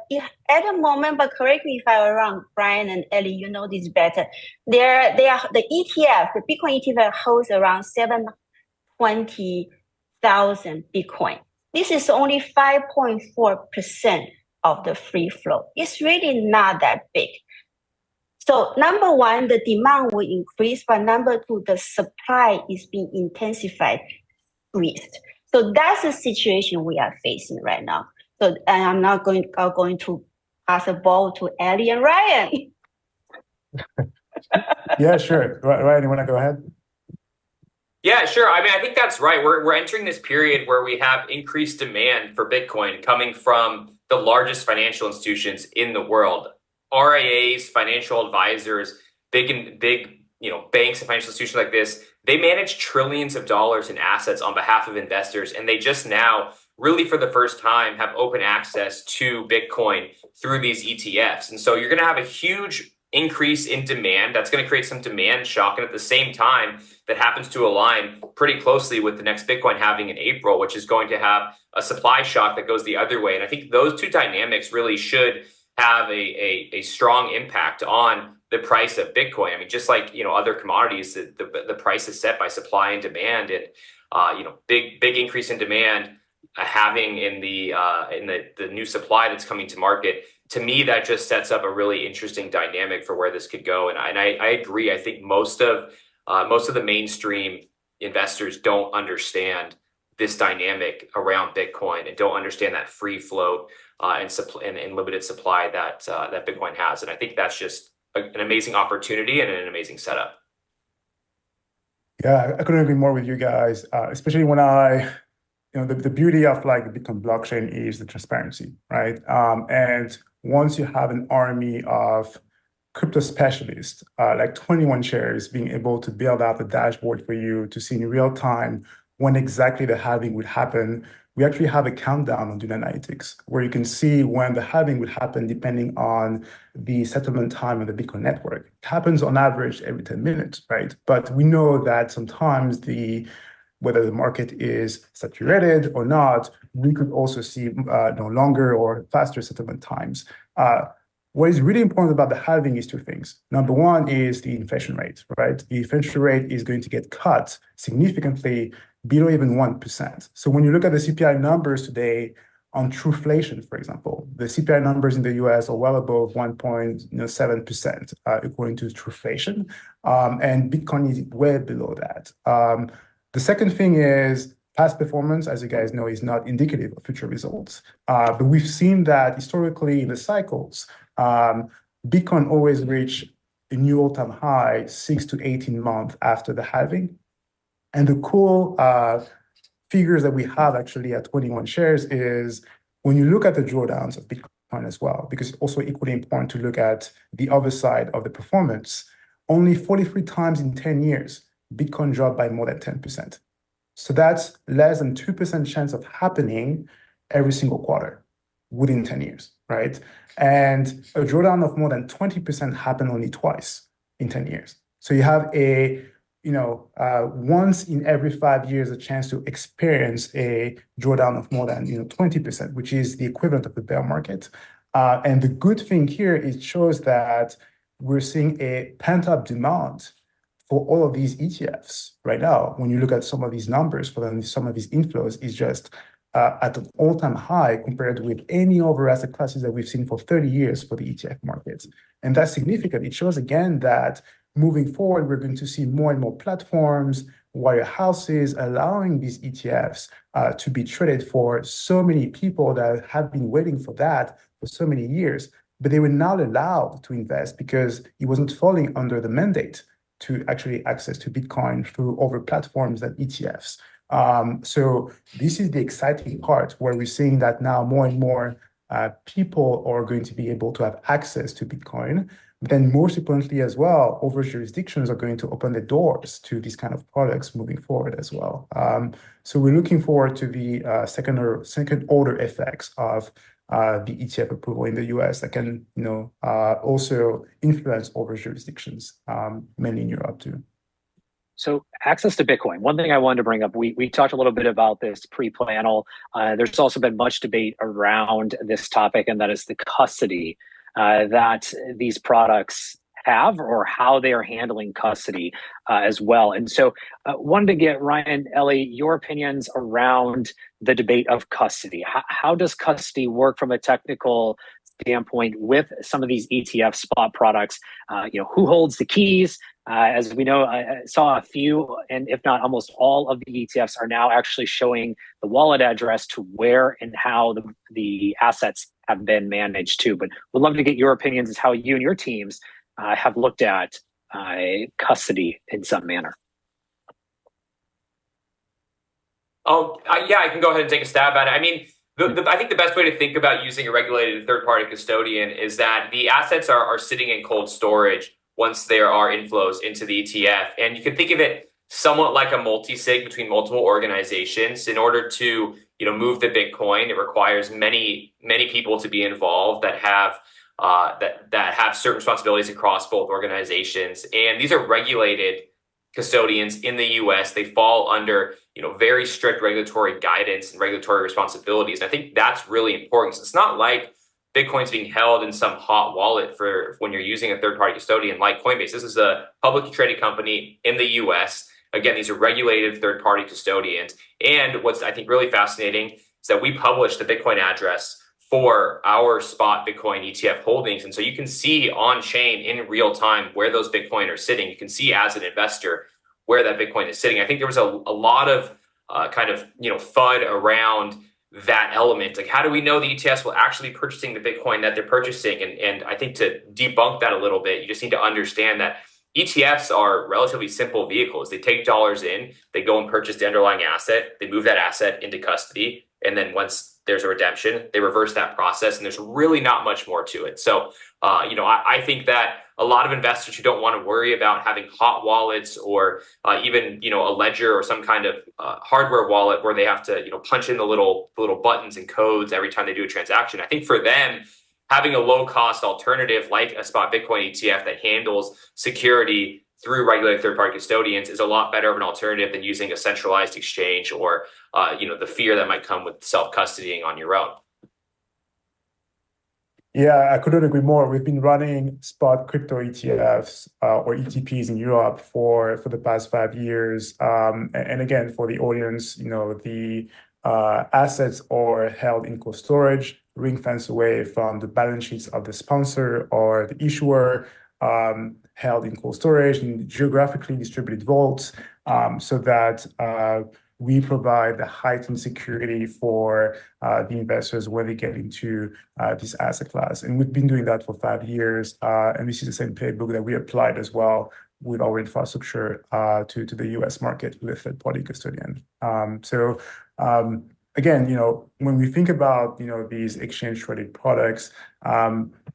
at the moment, but correct me if I'm wrong, Brian and Ellie, you know this better. They are the ETF, the Bitcoin ETF holds around 720,000 Bitcoin. This is only 5.4% of the free float. It's really not that big. So number one, the demand will increase, but number two, the supply is being intensified, squeezed. So that's the situation we are facing right now. So, and I'm not going to pass the ball to Ellie and Ryan. Yeah, sure. Ryan, you want to go ahead? Yeah, sure. I mean, I think that's right. We're entering this period where we have increased demand for Bitcoin coming from the largest financial institutions in the world. RIAs, financial advisors, big banks and financial institutions like this, they manage trillions of dollars in assets on behalf of investors, and they just now, really for the first time, have open access to Bitcoin through these ETFs. And so you're going to have a huge increase in demand. That's going to create some demand shock, and at the same time, that happens to align pretty closely with the next Bitcoin halving in April, which is going to have a supply shock that goes the other way. And I think those two dynamics really should have a strong impact on the price of Bitcoin. I mean, just like other commodities, the price is set by supply and demand, and big increase in demand, having in the new supply that's coming to market. To me, that just sets up a really interesting dynamic for where this could go. And I agree. I think most of the mainstream investors don't understand this dynamic around Bitcoin and don't understand that free float and limited supply that Bitcoin has. And I think that's just an amazing opportunity and an amazing setup. Yeah, I couldn't agree more with you guys, especially when the beauty of the Bitcoin blockchain is the transparency, right? And once you have an army of crypto specialists, like 21 Shares, being able to build out the dashboard for you to see in real time when exactly the halving would happen, we actually have a countdown on Dune Analytics where you can see when the halving would happen depending on the settlement time of the Bitcoin network. It happens on average every 10 minutes, right? But we know that sometimes whether the market is saturated or not, we could also see longer or faster settlement times. What is really important about the halving is two things. Number one is the inflation rate, right? The inflation rate is going to get cut significantly below even 1%. So when you look at the CPI numbers today on Trueflation, for example, the CPI numbers in the US are well above 1.7%, according to Trueflation, and Bitcoin is way below that. The second thing is past performance, as you guys know, is not indicative of future results. But we've seen that historically in the cycles, Bitcoin always reach a new all-time high 6 to 18 months after the halving. And the cool figures that we have actually at 21 Shares is When you look at the drawdowns of Bitcoin as well, because it's also equally important to look at the other side of the performance, only 43 times in 10 years, Bitcoin dropped by more than 10%. So that's less than 2% chance of happening every single quarter within 10 years, right? And a drawdown of more than 20% happened only twice in 10 years. So you have a, once in every 5 years, a chance to experience a drawdown of more than 20%, which is the equivalent of the bear market. And the good thing here, it shows that we're seeing a pent-up demand for all of these ETFs right now. When you look at some of these numbers for them, some of these inflows is just at an all-time high compared with any other asset classes that we've seen for 30 years for the ETF markets. And that's significant. It shows again that moving forward, we're going to see more and more platforms, wirehouses allowing these ETFs to be traded for so many people that have been waiting for that for so many years, but they were not allowed to invest because it wasn't falling under the mandate to actually access to Bitcoin through other platforms than ETFs. So this is the exciting part where we're seeing that now more and more people are going to be able to have access to Bitcoin. Then most importantly as well, other jurisdictions are going to open the doors to these kind of products moving forward as well. So we're looking forward to the second order effects of the ETF approval in the US that can, also influence other jurisdictions, mainly in Europe too. So access to Bitcoin. One thing I wanted to bring up, we talked a little bit about this pre-panel. There's also been much debate around this topic, and that is the custody that these products have, or how they are handling custody as well. And so wanted to get Ryan, Ellie, your opinions around the debate of custody. How does custody work from a technical standpoint with some of these ETF spot products? Who holds the keys? As we know, I saw a few, and if not almost all of the ETFs are now actually showing the wallet address to where and how the assets have been managed too. But we'd love to get your opinions as how you and your teams have looked at custody in some manner. Yeah, I can go ahead and take a stab at it. I mean, I think the best way to think about using a regulated third-party custodian is that the assets are sitting in cold storage once there are inflows into the ETF. And you can think of it somewhat like a multi-sig between multiple organizations. In order to move the Bitcoin, it requires many people to be involved that have that have certain responsibilities across both organizations. And these are regulated custodians in the US. They fall under very strict regulatory guidance and regulatory responsibilities. And I think that's really important. So it's not like Bitcoin's being held in some hot wallet for when you're using a third-party custodian like Coinbase. This is a publicly traded company in the US. Again, these are regulated third-party custodians. And what's I think really fascinating is that we publish the Bitcoin address for our spot Bitcoin ETF holdings. And so you can see on chain in real time where those Bitcoin are sitting. You can see as an investor where that Bitcoin is sitting. I think there was a lot of FUD around that element. Like, how do we know the ETFs will actually be purchasing the Bitcoin that they're purchasing? And I think to debunk that a little bit, you just need to understand that ETFs are relatively simple vehicles. They take dollars in, they go and purchase the underlying asset, they move that asset into custody, and then once there's a redemption, they reverse that process, and there's really not much more to it. So, I think that a lot of investors who don't want to worry about having hot wallets or even a ledger or some kind of hardware wallet where they have to punch in the little buttons and codes every time they do a transaction. I think for them, having a low cost alternative like a spot Bitcoin ETF that handles security through regulated third-party custodians is a lot better of an alternative than using a centralized exchange or the fear that might come with self-custodying on your own. Yeah, I couldn't agree more. We've been running spot crypto ETFs or ETPs in Europe for the past 5 years. And again, for the audience, the assets are held in cold storage, ring fence away from the balance sheets of the sponsor or the issuer, held in cold storage in geographically distributed vaults, so that we provide the heightened security for the investors when they get into this asset class. And we've been doing that for 5 years. And this is the same playbook that we applied as well with our infrastructure to the US market with a third-party custodian. again, when we think about, these exchange traded products,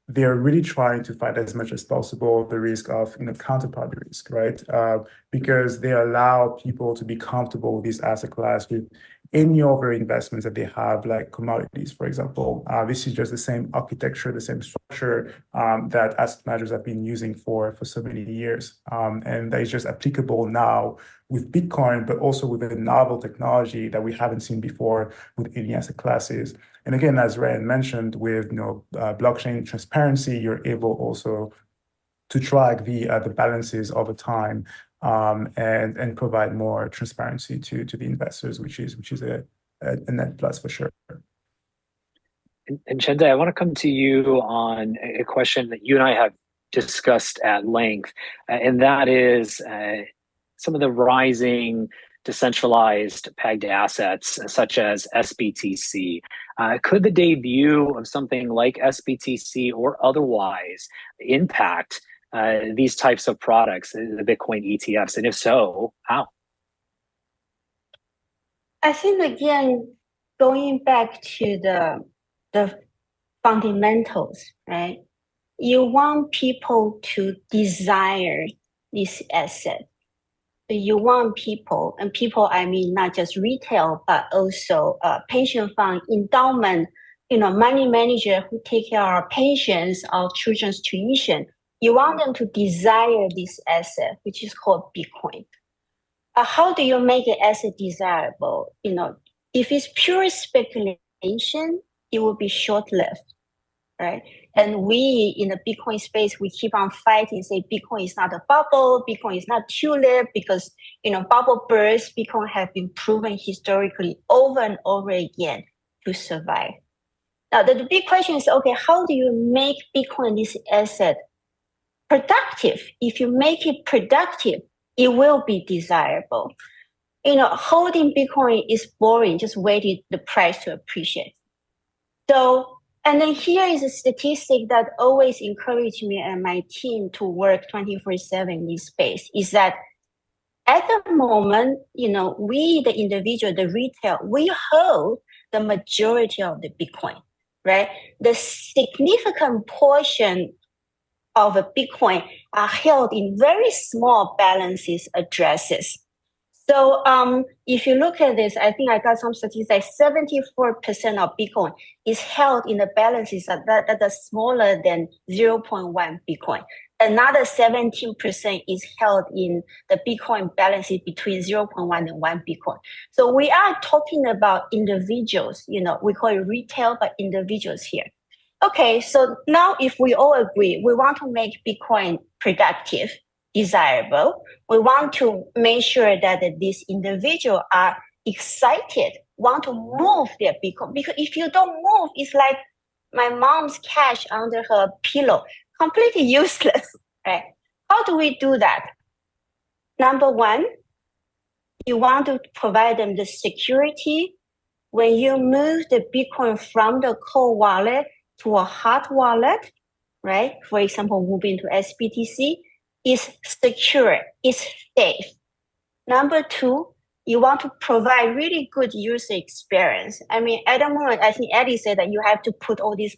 they're really trying to fight as much as possible the risk of, counterparty risk, right? Because they allow people to be comfortable with this asset class with any other investments that they have, like commodities, for example. This is just the same architecture, the same structure that asset managers have been using for so many years. And that is just applicable now with Bitcoin, but also with a novel technology that we haven't seen before with any asset classes. And again, as Ryan mentioned, with blockchain transparency, you're able also to track the balances over time and provide more transparency to the investors, which is a net plus for sure. And Chende, I want to come to you on a question that you and I have discussed at length, and that is some of the rising decentralized pegged assets such as SBTC. Could the debut of something like SBTC or otherwise impact these types of products, the Bitcoin ETFs? And if so, how? I think, again, going back to the fundamentals, right? You want people to desire this asset. You want people, and people, I mean, not just retail, but also pension fund, endowment, money manager who take care of our pensions, our children's tuition. You want them to desire this asset, which is called Bitcoin. How do you make an asset desirable? If it's pure speculation, it will be short-lived, right? And we, in the Bitcoin space, we keep on fighting, say Bitcoin is not a bubble, Bitcoin is not tulip, because, bubble bursts, Bitcoin have been proven historically over and over again to survive. Now, the big question is, okay, how do you make Bitcoin, this asset, productive? If you make it productive, it will be desirable. Holding Bitcoin is boring, just waiting the price to appreciate. So, and then here is a statistic that always encouraged me and my team to work 24/7 in this space, is that at the moment, we, the individual, the retail, we hold the majority of the Bitcoin, right? The significant portion of a Bitcoin are held in very small balances addresses. So if you look at this, I think I got some statistics, 74% of Bitcoin is held in the balances that are smaller than 0.1 Bitcoin. Another 17% is held in the Bitcoin balances between 0.1 and 1 Bitcoin. So we are talking about individuals, we call it retail, but individuals here. Okay, so now if we all agree, we want to make Bitcoin productive, desirable, we want to make sure that these individuals are excited, want to move their Bitcoin. Because if you don't move, it's like my mom's cash under her pillow, completely useless, right? How do we do that? Number one, you want to provide them the security. When you move the Bitcoin from the cold wallet to a hot wallet, right? For example, moving to SBTC, is secure, is safe. Number two, you want to provide really good user experience. I mean, at the moment, I think Eddie said that you have to put all these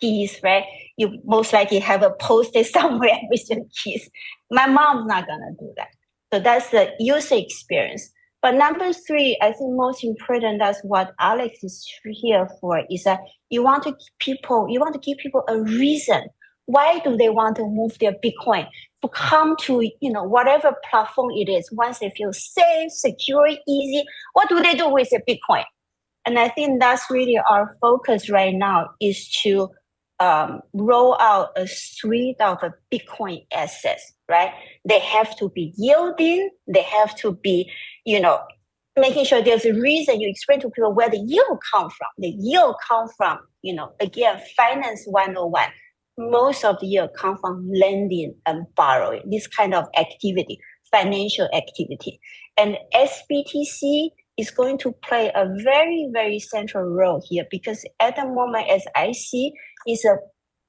keys, right? You most likely have a post-it somewhere with your keys. My mom's not gonna do that. So that's the user experience. But number three, I think most important, that's what Alex is here for, is that you want to give people a reason. Why do they want to move their Bitcoin? To come to, whatever platform it is, once they feel safe, secure, easy, what do they do with their Bitcoin? And I think that's really our focus right now, is to roll out a suite of Bitcoin assets, right? They have to be yielding. They have to be, making sure there's a reason. You explain to people where the yield come from. The yield come from, again, finance 101. Most of the yield come from lending and borrowing, this kind of activity, financial activity. And SBTC is going to play a very, very central role here, because at the moment, as I see, is a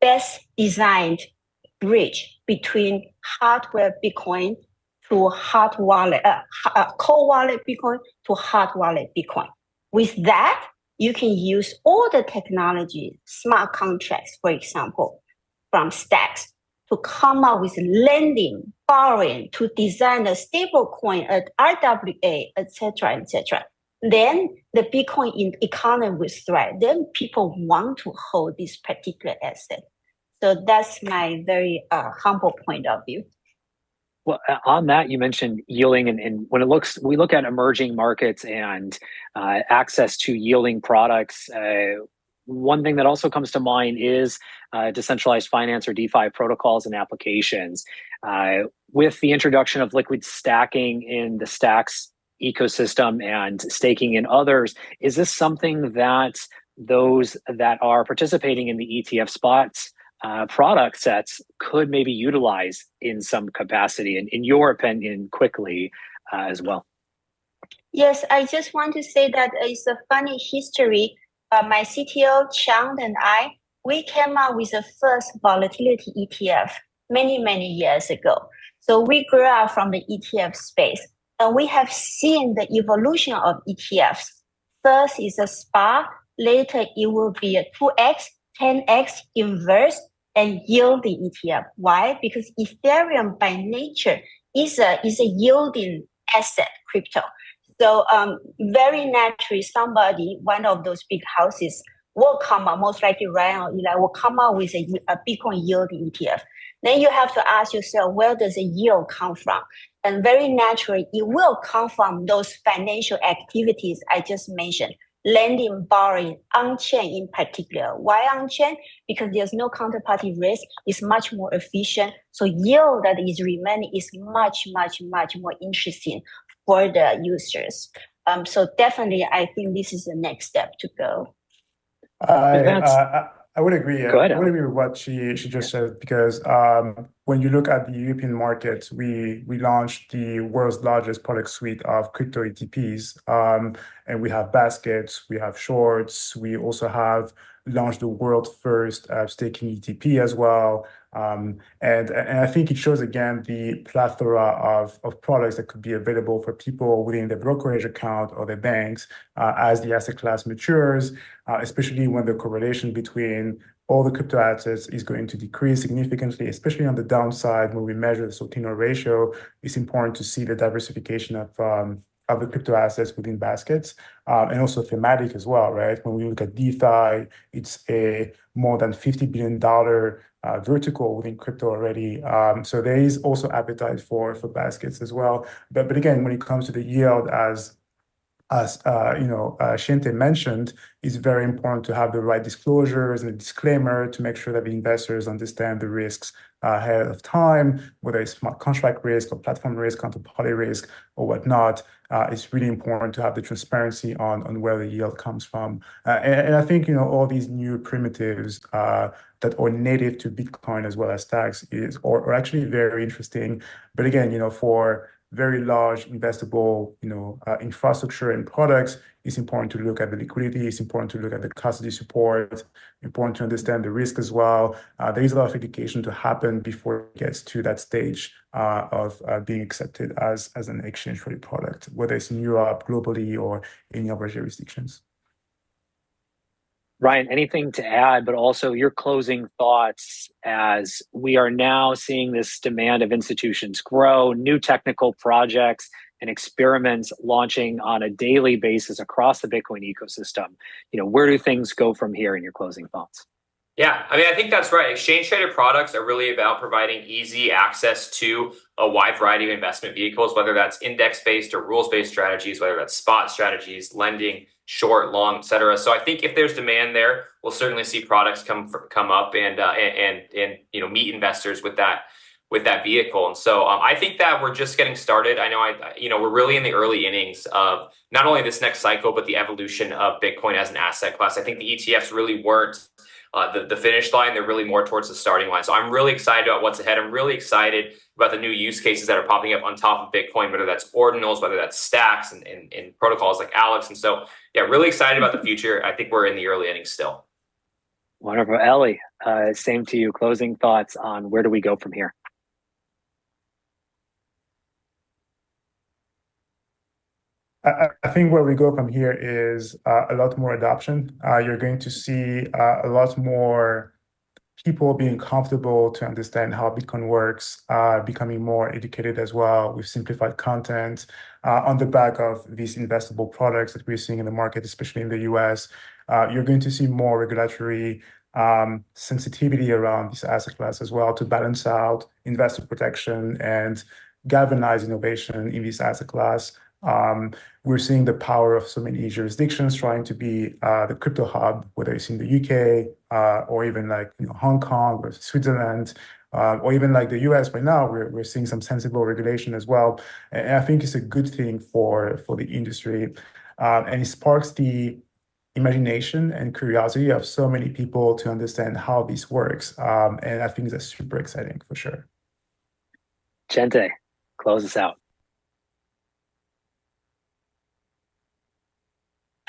best designed bridge between hardware Bitcoin to hot wallet, cold wallet Bitcoin to hot wallet Bitcoin. With that, you can use all the technology, smart contracts, for example, from stacks to come up with lending, borrowing, to design a stable coin at RWA, etc., etc. Then the Bitcoin economy will thrive. Then people want to hold this particular asset. So that's my very humble point of view. Well, on that, you mentioned yielding, and when we look at emerging markets and access to yielding products. One thing that also comes to mind is decentralized finance or DeFi protocols and applications. With the introduction of liquid stacking in the Stacks ecosystem and staking in others, is this something that those that are participating in the ETF spots product sets could maybe utilize in some capacity, and in your opinion, quickly as well? Yes, I just want to say that it's a funny history. My CTO, Shah, and I, we came up with the first volatility ETF many, many years ago. So we grew up from the ETF space, and we have seen the evolution of ETFs. First is a SPA, later it will be a 2x, 10x inverse, and yield the ETF. Why? Because Ethereum by nature is a yielding asset, crypto. So very naturally, one of those big houses will come up, most likely Ryan or Eli will come up with a Bitcoin yielding ETF. Then you have to ask yourself, where does the yield come from? And very naturally, it will come from those financial activities I just mentioned. Lending, borrowing, Unchained in particular. Why Unchained? Because there's no counterparty risk. It's much more efficient. So yield that is remaining is much, much, much more interesting for the users. So definitely, I think this is the next step to go. I would agree. Go ahead, I would agree with what she just said, because when you look at the European market, we launched the world's largest product suite of crypto ETPs, and we have baskets, we have shorts, we also have launched the world's first staking ETP as well. And I think it shows again the plethora of products that could be available for people within their brokerage account or their banks as the asset class matures, especially when the correlation between all the crypto assets is going to decrease significantly, especially on the downside when we measure the Sortino ratio. It's important to see the diversification of the crypto assets within baskets, and also thematic as well, right? When we look at DeFi, it's a more than $50 billion vertical within crypto already. So there is also appetite for baskets as well. But again, when it comes to the yield, as Shinte mentioned, it's very important to have the right disclosures and a disclaimer to make sure that the investors understand the risks ahead of time, whether it's smart contract risk or platform risk, counterparty risk, or whatnot. It's really important to have the transparency on where the yield comes from. And I think all these new primitives that are native to Bitcoin as well as stacks are actually very interesting. But again, for very large investable, infrastructure and products, it's important to look at the liquidity. It's important to look at the custody support. Important to understand the risk as well. There is a lot of education to happen before it gets to that stage of being accepted as an exchange-traded product, whether it's in Europe, globally, or any other jurisdictions. Ryan, anything to add, but also your closing thoughts as we are now seeing this demand of institutions grow, new technical projects and experiments launching on a daily basis across the Bitcoin ecosystem. Where do things go from here in your closing thoughts? Yeah, I think that's right. Exchange-traded products are really about providing easy access to a wide variety of investment vehicles, whether that's index-based or rules-based strategies, whether that's spot strategies, lending, short, long, et cetera. So I think if there's demand there, we'll certainly see products come up and meet investors with that vehicle. And so I think that we're just getting started. I know we're really in the early innings of not only this next cycle, but the evolution of Bitcoin as an asset class. I think the ETFs really weren't the finish line. They're really more towards the starting line. So I'm really excited about what's ahead. I'm really excited about the new use cases that are popping up on top of Bitcoin, whether that's ordinals, whether that's stacks and protocols like Alex. And so, yeah, really excited about the future. I think we're in the early innings still. Wonderful. Ellie, same to you. Closing thoughts on where do we go from here? I think where we go from here is a lot more adoption. You're going to see a lot more people being comfortable to understand how Bitcoin works, becoming more educated as well with simplified content on the back of these investable products that we're seeing in the market, especially in the US. You're going to see more regulatory sensitivity around this asset class as well to balance out investor protection and galvanize innovation in this asset class. We're seeing the power of so many jurisdictions trying to be the crypto hub, whether it's in the UK or even like Hong Kong or Switzerland, or even like the US right now. We're seeing some sensible regulation as well, and I think it's a good thing for the industry, and it sparks the imagination and curiosity of so many people to understand how this works, and I think that's super exciting for sure. Gente, close us out.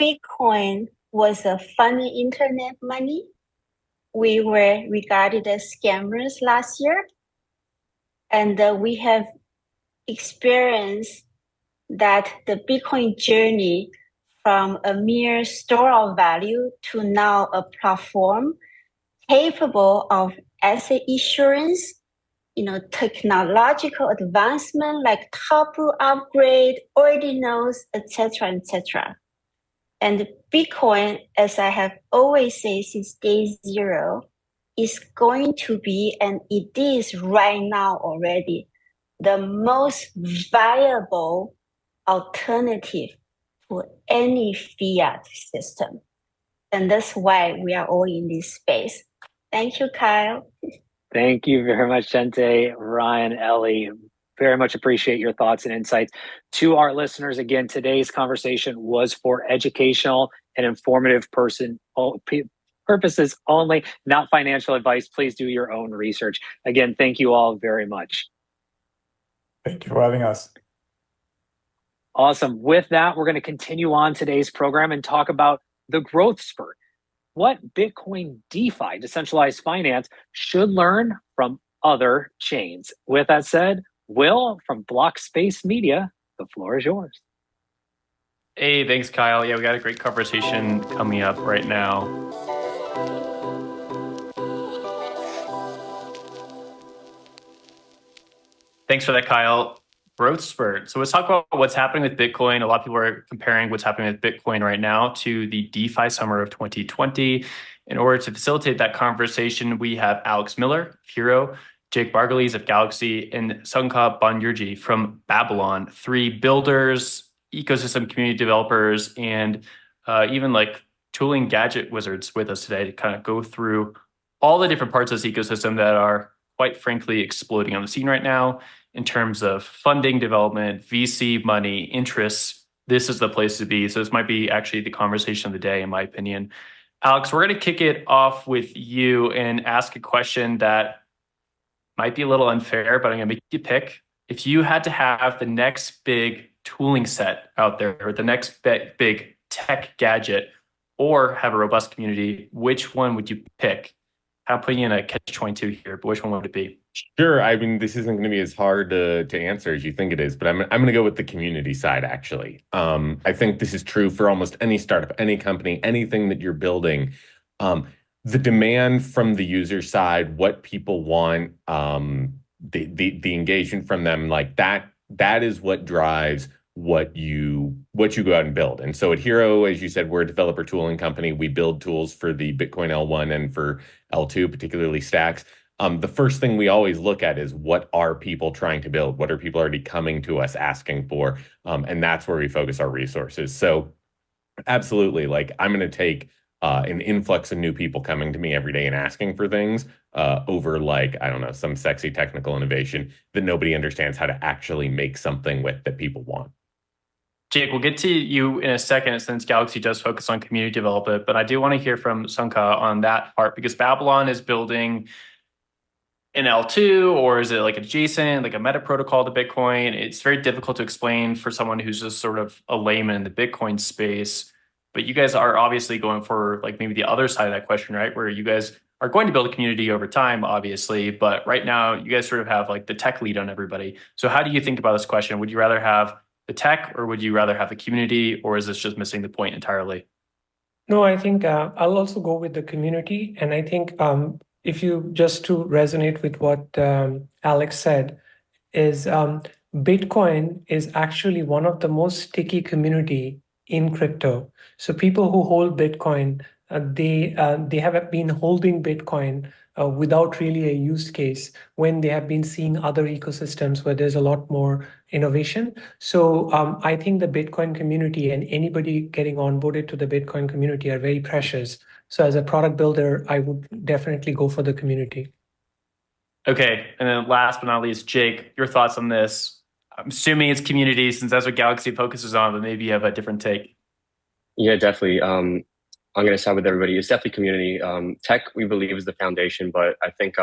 Bitcoin was a funny internet money. We were regarded as scammers last year, and we have experienced that the Bitcoin journey from a mere store of value to now a platform capable of asset issuance, technological advancement like top-root upgrade, ordinals, etc., etc. And Bitcoin, as I have always said since day zero, is going to be, and it is right now already, the most viable alternative to any fiat system. And that's why we are all in this space. Thank you, Kyle. Thank you very much, Gente, Ryan, Ellie. Very much appreciate your thoughts and insights. To our listeners, again, today's conversation was for educational and informative purposes only, not financial advice. Please do your own research. Again, thank you all very much. Thank you for having us. Awesome. With that, we're going to continue on today's program and talk about the growth spurt. What Bitcoin DeFi, decentralized finance, should learn from other chains. With that said, Will from Block Space Media, the floor is yours. Hey, thanks, Kyle. Yeah, we got a great conversation coming up right now. Thanks for that, Kyle. Growth spurt. So let's talk about what's happening with Bitcoin. A lot of people are comparing what's happening with Bitcoin right now to the DeFi summer of 2020. In order to facilitate that conversation, we have Alex Miller, Hero, Jake Bargeles of Galaxy, and Sungka Banyurji from Babylon, 3 builders, ecosystem community developers, and even like tooling gadget wizards with us today to kind of go through all the different parts of this ecosystem that are, quite frankly, exploding on the scene right now in terms of funding, development, VC money, interests. This is the place to be. So this might be actually the conversation of the day, in my opinion. Alex, we're going to kick it off with you and ask a question that might be a little unfair, but I'm going to make you pick. If you had to have the next big tooling set out there, or the next big tech gadget, or have a robust community, which one would you pick? I'm putting you in a catch-22 here, but which one would it be? Sure. I mean, this isn't going to be as hard to answer as you think it is, but I'm going to go with the community side, actually. I think this is true for almost any startup, any company, anything that you're building. The demand from the user side, what people want, the engagement from them, like that is what drives what you go out and build. And so at Hero, as you said, we're a developer tooling company. We build tools for the Bitcoin L1 and for L2, particularly stacks. The first thing we always look at is what are people trying to build? What are people already coming to us asking for? And that's where we focus our resources. So absolutely, like I'm going to take an influx of new people coming to me every day and asking for things over like, I don't know, some sexy technical innovation that nobody understands how to actually make something with that people want. Jake, we'll get to you in a second since Galaxy does focus on community development, but I do want to hear from Sungka on that part because Babylon is building an L2, or is it like adjacent, like a meta protocol to Bitcoin? It's very difficult to explain for someone who's just sort of a layman in the Bitcoin space. But you guys are obviously going for like maybe the other side of that question, right? Where you guys are going to build a community over time, obviously. But right now, you guys sort of have like the tech lead on everybody. So how do you think about this question? Would you rather have the tech, or would you rather have the community, or is this just missing the point entirely? No, I think I'll also go with the community. And I think if you just to resonate with what Alex said, is Bitcoin is actually one of the most sticky community in crypto. So people who hold Bitcoin, they have been holding Bitcoin without really a use case when they have been seeing other ecosystems where there's a lot more innovation. So I think the Bitcoin community and anybody getting onboarded to the Bitcoin community are very precious. So as a product builder, I would definitely go for the community. Okay, and then last but not least, Jake, your thoughts on this? I'm assuming it's community since that's what Galaxy focuses on, but maybe you have a different take. Yeah, definitely. I'm going to side with everybody. It's definitely community. Tech, we believe, is the foundation, but I think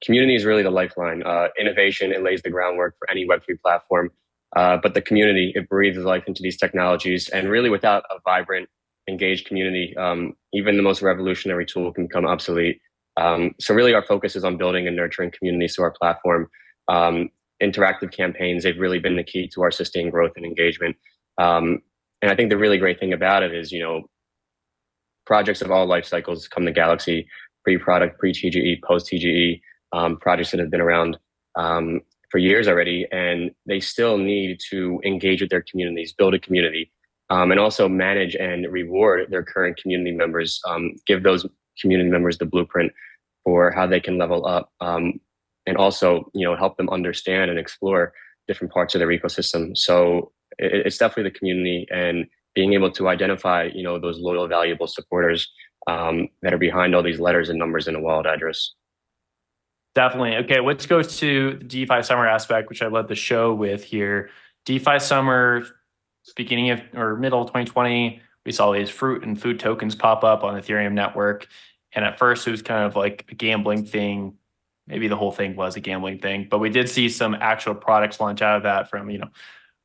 community is really the lifeline. Innovation, it lays the groundwork for any Web3 platform. But the community, it breathes life into these technologies. And really, without a vibrant, engaged community, even the most revolutionary tool can become obsolete. So really, our focus is on building and nurturing communities to our platform. Interactive campaigns, they've really been the key to our sustained growth and engagement. And I think the really great thing about it is, projects of all life cycles come to Galaxy, pre-product, pre-TGE, post-TGE, projects that have been around for years already, and they still need to engage with their communities, build a community, and also manage and reward their current community members, give those community members the blueprint for how they can level up, and also, help them understand and explore different parts of their ecosystem. So it's definitely the community and being able to identify, those loyal, valuable supporters that are behind all these letters and numbers in a wallet address. Definitely. Okay, let's go to the DeFi Summer aspect, which I led the show with here. DeFi Summer, beginning of or middle of 2020, we saw these fruit and food tokens pop up on Ethereum network. And at first it was kind of like a gambling thing. Maybe the whole thing was a gambling thing, but we did see some actual products launch out of that from,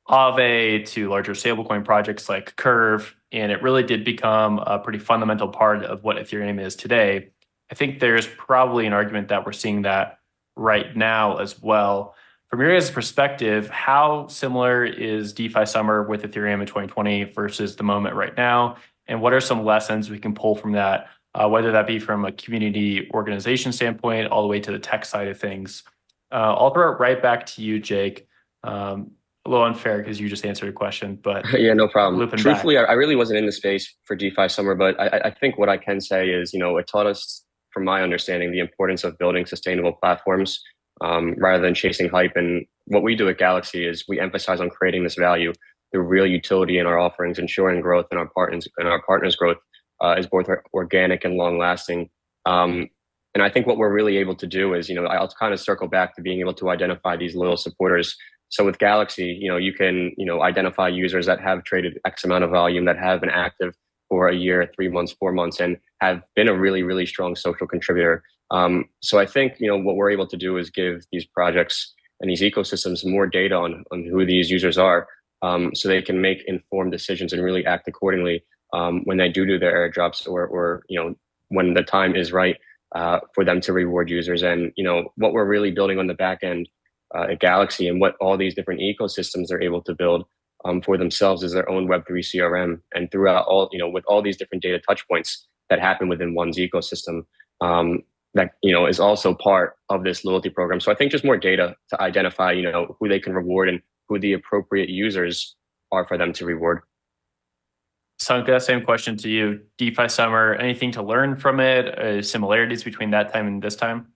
Aave to larger stablecoin projects like Curve. And it really did become a pretty fundamental part of what Ethereum is today. I think there's probably an argument that we're seeing that right now as well. From your guys' perspective, how similar is DeFi Summer with Ethereum in 2020 versus the moment right now? And what are some lessons we can pull from that, whether that be from a community organization standpoint all the way to the tech side of things? I'll throw it right back to you, Jake. A little unfair because you just answered a question, but yeah, no problem. Truthfully, I really wasn't in the space for DeFi Summer, but I think what I can say is, it taught us, from my understanding, the importance of building sustainable platforms rather than chasing hype. And what we do at Galaxy is we emphasize on creating this value through real utility in our offerings, ensuring growth and our partners' growth is both organic and long lasting. And I think what we're really able to do is, I'll kind of circle back to being able to identify these loyal supporters. So with Galaxy, you can, identify users that have traded X amount of volume, that have been active for a year, 3 months, 4 months, and have been a really, really strong social contributor. So I think, what we're able to do is give these projects and these ecosystems more data on who these users are, so they can make informed decisions and really act accordingly when they do their airdrops or when the time is right for them to reward users. And, what we're really building on the back end at Galaxy and what all these different ecosystems are able to build for themselves is their own Web3 CRM. And throughout all, with all these different data touch points that happen within one's ecosystem, that, is also part of this loyalty program. So I think just more data to identify, who they can reward and who the appropriate users are for them to reward. Sanka, that same question to you. DeFi Summer, anything to learn from it? Similarities between that time and this time?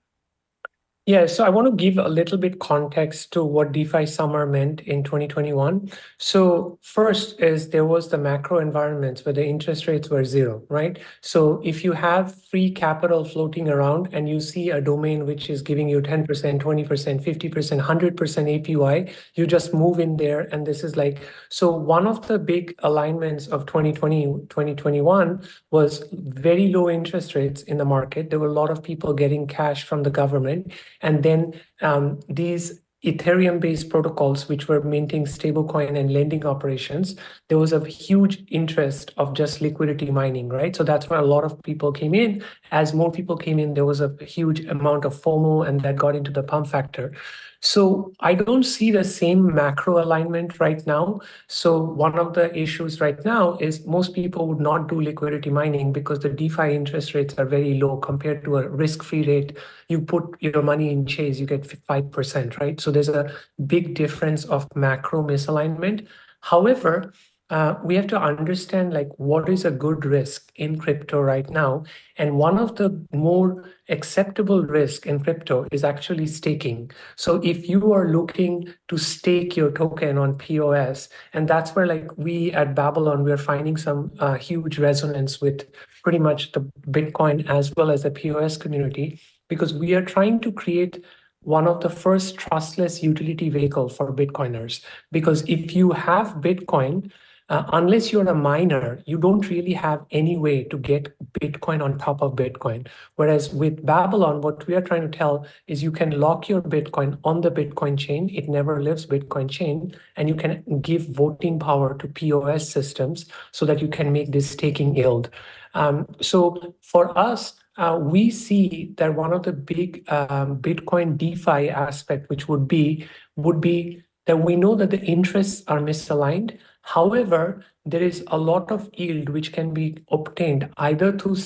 Yeah, so I want to give a little bit context to what DeFi Summer meant in 2021. So first is there was the macro environments where the interest rates were zero, right? So if you have free capital floating around and you see a domain which is giving you 10%, 20%, 50%, 100% APY, you just move in there. And this is like, so one of the big alignments of 2020, 2021 was very low interest rates in the market. There were a lot of people getting cash from the government. And then these Ethereum-based protocols, which were minting stablecoin and lending operations, there was a huge interest of just liquidity mining, right? So that's why a lot of people came in. As more people came in, there was a huge amount of FOMO, and that got into the pump factor. So I don't see the same macro alignment right now. So one of the issues right now is most people would not do liquidity mining because the DeFi interest rates are very low compared to a risk-free rate. You put your money in Chase, you get 5%, right? So there's a big difference of macro misalignment. However, we have to understand like what is a good risk in crypto right now. And one of the more acceptable risk in crypto is actually staking. So if you are looking to stake your token on POS, and that's where like we at Babylon, we're finding some huge resonance with pretty much the Bitcoin as well as the POS community, because we are trying to create one of the first trustless utility vehicle for Bitcoiners. Because if you have Bitcoin, unless you're a miner, you don't really have any way to get Bitcoin on top of Bitcoin. Whereas with Babylon, what we are trying to tell is you can lock your Bitcoin on the Bitcoin chain. It never leaves Bitcoin chain. And you can give voting power to POS systems so that you can make this staking yield. So for us, we see that one of the big Bitcoin DeFi aspect, which would be that we know that the interests are misaligned. However, there is a lot of yield which can be obtained either through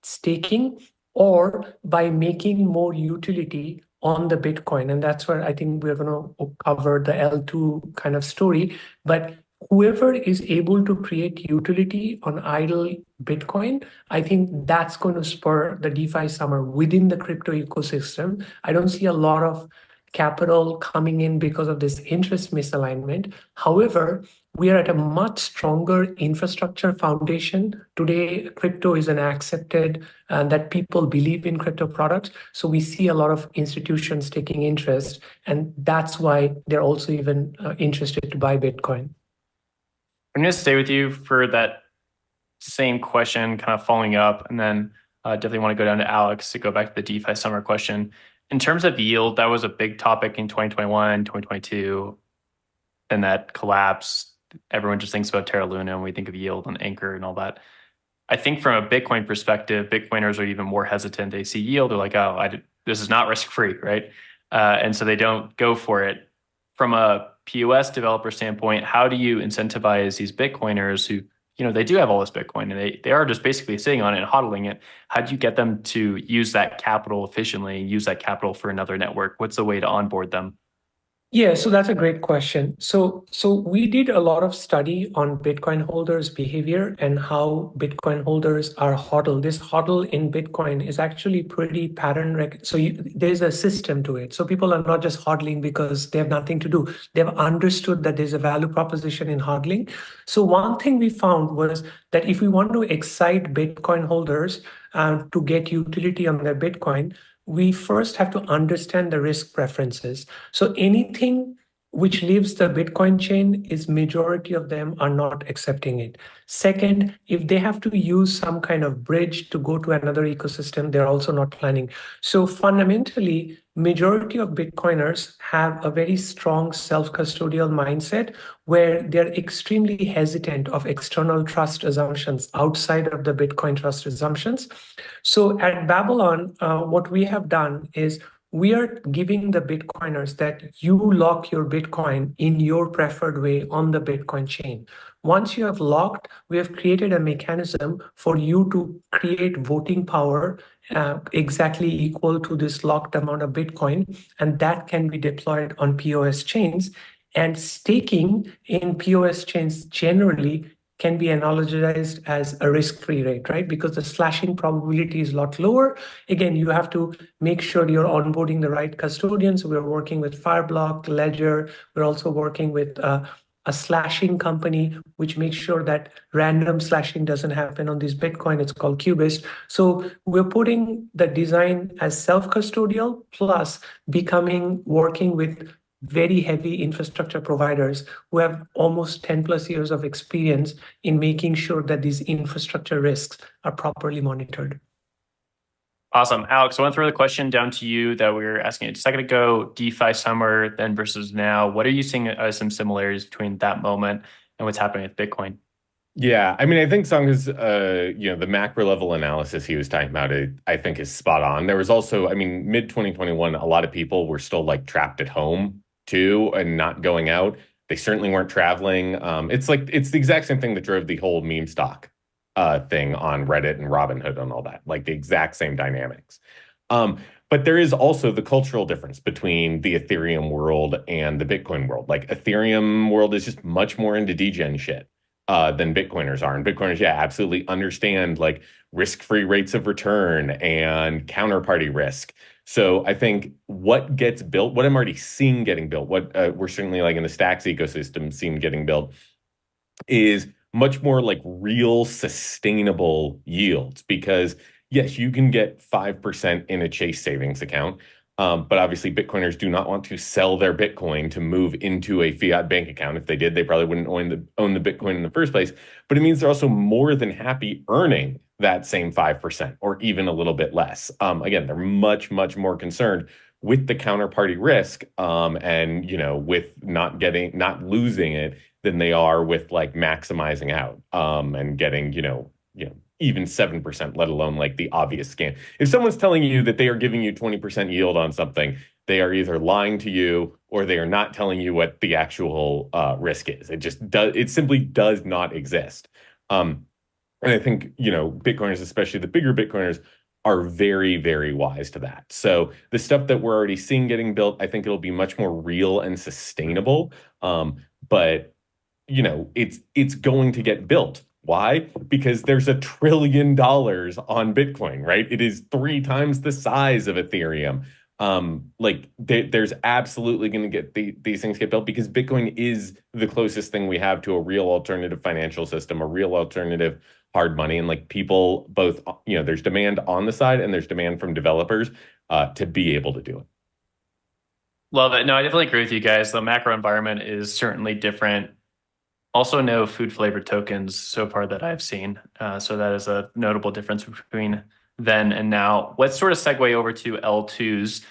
staking or by making more utility on the Bitcoin. And that's where I think we're going to cover the L2 kind of story. But whoever is able to create utility on idle Bitcoin, I think that's going to spur the DeFi summer within the crypto ecosystem. I don't see a lot of capital coming in because of this interest misalignment. However, we are at a much stronger infrastructure foundation. Today, crypto is an accepted that people believe in crypto products. So we see a lot of institutions taking interest, and that's why they're also even interested to buy Bitcoin. I'm going to stay with you for that same question, kind of following up, and then definitely want to go down to Alex to go back to the DeFi summer question. In terms of yield, that was a big topic in 2021, 2022, and that collapse. Everyone just thinks about Terra Luna and we think of yield and Anchor and all that. I think from a Bitcoin perspective, Bitcoiners are even more hesitant. They see yield, they're like, oh, this is not risk-free, right? And so they don't go for it. From a POS developer standpoint, how do you incentivize these Bitcoiners who, they do have all this Bitcoin and they are just basically sitting on it and hodling it? How do you get them to use that capital efficiently, use that capital for another network? What's the way to onboard them? Yeah, so that's a great question. So we did a lot of study on Bitcoin holders' behavior and how Bitcoin holders are hodl. This hodl in Bitcoin is actually pretty pattern. So there's a system to it. So people are not just hodling because they have nothing to do. They've understood that there's a value proposition in hodling. So one thing we found was that if we want to excite Bitcoin holders to get utility on their Bitcoin, we first have to understand the risk preferences. So anything which leaves the Bitcoin chain is majority of them are not accepting it. Second, if they have to use some kind of bridge to go to another ecosystem, they're also not planning. So fundamentally, majority of Bitcoiners have a very strong self-custodial mindset where they're extremely hesitant of external trust assumptions outside of the Bitcoin trust assumptions. So at Babylon, what we have done is we are giving the Bitcoiners that you lock your Bitcoin in your preferred way on the Bitcoin chain. Once you have locked, we have created a mechanism for you to create voting power exactly equal to this locked amount of Bitcoin, and that can be deployed on POS chains. And staking in POS chains generally can be analogized as a risk-free rate, right? Because the slashing probability is a lot lower. Again, you have to make sure you're onboarding the right custodians. We're working with Fireblock, Ledger. We're also working with a slashing company, which makes sure that random slashing doesn't happen on this Bitcoin. It's called Cubist. So we're putting the design as self-custodial plus working with very heavy infrastructure providers who have almost 10 plus years of experience in making sure that these infrastructure risks are properly monitored. Awesome. Alex, I want to throw the question down to you that we were asking a second ago, DeFi summer then versus now. What are you seeing as some similarities between that moment and what's happening with Bitcoin? Yeah, I mean, I think Sung's, the macro level analysis he was talking about, I think is spot on. There was also, I mean, mid 2021, a lot of people were still like trapped at home too and not going out. They certainly weren't traveling. It's the exact same thing that drove the whole meme stock thing on Reddit and Robinhood and all that, like the exact same dynamics. But there is also the cultural difference between the Ethereum world and the Bitcoin world. Like Ethereum world is just much more into degen shit than Bitcoiners are. And Bitcoiners, yeah, absolutely understand like risk-free rates of return and counterparty risk. So I think what gets built, what I'm already seeing getting built, what we're certainly like in the Stacks ecosystem seeing getting built is much more like real sustainable yields because yes, you can get 5% in a Chase savings account. But obviously, Bitcoiners do not want to sell their Bitcoin to move into a fiat bank account. If they did, they probably wouldn't own the Bitcoin in the first place. But it means they're also more than happy earning that same 5% or even a little bit less. Again, they're much, much more concerned with the counterparty risk and with not losing it than they are with like maximizing out and getting even 7%, let alone like the obvious scam. If someone's telling you that they are giving you 20% yield on something, they are either lying to you or they are not telling you what the actual risk is. It simply does not exist. And I think, Bitcoiners, especially the bigger Bitcoiners, are very, very wise to that. So the stuff that we're already seeing getting built, I think it'll be much more real and sustainable. But it's going to get built. Why? Because there's $1 trillion on Bitcoin, right? It is 3 times the size of Ethereum. There's absolutely going to get these things get built because Bitcoin is the closest thing we have to a real alternative financial system, a real alternative hard money. And like people both, there's demand on the side and there's demand from developers to be able to do it. Love it. No, I definitely agree with you guys. The macro environment is certainly different. Also, no food flavored tokens so far that I've seen. So that is a notable difference between then and now. Let's sort of segue over to L2s.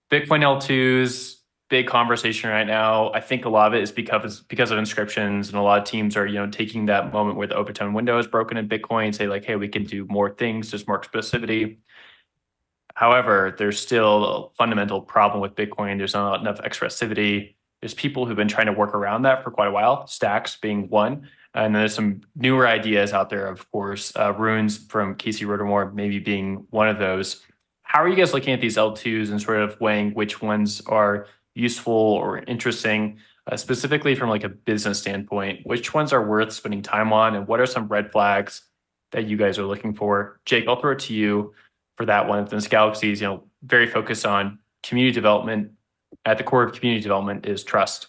Bitcoin L2s, big conversation right now. I think a lot of it is because of inscriptions, and a lot of teams are taking that moment where the Overtone window is broken in Bitcoin and say like, hey, we can do more things, there's more expressivity. However, there's still a fundamental problem with Bitcoin. There's not enough expressivity. There's people who've been trying to work around that for quite a while, Stacks being one. And there's some newer ideas out there, of course, runes from Casey Rodermore maybe being one of those. How are you guys looking at these L2s and sort of weighing which ones are useful or interesting, specifically from like a business standpoint? Which ones are worth spending time on, and what are some red flags that you guys are looking for? Jake, I'll throw it to you for that one. This Galaxy is very focused on community development. At the core of community development is trust.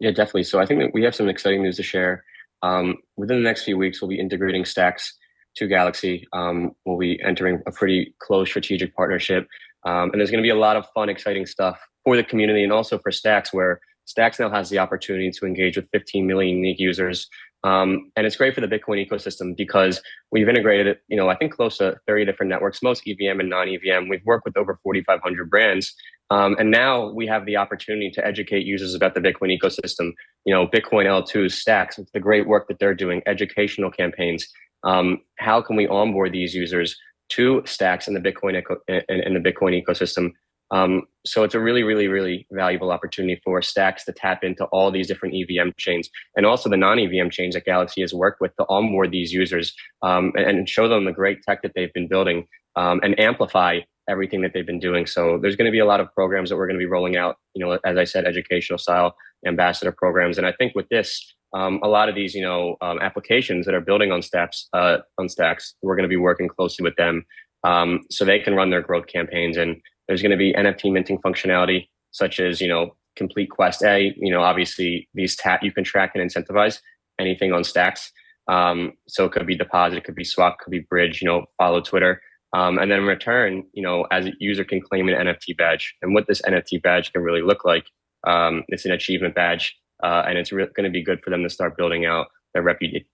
Yeah, definitely. So I think that we have some exciting news to share. Within the next few weeks, we'll be integrating Stacks to Galaxy. We'll be entering a pretty close strategic partnership. And there's going to be a lot of fun, exciting stuff for the community and also for Stacks, where Stacks now has the opportunity to engage with 15 million unique users. And it's great for the Bitcoin ecosystem because we've integrated it, I think close to 30 different networks, most EVM and non-EVM. We've worked with over 4,500 brands. And now we have the opportunity to educate users about the Bitcoin ecosystem. Bitcoin L2s, Stacks, the great work that they're doing, educational campaigns. How can we onboard these users to Stacks in the Bitcoin ecosystem? So it's a really, really, really valuable opportunity for Stacks to tap into all these different EVM chains and also the non-EVM chains that Galaxy has worked with to onboard these users and show them the great tech that they've been building and amplify everything that they've been doing. So there's going to be a lot of programs that we're going to be rolling out, as I said, educational style ambassador programs. And I think with this, a lot of these, applications that are building on Stacks, we're going to be working closely with them so they can run their growth campaigns. And there's going to be NFT minting functionality, such as, complete Quest A. Obviously, these you can track and incentivize anything on Stacks. So it could be deposit, it could be swap, it could be bridge, follow Twitter. And then in return, as a user can claim an NFT badge. And what this NFT badge can really look like, it's an achievement badge. And it's going to be good for them to start building out their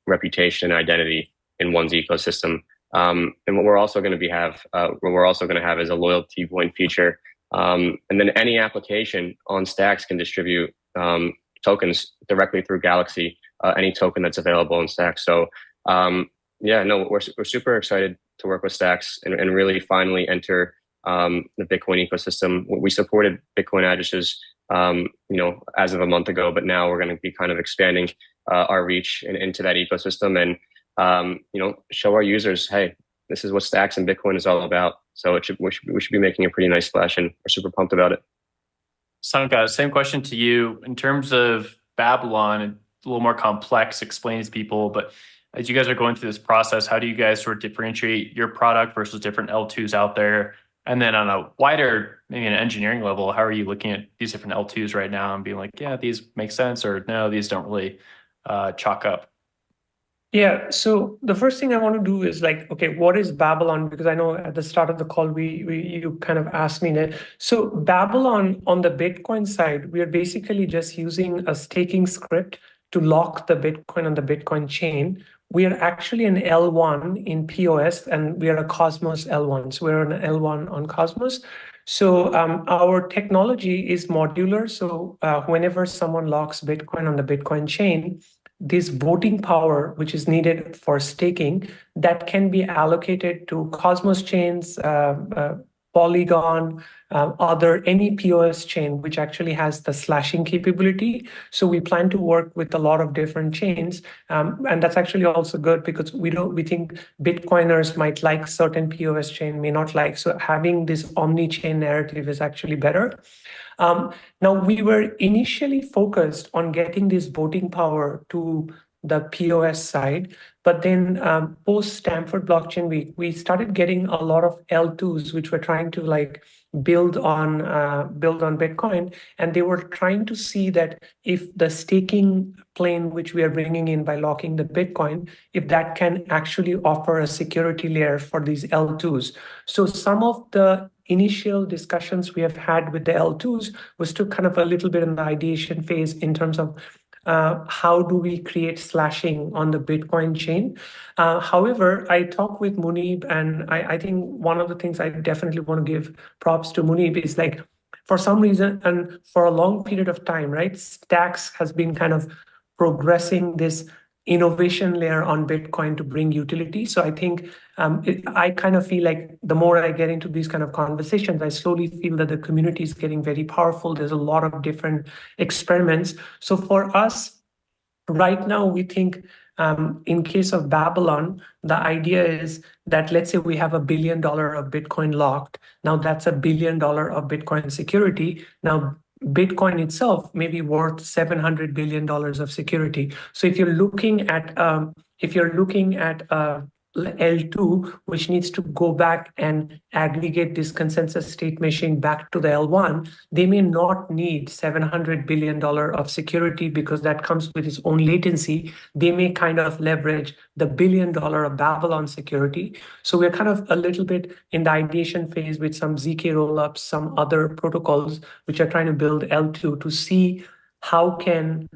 reputation and identity in one's ecosystem. And what we're also going to have is a loyalty point feature. And then any application on Stacks can distribute tokens directly through Galaxy, any token that's available in Stacks. So yeah, no, we're super excited to work with Stacks and really finally enter the Bitcoin ecosystem. We supported Bitcoin addresses, as of a month ago, but now we're going to be kind of expanding our reach into that ecosystem and, show our users, hey, this is what Stacks and Bitcoin is all about. So we should be making a pretty nice splash, and we're super pumped about it. Sanka, same question to you. In terms of Babylon, a little more complex, explain to people, but as you guys are going through this process, how do you guys sort of differentiate your product versus different L2s out there? And then on a wider, maybe an engineering level, how are you looking at these different L2s right now and being like, yeah, these make sense, or no, these don't really chalk up? Yeah, so the first thing I want to do is like, okay, what is Babylon? Because I know at the start of the call, you kind of asked me that. So Babylon on the Bitcoin side, we are basically just using a staking script to lock the Bitcoin on the Bitcoin chain. We are actually an L1 in POS, and we are a Cosmos L1. So we're an L1 on Cosmos. So our technology is modular. So whenever someone locks Bitcoin on the Bitcoin chain, this voting power, which is needed for staking, that can be allocated to Cosmos chains, Polygon, any POS chain, which actually has the slashing capability. So we plan to work with a lot of different chains. And that's actually also good because we think Bitcoiners might like certain POS chain, may not like. So having this omni-chain narrative is actually better. Now, we were initially focused on getting this voting power to the POS side, but then post Stanford Blockchain Week, we started getting a lot of L2s, which were trying to like build on Bitcoin, and they were trying to see that if the staking plane, which we are bringing in by locking the Bitcoin, if that can actually offer a security layer for these L2s. So some of the initial discussions we have had with the L2s was to kind of a little bit in the ideation phase in terms of how do we create slashing on the Bitcoin chain. However, I talked with Muneeb, and I think one of the things I definitely want to give props to Muneeb is like, for some reason and for a long period of time, right, Stacks has been kind of progressing this innovation layer on Bitcoin to bring utility. So I think I kind of feel like the more I get into these kind of conversations, I slowly feel that the community is getting very powerful. There's a lot of different experiments. So for us, right now, we think in case of Babylon, the idea is that let's say we have $1 billion of Bitcoin locked. Now that's $1 billion of Bitcoin security. Now Bitcoin itself may be worth $700 billion of security. So if you're looking at L2, which needs to go back and aggregate this consensus state machine back to the L1, they may not need $700 billion of security because that comes with its own latency. They may kind of leverage the $1 billion of Babylon security. So we're kind of a little bit in the ideation phase with some ZK rollups, some other protocols, which are trying to build L2 to see how can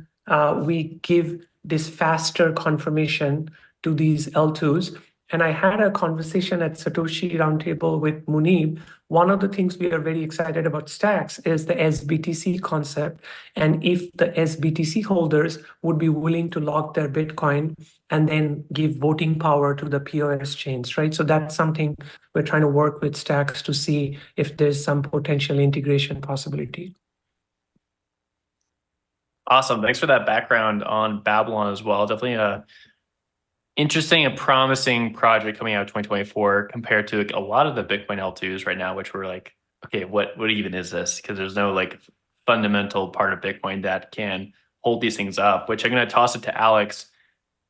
we give this faster confirmation to these L2s. And I had a conversation at Satoshi Roundtable with Muneeb. One of the things we are very excited about Stacks is the SBTC concept. And if the SBTC holders would be willing to lock their Bitcoin and then give voting power to the POS chains, right? So that's something we're trying to work with Stacks to see if there's some potential integration possibility. Awesome. Thanks for that background on Babylon as well. Definitely a interesting and promising project coming out of 2024 compared to like a lot of the Bitcoin L2s right now, which we're like, okay, what even is this? Because there's no like fundamental part of Bitcoin that can hold these things up, which I'm going to toss it to Alex.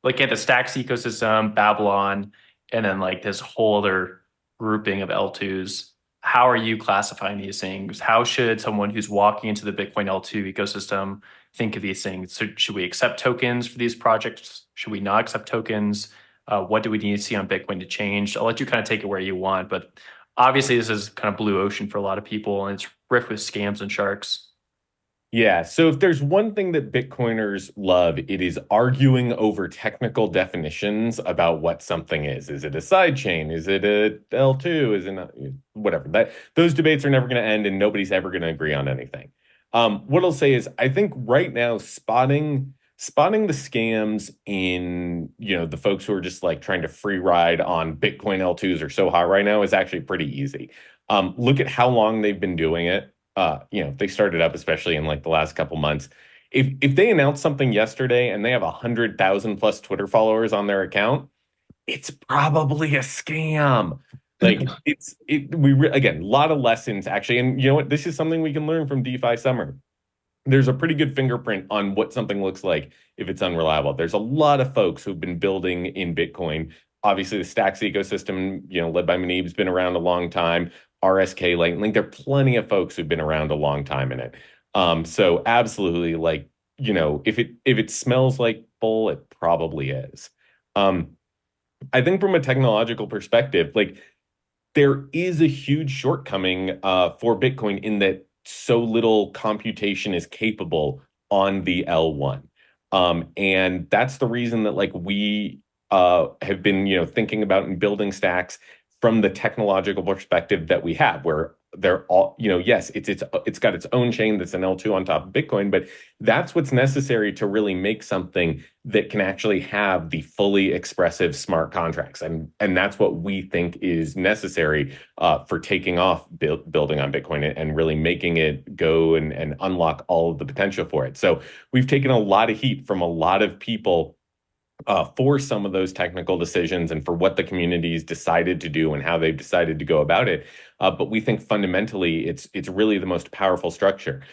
Looking at the Stacks ecosystem, Babylon, and then like this whole other grouping of L2s, how are you classifying these things? How should someone who's walking into the Bitcoin L2 ecosystem think of these things? So should we accept tokens for these projects? Should we not accept tokens? What do we need to see on Bitcoin to change? I'll let you kind of take it where you want, but obviously this is kind of blue ocean for a lot of people, and it's rife with scams and sharks. Yeah, so if there's one thing that Bitcoiners love, it is arguing over technical definitions about what something is. Is it a sidechain? Is it a L2? Is it not? Whatever. Those debates are never going to end, and nobody's ever going to agree on anything. What I'll say is I think right now spotting the scams in, the folks who are just like trying to free ride on Bitcoin L2s are so hot right now is actually pretty easy. Look at how long they've been doing it. They started up especially in like the last couple months. If they announced something yesterday and they have 100,000 plus Twitter followers on their account, it's probably a scam. Like again, a lot of lessons actually. And you know what? This is something we can learn from DeFi Summer. There's a pretty good fingerprint on what something looks like if it's unreliable. There's a lot of folks who've been building in Bitcoin. Obviously, the Stacks ecosystem, led by Muneeb, has been around a long time. RSK, Lightning, there are plenty of folks who've been around a long time in it. So absolutely, if it smells like bull, it probably is. I think from a technological perspective, there is a huge shortcoming for Bitcoin in that so little computation is capable on the L1. And that's the reason that we have been, thinking about and building stacks from the technological perspective that we have, where they're all, yes, it's got its own chain that's an L2 on top of Bitcoin, but that's what's necessary to really make something that can actually have the fully expressive smart contracts. And that's what we think is necessary for taking off building on Bitcoin and really making it go and unlock all of the potential for it. So we've taken a lot of heat from a lot of people for some of those technical decisions and for what the community's decided to do and how they've decided to go about it. But we think fundamentally it's really the most powerful structure.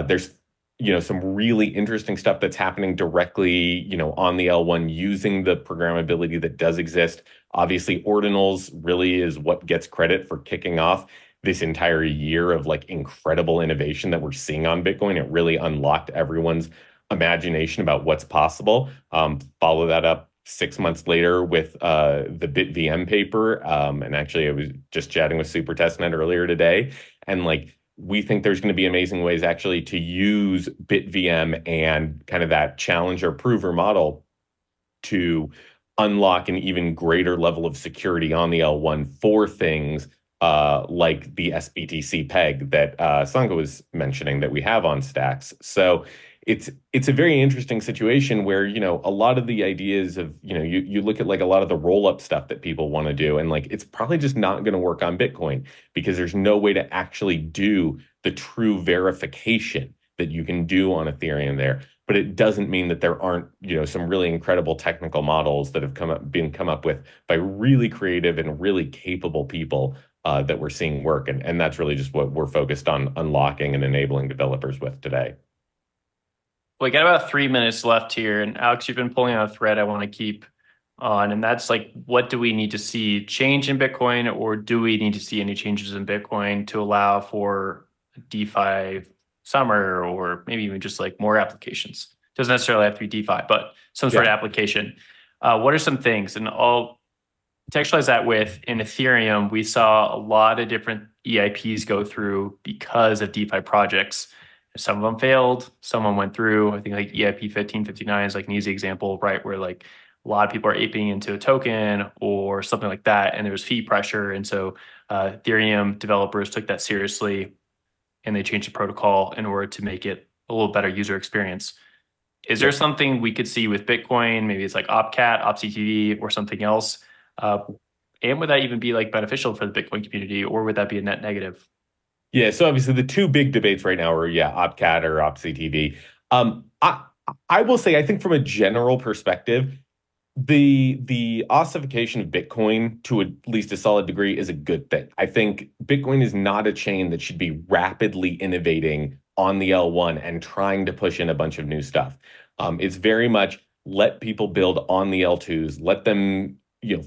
There's some really interesting stuff that's happening directly on the L1 using the programmability that does exist. Obviously, Ordinals really is what gets credit for kicking off this entire year of incredible innovation that we're seeing on Bitcoin. It really unlocked everyone's imagination about what's possible. Follow that up 6 months later with the BitVM paper. And actually, I was just chatting with Super Testnet earlier today. And we think there's going to be amazing ways actually to use BitVM and kind of that challenger prover model to unlock an even greater level of security on the L1 for things like the SBTC peg that Sanka was mentioning that we have on Stacks. So it's a very interesting situation where, a lot of the ideas of, you look at a lot of the roll-up stuff that people want to do, and it's probably just not going to work on Bitcoin because there's no way to actually do the true verification that you can do on Ethereum there. But it doesn't mean that there aren't, some really incredible technical models that have been come up with by really creative and really capable people that we're seeing work. And that's really just what we're focused on unlocking and enabling developers with today. We got about 3 minutes left here. And Alex, you've been pulling out a thread I want to keep on. And that's what do we need to see change in Bitcoin, or do we need to see any changes in Bitcoin to allow for DeFi summer, or maybe even just more applications? Doesn't necessarily have to be DeFi, but some sort of application. What are some things? And I'll contextualize that with, in Ethereum, we saw a lot of different EIPs go through because of DeFi projects. Some of them failed, some of them went through. I think EIP 1559 is an easy example, right? Where a lot of people are aping into a token or something like that, and there was fee pressure. And so Ethereum developers took that seriously, and they changed the protocol in order to make it a little better user experience. Is there something we could see with Bitcoin? Maybe it's OpCat, OpCTV, or something else. And would that even be beneficial for the Bitcoin community, or would that be a net negative? Yeah, so obviously the two big debates right now are, OpCat or OpCTV. I will say, I think from a general perspective, the ossification of Bitcoin to at least a solid degree is a good thing. I think Bitcoin is not a chain that should be rapidly innovating on the L1 and trying to push in a bunch of new stuff. It's very much let people build on the L2s, let them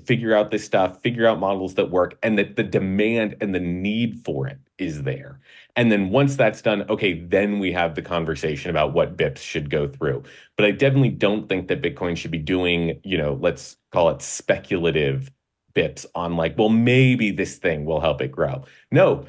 figure out this stuff, figure out models that work, and that the demand and the need for it is there. And then once that's done, okay, then we have the conversation about what BIPs should go through. But I definitely don't think that Bitcoin should be doing, let's call it speculative BIPs on well, maybe this thing will help it grow. No,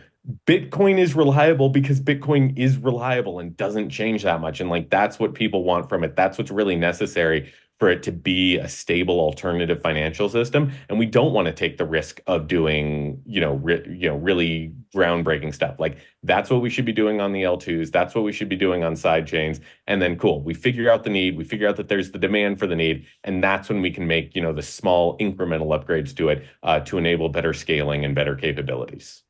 Bitcoin is reliable because Bitcoin is reliable and doesn't change that much. And that's what people want from it. That's what's really necessary for it to be a stable alternative financial system. And we don't want to take the risk of doing, really groundbreaking stuff. Like that's what we should be doing on the L2s. That's what we should be doing on side chains. And then cool, we figure out the need, we figure out that there's the demand for the need. And that's when we can make, the small incremental upgrades to it to enable better scaling and better capabilities.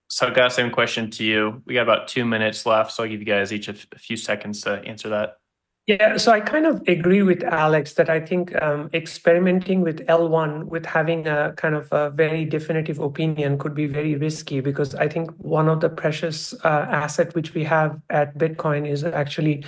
So I've got the same question to you. We got about 2 minutes left, so I'll give you guys each a few seconds to answer that. Yeah, so I kind of agree with Alex that I think experimenting with L1 with having a kind of a very definitive opinion could be very risky, because I think one of the precious asset which we have at Bitcoin is actually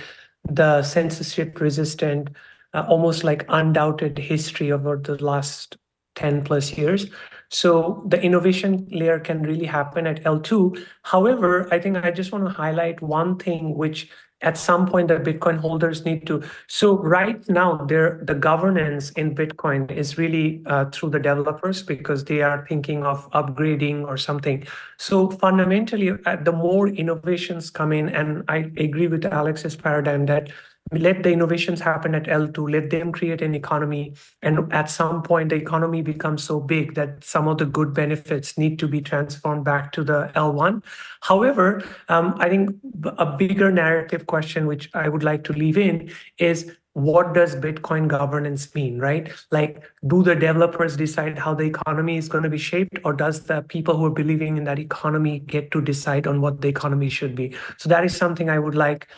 the censorship resistant, almost like undoubted history over the last 10 plus years. So the innovation layer can really happen at L2. However, I think I just want to highlight one thing which at some point the Bitcoin holders need to. So right now, the governance in Bitcoin is really through the developers, because they are thinking of upgrading or something. So fundamentally, the more innovations come in, and I agree with Alex's paradigm that let the innovations happen at L2, let them create an economy. And at some point, the economy becomes so big that some of the good benefits need to be transformed back to the L1. However, I think a bigger narrative question, which I would like to leave in, is what does Bitcoin governance mean, right? Like, do the developers decide how the economy is going to be shaped, or does the people who are believing in that economy get to decide on what the economy should be? So that is something I would like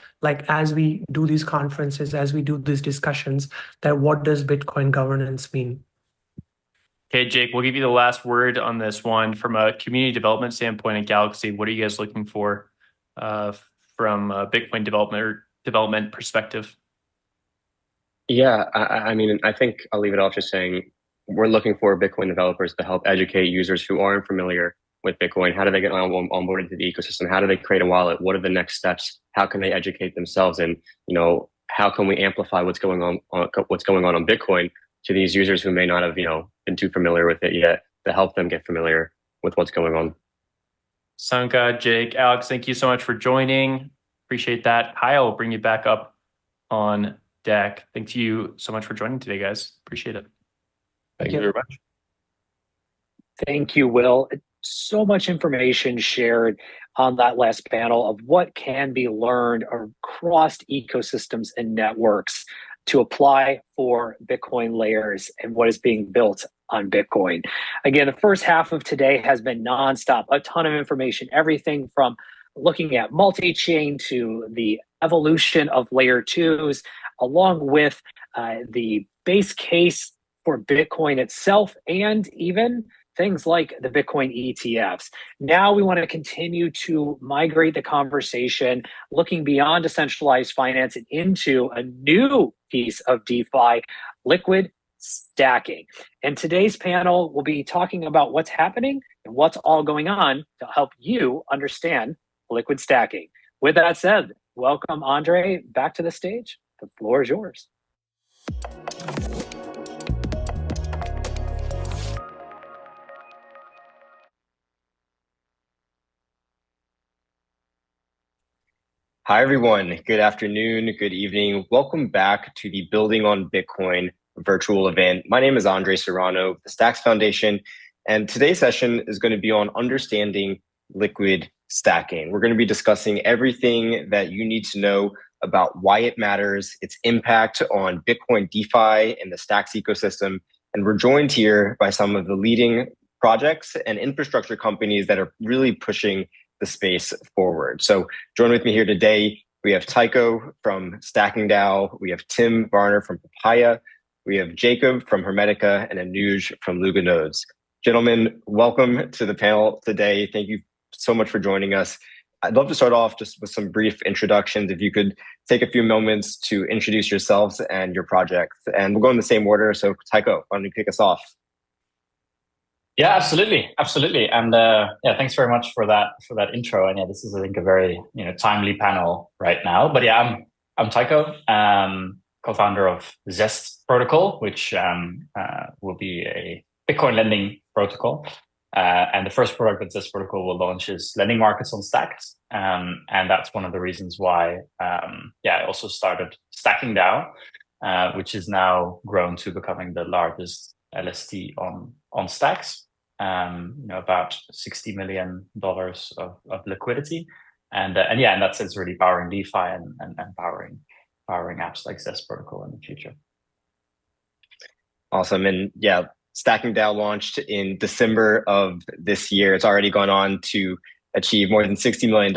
as we do these conferences, as we do these discussions, that what does Bitcoin governance mean? Okay, Jake, we'll give you the last word on this one. From a community development standpoint at Galaxy, what are you guys looking for from a Bitcoin development perspective? Yeah, I mean, I think I'll leave it off just saying we're looking for Bitcoin developers to help educate users who aren't familiar with Bitcoin. How do they get onboarded into the ecosystem? How do they create a wallet? What are the next steps? How can they educate themselves? And how can we amplify what's going on Bitcoin to these users who may not have been too familiar with it yet, to help them get familiar with what's going on. Sanka, Jake, Alex, thank you so much for joining. Appreciate that. Kyle, will bring you back up on deck. Thank you so much for joining today, guys. Appreciate it. Thank you very much. Thank you, Will. So much information shared on that last panel of what can be learned across ecosystems and networks to apply for Bitcoin layers and what is being built on Bitcoin. Again, the first half of today has been nonstop, a ton of information, everything from looking at multi-chain to the evolution of layer 2s, along with the base case for Bitcoin itself, and even things like the Bitcoin ETFs. Now we want to continue to migrate the conversation, looking beyond decentralized finance and into a new piece of DeFi, liquid stacking. And today's panel will be talking about what's happening and what's all going on to help you understand liquid stacking. With that said, welcome Andre back to the stage. The floor is yours. Hi, everyone. Good afternoon, good evening. Welcome back to the Building on Bitcoin virtual event. My name is Andre Serrano, the Stacks Foundation, and today's session is going to be on understanding liquid stacking. We're going to be discussing everything that you need to know about why it matters, its impact on Bitcoin DeFi and the Stacks ecosystem. And we're joined here by some of the leading projects and infrastructure companies that are really pushing the space forward. So join with me here today. We have Tycho from Stacking DAO. We have Tim Varner from Papaya. We have Jacob from Hermetica and Anuj from Luga Nodes. Gentlemen, welcome to the panel today. Thank you so much for joining us. I'd love to start off just with some brief introductions. If you could take a few moments to introduce yourselves and your projects. And we'll go in the same order. So Tycho, why don't you kick us off? Yeah, absolutely. And thanks very much for that intro. And yeah, this is, I think, a very timely panel right now. But yeah, I'm Tycho, co-founder of Zest Protocol, which will be a Bitcoin lending protocol. And the first product that Zest Protocol will launch is lending markets on Stacks. And that's one of the reasons why I also started Stacking DAO. which is now grown to becoming the largest LST on Stacks. About $60 million of liquidity, and yeah, in that sense, really powering DeFi and powering apps like Zest Protocol in the future. Awesome, and yeah, Stacking DAO launched in December of this year. It's already gone on to achieve more than $60 million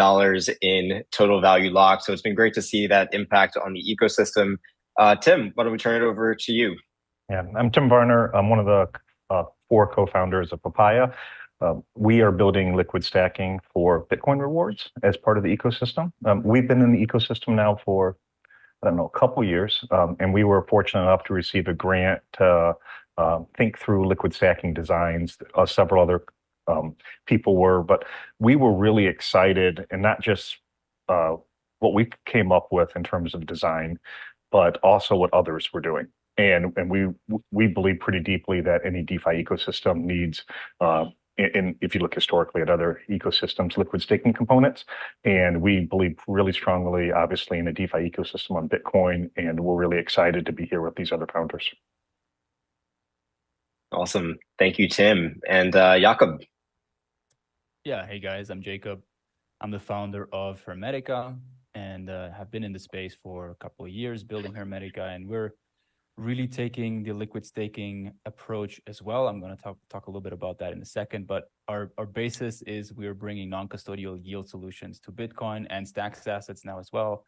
in total value locked. So it's been great to see that impact on the ecosystem. Tim, why don't we turn it over to you? Yeah, I'm Tim Varner. I'm one of the 4 co-founders of Papaya. We are building liquid stacking for Bitcoin rewards as part of the ecosystem. We've been in the ecosystem now for, I don't know, a couple years, and we were fortunate enough to receive a grant to think through liquid stacking designs. Several other people were, but we were really excited, and not just what we came up with in terms of design, but also what others were doing. And we believe pretty deeply that any DeFi ecosystem needs, and if you look historically at other ecosystems, liquid staking components. And we believe really strongly, obviously, in a DeFi ecosystem on Bitcoin, and we're really excited to be here with these other founders. Awesome. Thank you, Tim. And Jakob. Yeah, hey guys, I'm Jacob. I'm the founder of Hermetica and have been in the space for a couple of years building Hermetica, and we're really taking the liquid staking approach as well. I'm going to talk a little bit about that in a second, but our basis is we're bringing non-custodial yield solutions to Bitcoin and Stacks assets now as well,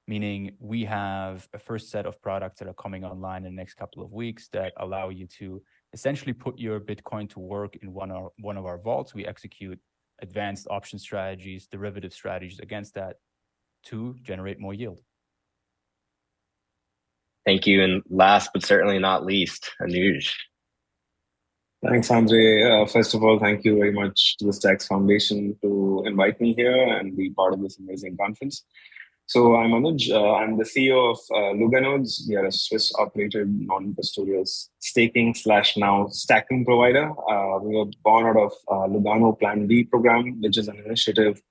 meaning we have a first set of products that are coming online in the next couple of weeks that allow you to essentially put your Bitcoin to work in one of our vaults. We execute advanced option strategies, derivative strategies against that to generate more yield. Thank you. And last but certainly not least, Anuj. Thanks, Andre. First of all, thank you very much to the Stacks Foundation to invite me here and be part of this amazing conference. So I'm Anuj. I'm the CEO of Luganodes. We are a Swiss-operated non-custodial staking / now stacking provider. We were born out of Lugano Plan B program, which is an initiative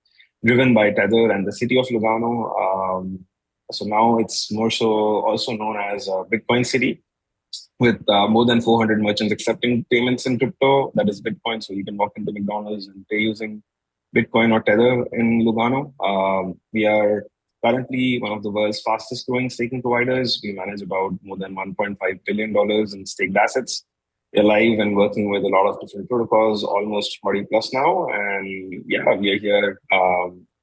driven by Tether and the city of Lugano. So now it's more so also known as Bitcoin City, with more than 400 merchants accepting payments in crypto, that is Bitcoin. So you can walk into McDonald's and pay using Bitcoin or Tether in Lugano. We are currently one of the world's fastest growing staking providers. We manage about more than $1.5 billion in staked assets. We're live and working with a lot of different protocols, almost 40 plus now. And yeah, we are here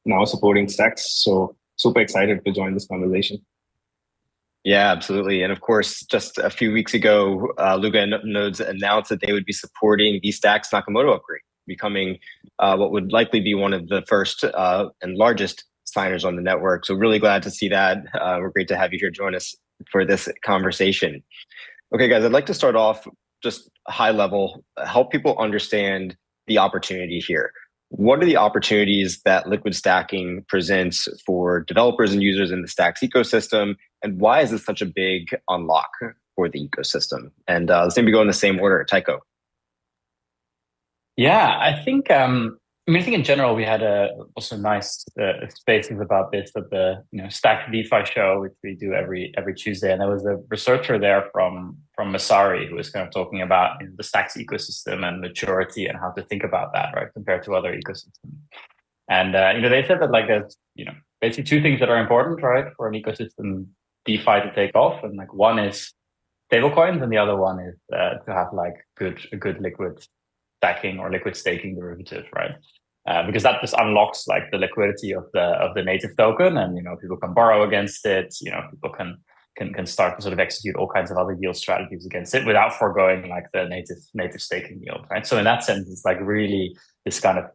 now supporting Stacks. So super excited to join this conversation. Yeah, absolutely. And of course, just a few weeks ago, Luganodes announced that they would be supporting the Stacks Nakamoto upgrade, becoming what would likely be one of the first and largest signers on the network. So really glad to see that. We're great to have you here join us for this conversation. Okay, guys, I'd like to start off just high level, help people understand the opportunity here. What are the opportunities that liquid stacking presents for developers and users in the Stacks ecosystem? And why is this such a big unlock for the ecosystem? And let's maybe go in the same order. Tycho. Yeah, I think I think in general we had also nice spaces about this at the Stack DeFi show, which we do every Tuesday, and there was a researcher there from Masari who was kind of talking about the Stacks ecosystem and maturity and how to think about that, right, compared to other ecosystems. And they said that like there's basically two things that are important, right, for an ecosystem DeFi to take off, and like one is stablecoins, and the other one is to have like a good liquid stacking or liquid staking derivative, right? Because that just unlocks like the liquidity of the native token, and people can borrow against it. People can start to sort of execute all kinds of other yield strategies against it without foregoing like the native staking yield, right? So in that sense, it's like really this kind of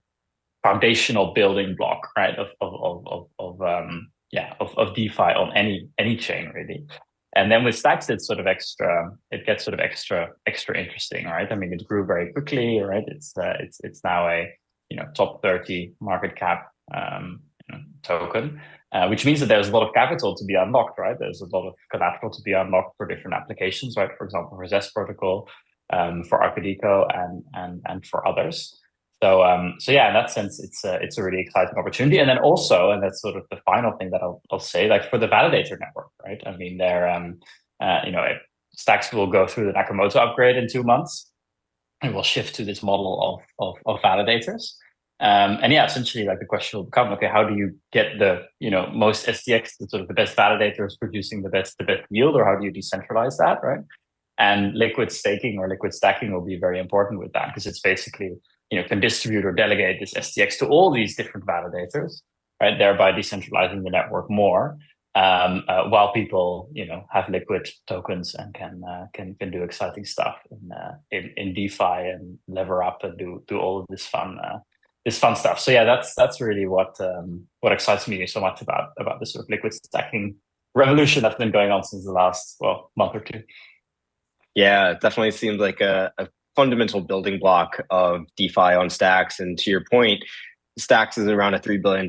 foundational building block, right, of DeFi on any chain really. And then with Stacks, it gets sort of extra interesting, right? I mean, it grew very quickly, right? It's now a top 30 market cap token, which means that there's a lot of capital to be unlocked, right? There's a lot of collateral to be unlocked for different applications, right? For example, for Zest Protocol, for Arcadico, and for others. So yeah, in that sense, it's a really exciting opportunity. And then also, and that's sort of the final thing that I'll say, like for the validator network, right? I mean, Stacks will go through the Nakamoto upgrade in 2 months, and we'll shift to this model of validators. And yeah, essentially, like the question will become, okay, how do you get the most STX, the sort of the best validators producing the best yield, or how do you decentralize that, right? And liquid staking or liquid stacking will be very important with that, because it's basically can distribute or delegate this STX to all these different validators, right? Thereby decentralizing the network more, while people have liquid tokens and can do exciting stuff in DeFi and lever up and do all of this fun stuff. So yeah, that's really what excites me so much about this sort of liquid stacking revolution that's been going on since the last month or two. Yeah, it definitely seems like a fundamental building block of DeFi on Stacks. And to your point, Stacks is around a $3 billion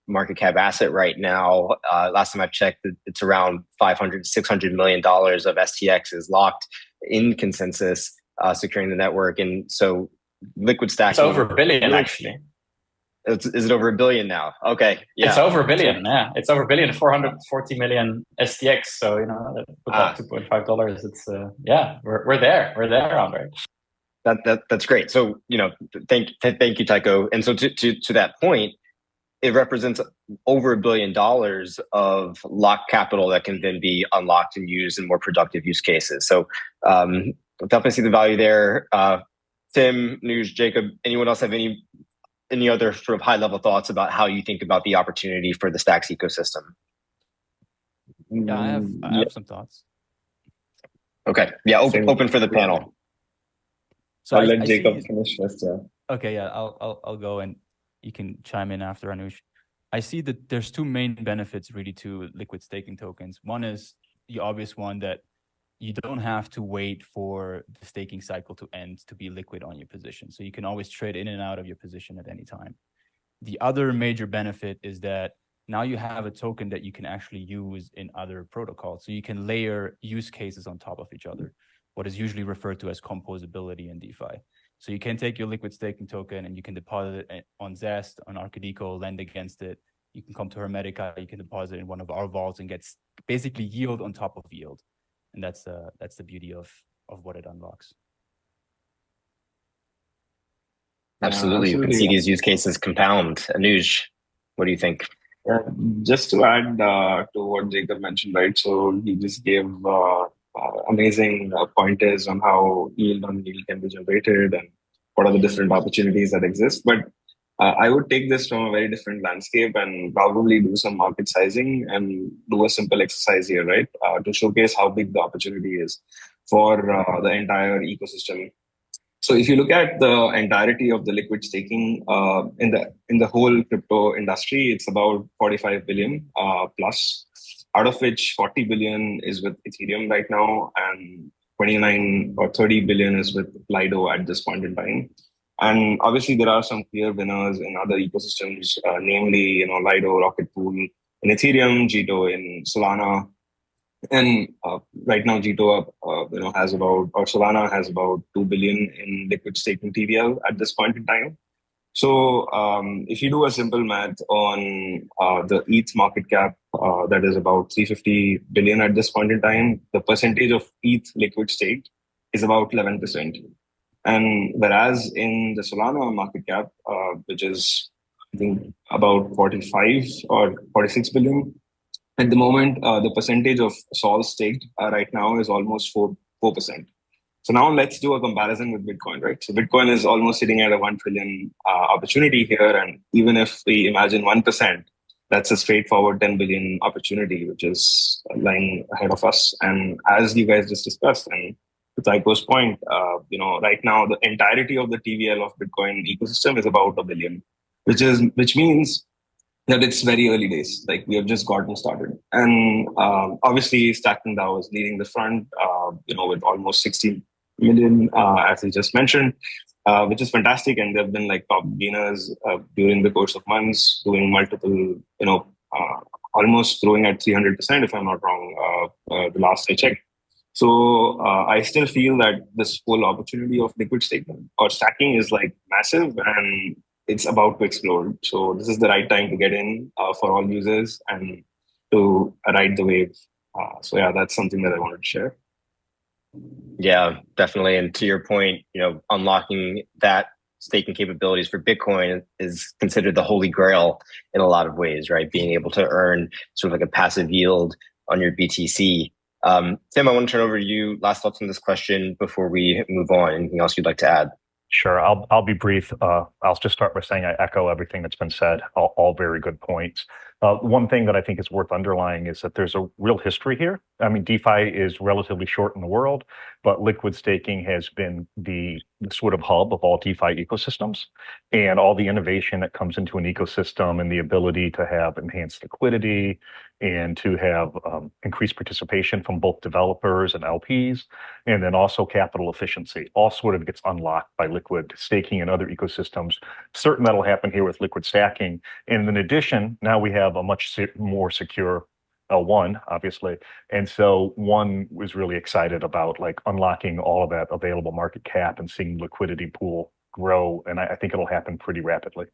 market cap asset right now. Last time I checked, it's around $600 million of STX is locked in consensus, securing the network. And so liquid stacking. It's over $1 billion, actually. Is it over $1 billion now? Okay, yeah. It's over $1 billion. Yeah, it's over $1 billion, 440 million STX. So about $2.5. It's we're there. We're there, Andre. That's great. So thank you, Tycho. And so to that point, it represents over $1 billion of locked capital that can then be unlocked and used in more productive use cases. So definitely see the value there. Tim, Anuj, Jacob, anyone else have any other sort of high level thoughts about how you think about the opportunity for the Stacks ecosystem? Yeah, I have some thoughts. Okay. Yeah, open for the panel. So I'll let Jacob finish first. Yeah. Okay, yeah, I'll go and you can chime in after, Anuj. I see that there's two main benefits really to liquid staking tokens. One is the obvious one, that you don't have to wait for the staking cycle to end to be liquid on your position. So you can always trade in and out of your position at any time. The other major benefit is that now you have a token that you can actually use in other protocols. So you can layer use cases on top of each other, what is usually referred to as composability in DeFi. So you can take your liquid staking token and you can deposit it on Zest, on Arcadico, lend against it. You can come to Hermetica, you can deposit in one of our vaults and get basically yield on top of yield. And that's the beauty of what it unlocks. Absolutely. You can see these use cases compound. Anuj, what do you think? Just to add to what Jacob mentioned, right? So he just gave amazing pointers on how yield on yield can be generated and what are the different opportunities that exist. But I would take this from a very different landscape and probably do some market sizing and do a simple exercise here, right? To showcase how big the opportunity is for the entire ecosystem. So if you look at the entirety of the liquid staking in the whole crypto industry, it's about 45 billion plus, out of which 40 billion is with Ethereum right now, and 29 or 30 billion is with Lido at this point in time. And obviously, there are some clear winners in other ecosystems, namely, Lido, Rocket Pool in Ethereum, Jito in Solana, and right now Jito, has about, or Solana has about 2 billion in liquid staking TVL at this point in time. So if you do a simple math on the ETH market cap, that is about 350 billion at this point in time, the percentage of ETH liquid staked is about 11%. And whereas in the Solana market cap, which is, I think, about 45 or 46 billion, at the moment, the percentage of SOL staked right now is almost 4%. So now let's do a comparison with Bitcoin, right? So Bitcoin is almost sitting at a 1 trillion opportunity here. And even if we imagine 1%, that's a straightforward 10 billion opportunity, which is lying ahead of us. And as you guys just discussed, and to Tycho's point, right now the entirety of the TVL of Bitcoin ecosystem is about 1 billion, which means that it's very early days. Like, we have just gotten started. And obviously Stacking DAO is leading the front, with almost 60 million, as we just mentioned, which is fantastic. And they've been like top gainers during the course of months, doing multiple, almost growing at 300%, if I'm not wrong, the last I checked. So I still feel that this whole opportunity of liquid staking or stacking is like massive, and it's about to explode. So this is the right time to get in for all users and to ride the wave So yeah, that's something that I wanted to share. Yeah, definitely. And to your point, unlocking that staking capabilities for Bitcoin is considered the holy grail in a lot of ways, right? Being able to earn sort of like a passive yield on your BTC. Tim, I want to turn over to you. Last thoughts on this question before we move on. Anything else you'd like to add? Sure, I'll be brief. I'll just start by saying I echo everything that's been said. All very good points. One thing that I think is worth underlying is that there's a real history here. I mean, DeFi is relatively short in the world, but liquid staking has been the sort of hub of all DeFi ecosystems, and all the innovation that comes into an ecosystem and the ability to have enhanced liquidity and to have increased participation from both developers and LPs, and then also capital efficiency, all sort of gets unlocked by liquid staking and other ecosystems. Certain that'll happen here with liquid stacking. And in addition, now we have a much more secure L1, obviously. And so one was really excited about like unlocking all of that available market cap and seeing liquidity pool grow. And I think it'll happen pretty rapidly.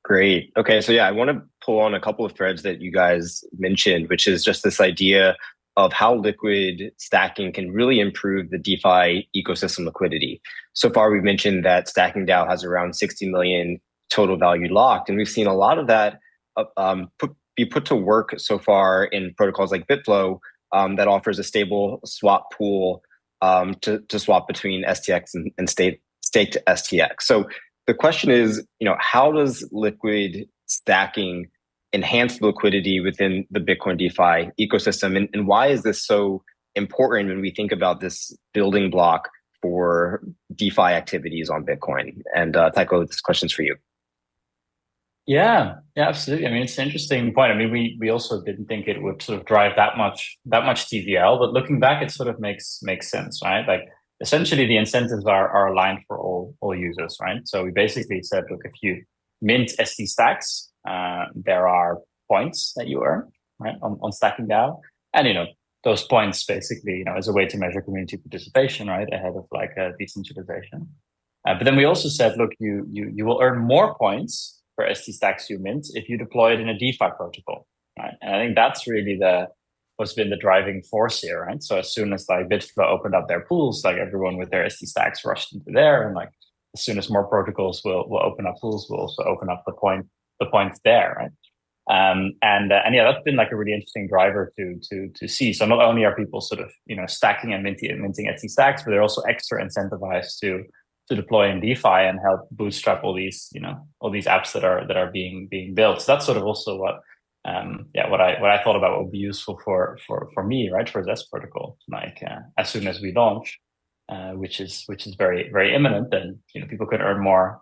Great. Okay, so yeah, I want to pull on a couple of threads that you guys mentioned, which is just this idea of how liquid stacking can really improve the DeFi ecosystem liquidity. So far, we've mentioned that Stacking DAO has around 60 million total value locked, and we've seen a lot of that be put to work so far in protocols like Bitflow that offers a stable swap pool to swap between STX and staked STX. So the question is, how does liquid stacking enhance the liquidity within the Bitcoin DeFi ecosystem? And why is this so important when we think about this building block for DeFi activities on Bitcoin? And Tycho, this question's for you. Yeah, absolutely. I mean, it's an interesting point. I mean, we also didn't think it would sort of drive that much TVL, but looking back, it sort of makes sense, right? Like essentially the incentives are aligned for all users, right? So we basically said, look, if you mint ST stacks, there are points that you earn, right, on Stacking DAO. And, those points basically, as a way to measure community participation, right, ahead of like a decentralization. But then we also said, look, you will earn more points for ST stacks you mint if you deploy it in a DeFi protocol, right? And I think that's really what's been the driving force here, right? So as soon as like Bitflow opened up their pools, like everyone with their ST stacks rushed into there, and like as soon as more protocols will open up pools, we'll also open up the points there, right? And yeah, that's been like a really interesting driver to see. So not only are people sort of stacking and minting ST stacks, but they're also extra incentivized to deploy in DeFi and help bootstrap all these apps that are being built. So that's sort of also what I thought about what would be useful for me, right, for Zest Protocol. Like as soon as we launch, which is very very imminent, then people can earn more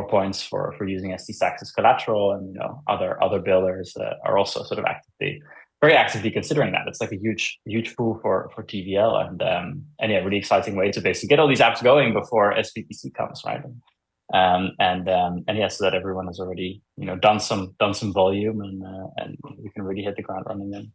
points for using ST stacks as collateral, and other builders are also sort of very actively considering that. It's like a huge pool for TVL, and yeah, really exciting way to basically get all these apps going before SBTC comes, right? And yeah, so that everyone has already done some volume, and we can really hit the ground running then.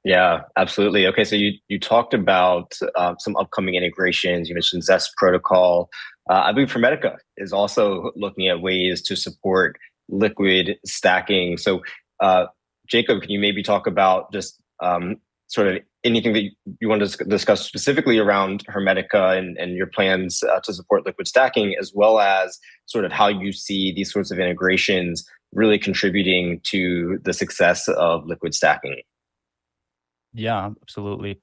Yeah, absolutely. Okay, so you talked about some upcoming integrations. You mentioned Zest Protocol. I believe Hermetica is also looking at ways to support liquid stacking. So Jakob, can you maybe talk about just sort of anything that you want to discuss specifically around Hermetica and your plans to support liquid stacking, as well as sort of how you see these sorts of integrations really contributing to the success of liquid stacking? Yeah, absolutely.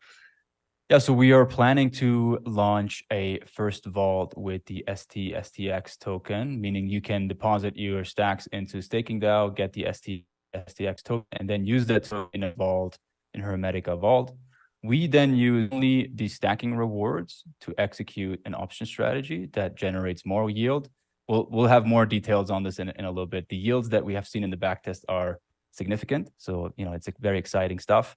Yeah, so we are planning to launch a first vault with the STX token, meaning you can deposit your stacks into Staking DAO, get the STX token, and then use that in a vault, in Hermetica vault. We then use only the stacking rewards to execute an option strategy that generates more yield. We'll have more details on this in a little bit. The yields that we have seen in the backtest are significant, so it's very exciting stuff.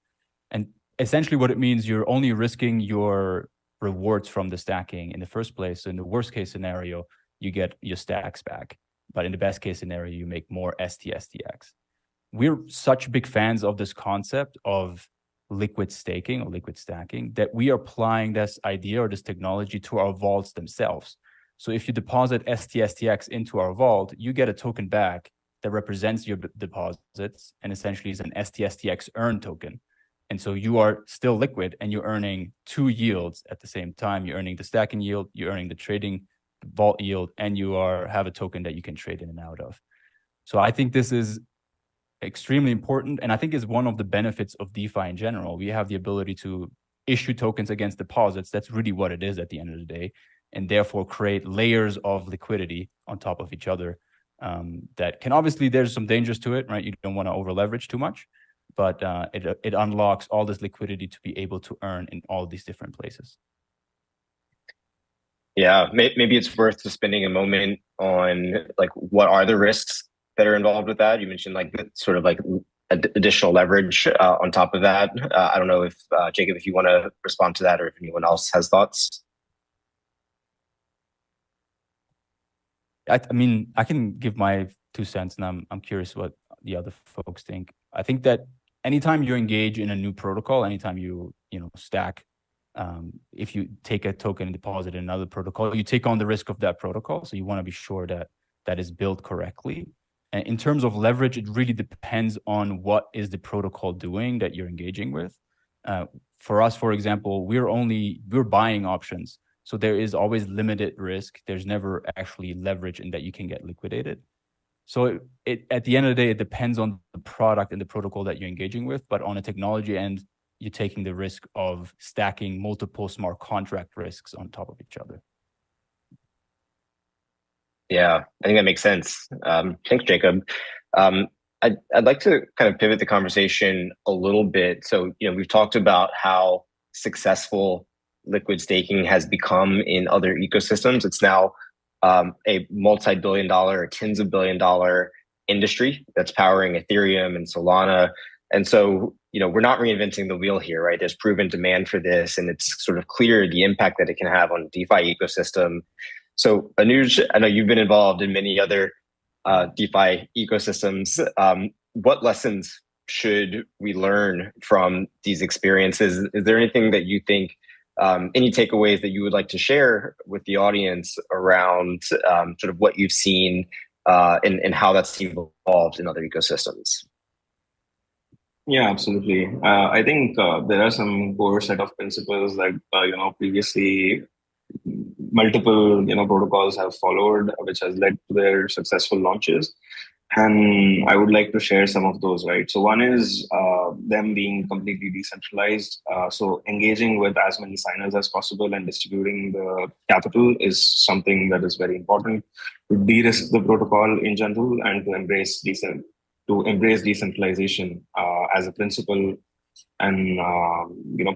And essentially what it means, you're only risking your rewards from the stacking in the first place. So in the worst case scenario, you get your stacks back. But in the best case scenario, you make more STX. We're such big fans of this concept of liquid staking or liquid stacking that we are applying this idea or this technology to our vaults themselves. So if you deposit STX into our vault, you get a token back that represents your deposits and essentially is an STSTX earn token. And so you are still liquid and you're earning two yields at the same time. You're earning the stacking yield, you're earning the trading vault yield, and you have a token that you can trade in and out of. So I think this is extremely important. And I think is one of the benefits of DeFi in general. We have the ability to issue tokens against deposits. That's really what it is at the end of the day. And therefore create layers of liquidity on top of each other. That can obviously, there's some dangers to it, right? You don't want to over leverage too much, but it unlocks all this liquidity to be able to earn in all these different places. Yeah, maybe it's worth just spending a moment on like what are the risks that are involved with that. You mentioned like sort of like additional leverage on top of that. I don't know if Jacob, if you want to respond to that, or if anyone else has thoughts. I mean, I can give my 2 cents, and I'm curious what the other folks think. I think that anytime you engage in a new protocol, anytime you stack, if you take a token and deposit in another protocol, you take on the risk of that protocol. So you want to be sure that that is built correctly. And in terms of leverage, it really depends on what is the protocol doing that you're engaging with. For us, for example, we're buying options. So there is always limited risk. There's never actually leverage in that you can get liquidated. So at the end of the day, it depends on the product and the protocol that you're engaging with. But on a technology end, you're taking the risk of stacking multiple smart contract risks on top of each other. Yeah, I think that makes sense. Thanks, Jacob. I'd like to kind of pivot the conversation a little bit. So, we've talked about how successful liquid staking has become in other ecosystems. It's now a multi-billion-dollar or tens of billion-dollar industry that's powering Ethereum and Solana. And so, we're not reinventing the wheel here, right? There's proven demand for this, and it's sort of clear the impact that it can have on the DeFi ecosystem. So, Anuj, I know you've been involved in many other DeFi ecosystems. What lessons should we learn from these experiences? Is there anything that you think, any takeaways that you would like to share with the audience around sort of what you've seen and how that's evolved in other ecosystems? Yeah, absolutely. I think there are some core set of principles that previously multiple protocols have followed, which has led to their successful launches. And I would like to share some of those, right? So one is them being completely decentralized. So engaging with as many signers as possible and distributing the capital is something that is very important to de-risk the protocol in general and to embrace decentralization as a principle. And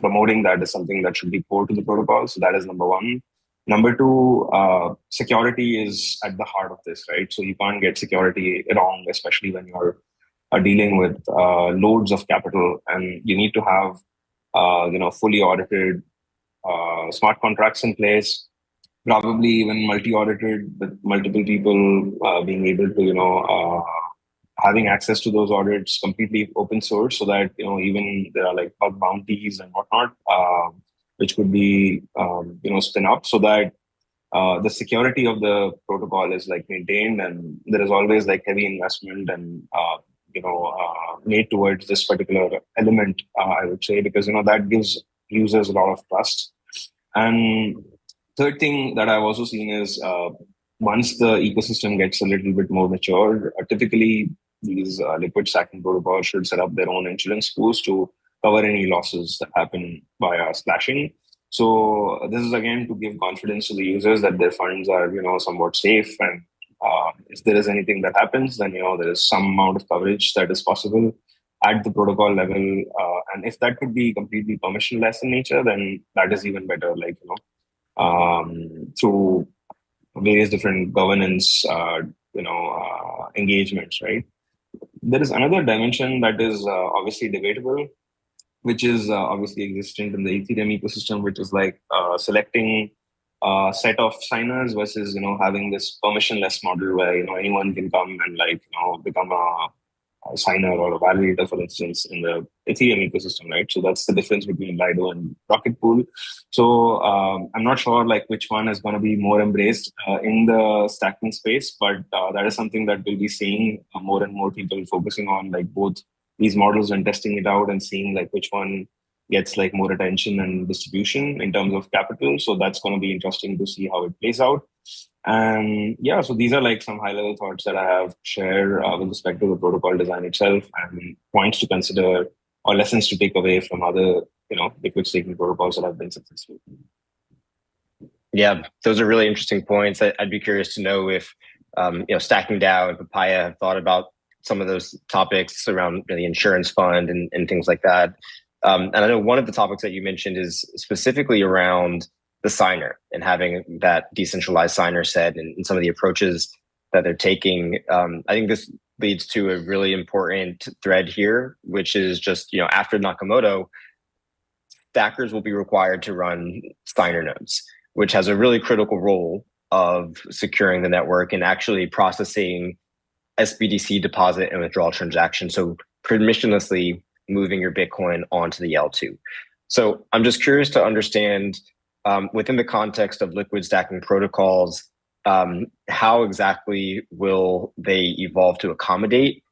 promoting that is something that should be core to the protocol. So that is number one. Number two, security is at the heart of this, right? So you can't get security wrong, especially when you're dealing with loads of capital, and you need to have fully audited smart contracts in place, probably even multi-audited with multiple people being able to having access to those audits completely open source, so that even there are like bug bounties and whatnot, which could be spin up, so that the security of the protocol is like maintained, and there is always like heavy investment and made towards this particular element, I would say, because that gives users a lot of trust. And third thing that I've also seen is once the ecosystem gets a little bit more mature, typically these liquid stacking protocols should set up their own insurance pools to cover any losses that happen via splashing. So this is again to give confidence to the users that their funds are somewhat safe, and if there is anything that happens, then there is some amount of coverage that is possible at the protocol level. And if that could be completely permissionless in nature, then that is even better. Like through various different governance engagements, right? There is another dimension that is obviously debatable, which is obviously existent in the Ethereum ecosystem, which is like selecting a set of signers versus having this permissionless model where anyone can come and become signer or a validator, for instance, in the Ethereum ecosystem, right? So that's the difference between Lido and Rocket Pool. So I'm not sure like which one is going to be more embraced in the stacking space, but that is something that we'll be seeing more and more people focusing on, like both these models and testing it out and seeing like which one gets like more attention and distribution in terms of capital. So that's going to be interesting to see how it plays out. And yeah, so these are like some high level thoughts that I have to share with respect to the protocol design itself and points to consider or lessons to take away from other, liquid staking protocols that have been successful. Yeah, those are really interesting points. I'd be curious to know if, Stacking DAO and Papaya have thought about some of those topics around the insurance fund and things like that. And I know one of the topics that you mentioned is specifically around the signer and having that decentralized signer set and some of the approaches that they're taking. I think this leads to a really important thread here, which is just, after Nakamoto, stackers will be required to run signer nodes, which has a really critical role of securing the network and actually processing SBDC deposit and withdrawal transactions. So permissionlessly moving your Bitcoin onto the L2. So I'm just curious to understand, within the context of liquid stacking protocols, how exactly will they evolve to accommodate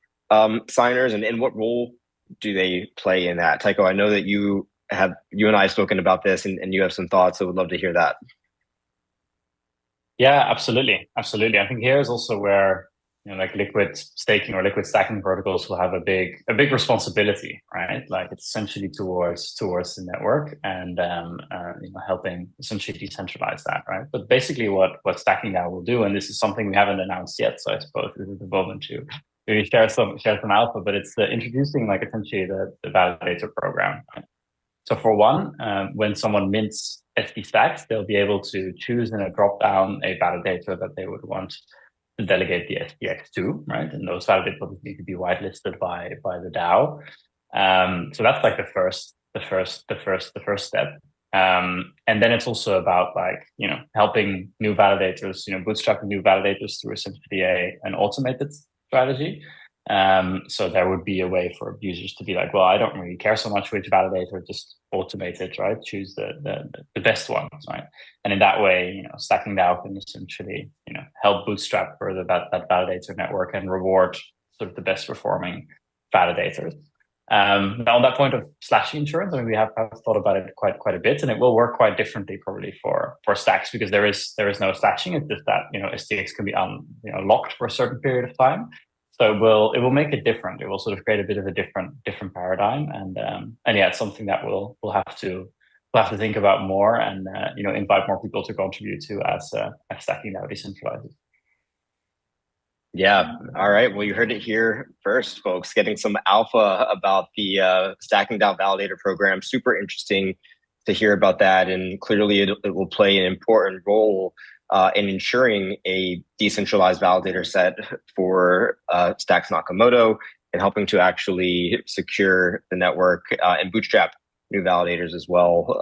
signers, and what role do they play in that? Tycho, I know that you and I have spoken about this, and you have some thoughts, so would love to hear that. Yeah, absolutely. I think here is also where like liquid staking or liquid stacking protocols will have a big responsibility, right? Like it's essentially towards the network and helping essentially decentralize that, right? But basically, what Stacking DAO will do, and this is something we haven't announced yet, so I suppose this is the moment to maybe share some alpha, but it's introducing like essentially the validator program. Right? So for one, when someone mints SD stacks, they'll be able to choose in a drop down a validator that they would want to delegate the SDX to, right? And those validators need to be whitelisted by the DAO. So that's like the first step. And then it's also about like, helping new validators, bootstrapping new validators through essentially an automated strategy. So there would be a way for users to be like, well, I don't really care so much which validator, just automate it, right? Choose the best ones, right? And in that way, Stacking DAO can essentially, help bootstrap further that validator network and reward sort of the best performing validators. Now on that point of slashing insurance, I mean, we have thought about it quite a bit, and it will work quite differently probably for stacks, because there is no slashing. It's just that STX can be locked for a certain period of time. So it will make it different. It will sort of create a bit of a different paradigm, and yeah, it's something that we'll have to think about more, and invite more people to contribute to as Stacking DAO decentralizes. Yeah. All right. Well, you heard it here first, folks. Getting some alpha about the Stacking DAO validator program. Super interesting to hear about that, and clearly it will play an important role in ensuring a decentralized validator set for Stacks Nakamoto, and helping to actually secure the network and bootstrap new validators as well.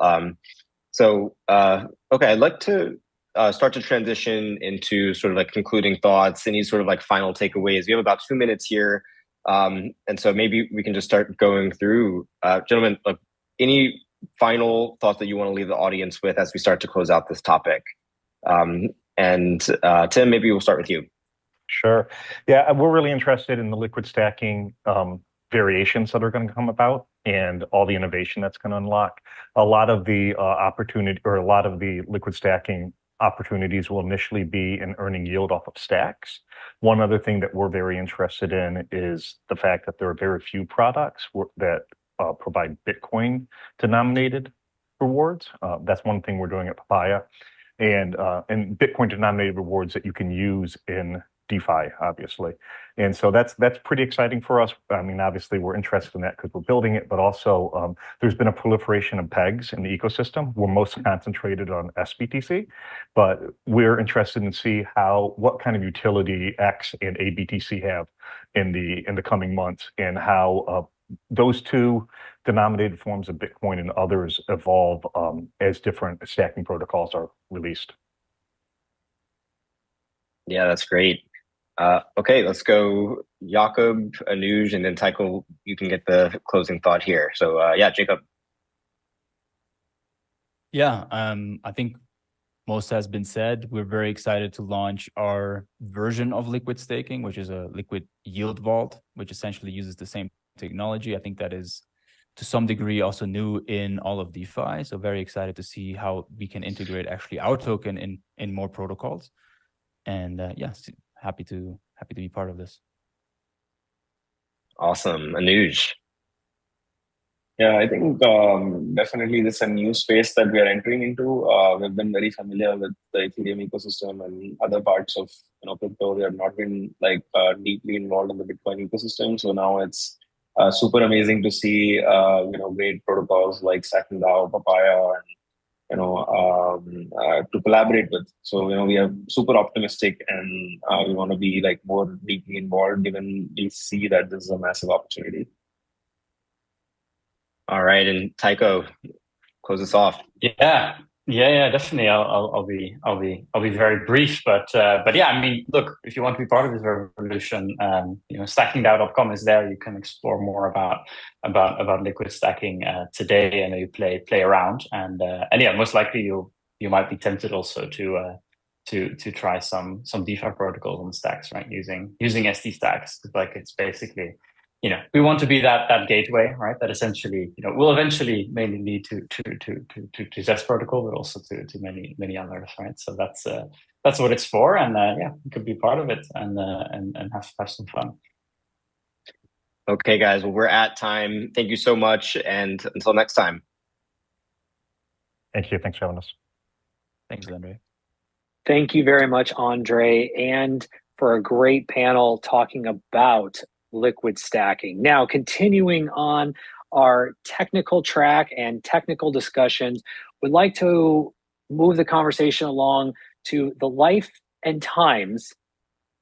Okay, I'd like to start to transition into sort of like concluding thoughts, any sort of like final takeaways. We have about 2 minutes here. And so maybe we can just start going through, gentlemen, like any final thoughts that you want to leave the audience with as we start to close out this topic? And Tim, maybe we'll start with you. Sure. Yeah, we're really interested in the liquid stacking variations that are going to come about and all the innovation that's going to unlock. A lot of the opportunity, or a lot of the liquid stacking opportunities will initially be in earning yield off of stacks. One other thing that we're very interested in is the fact that there are very few products that provide Bitcoin denominated rewards. That's one thing we're doing at Papaya. And Bitcoin denominated rewards that you can use in DeFi, obviously. And so that's pretty exciting for us. I mean, obviously we're interested in that because we're building it, but also there's been a proliferation of pegs in the ecosystem. We're most concentrated on SBTC, but we're interested in see what kind of utility X and ABTC have in the coming months, and how those two denominated forms of Bitcoin and others evolve as different stacking protocols are released. Yeah, that's great. Okay, let's go Jakob, Anuj, and then Tycho, you can get the closing thought here. So yeah, Jakob. Yeah, I think most has been said. We're very excited to launch our version of liquid staking, which is a liquid yield vault, which essentially uses the same technology. I think that is to some degree also new in all of DeFi. So very excited to see how we can integrate actually our token in more protocols. And yeah, happy to be part of this. Awesome. Anuj. Yeah, I think definitely this is a new space that we are entering into. We've been very familiar with the Ethereum ecosystem and other parts of crypto. We have not been like deeply involved in the Bitcoin ecosystem. So now it's super amazing to see great protocols like Stacking DAO, Papaya, and to collaborate with. So we are super optimistic, and we want to be like more deeply involved, given we see that this is a massive opportunity. All right, and Tycho, close us off. Yeah, definitely. I'll be very brief, but yeah, I mean, look, if you want to be part of this revolution, stackingDAO.com is there. You can explore more about liquid stacking today, and you play around, and yeah, most likely you might be tempted also to try some DeFi protocols and stacks, right? Using ST stacks, like it's basically, we want to be that gateway, right? That essentially, will eventually mainly lead to Zest Protocol, but also to many others, right? So that's what it's for, and yeah, you could be part of it and have some fun. Okay, guys. Well, we're at time. Thank you so much, and until next time. Thank you. Thanks for having us. Thanks, Andre. Thank you very much, Andre, and for a great panel talking about liquid stacking. Now, continuing on our technical track and technical discussions, we'd like to move the conversation along to the life and times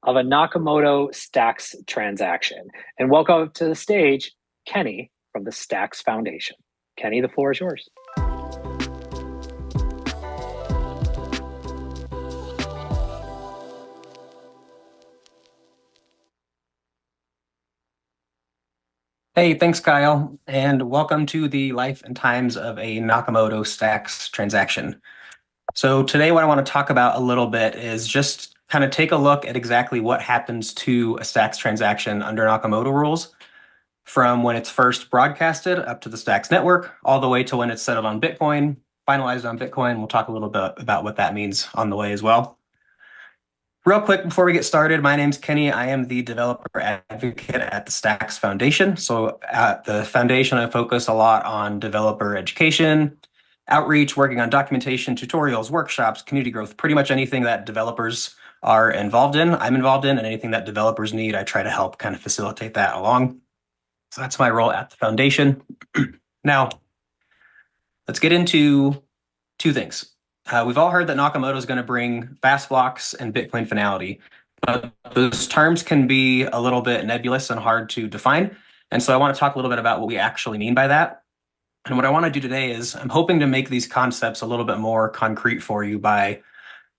of a Nakamoto Stacks transaction. And welcome to the stage, Kenny from the Stacks Foundation. Kenny, the floor is yours. Hey, thanks, Kyle, and welcome to the life and times of a Nakamoto Stacks transaction. So today what I want to talk about a little bit is just kind of take a look at exactly what happens to a Stacks transaction under Nakamoto rules from when it's first broadcasted up to the Stacks network, all the way to when it's settled on Bitcoin, finalized on Bitcoin. We'll talk a little bit about what that means on the way as well. Real quick, before we get started, my name's Kenny. I am the developer advocate at the Stacks Foundation. So at the foundation, I focus a lot on developer education, outreach, working on documentation, tutorials, workshops, community growth, pretty much anything that developers are involved in, I'm involved in, and anything that developers need, I try to help kind of facilitate that along. So that's my role at the foundation. Now, let's get into two things. We've all heard that Nakamoto is going to bring fast blocks and Bitcoin finality, but those terms can be a little bit nebulous and hard to define. And so I want to talk a little bit about what we actually mean by that. And what I want to do today is I'm hoping to make these concepts a little bit more concrete for you by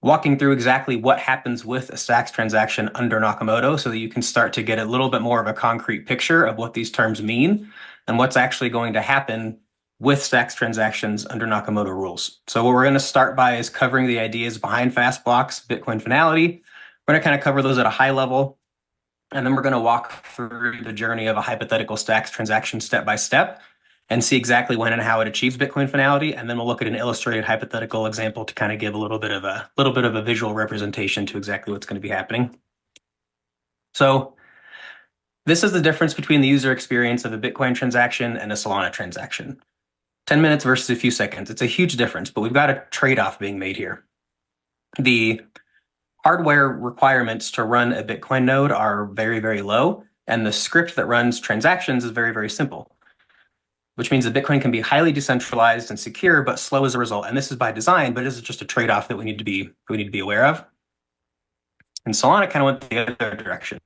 walking through exactly what happens with a Stacks transaction under Nakamoto so that you can start to get a little bit more of a concrete picture of what these terms mean and what's actually going to happen with Stacks transactions under Nakamoto rules. So what we're going to start by is covering the ideas behind fast blocks, Bitcoin finality. We're going to kind of cover those at a high level, and then we're going to walk through the journey of a hypothetical Stacks transaction step by step and see exactly when and how it achieves Bitcoin finality. And then we'll look at an illustrated hypothetical example to kind of give a little bit of a visual representation to exactly what's going to be happening. So this is the difference between the user experience of a Bitcoin transaction and a Solana transaction. 10 minutes versus a few seconds. It's a huge difference, but we've got a trade-off being made here. The hardware requirements to run a Bitcoin node are very, very low, and the script that runs transactions is very, very simple, which means that Bitcoin can be highly decentralized and secure, but slow as a result. And this is by design, but this is just a trade-off that we need to be aware of. And Solana kind of went the other direction.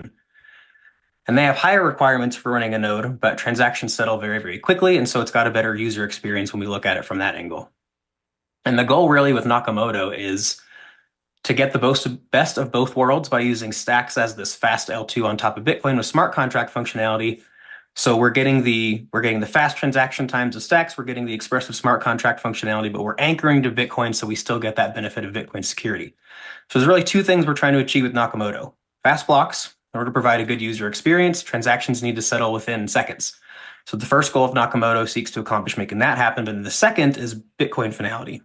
And they have higher requirements for running a node, but transactions settle very, very quickly. And so it's got a better user experience when we look at it from that angle. And the goal really with Nakamoto is to get the best of both worlds by using stacks as this fast L2 on top of Bitcoin with smart contract functionality. So we're getting the fast transaction times of stacks, we're getting the expressive smart contract functionality, but we're anchoring to Bitcoin so we still get that benefit of Bitcoin security. So there's really two things we're trying to achieve with Nakamoto. Fast blocks. In order to provide a good user experience, transactions need to settle within seconds. So the first goal of Nakamoto seeks to accomplish making that happen, but the second is Bitcoin finality.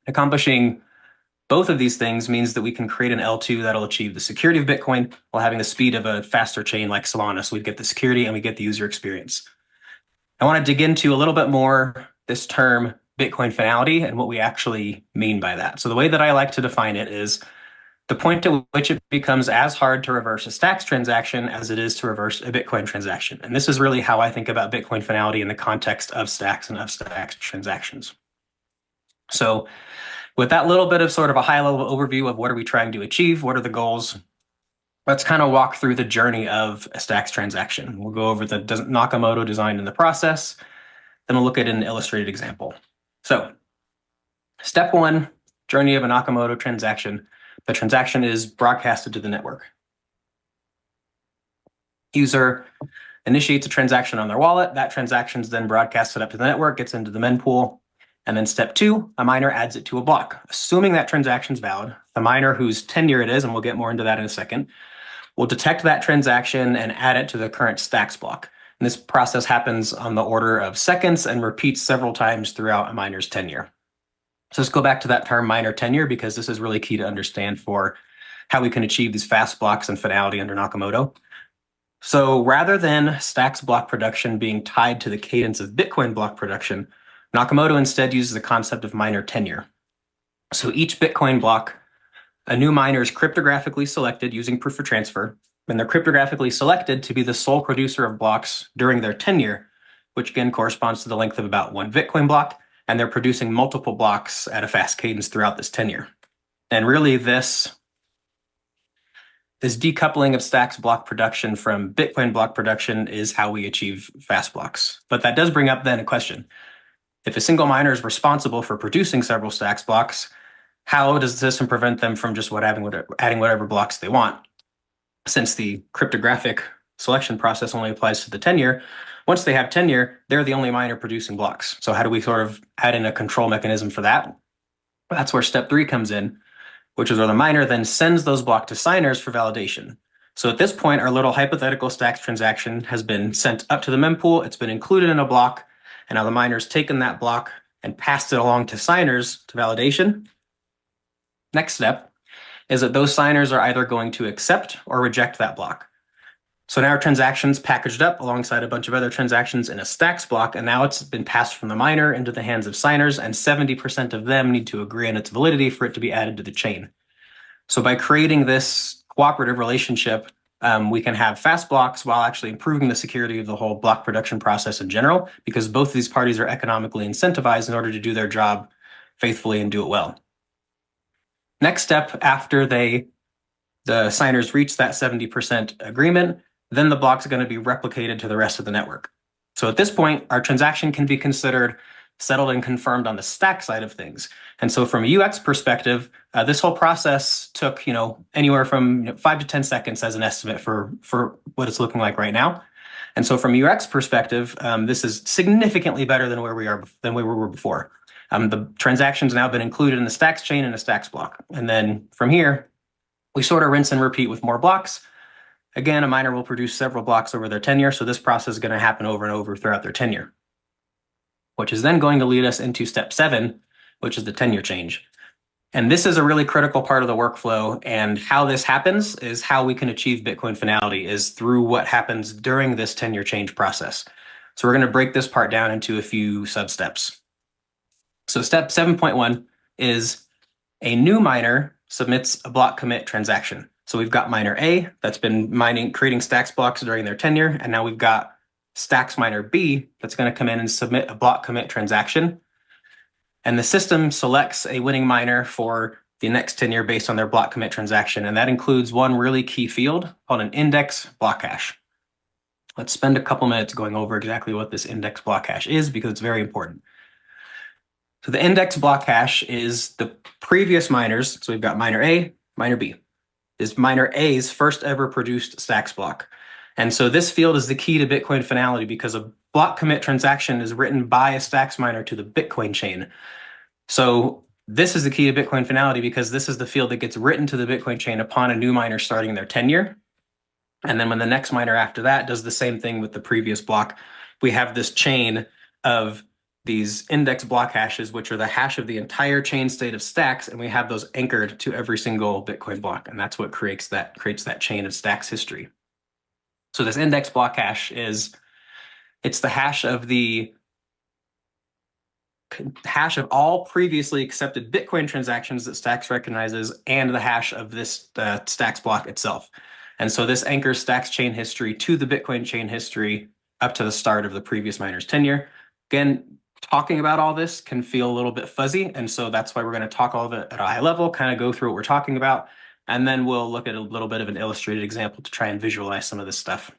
Accomplishing both of these things means that we can create an L2 that'll achieve the security of Bitcoin while having the speed of a faster chain like Solana. So we get the security and we get the user experience. I want to dig into a little bit more this term Bitcoin finality and what we actually mean by that. So the way that I like to define it is the point at which it becomes as hard to reverse a stacks transaction as it is to reverse a Bitcoin transaction. And this is really how I think about Bitcoin finality in the context of stacks and of stacks transactions. So with that little bit of sort of a high-level overview of what are we trying to achieve, what are the goals, let's kind of walk through the journey of a stacks transaction. We'll go over the Nakamoto design and the process, then we'll look at an illustrated example. So step one, journey of a Nakamoto transaction. The transaction is broadcasted to the network. User initiates a transaction on their wallet. That transaction is then broadcasted up to the network, gets into the mempool. And then step two, a miner adds it to a block. Assuming that transaction is valid, the miner whose tenure it is, and we'll get more into that in a second, will detect that transaction and add it to the current stacks block. And this process happens on the order of seconds and repeats several times throughout a miner's tenure. So let's go back to that term miner tenure, because this is really key to understand for how we can achieve these fast blocks and finality under Nakamoto. So rather than stacks block production being tied to the cadence of Bitcoin block production, Nakamoto instead uses the concept of miner tenure. So each Bitcoin block, a new miner is cryptographically selected using proof of transfer, and they're cryptographically selected to be the sole producer of blocks during their tenure, which again corresponds to the length of about one Bitcoin block, and they're producing multiple blocks at a fast cadence throughout this tenure. And really this decoupling of stacks block production from Bitcoin block production is how we achieve fast blocks. But that does bring up then a question. If a single miner is responsible for producing several stacks blocks, how does the system prevent them from just adding whatever blocks they want? Since the cryptographic selection process only applies to the tenure, once they have tenure, they're the only miner producing blocks. So how do we sort of add in a control mechanism for that? That's where step three comes in, which is where the miner then sends those blocks to signers for validation. So at this point, our little hypothetical stacks transaction has been sent up to the mempool, it's been included in a block, and now the miner's taken that block and passed it along to signers to validation. Next step is that those signers are either going to accept or reject that block. So now our transaction's packaged up alongside a bunch of other transactions in a stacks block, and now it's been passed from the miner into the hands of signers, and 70% of them need to agree on its validity for it to be added to the chain. So by creating this cooperative relationship, we can have fast blocks while actually improving the security of the whole block production process in general, because both of these parties are economically incentivized in order to do their job faithfully and do it well. Next step, after the signers reach that 70% agreement, then the block's going to be replicated to the rest of the network. So at this point, our transaction can be considered settled and confirmed on the stack side of things. And so from a UX perspective, this whole process took, anywhere from 5 to 10 seconds as an estimate for what it's looking like right now. And so from a UX perspective, this is significantly better than where we were before. The transaction's now been included in the stacks chain and a stacks block. And then from here, we sort of rinse and repeat with more blocks. Again, a miner will produce several blocks over their tenure, so this process is going to happen over and over throughout their tenure, which is then going to lead us into step 7, which is the tenure change. And this is a really critical part of the workflow, and how this happens is how we can achieve Bitcoin finality is through what happens during this tenure change process. So we're going to break this part down into a few sub-steps. So step 7.1 is a new miner submits a block commit transaction. So we've got miner A that's been creating stacks blocks during their tenure, and now we've got stacks miner B that's going to come in and submit a block commit transaction. And the system selects a winning miner for the next tenure based on their block commit transaction. And that includes one really key field called an index block hash. Let's spend a couple minutes going over exactly what this index block hash is, because it's very important. So the index block hash is the previous miners. So we've got miner A, miner B. Is miner A's first ever produced stacks block. And so this field is the key to Bitcoin finality because a block commit transaction is written by a stacks miner to the Bitcoin chain. So this is the key to Bitcoin finality because this is the field that gets written to the Bitcoin chain upon a new miner starting their tenure. And then when the next miner after that does the same thing with the previous block, we have this chain of these index block hashes, which are the hash of the entire chain state of stacks, and we have those anchored to every single Bitcoin block, and that's what creates that chain of stacks history. So this index block hash it's the hash of all previously accepted Bitcoin transactions that Stacks recognizes, and the hash of this Stacks block itself. And so this anchors Stacks chain history to the Bitcoin chain history up to the start of the previous miner's tenure. Again, talking about all this can feel a little bit fuzzy, and so that's why we're going to talk all of it at a high level, kind of go through what we're talking about, and then we'll look at a little bit of an illustrated example to try and visualize some of this stuff.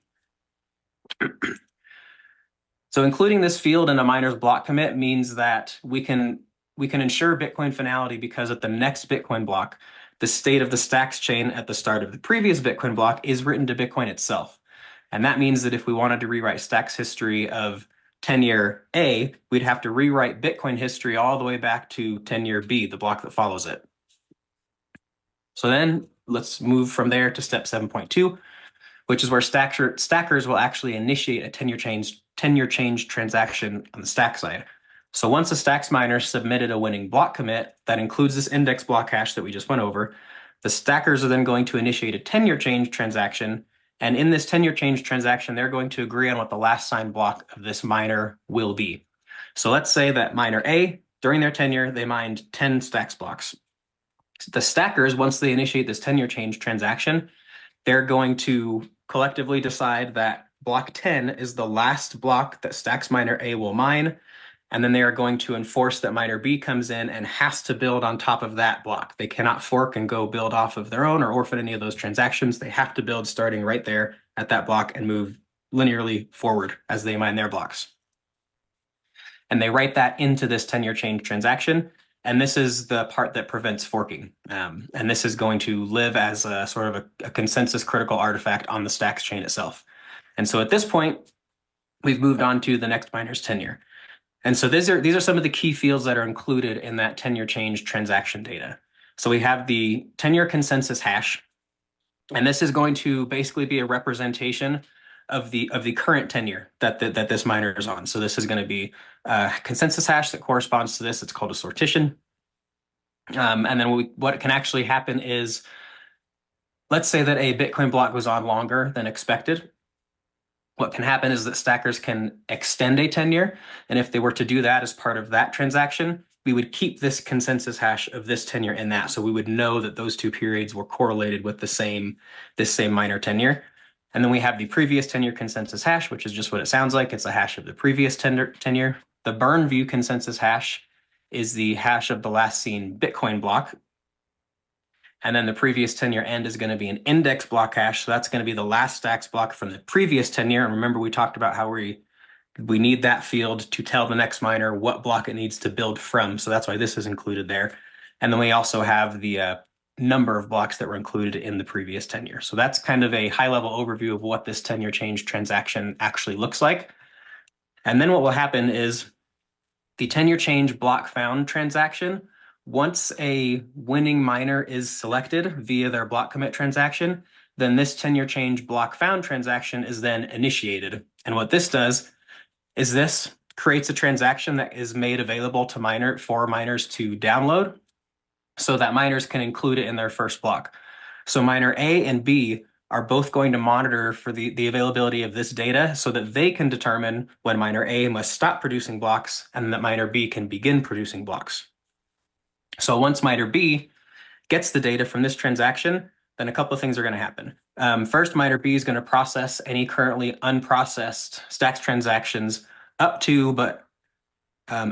So including this field in a miner's block commit means that we can ensure Bitcoin finality because at the next Bitcoin block, the state of the stacks chain at the start of the previous Bitcoin block is written to Bitcoin itself. And that means that if we wanted to rewrite stacks history of tenure A, we'd have to rewrite Bitcoin history all the way back to tenure B, the block that follows it. So then let's move from there to step 7.2, which is where stackers will actually initiate a tenure change transaction on the stack side. So once a stacks miner submitted a winning block commit that includes this index block hash that we just went over, the stackers are then going to initiate a tenure change transaction. And in this tenure change transaction, they're going to agree on what the last signed block of this miner will be. So let's say that miner A, during their tenure, they mined 10 stacks blocks. The stackers, once they initiate this tenure change transaction, they're going to collectively decide that block 10 is the last block that stacks miner A will mine. And then they are going to enforce that miner B comes in and has to build on top of that block. They cannot fork and go build off of their own or orphan any of those transactions. They have to build starting right there at that block and move linearly forward as they mine their blocks. And they write that into this tenure change transaction. And this is the part that prevents forking. And this is going to live as a sort of a consensus critical artifact on the stacks chain itself. And so at this point, we've moved on to the next miner's tenure. And so these are some of the key fields that are included in that tenure change transaction data. So we have the tenure consensus hash, and this is going to basically be a representation of the current tenure that this miner is on. So this is going to be a consensus hash that corresponds to this. It's called a sortition. And then what can actually happen is, let's say that a Bitcoin block goes on longer than expected. What can happen is that stackers can extend a tenure. And if they were to do that as part of that transaction, we would keep this consensus hash of this tenure in that. So we would know that those two periods were correlated with this same miner tenure. And then we have the previous tenure consensus hash, which is just what it sounds like. It's a hash of the previous tenure. The burn view consensus hash is the hash of the last seen Bitcoin block. And then the previous tenure end is going to be an index block hash. So that's going to be the last stacks block from the previous tenure. And remember, we talked about how we need that field to tell the next miner what block it needs to build from. So that's why this is included there. And then we also have the number of blocks that were included in the previous tenure. So that's kind of a high-level overview of what this tenure change transaction actually looks like. And then what will happen is the tenure change block found transaction. Once a winning miner is selected via their block commit transaction, then this tenure change block found transaction is then initiated. And what this does is this creates a transaction that is made available to for miners to download so that miners can include it in their first block. So miner A and B are both going to monitor for the availability of this data so that they can determine when miner A must stop producing blocks and that miner B can begin producing blocks. So once miner B gets the data from this transaction, then a couple of things are going to happen. First, miner B is going to process any currently unprocessed stacks transactions up to, but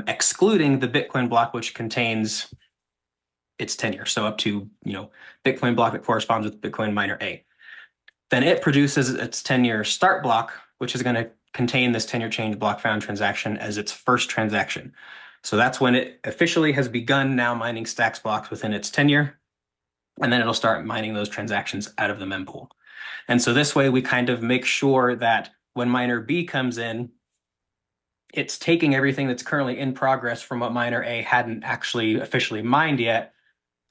excluding the Bitcoin block, which contains its tenure. So up to, Bitcoin block that corresponds with Bitcoin miner A. Then it produces its tenure start block, which is going to contain this tenure change block found transaction as its first transaction. So that's when it officially has begun now mining stacks blocks within its tenure. And then it'll start mining those transactions out of the mempool. And so this way we kind of make sure that when miner B comes in, it's taking everything that's currently in progress from what miner A hadn't actually officially mined yet,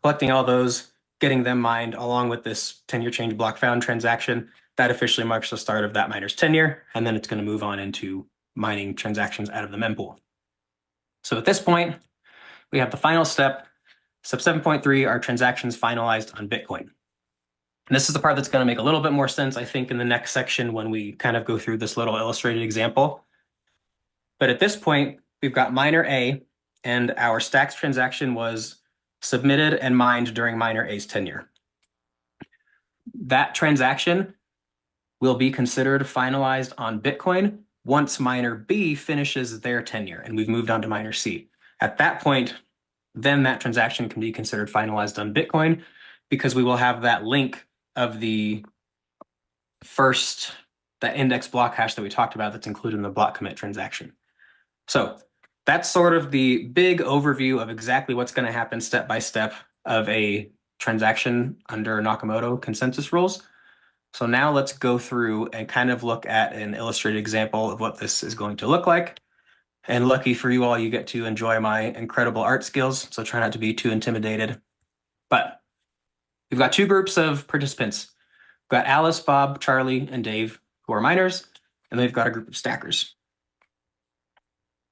collecting all those, getting them mined along with this tenure change block found transaction. That officially marks the start of that miner's tenure, and then it's going to move on into mining transactions out of the mempool. So at this point, we have the final step. Step 7.3 are transactions finalized on Bitcoin. And this is the part that's going to make a little bit more sense, I think, in the next section when we kind of go through this little illustrated example. But at this point, we've got miner A, and our stacks transaction was submitted and mined during miner A's tenure. That transaction will be considered finalized on Bitcoin once miner B finishes their tenure, and we've moved on to miner C. At that point, then that transaction can be considered finalized on Bitcoin because we will have that link of the first, that index block hash that we talked about that's included in the block commit transaction. So that's sort of the big overview of exactly what's going to happen step by step of a transaction under Nakamoto consensus rules. So now let's go through and kind of look at an illustrated example of what this is going to look like. And lucky for you all, you get to enjoy my incredible art skills, so try not to be too intimidated. But we've got two groups of participants. We've got Alice, Bob, Charlie, and Dave, who are miners, and then we've got a group of stackers.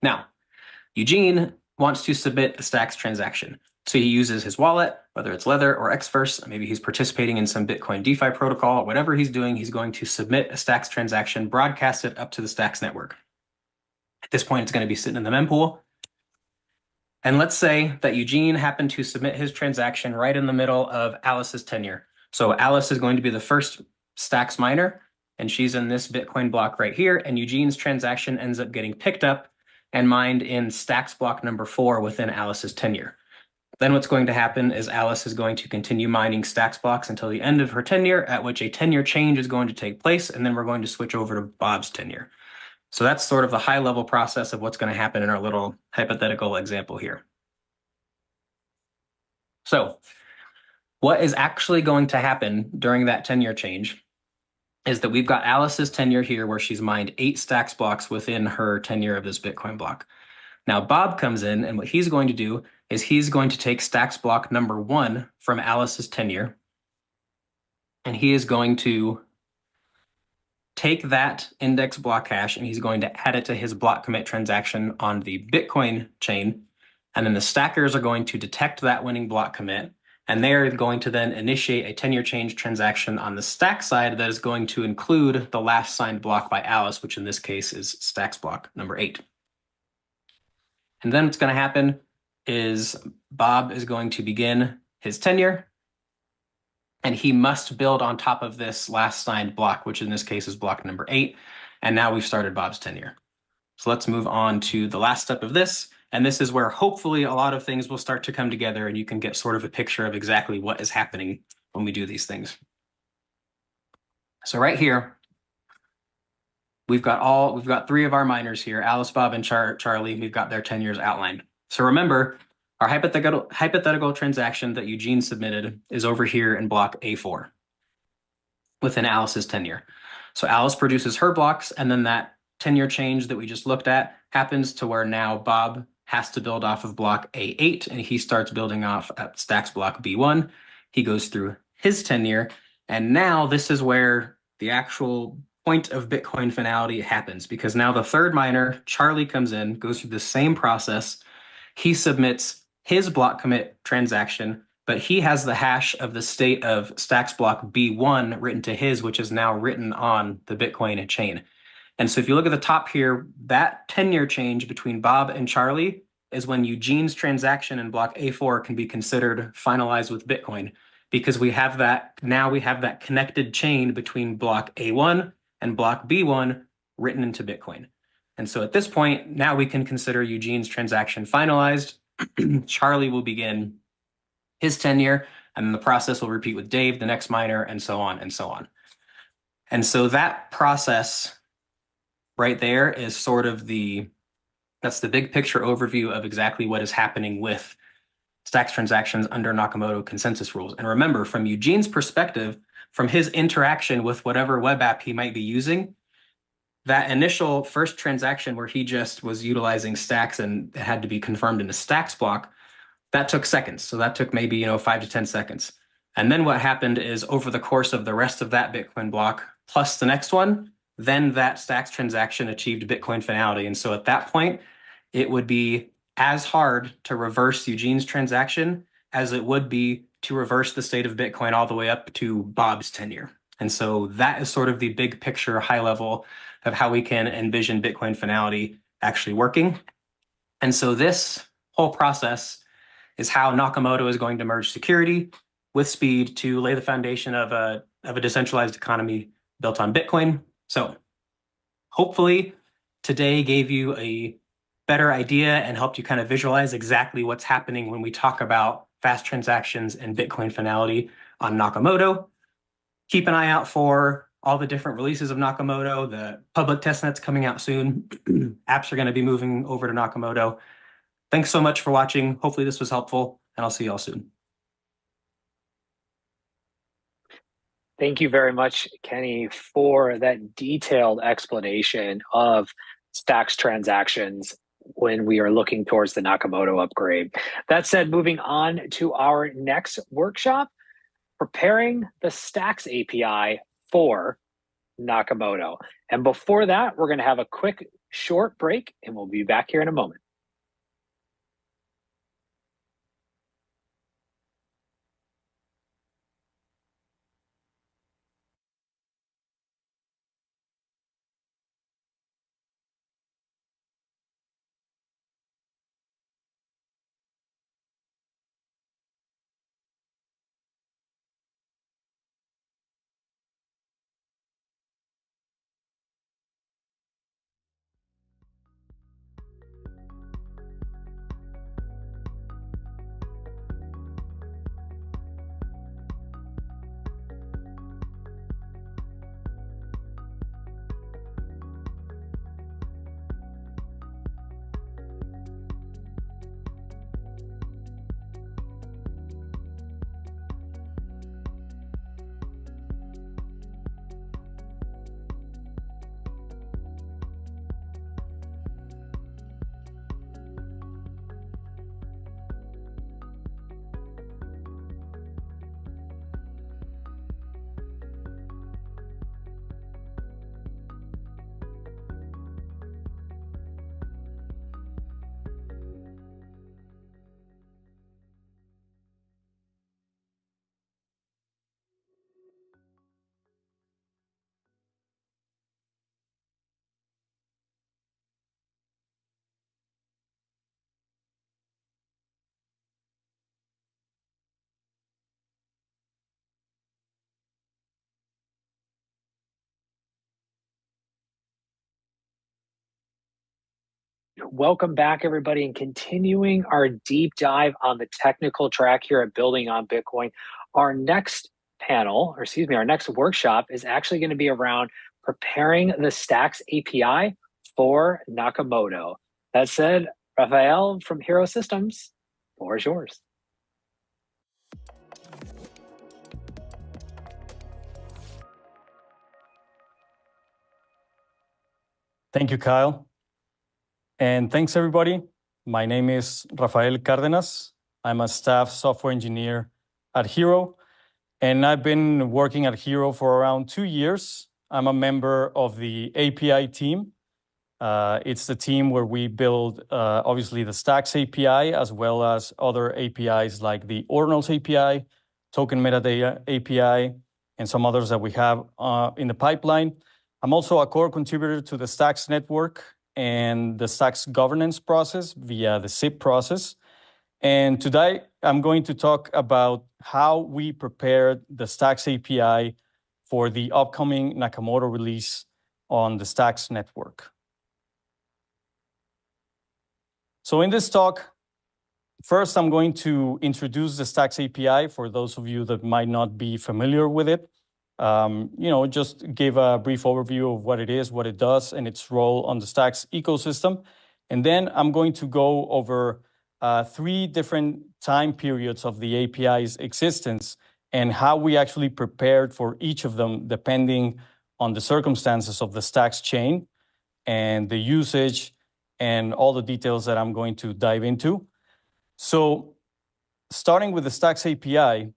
Now, Eugene wants to submit a stacks transaction. So he uses his wallet, whether it's Lether or Xverse, maybe he's participating in some Bitcoin DeFi protocol, whatever he's doing, he's going to submit a stacks transaction, broadcast it up to the stacks network. At this point, it's going to be sitting in the mempool. And let's say that Eugene happened to submit his transaction right in the middle of Alice's tenure. So Alice is going to be the first stacks miner, and she's in this Bitcoin block right here, and Eugene's transaction ends up getting picked up and mined in stacks block number 4 within Alice's tenure. Then what's going to happen is Alice is going to continue mining stacks blocks until the end of her tenure, at which a tenure change is going to take place, and then we're going to switch over to Bob's tenure. So that's sort of the high-level process of what's going to happen in our little hypothetical example here. So what is actually going to happen during that tenure change is that we've got Alice's tenure here where she's mined 8 stacks blocks within her tenure of this Bitcoin block. Now Bob comes in, and what he's going to do is he's going to take stacks block number 1 from Alice's tenure, and he is going to take that index block hash and he's going to add it to his block commit transaction on the Bitcoin chain. And then the stackers are going to detect that winning block commit, and they're going to then initiate a tenure change transaction on the stack side that is going to include the last signed block by Alice, which in this case is stacks block number 8. And then what's going to happen is Bob is going to begin his tenure, and he must build on top of this last signed block, which in this case is block number 8. And now we've started Bob's tenure. So let's move on to the last step of this. And this is where hopefully a lot of things will start to come together and you can get sort of a picture of exactly what is happening when we do these things. So right here, we've got 3 of our miners here, Alice, Bob, and Charlie. We've got their tenures outlined. So remember, our hypothetical transaction that Eugene submitted is over here in block A4 within Alice's tenure. So Alice produces her blocks, and then that tenure change that we just looked at happens to where now Bob has to build off of block A8, and he starts building off at stacks block B1. He goes through his tenure, and now this is where the actual point of Bitcoin finality happens, because now the third miner, Charlie, comes in, goes through the same process. He submits his block commit transaction, but he has the hash of the state of stacks block B1 written to his, which is now written on the Bitcoin chain. And so if you look at the top here, that tenure change between Bob and Charlie is when Eugene's transaction in block A4 can be considered finalized with Bitcoin, because we have that, now we have that connected chain between block A1 and block B1 written into Bitcoin. And so at this point, now we can consider Eugene's transaction finalized. Charlie will begin his tenure, and then the process will repeat with Dave, the next miner, and so on and so on. And so that process right there is sort of the That's the big picture overview of exactly what is happening with Stacks transactions under Nakamoto consensus rules. And remember, from Eugene's perspective, from his interaction with whatever web app he might be using, that initial first transaction where he just was utilizing Stacks and it had to be confirmed in a Stacks block, that took seconds. So that took maybe 5 to 10 seconds. And then what happened is over the course of the rest of that Bitcoin block, plus the next one, then that Stacks transaction achieved Bitcoin finality. And so at that point, it would be as hard to reverse Eugene's transaction as it would be to reverse the state of Bitcoin all the way up to Bob's tenure. And so that is sort of the big picture, high level of how we can envision Bitcoin finality actually working. And so this whole process is how Nakamoto is going to merge security with speed to lay the foundation of a decentralized economy built on Bitcoin. So hopefully today gave you a better idea and helped you kind of visualize exactly what's happening when we talk about fast transactions and Bitcoin finality on Nakamoto. Keep an eye out for all the different releases of Nakamoto, the public testnet's coming out soon. Apps are going to be moving over to Nakamoto. Thanks so much for watching. Hopefully this was helpful, and I'll see you all soon. Thank you very much, Kenny, for that detailed explanation of Stacks transactions when we are looking towards the Nakamoto upgrade. That said, moving on to our next workshop, preparing the Stacks API for Nakamoto. And before that, we're going to have a quick short break, and we'll be back here in a moment. Welcome back, everybody, and continuing our deep dive on the technical track here at Building on Bitcoin. Our next panel, or excuse me, our next workshop is actually going to be around preparing the Stacks API for Nakamoto. That said, Rafael from Hero Systems, the floor is yours. Thank you, Kyle. And thanks, everybody. My name is Rafael Cárdenas. I'm a staff software engineer at Hero, and I've been working at Hero for around 2 years. I'm a member of the API team. It's the team where we build, obviously, the Stacks API, as well as other APIs like the Ordinals API, Token Metadata API, and some others that we have in the pipeline. I'm also a core contributor to the Stacks network and the Stacks governance process via the SIP process. And today, I'm going to talk about how we prepared the Stacks API for the upcoming Nakamoto release on the Stacks network. So in this talk, first, I'm going to introduce the Stacks API for those of you that might not be familiar with it. Just give a brief overview of what it is, what it does, and its role on the Stacks ecosystem. And then I'm going to go over 3 different time periods of the API's existence and how we actually prepared for each of them depending on the circumstances of the Stacks chain and the usage and all the details that I'm going to dive into. So starting with the Stacks API,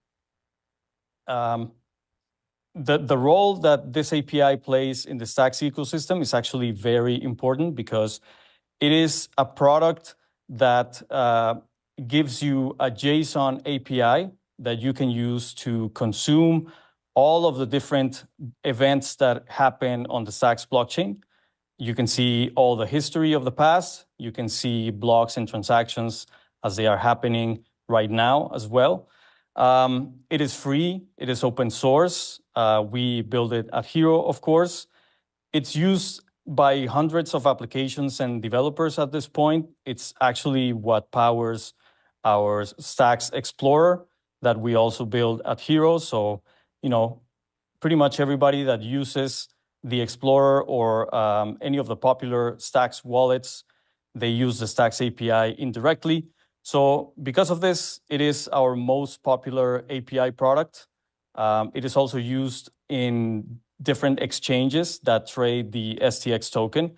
the role that this API plays in the Stacks ecosystem is actually very important because it is a product that gives you a JSON API that you can use to consume all of the different events that happen on the Stacks blockchain. You can see all the history of the past. You can see blocks and transactions as they are happening right now as well. It is free. It is open source. We build it at Hero, of course. It's used by hundreds of applications and developers at this point. It's actually what powers our Stacks Explorer that we also build at Hero. So, pretty much everybody that uses the Explorer or any of the popular Stacks wallets, they use the Stacks API indirectly. So because of this, it is our most popular API product. It is also used in different exchanges that trade the STX token.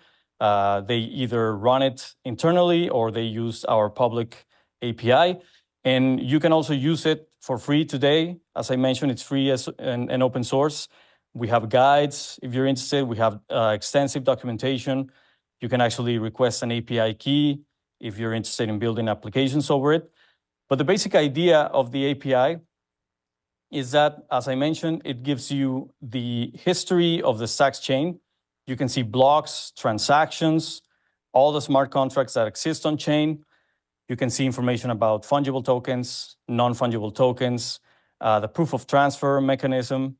They either run it internally or they use our public API. And you can also use it for free today. As I mentioned, it's free and open source. We have guides if you're interested. We have extensive documentation. You can actually request an API key if you're interested in building applications over it. But the basic idea of the API is that, as I mentioned, it gives you the history of the Stacks chain. You can see blocks, transactions, all the smart contracts that exist on chain. You can see information about fungible tokens, non-fungible tokens, the proof of transfer mechanism.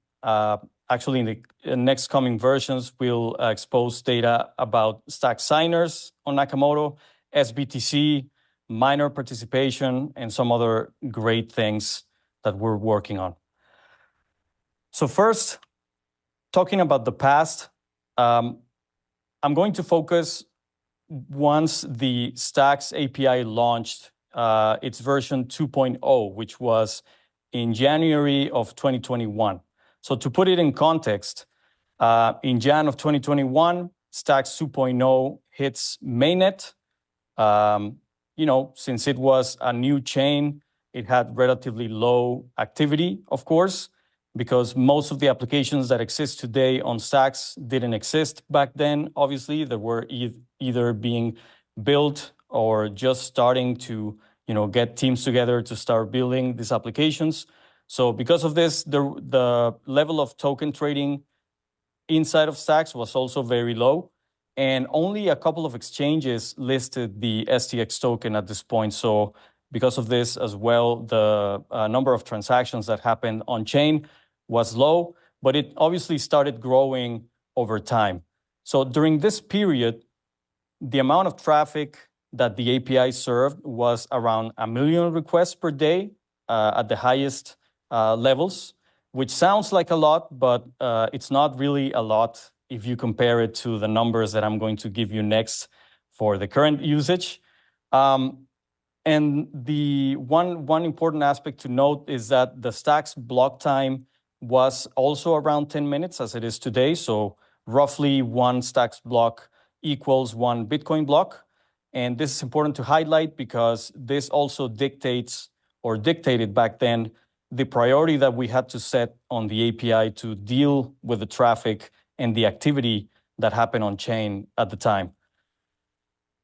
Actually, in the next coming versions, we'll expose data about Stacks signers on Nakamoto, SBTC, miner participation, and some other great things that we're working on. So first, talking about the past, I'm going to focus once the Stacks API launched its version 2.0, which was in January of 2021. So to put it in context, in Jan of 2021, Stacks 2.0 hits mainnet. Since it was a new chain, it had relatively low activity, of course, because most of the applications that exist today on Stacks didn't exist back then. Obviously, they were either being built or just starting to get teams together to start building these applications. So because of this, the level of token trading inside of Stacks was also very low. And only a couple of exchanges listed the STX token at this point. So because of this as well, the number of transactions that happened on chain was low, but it obviously started growing over time. So during this period, the amount of traffic that the API served was around 1 million requests per day at the highest levels, which sounds like a lot, but it's not really a lot if you compare it to the numbers that I'm going to give you next for the current usage. And the one important aspect to note is that the Stacks block time was also around 10 minutes as it is today. So roughly 1 Stacks block equals 1 Bitcoin block. And this is important to highlight because this also dictated back then the priority that we had to set on the API to deal with the traffic and the activity that happened on chain at the time.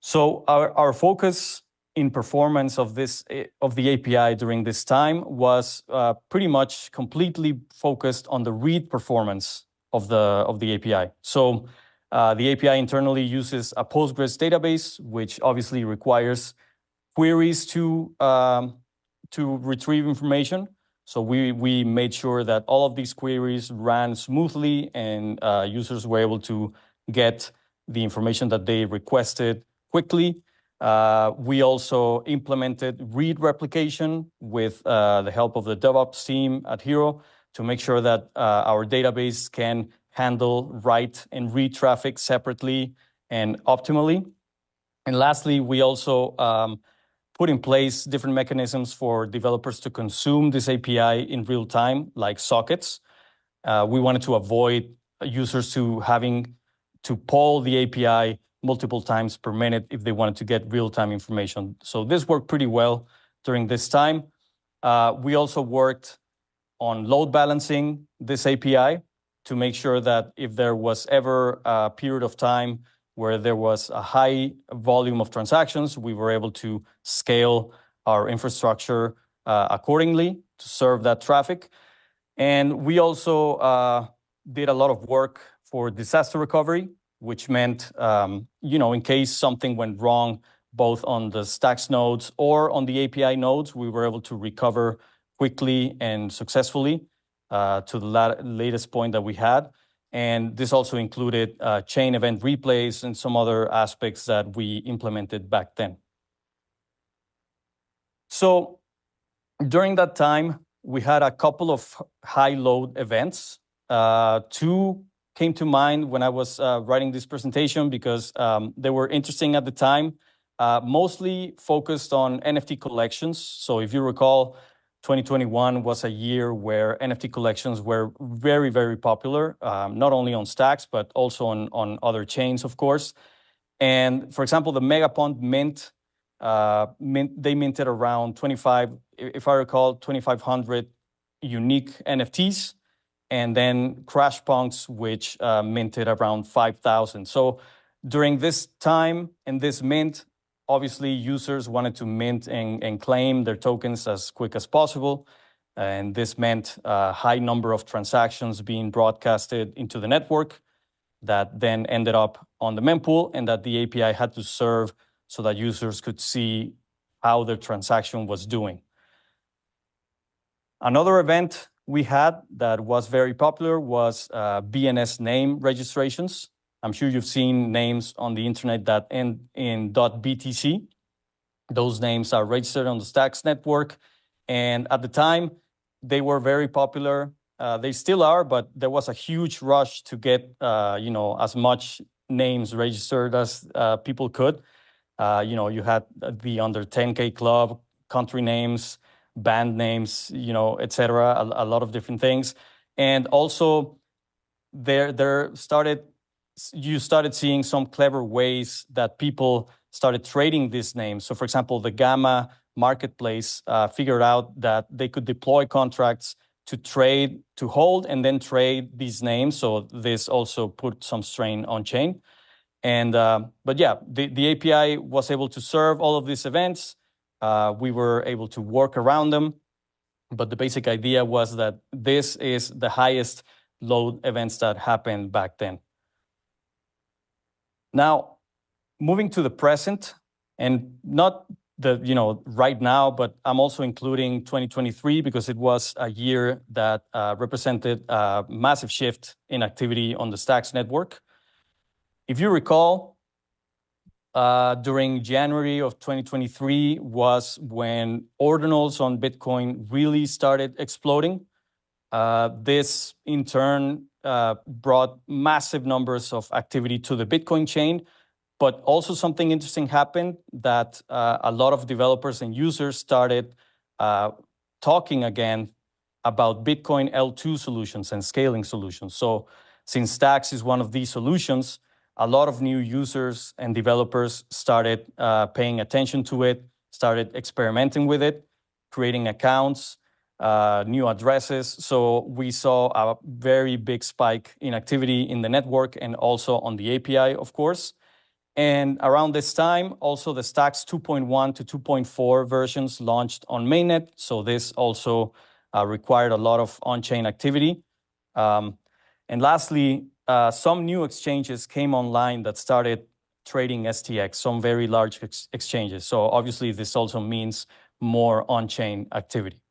So our focus in performance of the API during this time was pretty much completely focused on the read performance of the API. So the API internally uses a Postgres database, which obviously requires queries to retrieve information. So we made sure that all of these queries ran smoothly and users were able to get the information that they requested quickly. We also implemented read replication with the help of the DevOps team at Hero to make sure that our database can handle write and read traffic separately and optimally. And lastly, we also put in place different mechanisms for developers to consume this API in real time, like sockets. We wanted to avoid users to having to poll the API multiple times per minute if they wanted to get real-time information. So this worked pretty well during this time. We also worked on load balancing this API to make sure that if there was ever a period of time where there was a high volume of transactions, we were able to scale our infrastructure accordingly to serve that traffic. And we also did a lot of work for disaster recovery, which meant, in case something went wrong, both on the Stacks nodes or on the API nodes, we were able to recover quickly and successfully to the latest point that we had. And this also included chain event replays and some other aspects that we implemented back then. So during that time, we had a couple of high load events. Two came to mind when I was writing this presentation because they were interesting at the time, mostly focused on NFT collections. So if you recall, 2021 was a year where NFT collections were very, very popular, not only on Stacks, but also on other chains, of course. And for example, the Megapond mint, they minted around 25, if I recall, 2,500 unique NFTs, and then CrashPunks, which minted around 5,000. So during this time and this mint, obviously users wanted to mint and claim their tokens as quick as possible. And this meant a high number of transactions being broadcasted into the network that then ended up on the mempool and that the API had to serve so that users could see how their transaction was doing. Another event we had that was very popular was BNS name registrations. I'm sure you've seen names on the internet that end in .btc. Those names are registered on the Stacks network. And at the time, they were very popular. They still are, but there was a huge rush to get as much names registered as people could. You had the under 10K club, country names, band names, etc. A lot of different things. And also you started seeing some clever ways that people started trading these names. So for example, the Gamma marketplace figured out that they could deploy contracts to trade, to hold and then trade these names. So this also put some strain on chain. And but yeah, the API was able to serve all of these events. We were able to work around them. But the basic idea was that this is the highest load events that happened back then. Now, moving to the present, and not right now, but I'm also including 2023 because it was a year that represented a massive shift in activity on the Stacks network. If you recall, during January of 2023 was when ordinals on Bitcoin really started exploding. This, in turn, brought massive numbers of activity to the Bitcoin chain. But also something interesting happened that a lot of developers and users started talking again about Bitcoin L2 solutions and scaling solutions. So since Stacks is one of these solutions, a lot of new users and developers started paying attention to it, started experimenting with it, creating accounts, new addresses. So we saw a very big spike in activity in the network and also on the API, of course. And around this time, also the Stacks 2.1 to 2.4 versions launched on mainnet. So this also required a lot of on-chain activity. And lastly, some new exchanges came online that started trading STX, some very large exchanges. So obviously this also means more on-chain activity.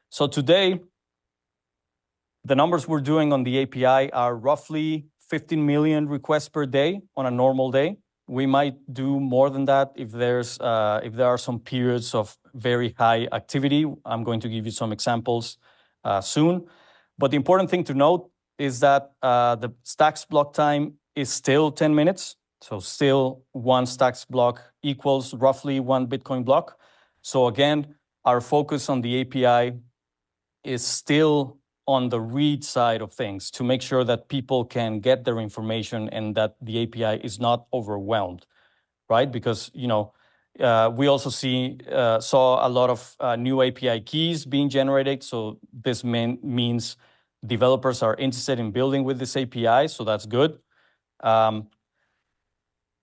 So today, the numbers we're doing on the API are roughly 15 million requests per day on a normal day. We might do more than that if there are some periods of very high activity. I'm going to give you some examples soon. But the important thing to note is that the Stacks block time is still 10 minutes. So still one Stacks block equals roughly one Bitcoin block. So again, our focus on the API is still on the read side of things to make sure that people can get their information and that the API is not overwhelmed, right? Because, we also saw a lot of new API keys being generated. So this means developers are interested in building with this API, so that's good. And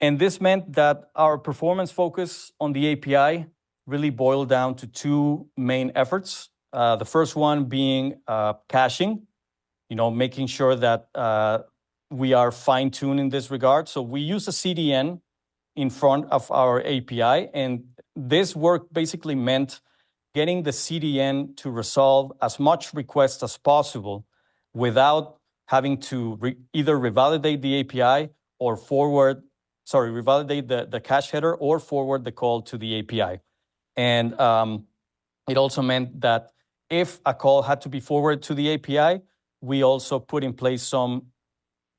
this meant that our performance focus on the API really boiled down to two main efforts. The first one being caching, making sure that we are fine-tuned in this regard. So we use a CDN in front of our API, and this work basically meant getting the CDN to resolve as much requests as possible without having to either revalidate the API or revalidate the cache header or forward the call to the API. And it also meant that if a call had to be forwarded to the API, we also put in place some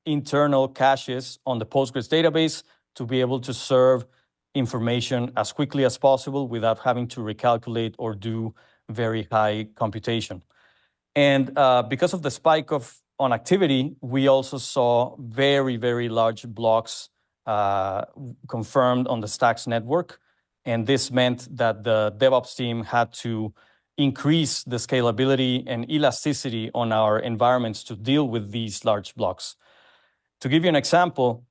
internal caches on the Postgres database to be able to serve information as quickly as possible without having to recalculate or do very high computation. And because of the spike on activity, we also saw very, very large blocks confirmed on the Stacks network. And this meant that the DevOps team had to increase the scalability and elasticity on our environments to deal with these large blocks. To give you an example,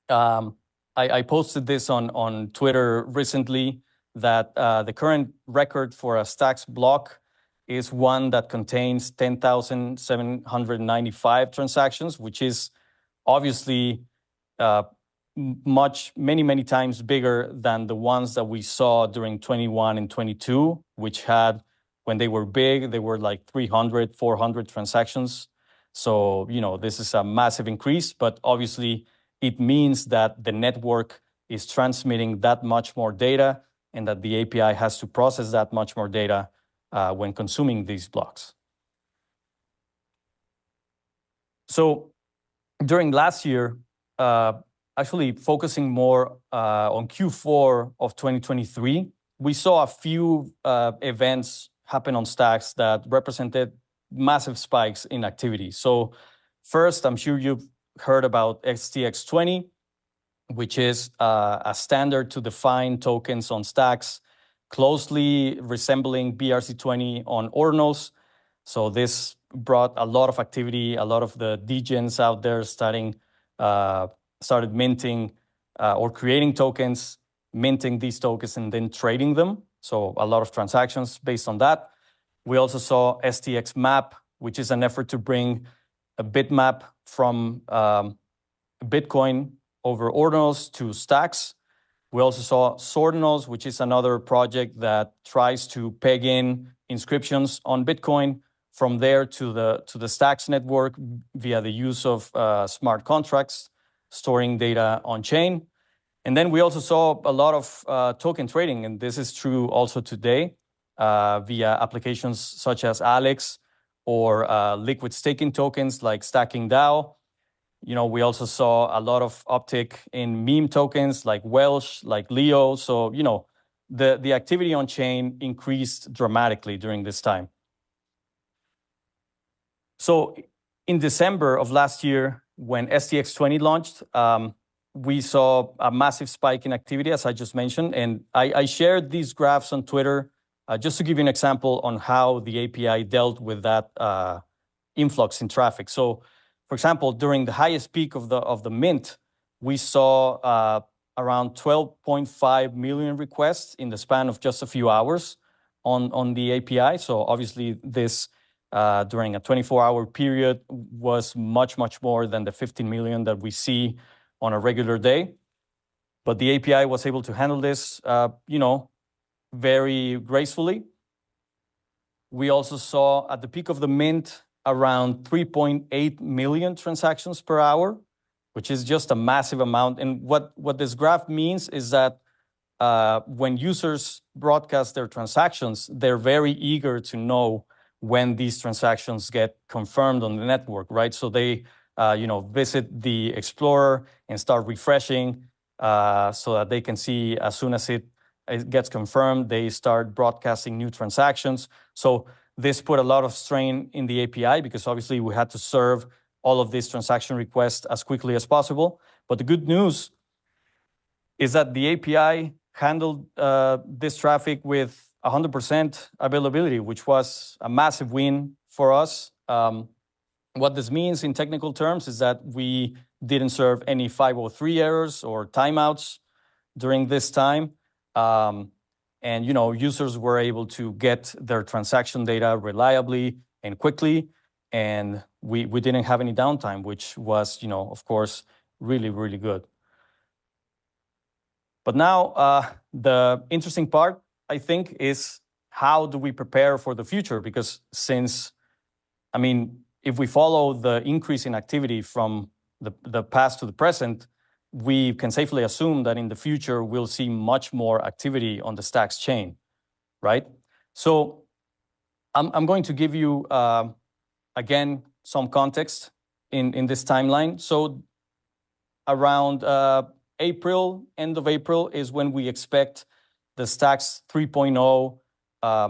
I posted this on Twitter recently, that the current record for a Stacks block is one that contains 10,795 transactions, which is obviously many times bigger than the ones that we saw during 21 and 22, which had, when they were big, they were like 300, 400 transactions. So, this is a massive increase, but obviously it means that the network is transmitting that much more data and that the API has to process that much more data when consuming these blocks. So during last year, actually focusing more on Q4 of 2023, we saw a few events happen on Stacks that represented massive spikes in activity. So first, I'm sure you've heard about STX20, which is a standard to define tokens on Stacks, closely resembling BRC20 on Ordinals. So this brought a lot of activity. A lot of the degens out there started minting or creating tokens, minting these tokens and then trading them. So a lot of transactions based on that. We also saw STX Map, which is an effort to bring a bitmap from Bitcoin over Ordinals to Stacks. We also saw Ordinals, which is another project that tries to peg in inscriptions on Bitcoin from there to the Stacks network via the use of smart contracts, storing data on chain. And then we also saw a lot of token trading, and this is true also today via applications such as Alex or liquid staking tokens like Stacking DAO. We also saw a lot of uptick in meme tokens like Welsh, like Leo. So, the activity on chain increased dramatically during this time. So in December of last year, when STX20 launched, we saw a massive spike in activity, as I just mentioned. And I shared these graphs on Twitter just to give you an example on how the API dealt with that influx in traffic. So, for example, during the highest peak of the mint, we saw around 12.5 million requests in the span of just a few hours on the API. So obviously this during a 24-hour period was much more than the 15 million that we see on a regular day. But the API was able to handle this, very gracefully. We also saw at the peak of the mint around 3.8 million transactions per hour, which is just a massive amount. And what this graph means is that when users broadcast their transactions, they're very eager to know when these transactions get confirmed on the network, right? So they visit the Explorer and start refreshing so that they can see as soon as it gets confirmed, they start broadcasting new transactions. So this put a lot of strain in the API because obviously we had to serve all of these transaction requests as quickly as possible. But the good news is that the API handled this traffic with 100% availability, which was a massive win for us. What this means in technical terms is that we didn't serve any 503 errors or timeouts during this time. And users were able to get their transaction data reliably and quickly. And we didn't have any downtime, which was, of course, really, really good. But now the interesting part, I think, is how do we prepare for the future? Because if we follow the increase in activity from the past to the present, we can safely assume that in the future, we'll see much more activity on the Stacks chain, right? So I'm going to give you, again, some context in this timeline. So around end of April is when we expect the Stacks 3.0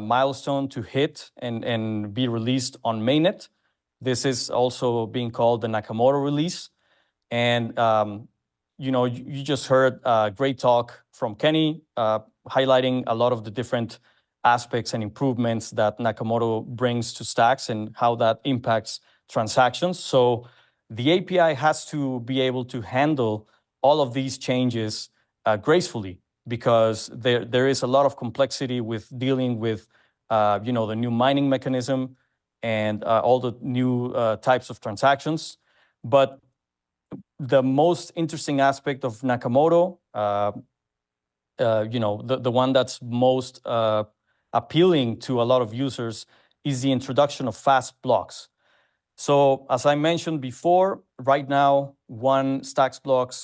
milestone to hit and be released on mainnet. This is also being called the Nakamoto release. And, you just heard a great talk from Kenny highlighting a lot of the different aspects and improvements that Nakamoto brings to Stacks and how that impacts transactions. So the API has to be able to handle all of these changes gracefully because there is a lot of complexity with dealing with the new mining mechanism and all the new types of transactions. But the most interesting aspect of Nakamoto, the one that's most appealing to a lot of users is the introduction of fast blocks. So as I mentioned before, right now, one Stacks block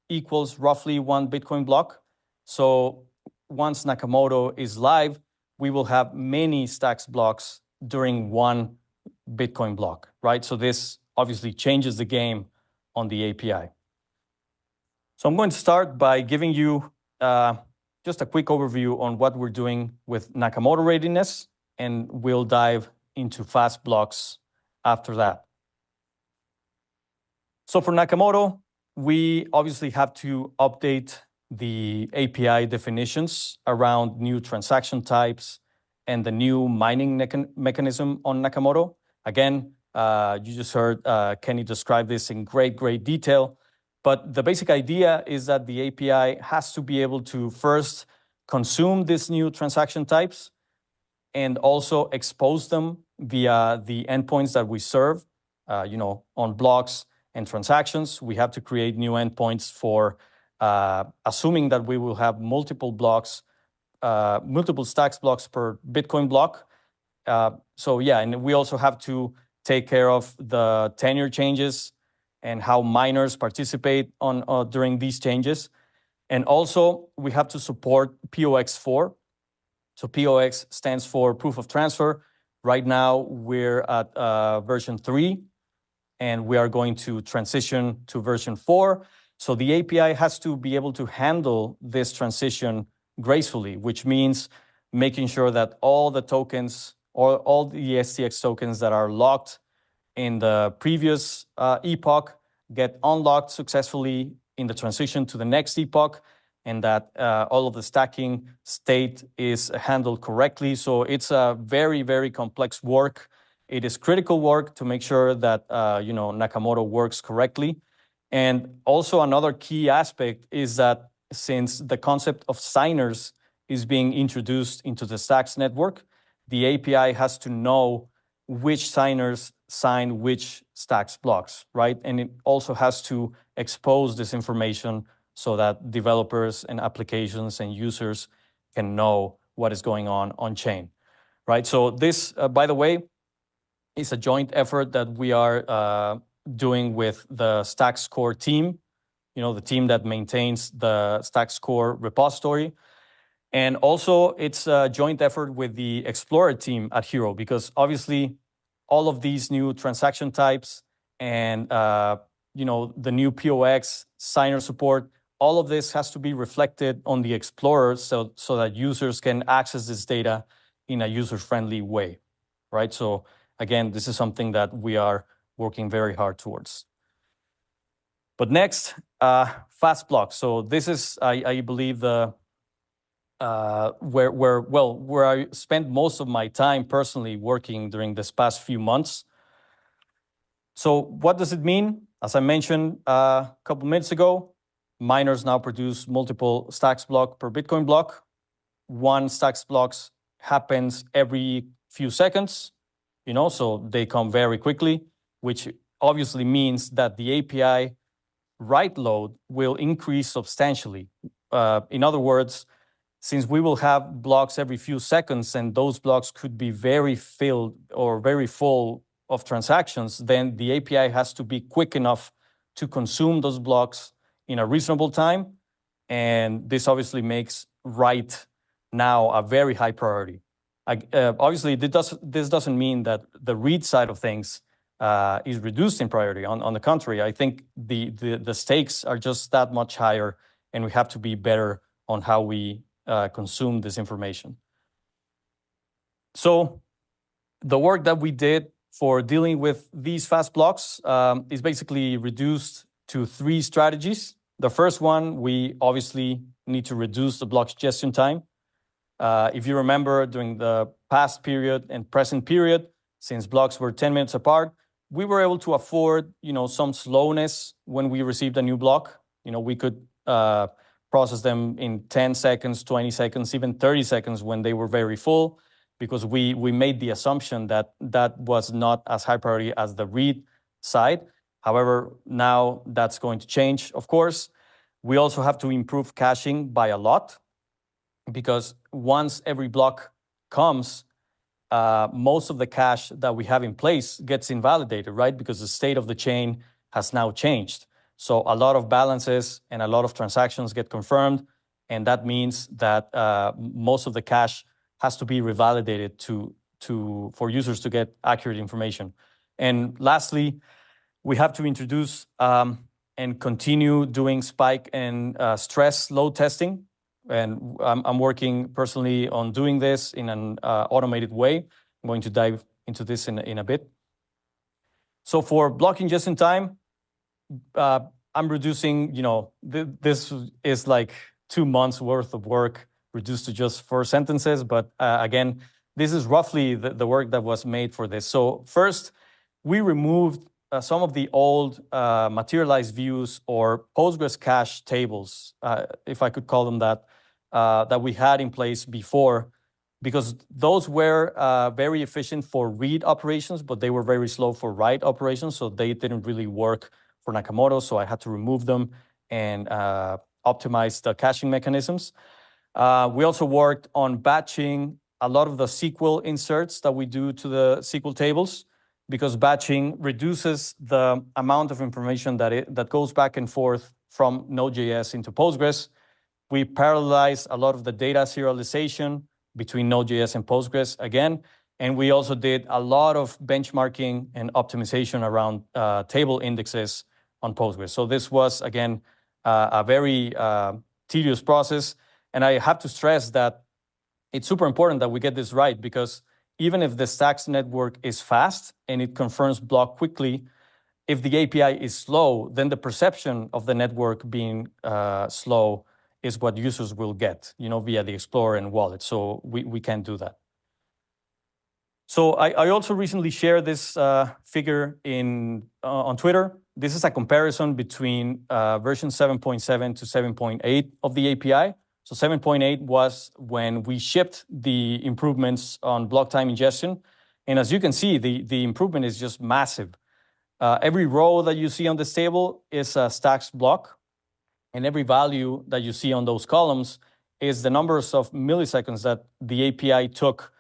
equals roughly one Bitcoin block. So once Nakamoto is live, we will have many Stacks blocks during one Bitcoin block, right? So this obviously changes the game on the API. So I'm going to start by giving you just a quick overview on what we're doing with Nakamoto readiness, and we'll dive into fast blocks after that. So for Nakamoto, we obviously have to update the API definitions around new transaction types and the new mining mechanism on Nakamoto. Again, you just heard Kenny describe this in great detail. But the basic idea is that the API has to be able to first consume these new transaction types and also expose them via the endpoints that we serve, on blocks and transactions. We have to create new endpoints for assuming that we will have multiple Stacks blocks per Bitcoin block. And we also have to take care of the tenure changes and how miners participate during these changes. And also, we have to support POX4. So POX stands for Proof of Transfer. Right now, we're at version 3, and we are going to transition to version 4. So the API has to be able to handle this transition gracefully, which means making sure that all the tokens, or all the STX tokens that are locked in the previous epoch get unlocked successfully in the transition to the next epoch, and that all of the stacking state is handled correctly. So it's a very complex work. It is critical work to make sure that Nakamoto works correctly. And also another key aspect is that since the concept of signers is being introduced into the Stacks network, the API has to know which signers sign which Stacks blocks, right? And it also has to expose this information so that developers and applications and users can know what is going on chain, right? So this, by the way, is a joint effort that we are doing with the Stacks Core team, the team that maintains the Stacks Core repository. And also, it's a joint effort with the Explorer team at Hero, because obviously all of these new transaction types and the new POX signer support, all of this has to be reflected on the Explorer so that users can access this data in a user-friendly way, right? So again, this is something that we are working very hard towards. But next, fast blocks. So this is, I believe, the where I spent most of my time personally working during this past few months. So what does it mean? As I mentioned a couple minutes ago, miners now produce multiple stacks block per Bitcoin block. One stacks blocks happens every few seconds, so they come very quickly, which obviously means that the API write load will increase substantially. In other words, since we will have blocks every few seconds and those blocks could be very filled or very full of transactions, then the API has to be quick enough to consume those blocks in a reasonable time. And this obviously makes write now a very high priority. Obviously, this doesn't mean that the read side of things is reduced in priority. On the contrary, I think the stakes are just that much higher, and we have to be better on how we consume this information. So the work that we did for dealing with these fast blocks is basically reduced to 3 strategies. The first one, we obviously need to reduce the block gestion time. If you remember, during the past period and present period, since blocks were 10 minutes apart, we were able to afford, some slowness when we received a new block. We could process them in 10 seconds, 20 seconds, even 30 seconds when they were very full, because we made the assumption that that was not as high priority as the read side. However, now that's going to change, of course. We also have to improve caching by a lot, because once every block comes, most of the cache that we have in place gets invalidated, right? Because the state of the chain has now changed. So a lot of balances and a lot of transactions get confirmed, and that means that most of the cache has to be revalidated for users to get accurate information. And lastly, we have to introduce and continue doing spike and stress load testing. And I'm working personally on doing this in an automated way. I'm going to dive into this in a bit. So for blocking just in time, I'm reducing, this is like 2 months worth of work reduced to just 4 sentences. But again, this is roughly the work that was made for this. So first, we removed some of the old materialized views or Postgres cache tables, if I could call them that, that we had in place before, because those were very efficient for read operations, but they were very slow for write operations, so they didn't really work for Nakamoto, so I had to remove them and optimize the caching mechanisms. We also worked on batching a lot of the SQL inserts that we do to the SQL tables, because batching reduces the amount of information that goes back and forth from Node.js into Postgres. We parallelized a lot of the data serialization between Node.js and Postgres again, and we also did a lot of benchmarking and optimization around table indexes on Postgres. So this was, again, a very tedious process, and I have to stress that it's super important that we get this right, because even if the Stacks network is fast and it confirms block quickly, if the API is slow, then the perception of the network being slow is what users will get, via the Explorer and wallet. So we can't do that. So I also recently shared this figure on Twitter. This is a comparison between version 7.7 to 7.8 of the API. So 7.8 was when we shipped the improvements on block time ingestion. And as you can see, the improvement is just massive. Every row that you see on this table is a Stacks block. And every value that you see on those columns is the numbers of milliseconds that the API took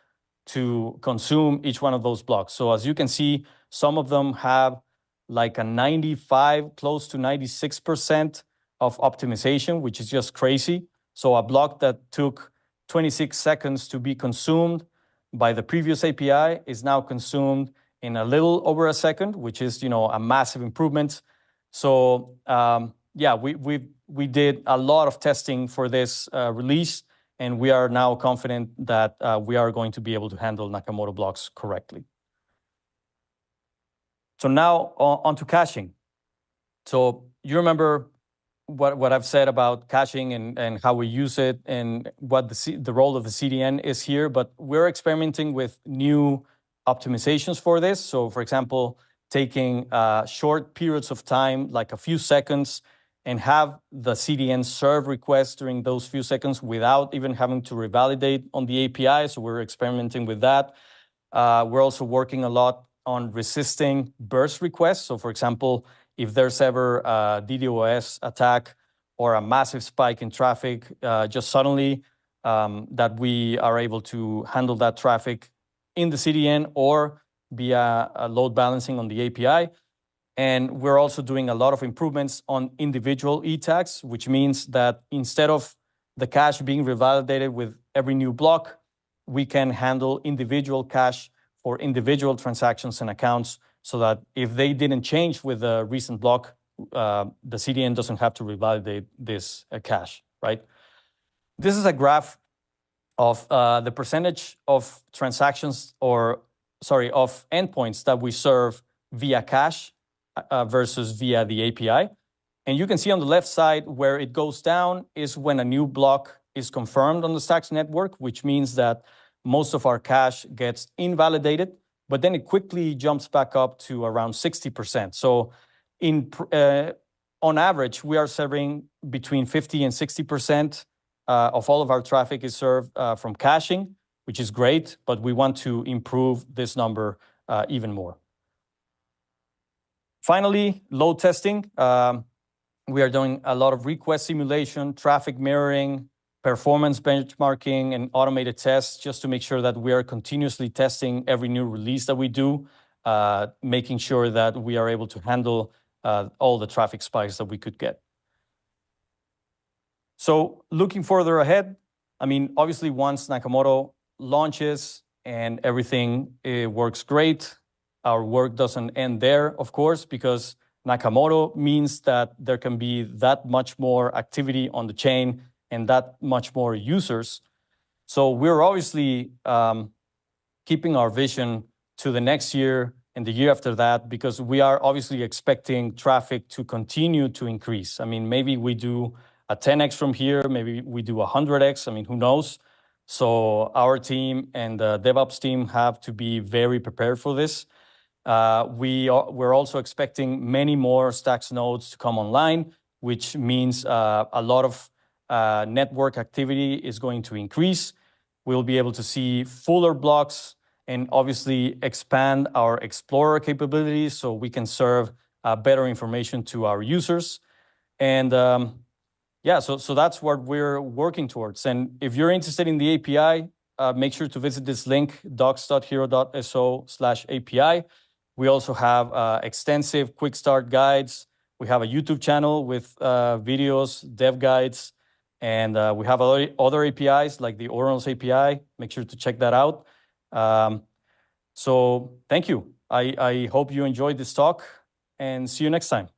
to consume each one of those blocks. So as you can see, some of them have like a 95, close to 96% of optimization, which is just crazy. So a block that took 26 seconds to be consumed by the previous API is now consumed in a little over a second, which is, a massive improvement. So yeah, we did a lot of testing for this release, and we are now confident that we are going to be able to handle Nakamoto blocks correctly. So now on to caching. So you remember what I've said about caching and how we use it and what the role of the CDN is here, but we're experimenting with new optimizations for this. So for example, taking short periods of time, like a few seconds, and have the CDN serve requests during those few seconds without even having to revalidate on the API. So we're experimenting with that. We're also working a lot on resisting burst requests. So for example, if there's ever a DDoS attack or a massive spike in traffic, just suddenly that we are able to handle that traffic in the CDN or via load balancing on the API. And we're also doing a lot of improvements on individual e-tags, which means that instead of the cache being revalidated with every new block, we can handle individual cache for individual transactions and accounts, so that if they didn't change with the recent block, the CDN doesn't have to revalidate this cache, right? This is a graph of the percentage of transactions of endpoints that we serve via cache versus via the API. And you can see on the left side where it goes down is when a new block is confirmed on the Stacks network, which means that most of our cache gets invalidated, but then it quickly jumps back up to around 60%. So on average, we are serving between 50 and 60% of all of our traffic is served from caching, which is great, but we want to improve this number even more. Finally, load testing. We are doing a lot of request simulation, traffic mirroring, performance benchmarking, and automated tests just to make sure that we are continuously testing every new release that we do, making sure that we are able to handle all the traffic spikes that we could get. So looking further ahead, I mean, obviously once Nakamoto launches and everything works great, our work doesn't end there, of course, because Nakamoto means that there can be that much more activity on the chain and that much more users. So we're obviously keeping our vision to the next year and the year after that, because we are obviously expecting traffic to continue to increase. I mean, maybe we do a 10x from here, maybe we do 100x, I mean, who knows? So our team and the DevOps team have to be very prepared for this. We're also expecting many more Stacks nodes to come online, which means a lot of network activity is going to increase. We'll be able to see fuller blocks and obviously expand our Explorer capabilities so we can serve better information to our users. And yeah, so that's what we're working towards. And if you're interested in the API, make sure to visit this link, docs.hero.so/API. We also have extensive quick start guides. We have a YouTube channel with videos, dev guides, and we have other APIs like the Ordinals API. Make sure to check that out. So thank you. I hope you enjoyed this talk, and see you next time.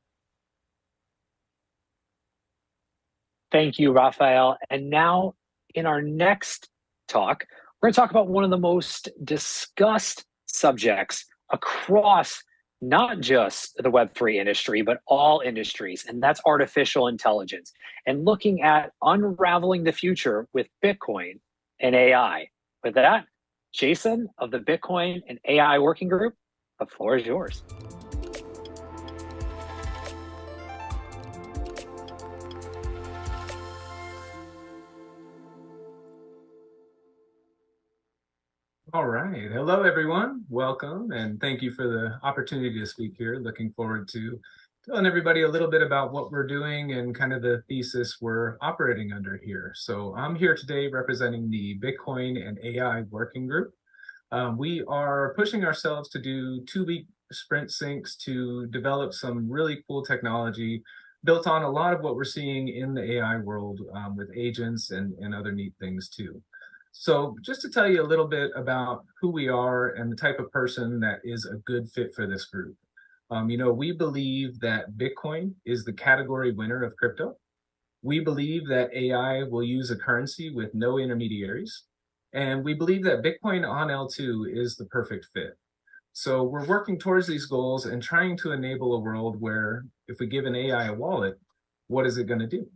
Thank you, Rafael. And now in our next talk, we're going to talk about one of the most discussed subjects across not just the Web3 industry, but all industries, and that's artificial intelligence, and looking at unraveling the future with Bitcoin and AI. With that, Jason of the Bitcoin and AI Working Group, the floor is yours. All right. Hello, everyone. Welcome, and thank you for the opportunity to speak here. Looking forward to telling everybody a little bit about what we're doing and kind of the thesis we're operating under here. So I'm here today representing the Bitcoin and AI Working Group. We are pushing ourselves to do 2-week sprint syncs to develop some really cool technology built on a lot of what we're seeing in the AI world with agents and other neat things too. So just to tell you a little bit about who we are and the type of person that is a good fit for this group. We believe that Bitcoin is the category winner of crypto. We believe that AI will use a currency with no intermediaries. And we believe that Bitcoin on L2 is the perfect fit. So we're working towards these goals and trying to enable a world where if we give an AI a wallet, what is it going to do?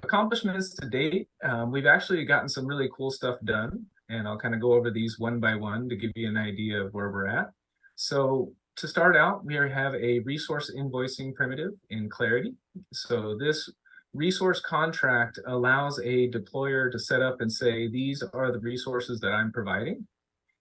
Accomplishments to date, we've actually gotten some really cool stuff done, and I'll kind of go over these one by one to give you an idea of where we're at. So to start out, we have a resource invoicing primitive in Clarity. So this resource contract allows a deployer to set up and say, these are the resources that I'm providing.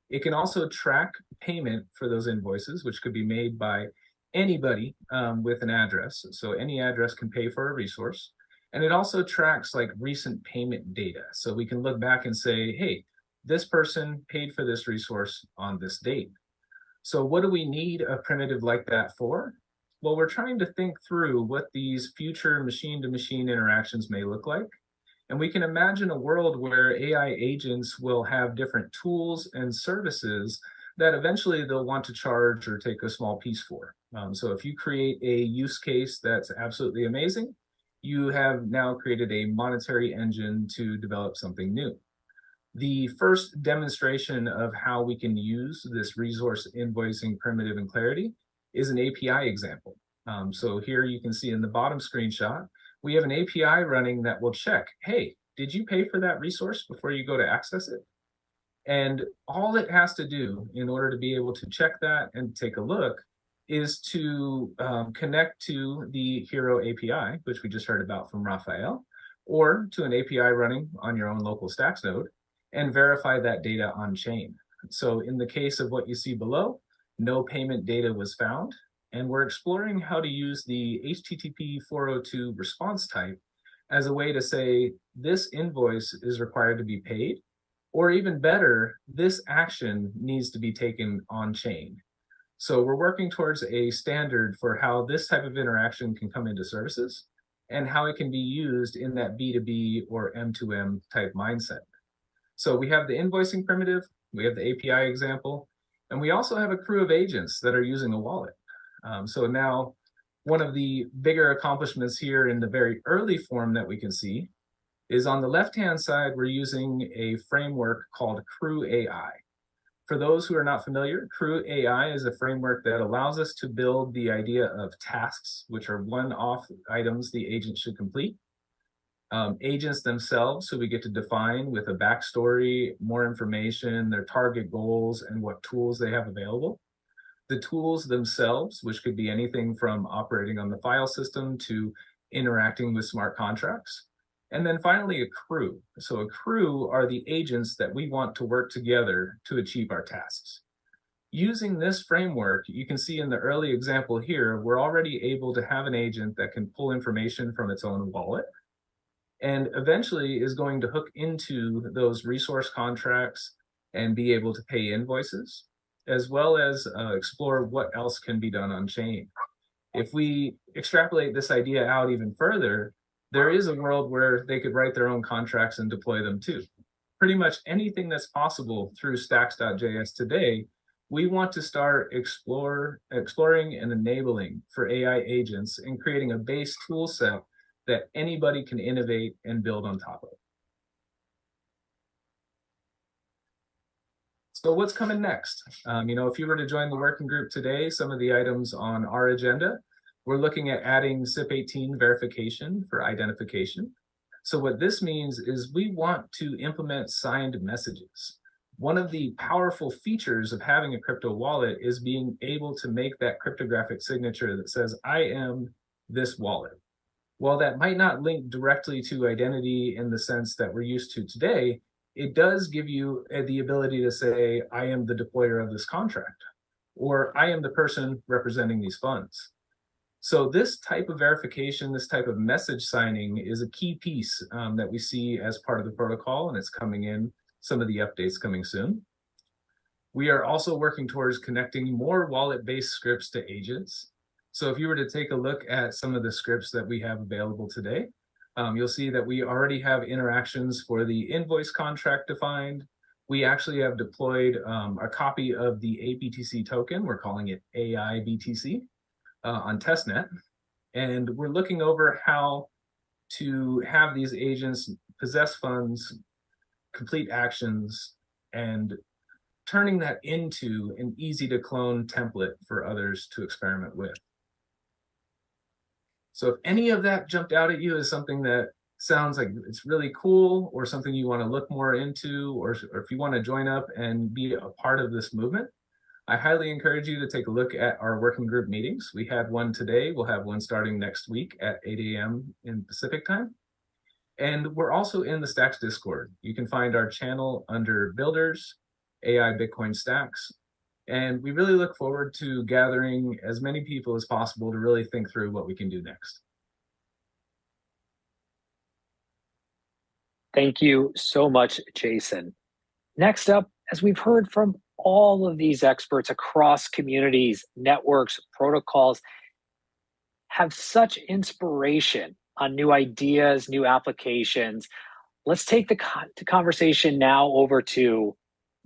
It can also track payment for those invoices, which could be made by anybody with an address. So any address can pay for a resource. And it also tracks like recent payment data. So we can look back and say, hey, this person paid for this resource on this date. So what do we need a primitive like that for? Well, we're trying to think through what these future machine-to-machine interactions may look like. And we can imagine a world where AI agents will have different tools and services that eventually they'll want to charge or take a small piece for. So if you create a use case that's absolutely amazing, you have now created a monetary engine to develop something new. The first demonstration of how we can use this resource invoicing primitive in Clarity is an API example. So here you can see in the bottom screenshot, we have an API running that will check, hey, did you pay for that resource before you go to access it? And all it has to do in order to be able to check that and take a look is to connect to the Hero API, which we just heard about from Raphael, or to an API running on your own local Stacks node and verify that data on chain. So in the case of what you see below, no payment data was found, and we're exploring how to use the HTTP 402 response type as a way to say this invoice is required to be paid, or even better, this action needs to be taken on chain. So we're working towards a standard for how this type of interaction can come into services and how it can be used in that B2B or M2M type mindset. So we have the invoicing primitive, we have the API example, and we also have a crew of agents that are using a wallet. So now one of the bigger accomplishments here in the very early form that we can see is on the left-hand side, we're using a framework called Crew AI. For those who are not familiar, Crew AI is a framework that allows us to build the idea of tasks, which are one-off items the agent should complete. Agents themselves, so we get to define with a backstory, more information, their target goals, and what tools they have available. The tools themselves, which could be anything from operating on the file system to interacting with smart contracts. And then finally, a crew. So a crew are the agents that we want to work together to achieve our tasks. Using this framework, you can see in the early example here, we're already able to have an agent that can pull information from its own wallet and eventually is going to hook into those resource contracts and be able to pay invoices, as well as explore what else can be done on chain. If we extrapolate this idea out even further, there is a world where they could write their own contracts and deploy them too. Pretty much anything that's possible through stacks.js today, we want to start exploring and enabling for AI agents and creating a base tool set that anybody can innovate and build on top of. So what's coming next? If you were to join the working group today, some of the items on our agenda, we're looking at adding CIP18 verification for identification. So what this means is we want to implement signed messages. One of the powerful features of having a crypto wallet is being able to make that cryptographic signature that says, I am this wallet. While that might not link directly to identity in the sense that we're used to today, it does give you the ability to say, I am the deployer of this contract, or I am the person representing these funds. So this type of verification, this type of message signing is a key piece that we see as part of the protocol, and it's coming in some of the updates coming soon. We are also working towards connecting more wallet-based scripts to agents. So if you were to take a look at some of the scripts that we have available today, You'll see that we already have interactions for the invoice contract defined. We actually have deployed a copy of the ABTC token. We're calling it AI BTC on testnet. And we're looking over how to have these agents possess funds, complete actions, and turning that into an easy to clone template for others to experiment with. So if any of that jumped out at you as something that sounds like it's really cool, or something you want to look more into, or if you want to join up and be a part of this movement, I highly encourage you to take a look at our working group meetings. We had one today. We'll have one starting next week at 8 a.m. in Pacific time. And we're also in the Stacks Discord. You can find our channel under Builders, AI Bitcoin Stacks. And we really look forward to gathering as many people as possible to really think through what we can do next. Thank you so much, Jason. Next up, as we've heard from all of these experts across communities, networks, protocols, have such inspiration on new ideas, new applications. Let's take the conversation now over to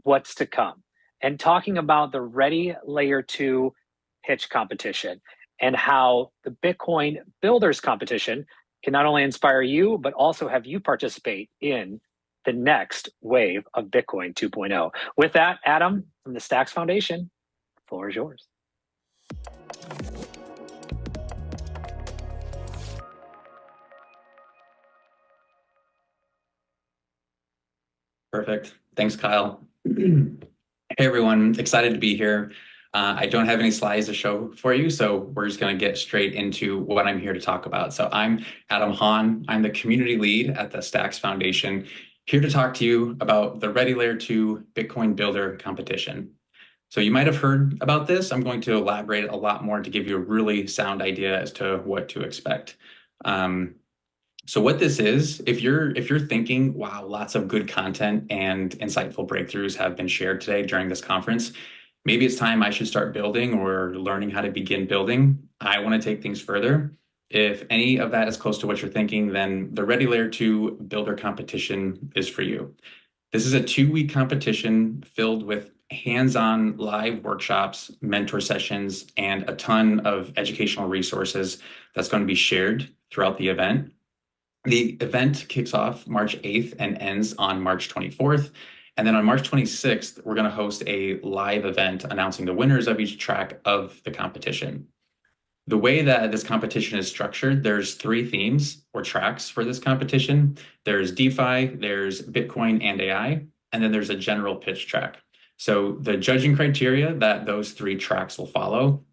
what's to come, and talking about the Ready Layer 2 pitch competition and how the Bitcoin Builders competition can not only inspire you, but also have you participate in the next wave of Bitcoin 2.0. With that, Adam from the Stacks Foundation, the floor is yours. Perfect. Thanks, Kyle. Hey, everyone. Excited to be here. I don't have any slides to show for you, so we're just going to get straight into what I'm here to talk about. So I'm Adam Hahn. I'm the community lead at the Stacks Foundation, here to talk to you about the Ready Layer 2 Bitcoin Builder competition. So you might have heard about this. I'm going to elaborate a lot more to give you a really sound idea as to what to expect. So what this is, if you're thinking, wow, lots of good content and insightful breakthroughs have been shared today during this conference, maybe it's time I should start building or learning how to begin building. I want to take things further. If any of that is close to what you're thinking, then the Ready Layer 2 Builder competition is for you. This is a 2-week competition filled with hands-on live workshops, mentor sessions, and a ton of educational resources that's going to be shared throughout the event. The event kicks off March 8th and ends on March 24th. And then on March 26th, we're going to host a live event announcing the winners of each track of the competition. The way that this competition is structured, there's 3 themes or tracks for this competition. There's DeFi, there's Bitcoin and AI, and then there's a general pitch track. So the judging criteria that those 3 tracks will follow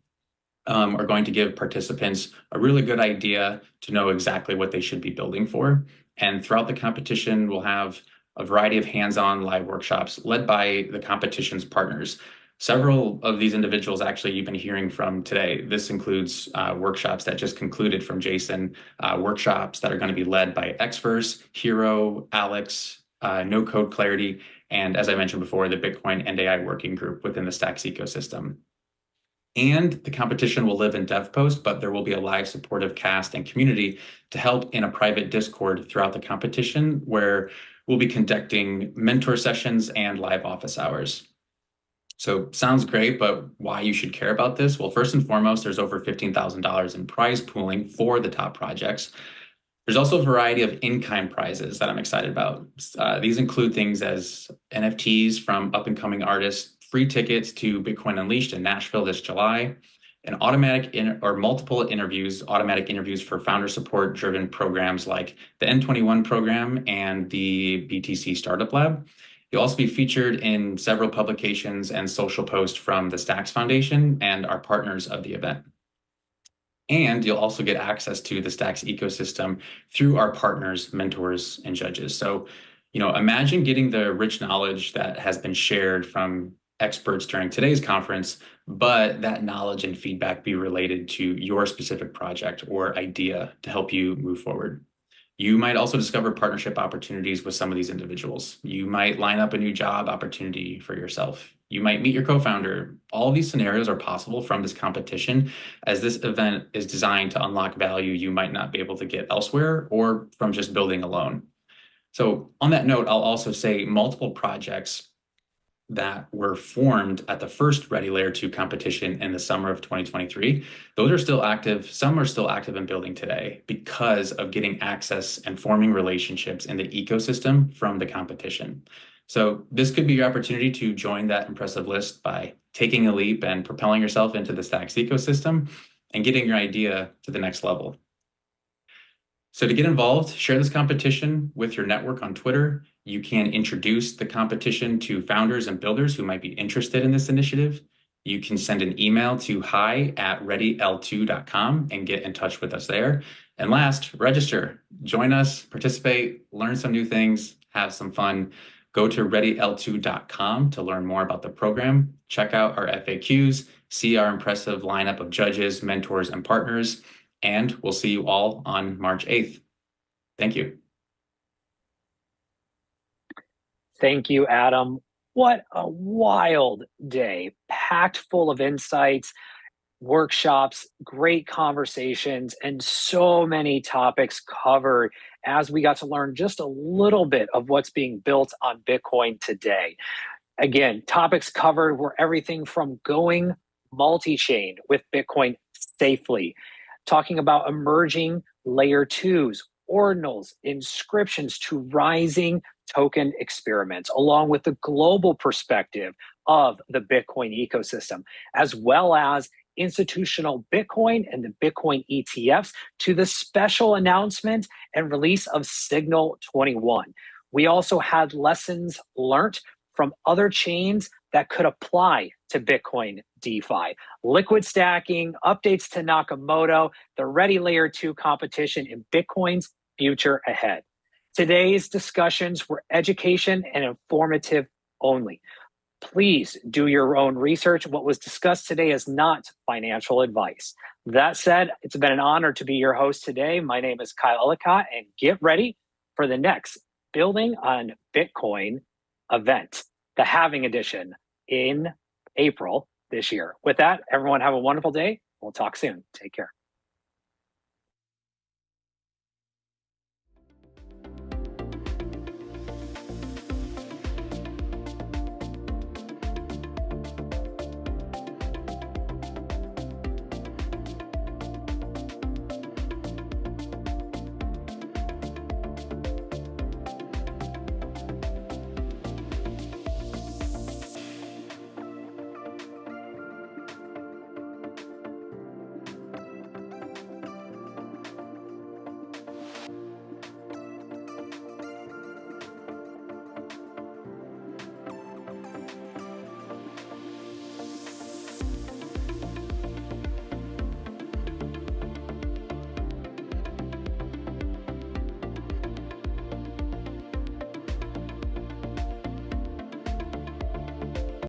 are going to give participants a really good idea to know exactly what they should be building for. And throughout the competition, we'll have a variety of hands-on live workshops led by the competition's partners. Several of these individuals actually you've been hearing from today. This includes workshops that just concluded from Jason, workshops that are going to be led by Xverse, Hero, Alex, No Code Clarity, and as I mentioned before, the Bitcoin and AI working group within the Stacks ecosystem. And the competition will live in DevPost, but there will be a live supportive cast and community to help in a private Discord throughout the competition, where we'll be conducting mentor sessions and live office hours. So sounds great, but why you should care about this? Well, first and foremost, there's over $15,000 in prize pooling for the top projects. There's also a variety of in-kind prizes that I'm excited about. These include things as NFTs from up-and-coming artists, free tickets to Bitcoin Unleashed in Nashville this July, and automatic automatic interviews for founder support-driven programs like the N21 program and the BTC Startup Lab. You'll also be featured in several publications and social posts from the Stacks Foundation and our partners of the event. And you'll also get access to the Stacks ecosystem through our partners, mentors, and judges. So, imagine getting the rich knowledge that has been shared from experts during today's conference, but that knowledge and feedback be related to your specific project or idea to help you move forward. You might also discover partnership opportunities with some of these individuals. You might line up a new job opportunity for yourself. You might meet your co-founder. All of these scenarios are possible from this competition, as this event is designed to unlock value you might not be able to get elsewhere or from just building alone. So on that note, I'll also say multiple projects that were formed at the first Ready Layer 2 competition in the summer of 2023, those are still active. Some are still active in building today because of getting access and forming relationships in the ecosystem from the competition. So this could be your opportunity to join that impressive list by taking a leap and propelling yourself into the Stacks ecosystem and getting your idea to the next level. So to get involved, share this competition with your network on Twitter. You can introduce the competition to founders and builders who might be interested in this initiative. You can send an email to hi@readyl2.com and get in touch with us there. And last, register, join us, participate, learn some new things, have some fun. Go to readyl2.com to learn more about the program. Check out our FAQs, see our impressive lineup of judges, mentors, and partners. And we'll see you all on March 8th. Thank you. Thank you, Adam. What a wild day, packed full of insights, workshops, great conversations, and so many topics covered as we got to learn just a little bit of what's being built on Bitcoin today. Again, topics covered were everything from going multi-chain with Bitcoin safely, talking about emerging layer 2s, ordinals, inscriptions to rising token experiments, along with the global perspective of the Bitcoin ecosystem, as well as institutional Bitcoin and the Bitcoin ETFs, to the special announcement and release of Signal 21. We also had lessons learned from other chains that could apply to Bitcoin DeFi, liquid stacking, updates to Nakamoto, the Ready Layer 2 competition, and Bitcoin's future ahead. Today's discussions were education and informative only. Please do your own research. What was discussed today is not financial advice. That said, it's been an honor to be your host today. My name is Kyle Ellicott, and get ready for the next Building on Bitcoin event, the Halving Edition in April this year. With that, everyone have a wonderful day. We'll talk soon. Take care.